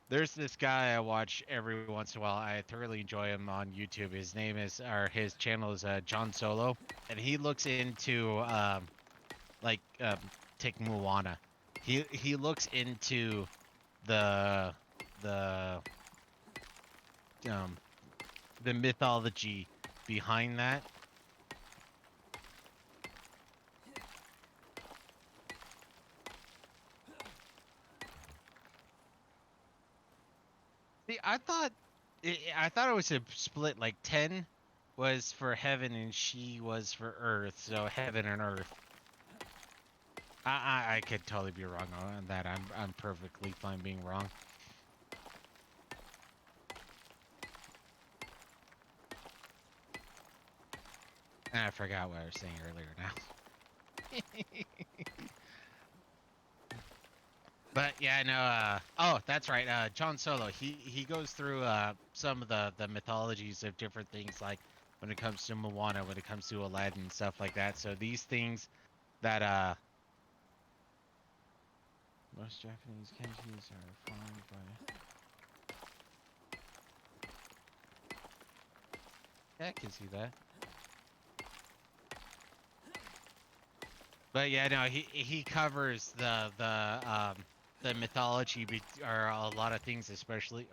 There's this guy I watch every once in a while. I thoroughly enjoy him on YouTube. His channel is John Solo, and he looks into like take Moana. He looks into the the um the mythology behind that. See, I thought it was a split. Like 10 was for heaven and she was for earth. So heaven and earth. I could totally be wrong on that. I'm perfectly fine being wrong. And I forgot what I was saying earlier now. But yeah, no. Oh, that's right. John Solo. He goes through some of the mythologies of different things, like when it comes to Moana, when it comes to Aladdin, and stuff like that. So these things that most Japanese kanjis are formed by. Yeah, I can see that. But yeah, no, he covers the mythology or a lot of things, especially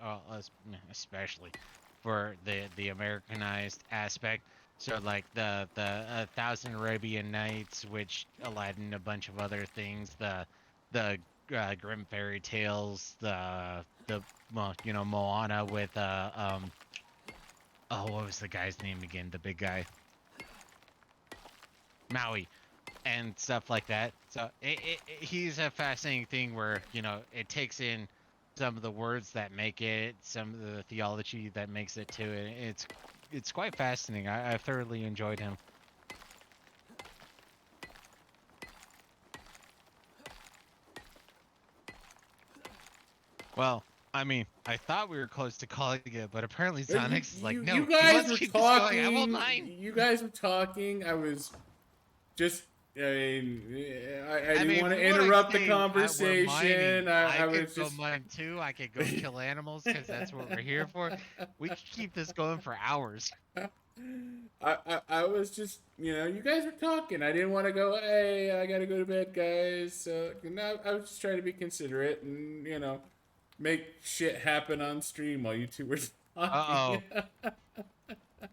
for the Americanized aspect. So like the Thousand Arabian Nights, which Aladdin, and a bunch of other things, the Grimm fairy tales, the well, Moana with oh, what was the guy's name again? The big guy, Maui, and stuff like that. So he's a fascinating thing where it takes in some of the words that make it, some of the theology that makes it too. And it's quite fascinating. I thoroughly enjoyed him. Well, I mean, I thought we were close to calling it, but apparently Sonics is like, no, You he guys wants were to keep this going. I won't talking. mind. You guys were talking. I was just. I mean, I didn't mean, want if to we wanna interrupt the say, we're mining, conversation. I could was go just. mine too. I could go kill animals because that's what we're here for. We could keep this going for hours. I was just, you guys were talking. I didn't want to go, hey, I got to go to bed, guys. So, no, I was just trying to be considerate and, make shit happen on stream while you two were talking. Uh-oh.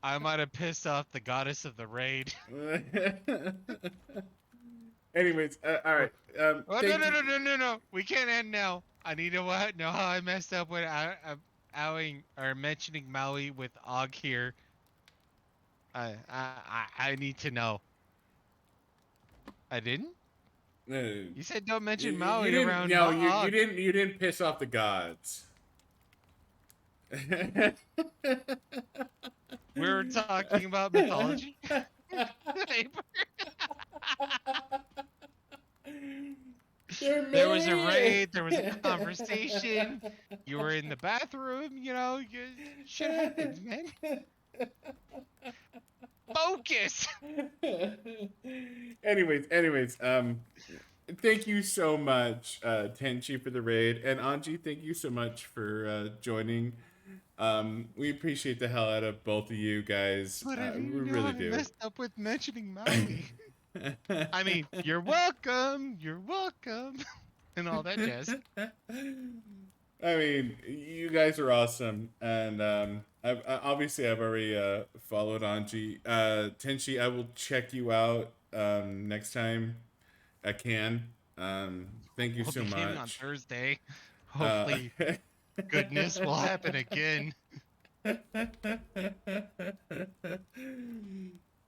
I might have pissed off the goddess of the raid. Anyways, all right. Oh, no. We can't end now. I need to know how I messed up with mentioning Maui with Og here. I need to know. I didn't? You said don't mention Maui didn't, around no, Og. you didn't piss off the gods. We were talking about mythology. There was a raid. There was a conversation. You were in the bathroom. Shit happens, man. Focus. anyways, thank you so much, Tenchi, for the raid, and Anji, thank you so much for joining. We appreciate the hell out of both of you guys. But I didn't We know really I do. messed up with mentioning Maui. I mean, you're welcome, and all that jazz. I mean, you guys are awesome, and I've already followed Anji. Tenchi, I will check you out next time I can. Thank you We'll so be gaming on much. Thursday. Hopefully, goodness will happen again.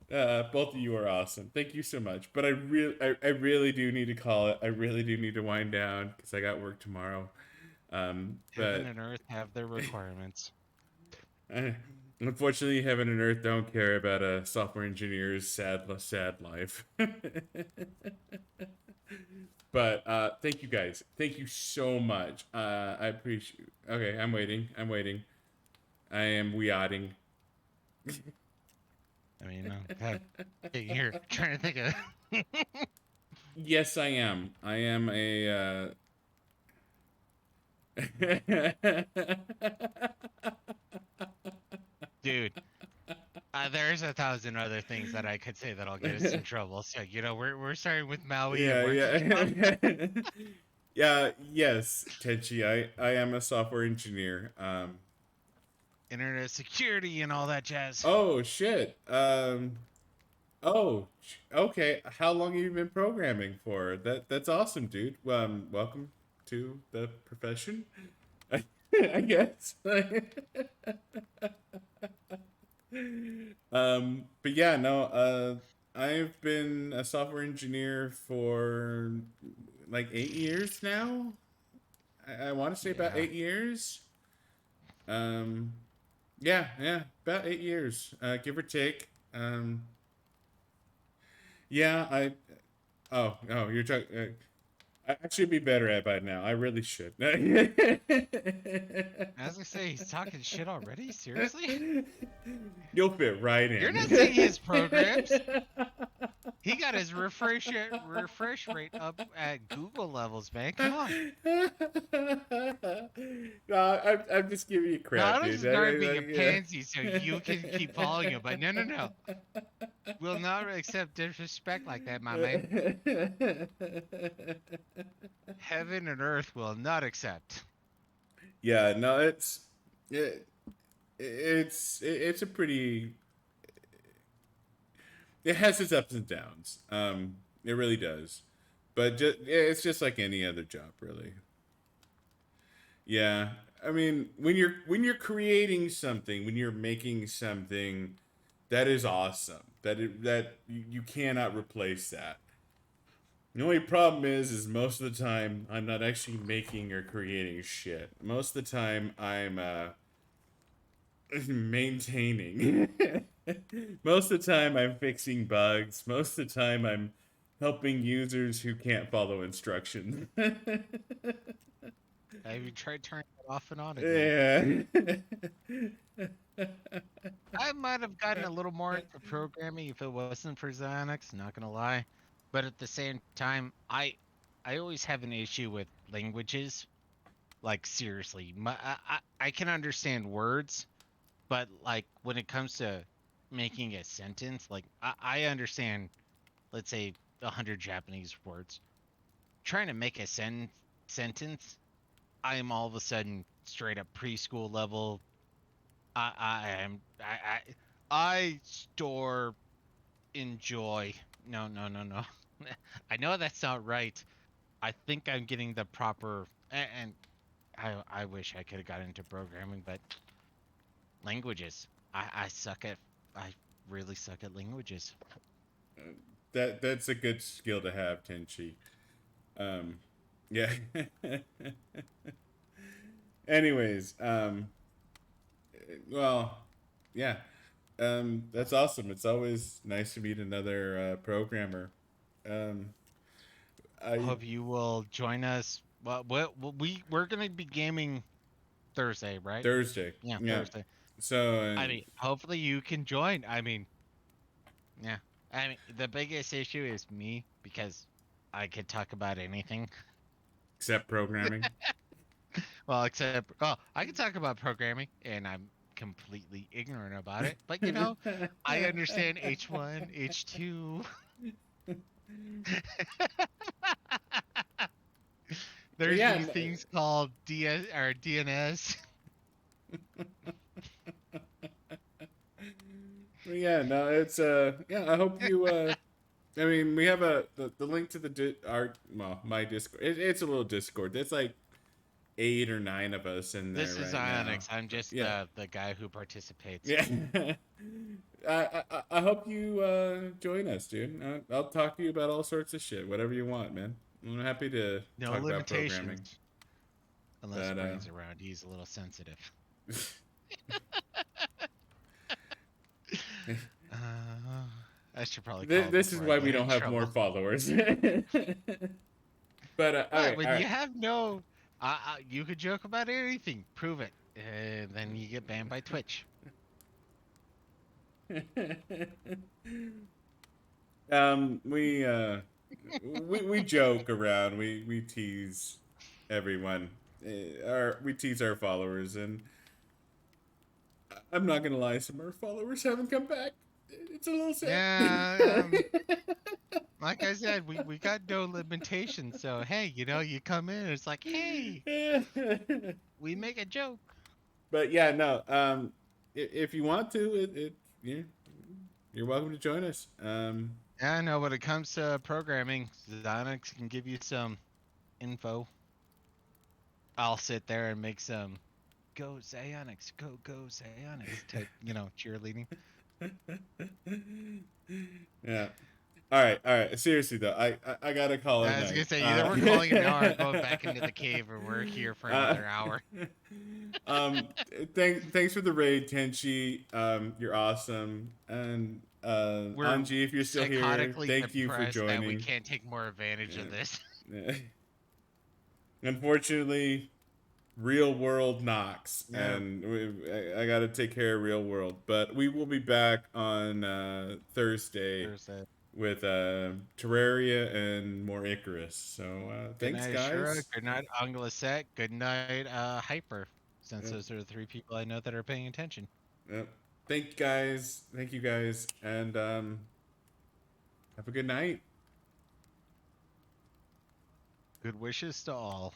Both of you are awesome. Thank you so much. But I really do need to call it. I really do need to wind down because I got work tomorrow. Heaven and Earth have their requirements. Unfortunately, Heaven and Earth don't care about a software engineer's sad life. But thank you guys. Thank you so much. I appreciate. Okay, I'm waiting. I am weodding. I mean, you're trying to think of. Yes, I am. I am a. Dude, there's 1,000 other things that I could say that'll get us in trouble. So we're starting with Maui. Yeah. Yeah. Yes, Tenchi. I am a software engineer. Internet security and all that jazz. Oh shit. Oh, okay. How long have you been programming for? That's awesome, dude. Welcome to the profession. I guess. But yeah, no. I've been a software engineer for like 8 years now. I want to say about 8 years. Yeah, about 8 years, give or take. Yeah, Oh, you're talking. I should be better at by now. I really should. As I say, he's talking shit already? Seriously? You'll fit right in. You're not seeing his programs. He got his refresh rate up at Google levels, man. Come on. No, I'm just giving you Now, I crap, don't dude. just start being a Yeah. pansy so you can keep following him, but no. Will not accept disrespect like that, my man. Heaven and earth will not accept. Yeah, no, it's a pretty. It has its ups and downs. It really does, but it's just like any other job, really. Yeah, I mean, when you're creating something, when you're making something, that is awesome. That you cannot replace that. The only problem is most of the time I'm not actually making or creating shit. Most of the time I'm maintaining. Most of the time I'm fixing bugs. Most of the time I'm helping users who can't follow instructions. Have you tried turning it off and on again? Yeah. I might have gotten a little more into programming if it wasn't for Xanax, not gonna lie. But at the same time, I always have an issue with languages. Like seriously, I can understand words, but like when it comes to making a sentence, like I understand, let's say 100 Japanese words. Trying to make a sentence, I am all of a sudden straight up preschool level. I am I store enjoy. No. I know that's not right. I think I'm getting the proper and I wish I could have got into programming, but languages. I suck at I really suck at languages. That's a good skill to have, Tenchi. Um, yeah. Anyways, well, yeah. That's awesome. It's always nice to meet another programmer. Um, I Hope you will join us. Well, we're gonna be gaming Thursday, right? Thursday. Yeah, Yeah. Thursday. So I mean, hopefully you can join. I mean, yeah. I mean, the biggest issue is me because I could talk about anything. except programming. Well, except, oh, I can talk about programming and I'm completely ignorant about it. But, I understand H1, H2. But There's yeah, these things called DS or DNS. but yeah, no, it's yeah. I hope you I mean, we have the link to the our well my Discord. It's a little Discord. There's like 8 or 9 of us in there This is right now. Onyx. I'm just Yeah, the guy who participates. yeah. I hope you join us, dude. I'll talk to you about all sorts of shit, whatever you want, man. I'm happy to No talk about programming. limitations. Unless But Brain's around. He's a little sensitive. Uh, I should probably call him this is before I why we get in don't have more trouble. followers. But all What? right, When all you right. have no, you could joke about anything. Prove it, and then you get banned by Twitch. We we joke around. We tease everyone. We tease our followers, and I'm not gonna lie, some of our followers haven't come back. It's a little sad. Yeah, like I said, we got no limitations. So hey, you come in, it's like, hey, we make a joke. But yeah, no. If you want to, yeah, you're welcome to join us. Yeah, I know. When it comes to programming, Xanax can give you some info. I'll sit there and make some go Xanax, go Xanax type, cheerleading. Yeah. All right. Seriously though, I gotta call it I was gonna night. say either we're calling it now or going back into the cave, or we're here for another hour. um, thanks for the raid, Tenchi. You're awesome, and We're Anji, if you're still here, psychotically thank you for depressed that we joining. can't take more advantage of this. Yeah. Unfortunately, real world knocks, Yeah. and I got to take care of real world. But we will be back on Thursday. Thursday. with Terraria and more Icarus. So Good thanks, night, Ashura. guys. Good night, Anglisette. Good night, Hyper. Since Yep. those are the three people I know that are paying attention. Yep. Thank you guys, and have a good night. Good wishes to all.